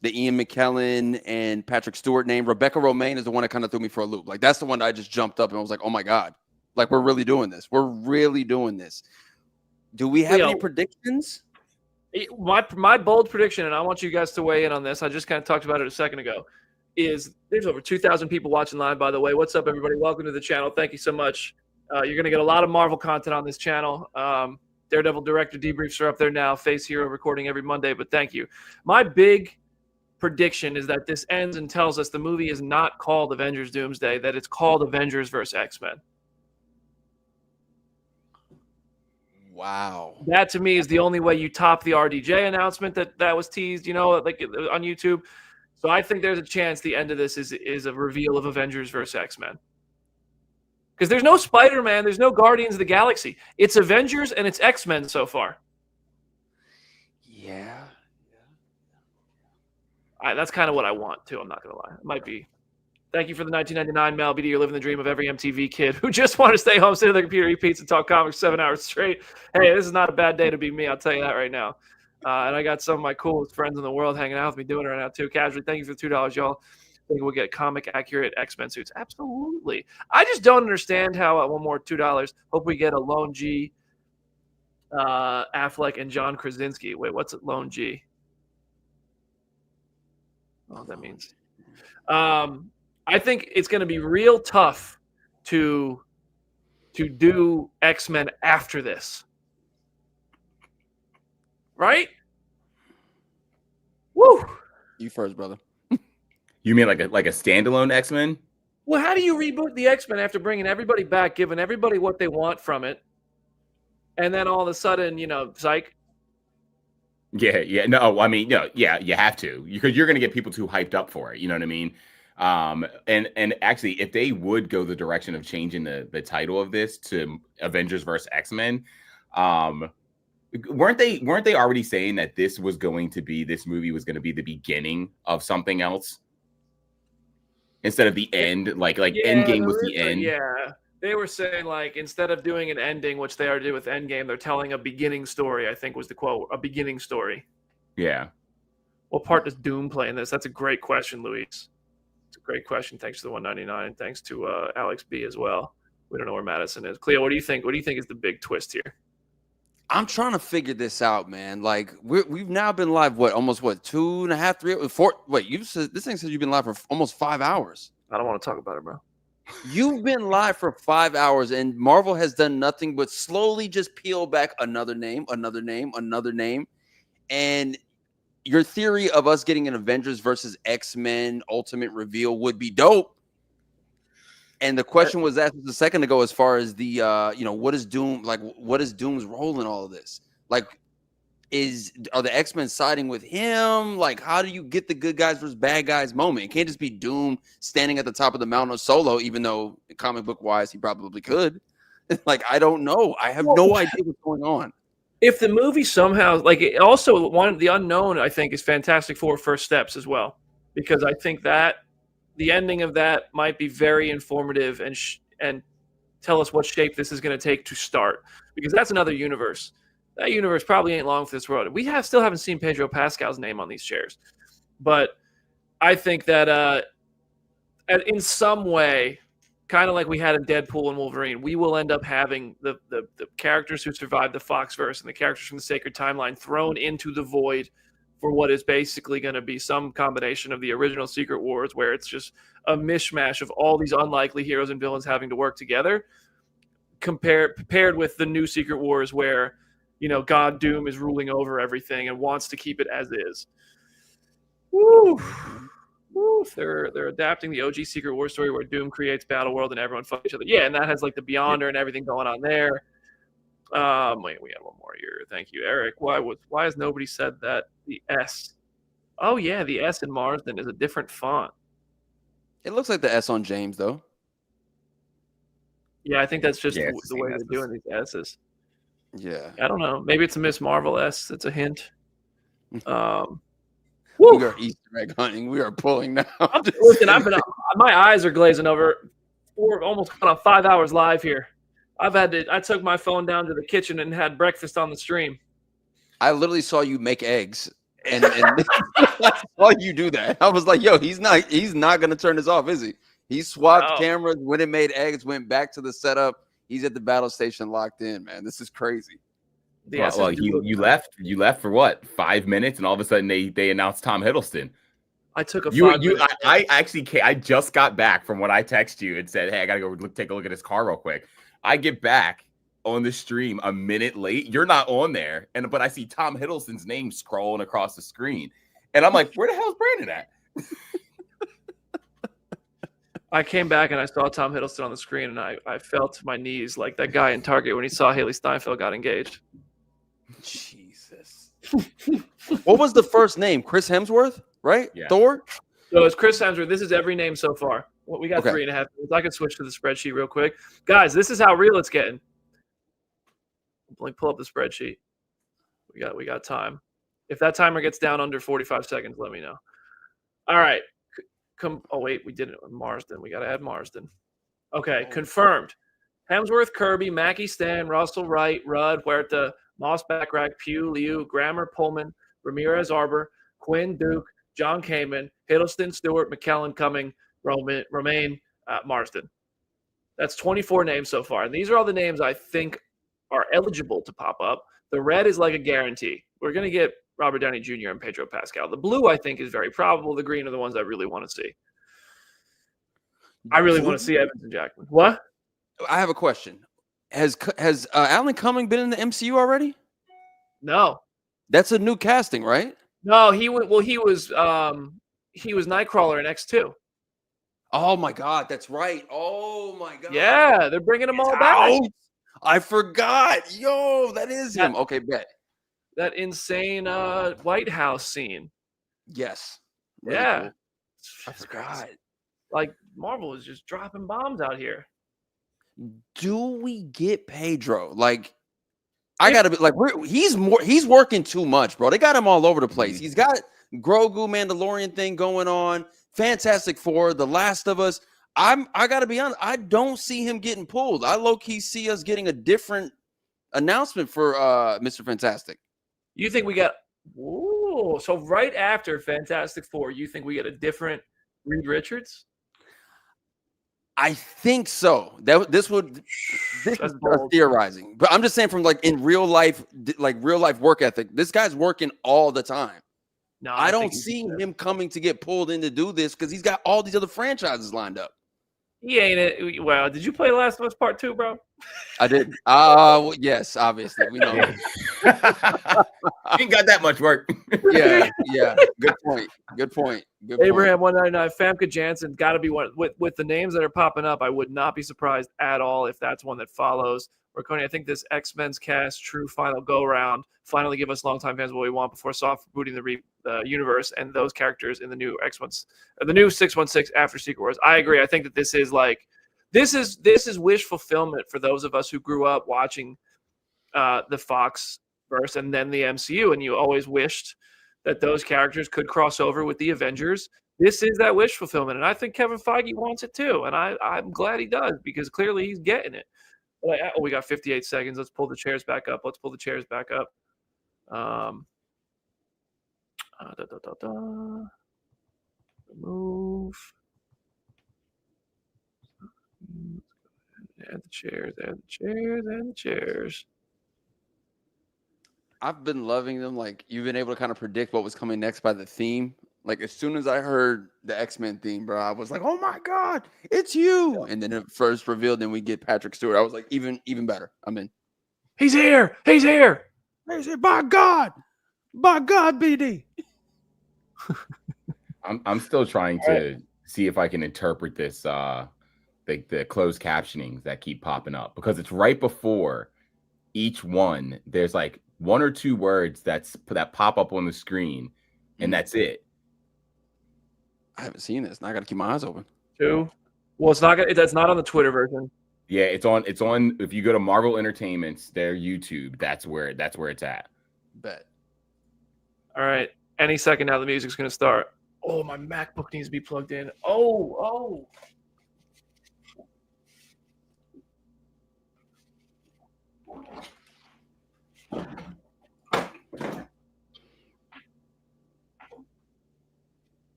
The Ian McKellen and Patrick Stewart name. Rebecca Romijn is the one that kind of threw me for a loop. Like, that's the one that I just jumped up and I was like, oh my God. Like, we're really doing this. We're really doing this. Do we have any predictions? My bold prediction, and I want you guys to weigh in on this. I just kind of talked about it a second ago, is there's over 2,000 people watching live, by the way. What's up, everybody? Welcome to the channel. Thank you so much. You're going to get a lot of Marvel content on this channel. Daredevil Director debriefs are up there now. Face Hero recording every Monday, but thank you. My big prediction is that this ends and tells us the movie is not called Avengers Doomsday, that it's called Avengers versus X-Men. Wow. That to me is the only way you top the RDJ announcement that was teased, like on YouTube. So I think there's a chance the end of this is a reveal of Avengers versus X-Men. Because there's no Spider-Man, there's no Guardians of the Galaxy. It's Avengers and it's X-Men so far. Yeah. That's kind of what I want, too. I'm not going to lie. It might be. Thank you for the 1999 Mel BD. You're living the dream of every MTV kid who just want to stay home, sit at their computer, eat pizza, and talk comics 7 hours straight. Hey, this is not a bad day to be me. I'll tell you that right now. And I got some of my coolest friends in the world hanging out with me doing it right now, too. Casually, thank you for the $2, y'all. I think we'll get comic accurate X-Men suits. Absolutely. I just don't understand how, one more $2. Hope we get a Lone G, Affleck, and John Krasinski. Wait, what's it? Lone G. Oh, that means. I think it's going to be real tough to do X-Men after this. Right? Woo! You first, brother. You mean like a standalone X-Men? Well, how do you reboot the X-Men after bringing everybody back, giving everybody what they want from it, and then all of a sudden, psych? Yeah. No, I mean, no, yeah, you have to, because you're going to get people too hyped up for it. You know what I mean? And actually, if they would go the direction of changing the title of this to Avengers versus X-Men, weren't they already saying that this movie was going to be the beginning of something else? Instead of the end, like Endgame was the end. Yeah, they were saying like instead of doing an ending, which they already did with Endgame, they're telling a beginning story. I think was the quote, a beginning story. Yeah. What part does Doom play in this? That's a great question, Luis. It's a great question. Thanks to the 199, and thanks to Alex B as well. We don't know where Madison is. Khleo, what do you think? What do you think is the big twist here? I'm trying to figure this out, man. Like we've now been live, almost 2.5, 3, 4. Wait, you said this thing says you've been live for almost 5 hours. I don't want to talk about it, bro. You've been live for 5 hours, and Marvel has done nothing but slowly just peel back another name. And your theory of us getting an Avengers versus X-Men ultimate reveal would be dope. And the question was asked a second ago, as far as the, what is Doom, like, what is Doom's role in all of this? Like, are the X-Men siding with him? Like, how do you get the good guys versus bad guys moment? It can't just be Doom standing at the top of the mountain solo, even though comic book wise he probably could. Like, I don't know. I have no idea what's going on. If the movie somehow, like, it also one of the unknown, I think, is Fantastic Four First Steps as well, because I think that the ending of that might be very informative and tell us what shape this is going to take to start, because that's another universe. That universe probably ain't long for this road. We still haven't seen Pedro Pascal's name on these chairs, but I think that in some way, kind of like we had in Deadpool and Wolverine, we will end up having the characters who survived the Foxverse and the characters from the Sacred Timeline thrown into the void for what is basically going to be some combination of the original Secret Wars, where it's just a mishmash of all these unlikely heroes and villains having to work together, paired with the new Secret Wars where, you know, God Doom is ruling over everything and wants to keep it as is. Woo! Woo! They're adapting the OG Secret Wars story where Doom creates Battle World and everyone fights each other. Yeah, and that has like the Beyonder and everything going on there. Wait, we have one more here. Thank you, Eric. Why has nobody said that the S? Oh yeah, the S in Marsden is a different font. It looks like the S on James though. Yeah, I think that's just the way they're doing these S's. Yeah. I don't know. Maybe it's a Miss Marvel S. It's a hint. We are Easter egg hunting. We are pulling now. Listen, my eyes are glazing over. We're almost on 5 hours live here. I took my phone down to the kitchen and had breakfast on the stream. I literally saw you make eggs, and I saw you do that. I was like, yo, he's not going to turn this off, is he? He swapped cameras, went and made eggs, went back to the setup. He's at the battle station locked in, man. This is crazy. Well, you left for what, 5 minutes, and all of a sudden they announced Tom Hiddleston. I took a I just got back from when I texted you and said, hey, I gotta go take a look at his car real quick. I get back on the stream a minute late. You're not on there, but I see Tom Hiddleston's name scrolling across the screen, and I'm like, where the hell's Brandon at? I came back and I saw Tom Hiddleston on the screen, and I fell to my knees like that guy in Target when he saw Haley Steinfeld got engaged. Jesus. What was the first name? Chris Hemsworth, right? Yeah. Thor? So it's Chris Hemsworth. This is every name so far. Well, we got 3.5 minutes. I can switch to the spreadsheet real quick. Guys, this is how real it's getting. Let me pull up the spreadsheet. We got time. If that timer gets down under 45 seconds, let me know. All right. Oh, wait, we did it with Marsden. We got to add Marsden. Okay, confirmed. Hemsworth, Kirby, Mackie, Stan, Russell, Wright, Rudd, Huerta, Moss-Bachrach, Pugh, Liu, Grammer, Pullman, Ramirez, Harbour, Quinn, Duke, John Kamen, Hiddleston, Stewart, McKellen, Cumming, Romijn, Marsden. That's 24 names so far. And these are all the names I think are eligible to pop up. The red is like a guarantee. We're going to get Robert Downey Jr. and Pedro Pascal. The blue, I think, is very probable. The green are the ones I really want to see. I really want to see Evans and Jackman. What? I have a question. Has Alan Cumming been in the MCU already? No. That's a new casting, right? No, he was Nightcrawler in X2. Oh my God, that's right. Oh my God. Yeah, they're bringing them all back. I forgot. Yo, that is him. Okay, bet. That insane White House scene. Yes. Really yeah. Cool. I forgot. Like, Marvel is just dropping bombs out here. Do we get Pedro? Like, I gotta be like, he's working too much, bro. They got him all over the place. He's got Grogu Mandalorian thing going on, Fantastic Four, The Last of Us. I gotta be honest, I don't see him getting pulled. I low-key see us getting a different announcement for Mr. Fantastic. You think we got so right after Fantastic Four, you think we get a different Reed Richards? I think so. This is theorizing, but I'm just saying from like in real life work ethic, this guy's working all the time. No, I don't see him coming to get pulled in to do this because he's got all these other franchises lined up. He ain't it. Well, did you play Last of Us Part 2, bro? I did. Well, yes, obviously. We know. He ain't got that much work. Yeah. Good point. Abraham 199, Famke Janssen, got to be one. With the names that are popping up, I would not be surprised at all if that's one that follows. Marconi, I think this X-Men's cast true final go-round finally give us longtime fans what we want before soft booting the universe and those characters in the new X-Ones, the new 616 after Secret Wars. I agree. I think that this is wish fulfillment for those of us who grew up watching the Fox verse and then the MCU, and you always wished that those characters could cross over with the Avengers. This is that wish fulfillment, and I think Kevin Feige wants it too, and I'm glad he does because clearly he's getting it. We got 58 seconds. Let's pull the chairs back up. Move. Add the chairs. I've been loving them. Like, you've been able to kind of predict what was coming next by the theme. Like, as soon as I heard the X-Men theme, bro, I was like, oh my God, it's you. And then it first revealed, then we get Patrick Stewart. I was like, even better. I'm in. He's here. By God, BD. I'm still trying to see if I can interpret this, the closed captionings that keep popping up, because it's right before each one. There's like one or two words that pop up on the screen, and that's it. I haven't seen this. Now I got to keep my eyes open. Two. Well, that's not on the Twitter version. Yeah, it's on. If you go to Marvel Entertainment's, their YouTube, that's where it's at. Bet. All right. Any second now, the music's gonna start. Oh, my MacBook needs to be plugged in. Oh.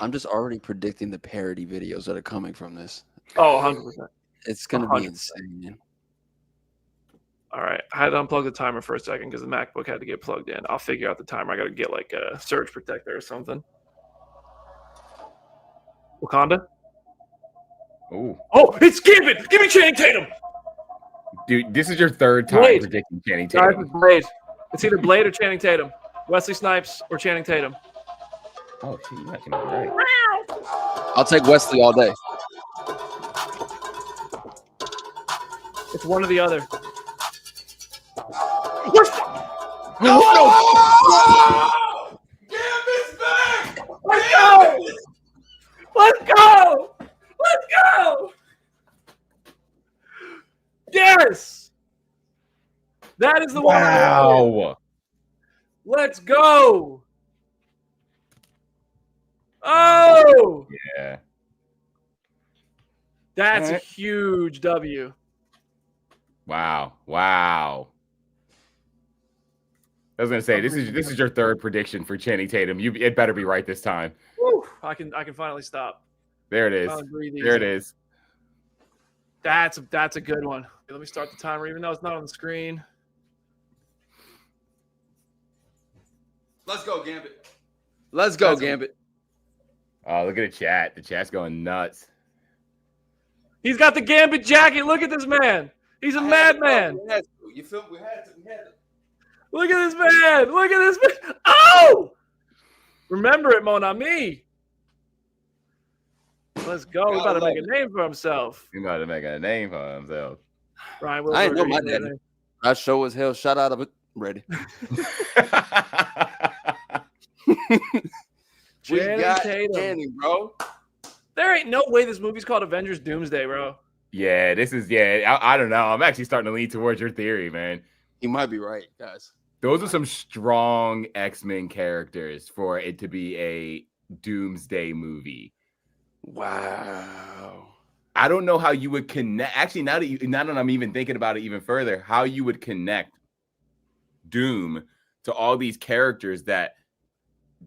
I'm just already predicting the parody videos that are coming from this. Oh, 100%. It's going to be insane. All right. I had to unplug the timer for a second because the MacBook had to get plugged in. I'll figure out the timer. I got to get like a surge protector or something. Wakanda? Oh, it's Gambit! Give me Channing Tatum! Dude, this is your third time Blade. predicting Channing Guys, Tatum. it's Blade. It's either Blade or Channing Tatum. Wesley Snipes or Channing Tatum. Oh, shit, you might be right. I'll take Wesley all day. It's one or the other. Gambit's back! Let's go! Yes! That is the one. Wow. Let's go! Oh! Yeah. That's a huge W. Wow. I was gonna say this is your third prediction for Channing Tatum. It better be right this time. Woo, I can finally stop. There it is. There it is. That's a good one. Let me start the timer, even though it's not on the screen. Let's go, Gambit. Let's go, Gambit. Oh, look at the chat. The chat's going nuts. He's got the Gambit jacket. Look at this man. He's a madman. You feel we had to. Look at this man. Oh! Remember it, Mon Ami. Let's go. He's about to make a name for himself. Ryan Ryan I ain't know my daddy. I show as hell. Shout out of it. Ready. We got Tatum, bro. There ain't no way this movie's called Avengers Doomsday, bro. Yeah, I don't know. I'm actually starting to lean towards your theory, man. You might be right, guys. Those are some strong X-Men characters for it to be a Doomsday movie. Wow. I don't know how you would connect. Actually, now that I'm even thinking about it even further, how you would connect Doom to all these characters that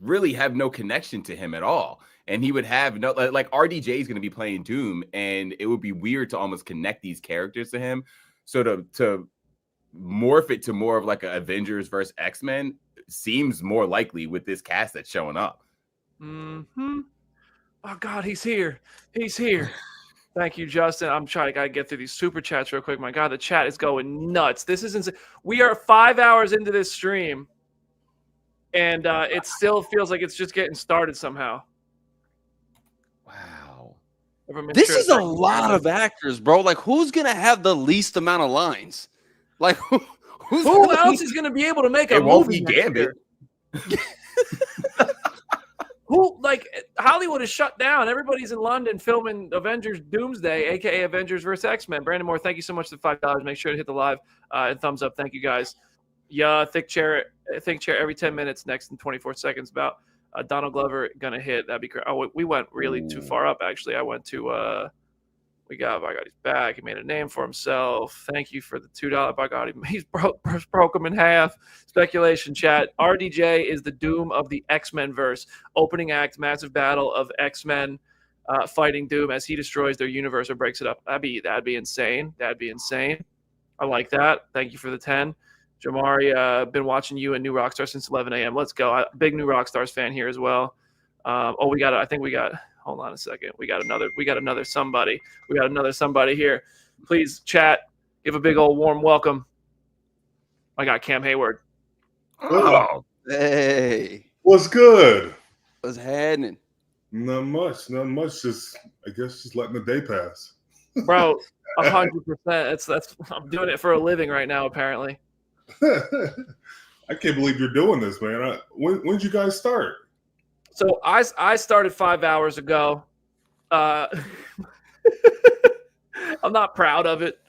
really have no connection to him at all. And he would have no, like RDJ is going to be playing Doom, and it would be weird to almost connect these characters to him. So to morph it to more of like an Avengers versus X-Men seems more likely with this cast that's showing up. Mm-hmm. Oh God, he's here. Thank you, Justin. I'm trying to get through these super chats real quick. My God, the chat is going nuts. This is insane. We are 5 hours into this stream, and it still feels like it's just getting started somehow. Wow. This is a lot of actors, bro. Like, who's gonna have the least amount of lines? Like, who else is gonna be able to make a It won't movie be next Gambit. year? Who, like, Hollywood is shut down. Everybody's in London filming Avengers Doomsday, aka Avengers vs. X-Men. Brandon Moore, thank you so much for the $5. Make sure to hit the live and thumbs up. Thank you guys. Yeah, think chair every 10 minutes, next in 24 seconds. About Donald Glover gonna hit. That'd be great. Oh, we went really too far up. Actually, I went to I got his back. He made a name for himself. Thank you for the $2. By God, he's broke him in half. Speculation chat. RDJ is the Doom of the X-Men verse. Opening act, massive battle of X-Men fighting Doom as he destroys their universe or breaks it up. That'd be insane. That'd be insane. I like that. Thank you for the 10. Jamari, been watching you and New Rockstar since 11 a.m. Let's go. Big New Rockstars fan here as well. Hold on a second. We got another somebody. We got another somebody here. Please, chat, give a big old warm welcome. I got Cam Heyward. Oh, Hey, What's good? what's happening? Not much. Just letting the day pass. Bro, 100%. I'm doing it for a living right now, apparently. I can't believe you're doing this, man. When did you guys start? So I started 5 hours ago. I'm not proud of it,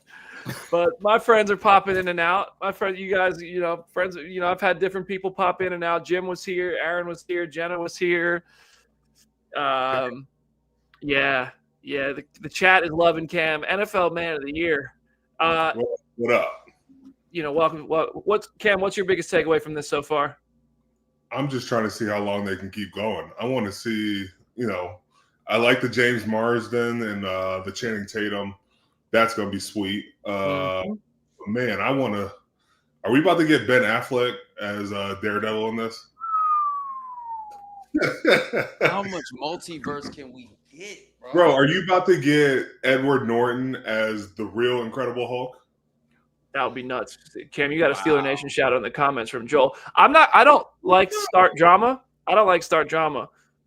but my friends are popping in and out. My friend, you guys, friends, I've had different people pop in and out. Jim was here, Aaron was here, Jenna was here. Yeah. The chat is loving Cam. NFL Man of the Year. What up? Welcome. Cam? What's your biggest takeaway from this so far? I'm just trying to see how long they can keep going. I want to see, I like the James Marsden and the Channing Tatum. That's going to be sweet. Man, are we about to get Ben Affleck as Daredevil in this? How much multiverse can we get, bro? Bro, are you about to get Edward Norton as the real Incredible Hulk? That would be nuts. Cam, you got a Steeler Nation shout out in the comments from Joel. I don't like start drama.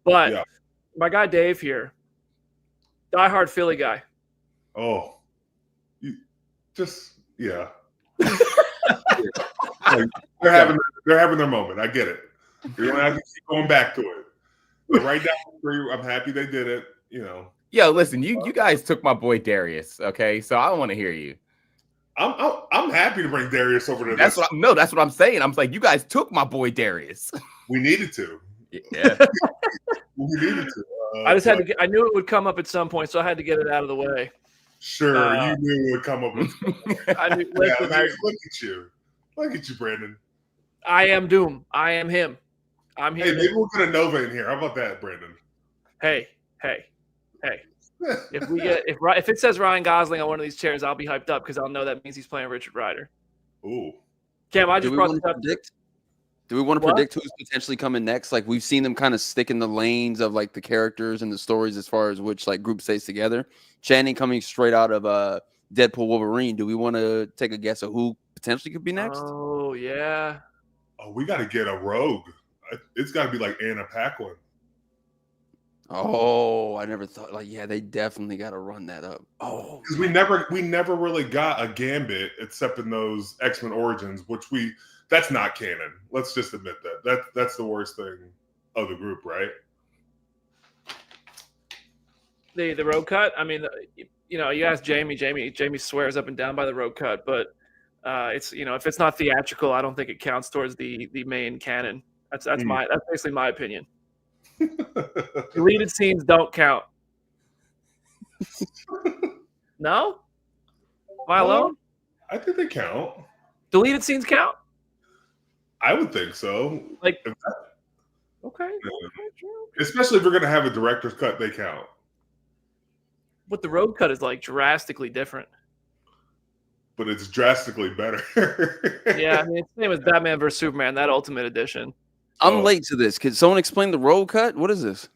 But Yeah. My guy Dave here, diehard Philly guy. Oh, yeah. They're having their moment. I get it. You don't have to keep going back to it. But right now, I'm happy they did it. Yo, listen, you guys took my boy Darius. Okay, so I don't want to hear you. I'm happy to bring Darius over to That's this. that's what I'm saying. I'm like, you guys took my boy Darius. We needed to. Yeah. We needed to. I just had to. I knew it would come up at some point, so I had to get it out of the way. Sure, you knew it would come up with. I knew, Yeah, listen, look at you, Brandon. I am Doom. I am him. I'm here. Hey, maybe we'll get a Nova in here. How about that, Brandon? Hey. If it says Ryan Gosling on one of these chairs, I'll be hyped up because I'll know that means he's playing Richard Rider. Ooh. Cam, I Do just we brought want this to up. predict? Do we want to predict who's potentially coming next? Like, we've seen them kind of stick in the lanes of like the characters and the stories as far as which like group stays together. Channing coming straight out of Deadpool Wolverine. Do we want to take a guess of who potentially could be next? Oh yeah. Oh, we got to get a rogue. It's got to be like Anna Paquin. Oh, I never thought. Like, yeah, they definitely got to run that up. Oh, Because we never really got a Gambit except in those X-Men Origins, that's not canon. Let's just admit that. That's the worst thing of the group, right? The road cut. I mean, you ask Jamie. Jamie swears up and down by the road cut, but it's if it's not theatrical, I don't think it counts towards the main canon. That's basically my opinion. Deleted scenes don't count. No? Am I alone? I think they count. Deleted scenes count? I would think so. Okay. Especially if we're going to have a director's cut, they count. But the road cut is like drastically different. But it's drastically better. Yeah, I mean, it's the same as Batman vs. Superman, that Ultimate Edition. I'm late to this. Could someone explain the road cut? What is this?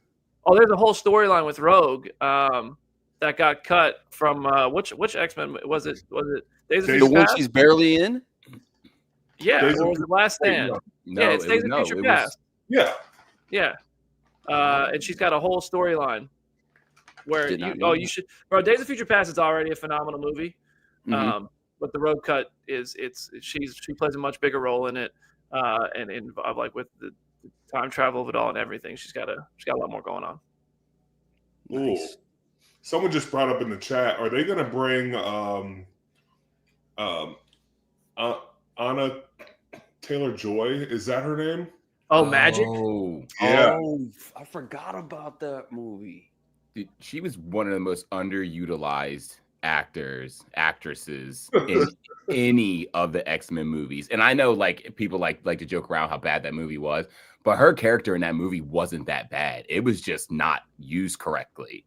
Oh, there's a whole storyline with Rogue that got cut from which X-Men was it? Was it Days of The Future one Past? she's barely in? Yeah, Days or of was it Last Stand? No, Yeah, it's Days of Future Past. Yeah. Yeah. And she's got a whole storyline where Did not know you that. should, bro. Days of Future Past is already a phenomenal movie. Mhm. But the road cut she plays a much bigger role in it, and involved like with the time travel of it all and everything. She's got a lot more going on. Ooh. Someone just brought up in the chat, are they gonna bring Anna Taylor-Joy? Is that her name? Oh, Magic. Oh, Yeah. I forgot about that movie. dude, she was one of the most underutilized actresses in any of the X-Men movies. And I know like people like to joke around how bad that movie was, but her character in that movie wasn't that bad. It was just not used correctly.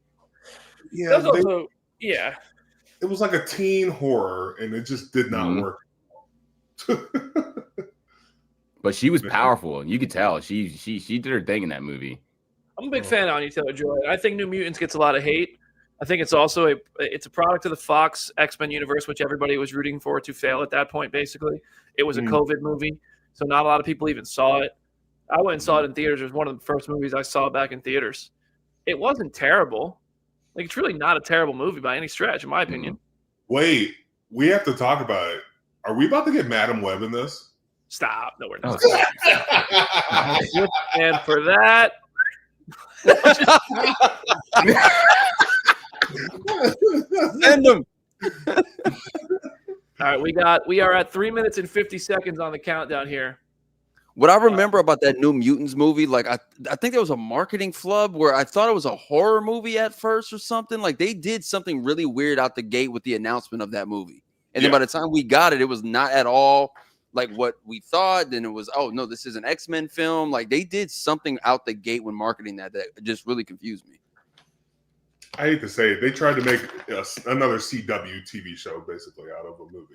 Yeah, That's also, yeah. it was like a teen horror, and it just did not Mhm. work. But she was powerful, and you could tell she did her thing in that movie. I'm a big fan of Anya Taylor-Joy. I think New Mutants gets a lot of hate. I think it's also a product of the Fox X-Men universe, which everybody was rooting for to fail at that point. Basically, it was a COVID movie, so not a lot of people even saw it. I went and saw it in theaters. It was one of the first movies I saw back in theaters. It wasn't terrible. Like, it's really not a terrible movie by any stretch, in my opinion. Wait, we have to talk about it. Are we about to get Madam Web in this? Stop. No, we're not. Oh. And for that, Send them. all right, we are at 3 minutes and 50 seconds on the countdown here. What I remember about that New Mutants movie, like I think there was a marketing flub where I thought it was a horror movie at first or something. Like they did something really weird out the gate with the announcement of that movie. And then by the time we got it, it was not at all like what we thought. Then it was, oh no, this is an X-Men film. Like they did something out the gate when marketing that just really confused me. I hate to say it. They tried to make another CW TV show basically out of a movie.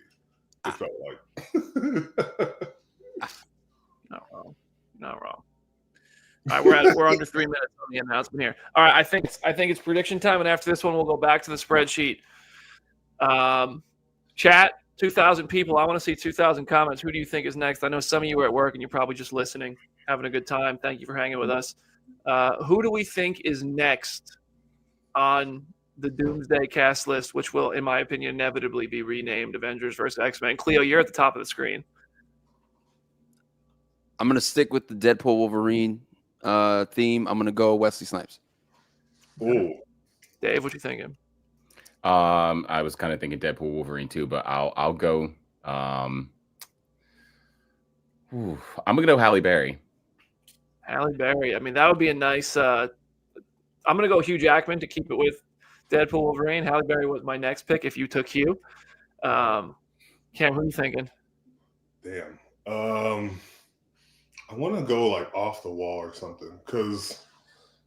It felt like. Not wrong. Not wrong. All right, we're under 3 minutes on the announcement here. All right, I think it's prediction time, and after this one, we'll go back to the spreadsheet. Chat, 2,000 people. I want to see 2,000 comments. Who do you think is next? I know some of you are at work and you're probably just listening, having a good time. Thank you for hanging with us. Who do we think is next on the Doomsday cast list, which will, in my opinion, inevitably be renamed Avengers vs. X-Men? Khleo, you're at the top of the screen. I'm gonna stick with the Deadpool Wolverine theme. I'm gonna go Wesley Snipes. Ooh. Dave, what you thinking? I was kind of thinking Deadpool Wolverine too, but I'll go. I'm gonna go Halle Berry. Halle Berry. I mean, that would be a nice. I'm gonna go Hugh Jackman to keep it with Deadpool Wolverine. Halle Berry was my next pick if you took Hugh. Cam, what are you thinking? Damn. I want to go like off the wall or something because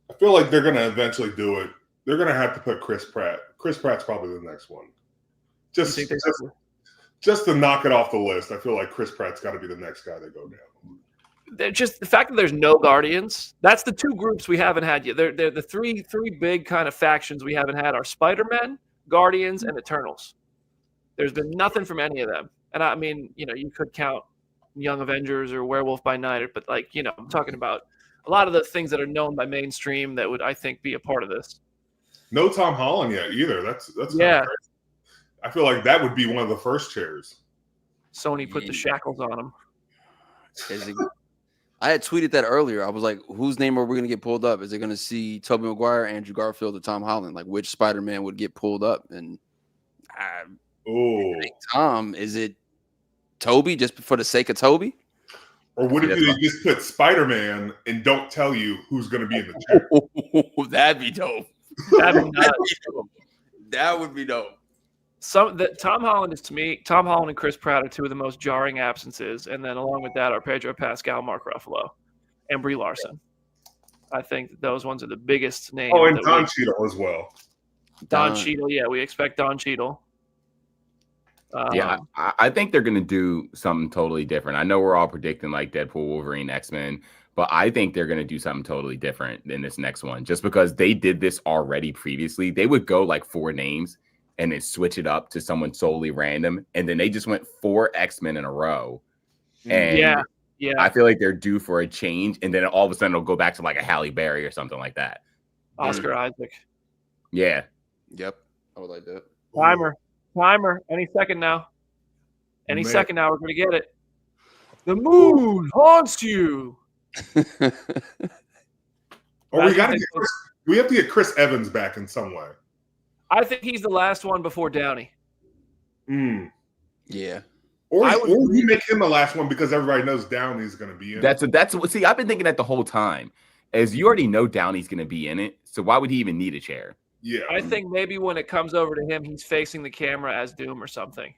I feel like they're going to eventually do it. They're going to have to put Chris Pratt. Chris Pratt's probably the next one. Just to knock it off the list. I feel like Chris Pratt's got to be the next guy they go down. They're just the fact that there's no Guardians. That's the two groups we haven't had yet. They're the three big kind of factions we haven't had are Spider-Man, Guardians, and Eternals. There's been nothing from any of them. And I mean, you could count Young Avengers or Werewolf by Night, but I'm talking about a lot of the things that are known by mainstream that would, I think, be a part of this. No Tom Holland yet either. That's yeah. Crazy. I feel like that would be one of the first chairs. Sony put the shackles on him. I had tweeted that earlier. I was like, whose name are we going to get pulled up? Is it going to see Tobey Maguire, Andrew Garfield, or Tom Holland? Like, which Spider-Man would get pulled up? And Tom, is it Toby just for the sake of Toby? Or what if they just put Spider-Man and don't tell you who's going to be in the chair? That'd be dope. That'd be nuts. That would be dope. Tom Holland is, to me, Tom Holland and Chris Pratt are two of the most jarring absences. And then along with that are Pedro Pascal, Mark Ruffalo, and Brie Larson. I think those ones are the biggest names. Oh, and Don Cheadle as well. Don Cheadle, yeah, we expect Don Cheadle. Yeah, I think they're going to do something totally different. I know we're all predicting like Deadpool, Wolverine, X-Men, but I think they're going to do something totally different in this next one. Just because they did this already previously, they would go like 4 names and then switch it up to someone solely random. And then they just went 4 X-Men in a row. And yeah. I feel like they're due for a change, and then all of a sudden it'll go back to like a Halle Berry or something like that. Oscar Isaac. Yeah. Yep. I would like that. Timer. Any second now. Any Man. second now, we're gonna get it. The moon haunts you. Or we have to get Chris Evans back in some way. I think he's the last one before Downey. Yeah. Or we make him the last one because everybody knows Downey's going to be in it. That's what. See, I've been thinking that the whole time. As you already know, Downey's going to be in it, so why would he even need a chair? Yeah, I think maybe when it comes over to him, he's facing the camera as Doom or something.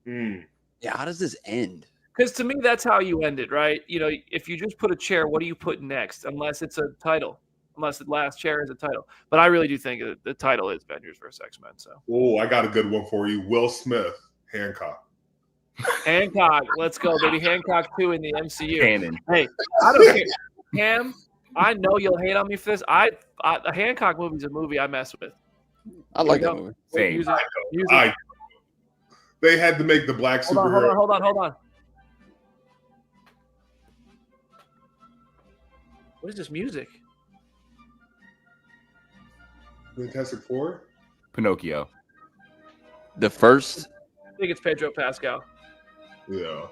Yeah. How does this end? Because to me, that's how you end it, right? You know, if you just put a chair, what do you put next? Unless it's a title. Unless the last chair is a title. But I really do think that the title is Avengers vs. X-Men. So. Oh, I got a good one for you. Will Smith, Hancock. Hancock, let's go, baby. Hancock 2 in the MCU. Canon. Hey, I don't care. Cam, I know you'll hate on me for this. The Hancock movie's a movie I mess with. I like that movie. Same. They had to make the black superhero. Hold on. What is this music? Fantastic Four? Pinocchio. The first. I think it's Pedro Pascal. Yeah.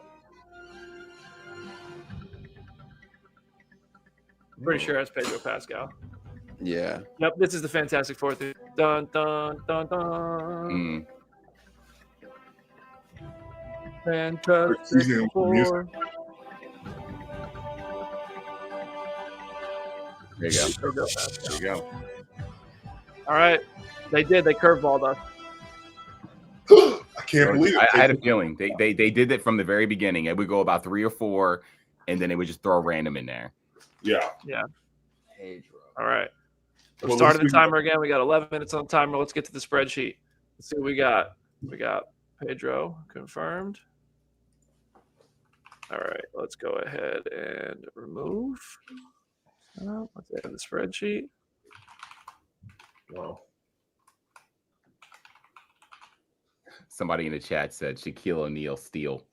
Pretty sure it's Pedro Pascal. Yeah. Yep, this is the Fantastic Four thing. Dun, dun, dun, dun. Fantastic Four. There you go. All right. They did. They curveballed us. I can't believe it. I had a feeling. They did it from the very beginning. It would go about 3 or 4, and then they would just throw a random in there. Yeah. All right. Let's start the timer again. We got 11 minutes on the timer. Let's get to the spreadsheet. Let's see what we got. We got Pedro confirmed. All right. Let's go ahead and remove. Let's add the spreadsheet. Wow. Somebody in the chat said Shaquille O'Neal steal.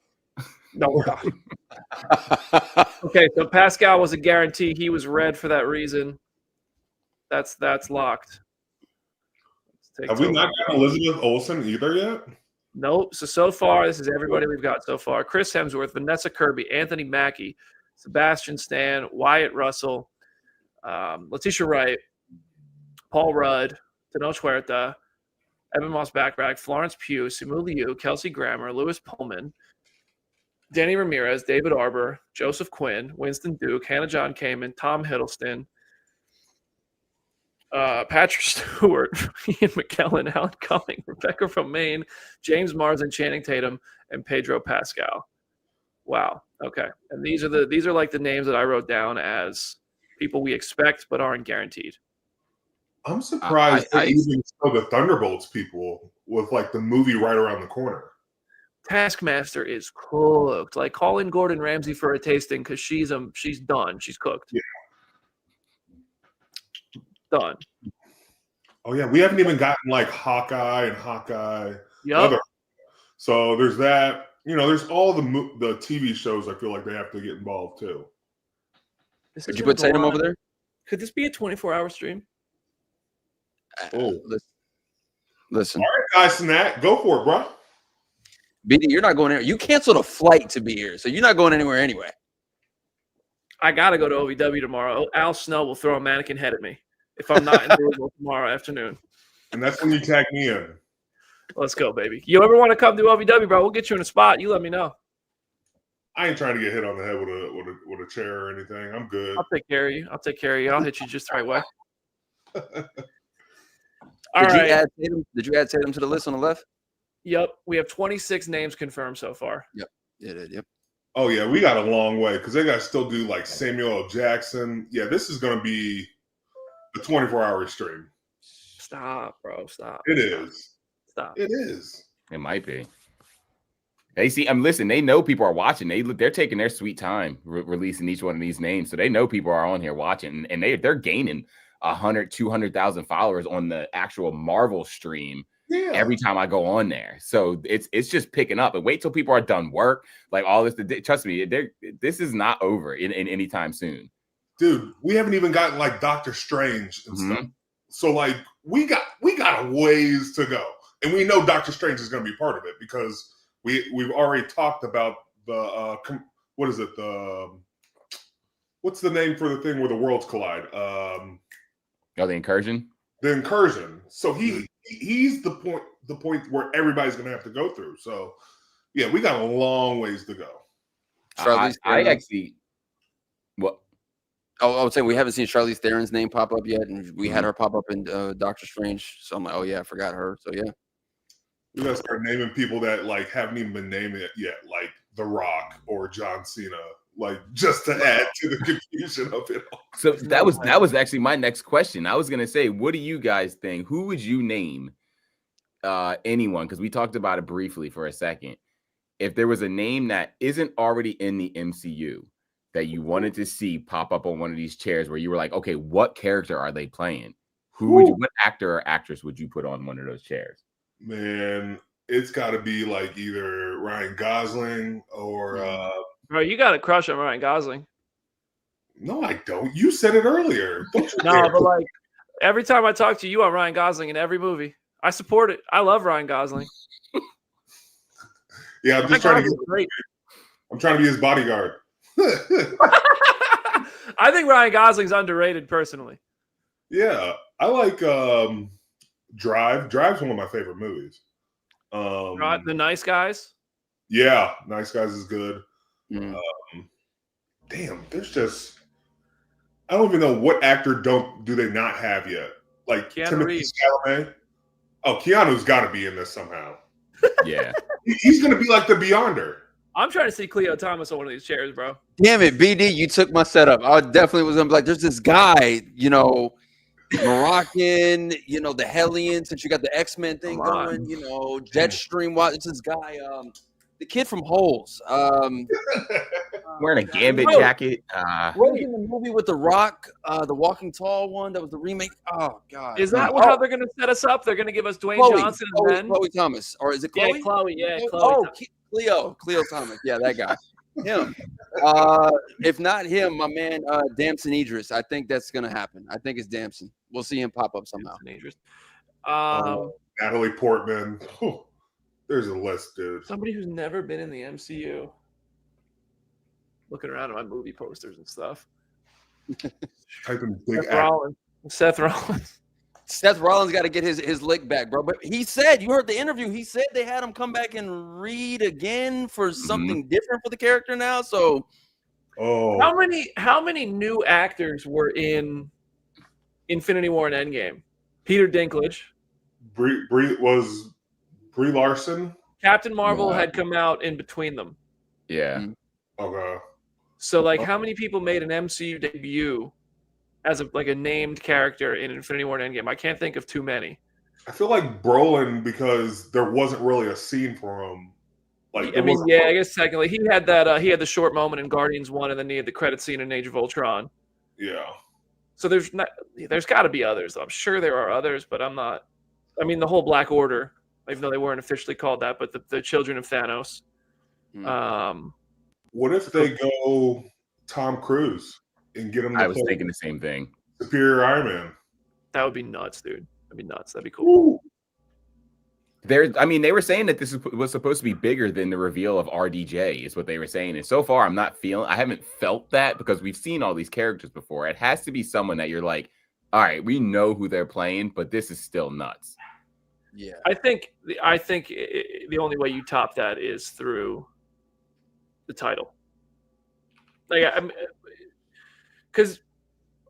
No, we're not. Okay, so Pascal was a guarantee. He was red for that reason. That's locked. Have we not gotten Elizabeth Olsen either yet? Nope. So far, this is everybody we've got so far. Chris Hemsworth, Vanessa Kirby, Anthony Mackie, Sebastian Stan, Wyatt Russell, Letitia Wright, Paul Rudd, Tenoch Huerta, Eban Moss-Bachrach, Florence Pugh, Simu Liu, Kelsey Grammer, Lewis Pullman, Danny Ramirez, David Harbour, Joseph Quinn, Winston Duke, Hannah John Kamen, Tom Hiddleston, Patrick Stewart, Ian McKellen, Alan Cumming, Rebecca Romijn, James Marsden, Channing Tatum, and Pedro Pascal. Wow. Okay. And these are like the names that I wrote down as people we expect but aren't guaranteed. I'm surprised they even show the Thunderbolts people with like the movie right around the corner. Taskmaster is cooked. Like, call in Gordon Ramsay for a tasting because she's done. She's cooked. Yeah. Done. Oh yeah, we haven't even gotten like Hawkeye and Hawkeye. Yep. So there's that. You know, there's all the TV shows. I feel like they have to get involved too. Did you put Tatum over there? Could this be a 24-hour stream? Oh, listen. All right, guys, Snap, go for it, bro. BD, you're not going anywhere. You canceled a flight to be here, so you're not going anywhere anyway. I gotta go to OVW tomorrow. Al Snow will throw a mannequin head at me if I'm not in Louisville tomorrow afternoon. And that's when you tag me in. Let's go, baby. You ever want to come to OVW, bro? We'll get you in a spot. You let me know. I ain't trying to get hit on the head with a chair or anything. I'm good. I'll take care of you. I'll hit you just the right way. Did you add Tatum to the list on the left? Yep. We have 26 names confirmed so far. Yep. It did. Yep. Oh, yeah. We got a long way because they got to still do like Samuel L. Jackson. Yeah, this is going to be a 24-hour stream. Stop, bro. Stop. It is. Stop. It is. It might be. They see. Listen. They know people are watching. They're taking their sweet time releasing each one of these names, so they know people are on here watching, and they're gaining 100,000, 200,000 followers on the actual Marvel stream. every time I go on there. So it's just picking up. And wait till people are done work. Like all this, trust me, this is not over in any time soon. Dude, we haven't even gotten like Doctor Strange and stuff. So like we got a ways to go. And we know Doctor Strange is going to be part of it because we've already talked about the what is it? What's the name for the thing where the worlds collide? The Incursion? The Incursion. So he's the point where everybody's going to have to go through. So yeah, we got a long ways to go. I actually what? Oh, I would say we haven't seen Charlize Theron's name pop up yet, and we had her pop up in Doctor Strange. So I'm like, oh yeah, I forgot her. So yeah, we gotta start naming people that like haven't even been named yet, like The Rock or John Cena, like just to add to the confusion of it all. So that was actually my next question. I was gonna say, what do you guys think? Who would you name? Anyone? Because we talked about it briefly for a second. If there was a name that isn't already in the MCU that you wanted to see pop up on one of these chairs where you were like, okay, what character are they playing? What actor or actress would you put on one of those chairs? Man, it's got to be like either Ryan Gosling or Bro, you got a crush on Ryan Gosling. No, I don't. You said it earlier. No, but like every time I talk to you, want Ryan Gosling in every movie. I support it. I love Ryan Gosling. Yeah, I'm just trying to I'm trying to be his bodyguard. I think Ryan Gosling's underrated personally. Yeah, I like Drive. Drive's one of my favorite movies. The Nice Guys. Yeah, Nice Guys is good. Damn, there's just I don't even know what actor do they not have yet. Like Timothée Chalamet. Oh, Keanu's got to be in this somehow. Yeah, he's gonna be like the Beyonder. I'm trying to see Khleo Thomas on one of these chairs, bro. Damn it, BD, you took my setup. I definitely was gonna be like, there's this guy, Moroccan, the Hellions, since you got the X-Men thing going, Jetstream. It's this guy, the kid from Holes. Wearing a Gambit jacket. What was in the movie with The Rock, the Walking Tall one? That was the remake. Oh God! Is that how they're going to set us up? They're going to give us Dwayne Johnson and then Khleo Thomas, or is it Khleo? Yeah, Chloe. Yeah, Chloe. Khleo Thomas. Yeah, that guy. Him. If not him, my man, Damson Idris. I think that's going to happen. I think it's Damson. We'll see him pop up somehow. Idris. Natalie Portman. Whew. There's a list, dude. Somebody who's never been in the MCU. Looking around at my movie posters and stuff. Type in big Seth Rollins. Seth Rollins got to get his lick back, bro. But he said, you heard the interview, he said they had him come back and read again for something different for the character now. So how many new actors were in Infinity War and Endgame? Peter Dinklage. Brie Larson. Captain Marvel had come out in between them. Yeah. Okay. So, like, how many people made an MCU debut as a named character in Infinity War and Endgame? I can't think of too many. I feel like Brolin, because there wasn't really a scene for him. Like, I guess technically he had that. He had the short moment in Guardians 1, and then he had the credit scene in Age of Ultron. Yeah. So there's got to be others. I'm sure there are others, but I'm not. I mean, the whole Black Order, even though they weren't officially called that, but the children of Thanos. What if they go Tom Cruise and get him? I was thinking the same thing. Superior Iron Man. That would be nuts, dude. That'd be nuts. That'd be cool. They were saying that this was supposed to be bigger than the reveal of RDJ, is what they were saying. And so far, I haven't felt that because we've seen all these characters before. It has to be someone that you're like, all right, we know who they're playing, but this is still nuts. Yeah, I think the only way you top that is through the title. Like, because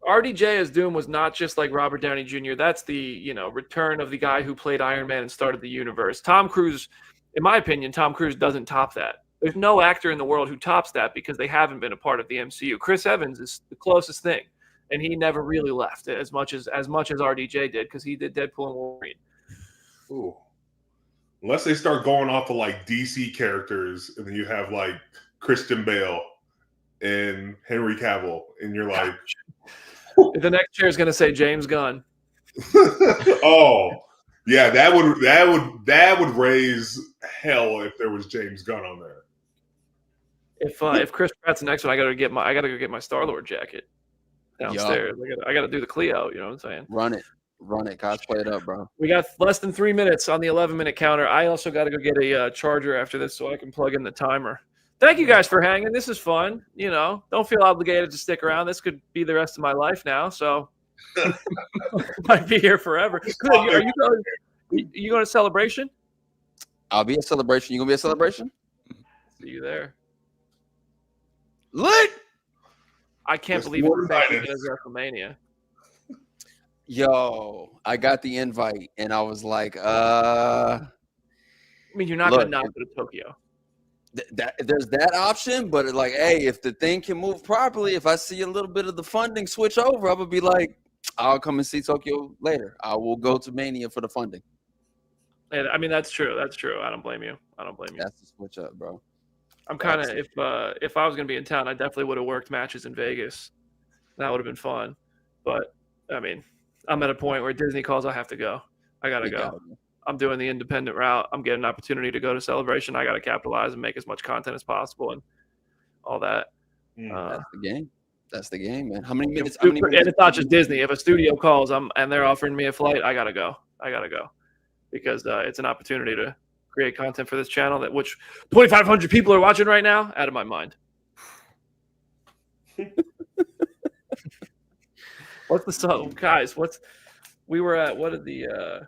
RDJ as Doom was not just like Robert Downey Jr. That's the return of the guy who played Iron Man and started the universe. Tom Cruise, in my opinion, doesn't top that. There's no actor in the world who tops that because they haven't been a part of the MCU. Chris Evans is the closest thing, and he never really left as much as RDJ did because he did Deadpool and Wolverine. Ooh. Unless they start going off of like DC characters, and then you have like Christian Bale and Henry Cavill, and you're like, the next chair is going to say James Gunn. Oh, Yeah, that would raise hell if there was James Gunn on there. If Chris Pratt's the next one, I gotta go get my Star-Lord jacket downstairs. I gotta do the Khleo. You know what I'm saying? Run it, cosplay it up, bro. We got less than 3 minutes on the 11-minute counter. I also got to go get a charger after this so I can plug in the timer. Thank you guys for hanging. This is fun. You know, don't feel obligated to stick around. This could be the rest of my life now, so might be here forever. Are you going to Celebration? I'll be at Celebration. You gonna be at Celebration? See you there. Lit. I can't believe it is WrestleMania. Yo, I got the invite and I was like, I mean, you're not going to not go to Tokyo. There's that option, but like, hey, if the thing can move properly, if I see a little bit of the funding switch over, I would be like, I'll come and see Tokyo later. I will go to Mania for the funding. And I mean, that's true. That's true. I don't blame you. That's the switch up, bro. I'm kind of if I was going to be in town, I definitely would have worked matches in Vegas. That would have been fun. But I mean, I'm at a point where Disney calls, I have to go. I got to go. I'm doing the independent route. I'm getting an opportunity to go to Celebration. I got to capitalize and make as much content as possible and all that. That's the game. That's the game, man. How many minutes? And it's not just Disney. If a studio calls and they're offering me a flight, I got to go. Because it's an opportunity to create content for this channel which 2,500 people are watching right now. Out of my mind. What's the song, guys? We were at what did the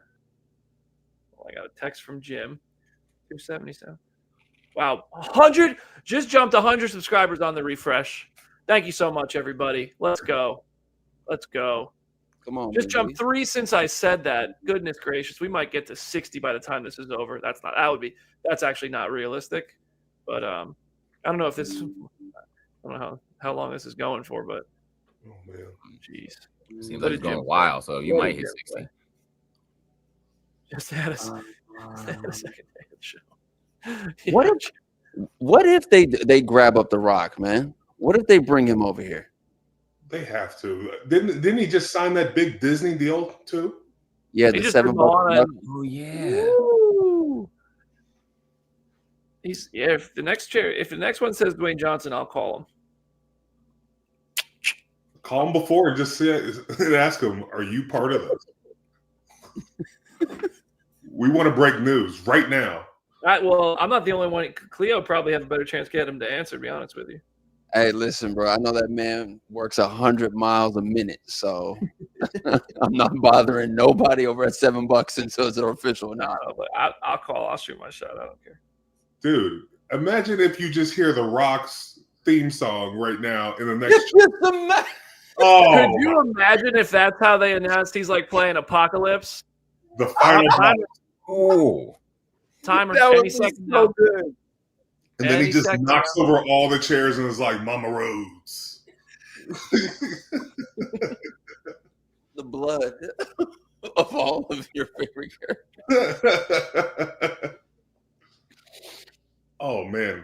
I got a text from Jim. 277. Wow, 100 just jumped 100 subscribers on the refresh. Thank you so much, everybody. Let's go. Come on. Just jumped 3 since I said that. Goodness gracious, we might get to 60 by the time this is over. That's actually not realistic. But I don't know if this. I don't know how long this is going for, but. Oh man, jeez. Seems like it's going a while, so you might hit 60. Just had a second day of the show. What if they grab up The Rock, man? What if they bring him over here? They have to. Didn't he just sign that big Disney deal too? Yeah, the $7. Oh yeah. Woo. If the next one says Dwayne Johnson, I'll call him. Call him before and just ask him, are you part of this? We want to break news right now. Well, I'm not the only one. Khleo probably have a better chance to get him to answer, to be honest with you. Hey, listen, bro. I know that man works 100 miles a minute, so I'm not bothering nobody over at $7 until it's official. No, but I'll call. I'll shoot my shot. I don't care. Dude, imagine if you just hear The Rock's theme song right now in the next. Could you imagine if that's how they announced he's like playing Apocalypse? The final timer that any would second be so now. good. And then he just knocks over all the chairs and is like, Mama Rhodes. The blood of all of your favorite characters. Oh man.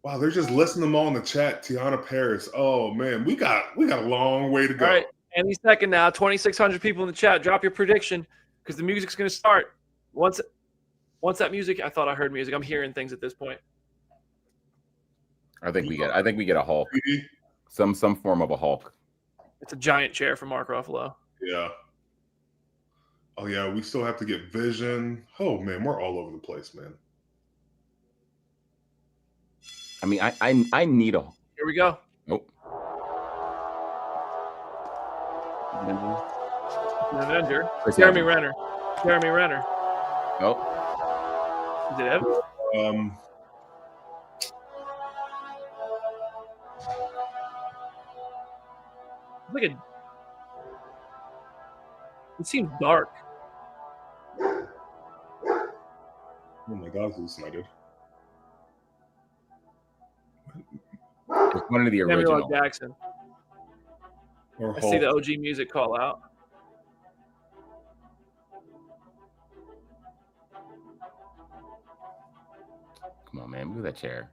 Wow, they're just listing them all in the chat. Tiana Paris. Oh man, we got a long way to go. All right, any second now. 2,600 people in the chat. Drop your prediction because the music's going to start. Once that music, I thought I heard music. I'm hearing things at this point. I think we get a Hulk. Some form of a Hulk. It's a giant chair for Mark Ruffalo. Yeah. Oh yeah, we still have to get Vision. Oh man, we're all over the place, man. I mean, I need a. Here we go. Nope. Avenger. Jeremy Renner. Nope. Is it Evan? It seems dark. Oh my God, who's excited? It's one of the Samuel original. L. Jackson. Or I see the OG music call out. Come on, man, move that chair.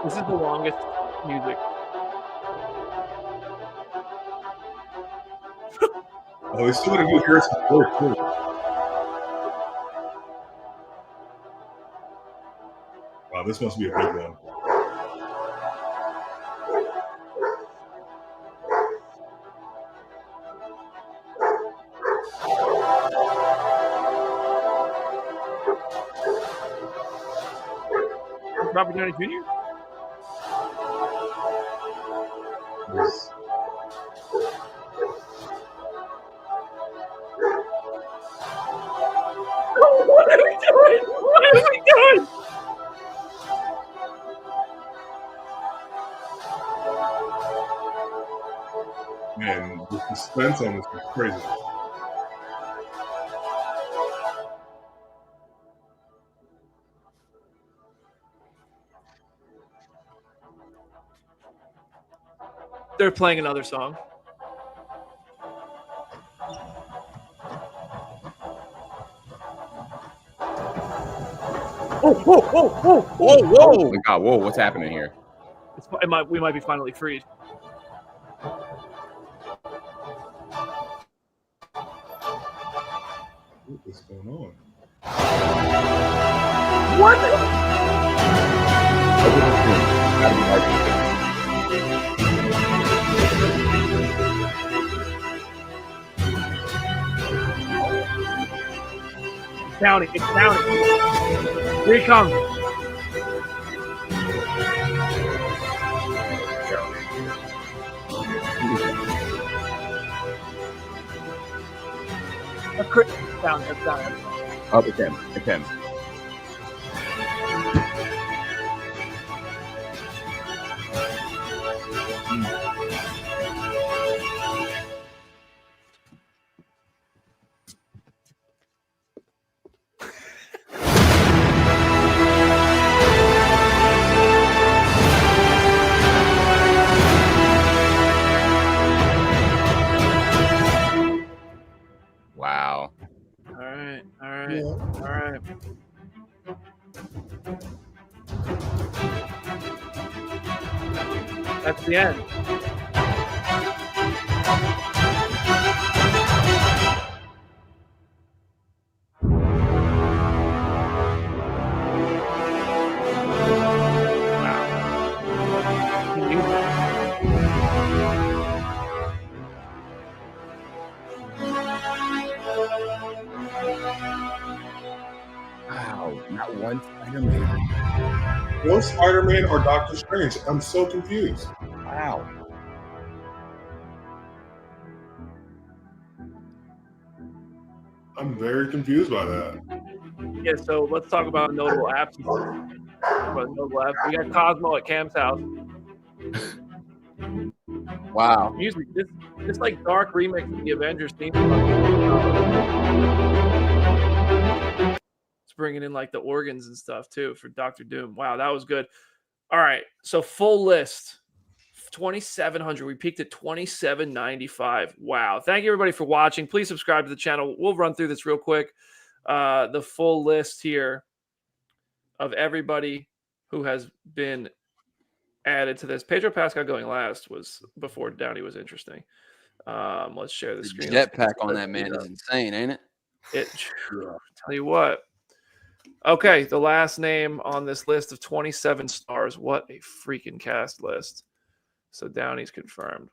This is the longest music. Oh, they still gonna do Harrison Ford too. this must be a big one. Robert Downey Jr. What are we doing? What are we doing? Man, the suspense on this is crazy. They're playing another song. Whoa! Oh my God! Whoa! What's happening here? We might be finally freed. What is going on? What? It's counting. It's counting. Here he comes. It's down. It's down. Oh, it's him. It's him. Wow. All right. That's the end. Wow. Not one Spider-Man. No Spider-Man or Doctor Strange. I'm so confused. Wow. I'm very confused by that. Yeah, so let's talk about notable absences. We got Cosmo at Cam's house. Wow. Music, this like dark remix of the Avengers theme. It's bringing in like the organs and stuff too for Doctor Doom. Wow, that was good. All right, so full list, 2,700. We peaked at 2,795. Wow. Thank you everybody for watching. Please subscribe to the channel. We'll run through this real quick. The full list here of everybody who has been added to this. Pedro Pascal going last was before Downey was interesting. Let's share the screen. Jetpack on that man is insane, ain't it? Tell you what. Okay, the last name on this list of 27 stars. What a freaking cast list. So Downey's confirmed.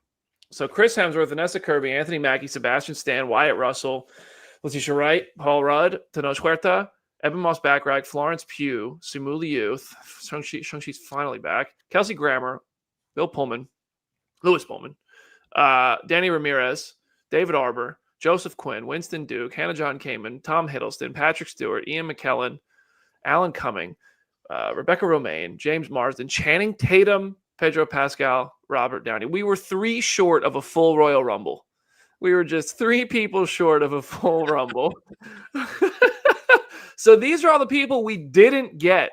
So Chris Hemsworth, Vanessa Kirby, Anthony Mackie, Sebastian Stan, Wyatt Russell, Letitia Wright, Paul Rudd, Tenoch Huerta, Eban Moss-Bachrach, Florence Pugh, Simu Liu, Shang-Chi's finally back, Kelsey Grammer, Louis Pullman, Danny Ramirez, David Harbour, Joseph Quinn, Winston Duke, Hannah John Kamen, Tom Hiddleston, Patrick Stewart, Ian McKellen, Alan Cumming, Rebecca Romijn, James Marsden, Channing Tatum, Pedro Pascal, Robert Downey. We were 3 short of a full Royal Rumble. We were just 3 people short of a full Rumble. So these are all the people we didn't get.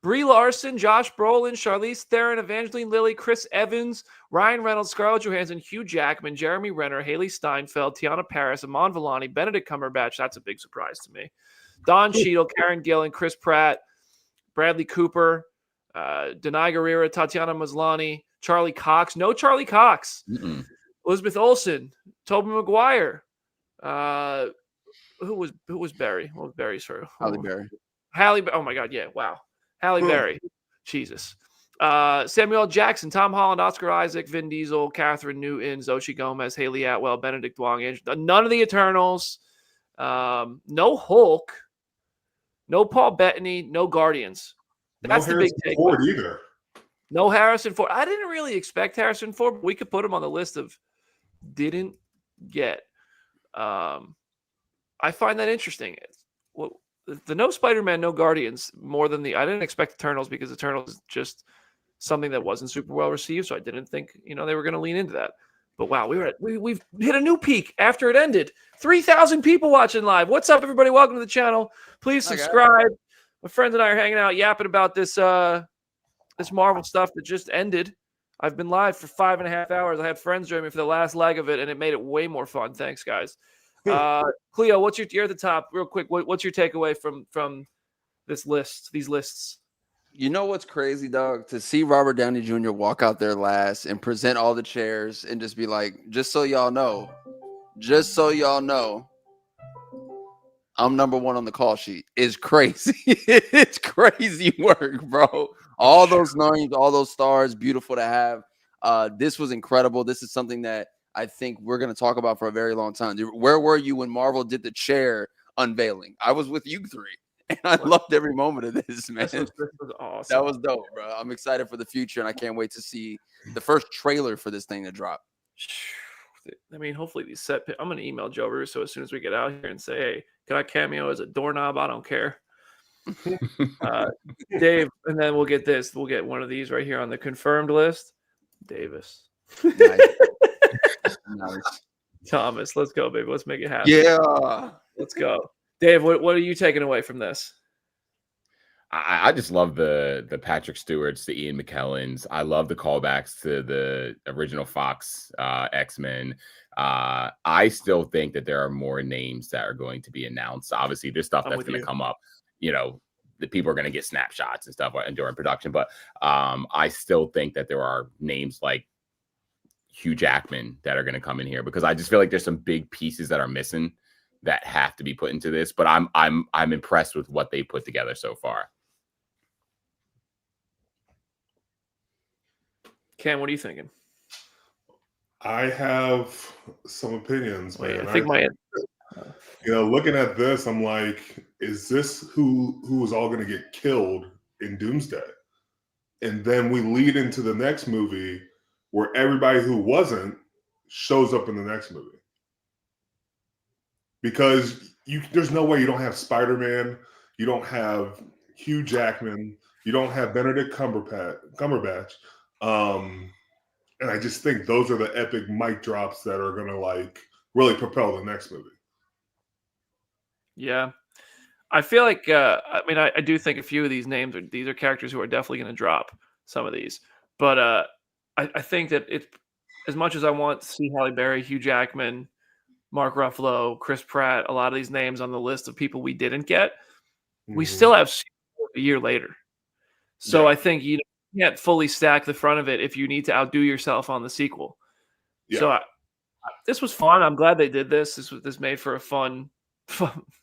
Brie Larson, Josh Brolin, Charlize Theron, Evangeline Lilly, Chris Evans, Ryan Reynolds, Scarlett Johansson, Hugh Jackman, Jeremy Renner, Haley Steinfeld, Tiana Paris, Amon Vellani, Benedict Cumberbatch. That's a big surprise to me. Don Cheadle, Karen Gillan, Chris Pratt, Bradley Cooper, Denai Guerrera, Tatiana Maslany, Charlie Cox. No Charlie Cox. Elizabeth Olsen, Tobey Maguire. Who was Barry? What was Barry's for? Halle Berry. Halle. Oh my God! Yeah. Wow. Halle Berry. Jesus. Samuel L. Jackson, Tom Holland, Oscar Isaac, Vin Diesel, Catherine Newton, Xochitl Gomez, Haley Atwell, Benedict Wong, none of the Eternals, no Hulk, no Paul Bettany, no Guardians. That's the big takeaway. Ford either. No Harrison Ford. I didn't really expect Harrison Ford, but we could put him on the list of didn't get. I find that interesting. Well, the no Spider-Man, no Guardians, more than I didn't expect Eternals because Eternals is just something that wasn't super well received, so I didn't think they were going to lean into that. But wow, we've hit a new peak after it ended. 3,000 people watching live. What's up, everybody? Welcome to the channel. Please subscribe. My friends and I are hanging out, yapping about this this Marvel stuff that just ended. I've been live for 5.5 hours. I had friends join me for the last leg of it, and it made it way more fun. Thanks, guys. Khleo, you're at the top, real quick. What's your takeaway from this list? These lists. You know what's crazy, dog? To see Robert Downey Jr. walk out there last and present all the chairs and just be like, just so y'all know, I'm number one on the call sheet. Is crazy. It's crazy work, bro. All those names, all those stars, beautiful to have. This was incredible. This is something that I think we're going to talk about for a very long time. Where were you when Marvel did the chair unveiling? I was with you three. And I loved every moment of this, man. This was awesome. That was dope, bro. I'm excited for the future, and I can't wait to see the first trailer for this thing to drop. I mean, hopefully these set. I'm going to email Joe Russo as soon as we get out here and say, hey, can I cameo as a doorknob? I don't care. Dave, and then we'll get this. We'll get one of these right here on the confirmed list. Davis. Nice. Nice. Thomas, let's go, baby. Let's make it happen. Yeah. Let's go. Dave, what are you taking away from this? I just love the Patrick Stewarts, the Ian McKellens. I love the callbacks to the original Fox X-Men. I still think that there are more names that are going to be announced. Obviously, there's stuff that's going to come up. The people are going to get snapshots and stuff during production. But I still think that there are names like Hugh Jackman that are going to come in here because I just feel like there's some big pieces that are missing that have to be put into this, but I'm impressed with what they put together so far. Cam, what are you thinking? I have some opinions, man. I think looking at this, I'm like, is this who is all going to get killed in Doomsday? And then we lead into the next movie where everybody who wasn't shows up in the next movie. Because there's no way you don't have Spider-Man, you don't have Hugh Jackman, you don't have Benedict Cumberbatch. And I just think those are the epic mic drops that are going to really propel the next movie. Yeah. I feel like, I do think a few of these names, these are characters who are definitely going to drop some of these. But I think that it's, as much as I want to see Halle Berry, Hugh Jackman, Mark Ruffalo, Chris Pratt, a lot of these names on the list of people we didn't get, we still have a year later. So I think you can't fully stack the front of it if you need to outdo yourself on the sequel. Yeah. So this was fun. I'm glad they did this. This made for a fun,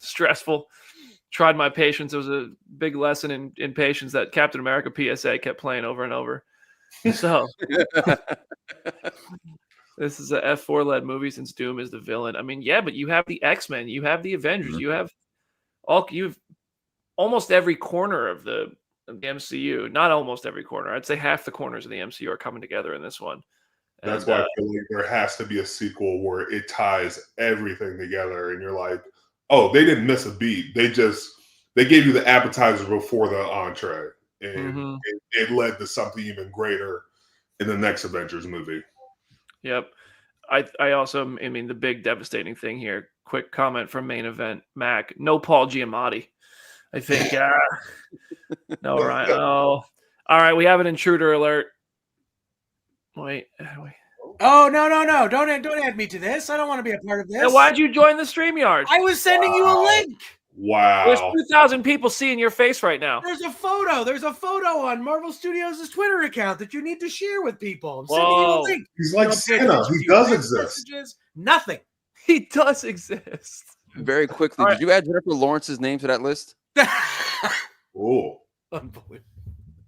stressful. Tried my patience. It was a big lesson in patience that Captain America PSA kept playing over and over. So this is a F4 led movie since Doom is the villain. I mean, yeah, but you have the X-Men, you have the Avengers, you have almost every corner of the MCU. Not almost every corner. I'd say half the corners of the MCU are coming together in this one. That's why I feel like there has to be a sequel where it ties everything together, and you're like, oh, they didn't miss a beat. They gave you the appetizer before the entree, and it led to something even greater in the next Avengers movie. Yep. I also, the big devastating thing here, quick comment from Main Event Mac, no Paul Giamatti. I think, no, Ryan. Oh, all right. We have an intruder alert. Wait. Oh, no. Don't add me to this. I don't want to be a part of this. Then why'd you join the StreamYard? I was sending you a link. Wow. There's 2,000 people seeing your face right now. There's a photo on Marvel Studios' Twitter account that you need to share with people. I'm sending you a link. He's like Santa. He does exist. Nothing. He does exist. Very quickly, did you add Jennifer Lawrence's name to that list? Oh. Unbelievable.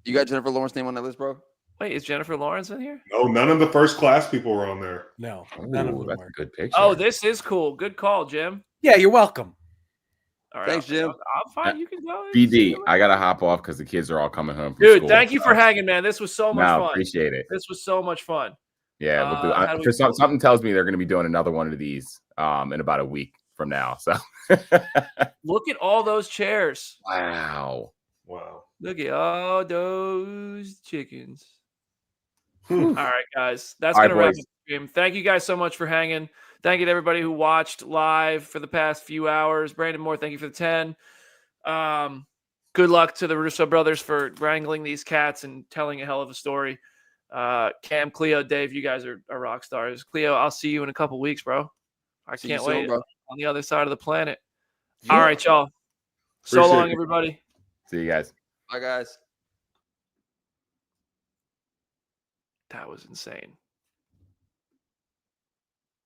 You got Jennifer Lawrence name on that list, bro? Wait, is Jennifer Lawrence in here? No, none of the first class people were on there. No, none of Ooh, them that's were. a good picture. Oh, this is cool. Good call, Jim. Yeah, you're welcome. All right, Thanks, Jim. I'm fine. You can go. BD, I gotta hop off because the kids are all coming home from Dude, school. thank you for hanging, man. This was so much No, fun. appreciate it. This was so much fun. Yeah, we'll do. how do we Something tells me they're going to be doing another one of these in about a week from now. So, Look at all those chairs. wow. Look at all those chickens. All right, guys. That's All right, going to wrap up boys. the stream. Thank you guys so much for hanging. Thank you to everybody who watched live for the past few hours. Brandon Moore, thank you for the 10. Good luck to the Russo brothers for wrangling these cats and telling a hell of a story. Cam, Khleo, Dave, you guys are rock stars. Khleo, I'll see you in a couple weeks, bro. I See you can't soon, wait. bro. On the other side of the planet. All right, y'all. So Appreciate long, it. everybody. See you guys. Bye, guys. That was insane.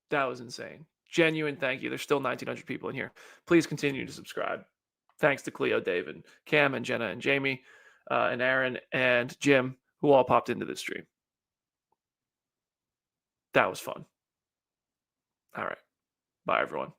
That was insane. Genuine thank you. There's still 1,900 people in here. Please continue to subscribe. Thanks to Khleo, Dave, and Cam, and Jenna, and Jamie, and Aaron, and Jim, who all popped into this stream. That was fun. All right. Bye, everyone.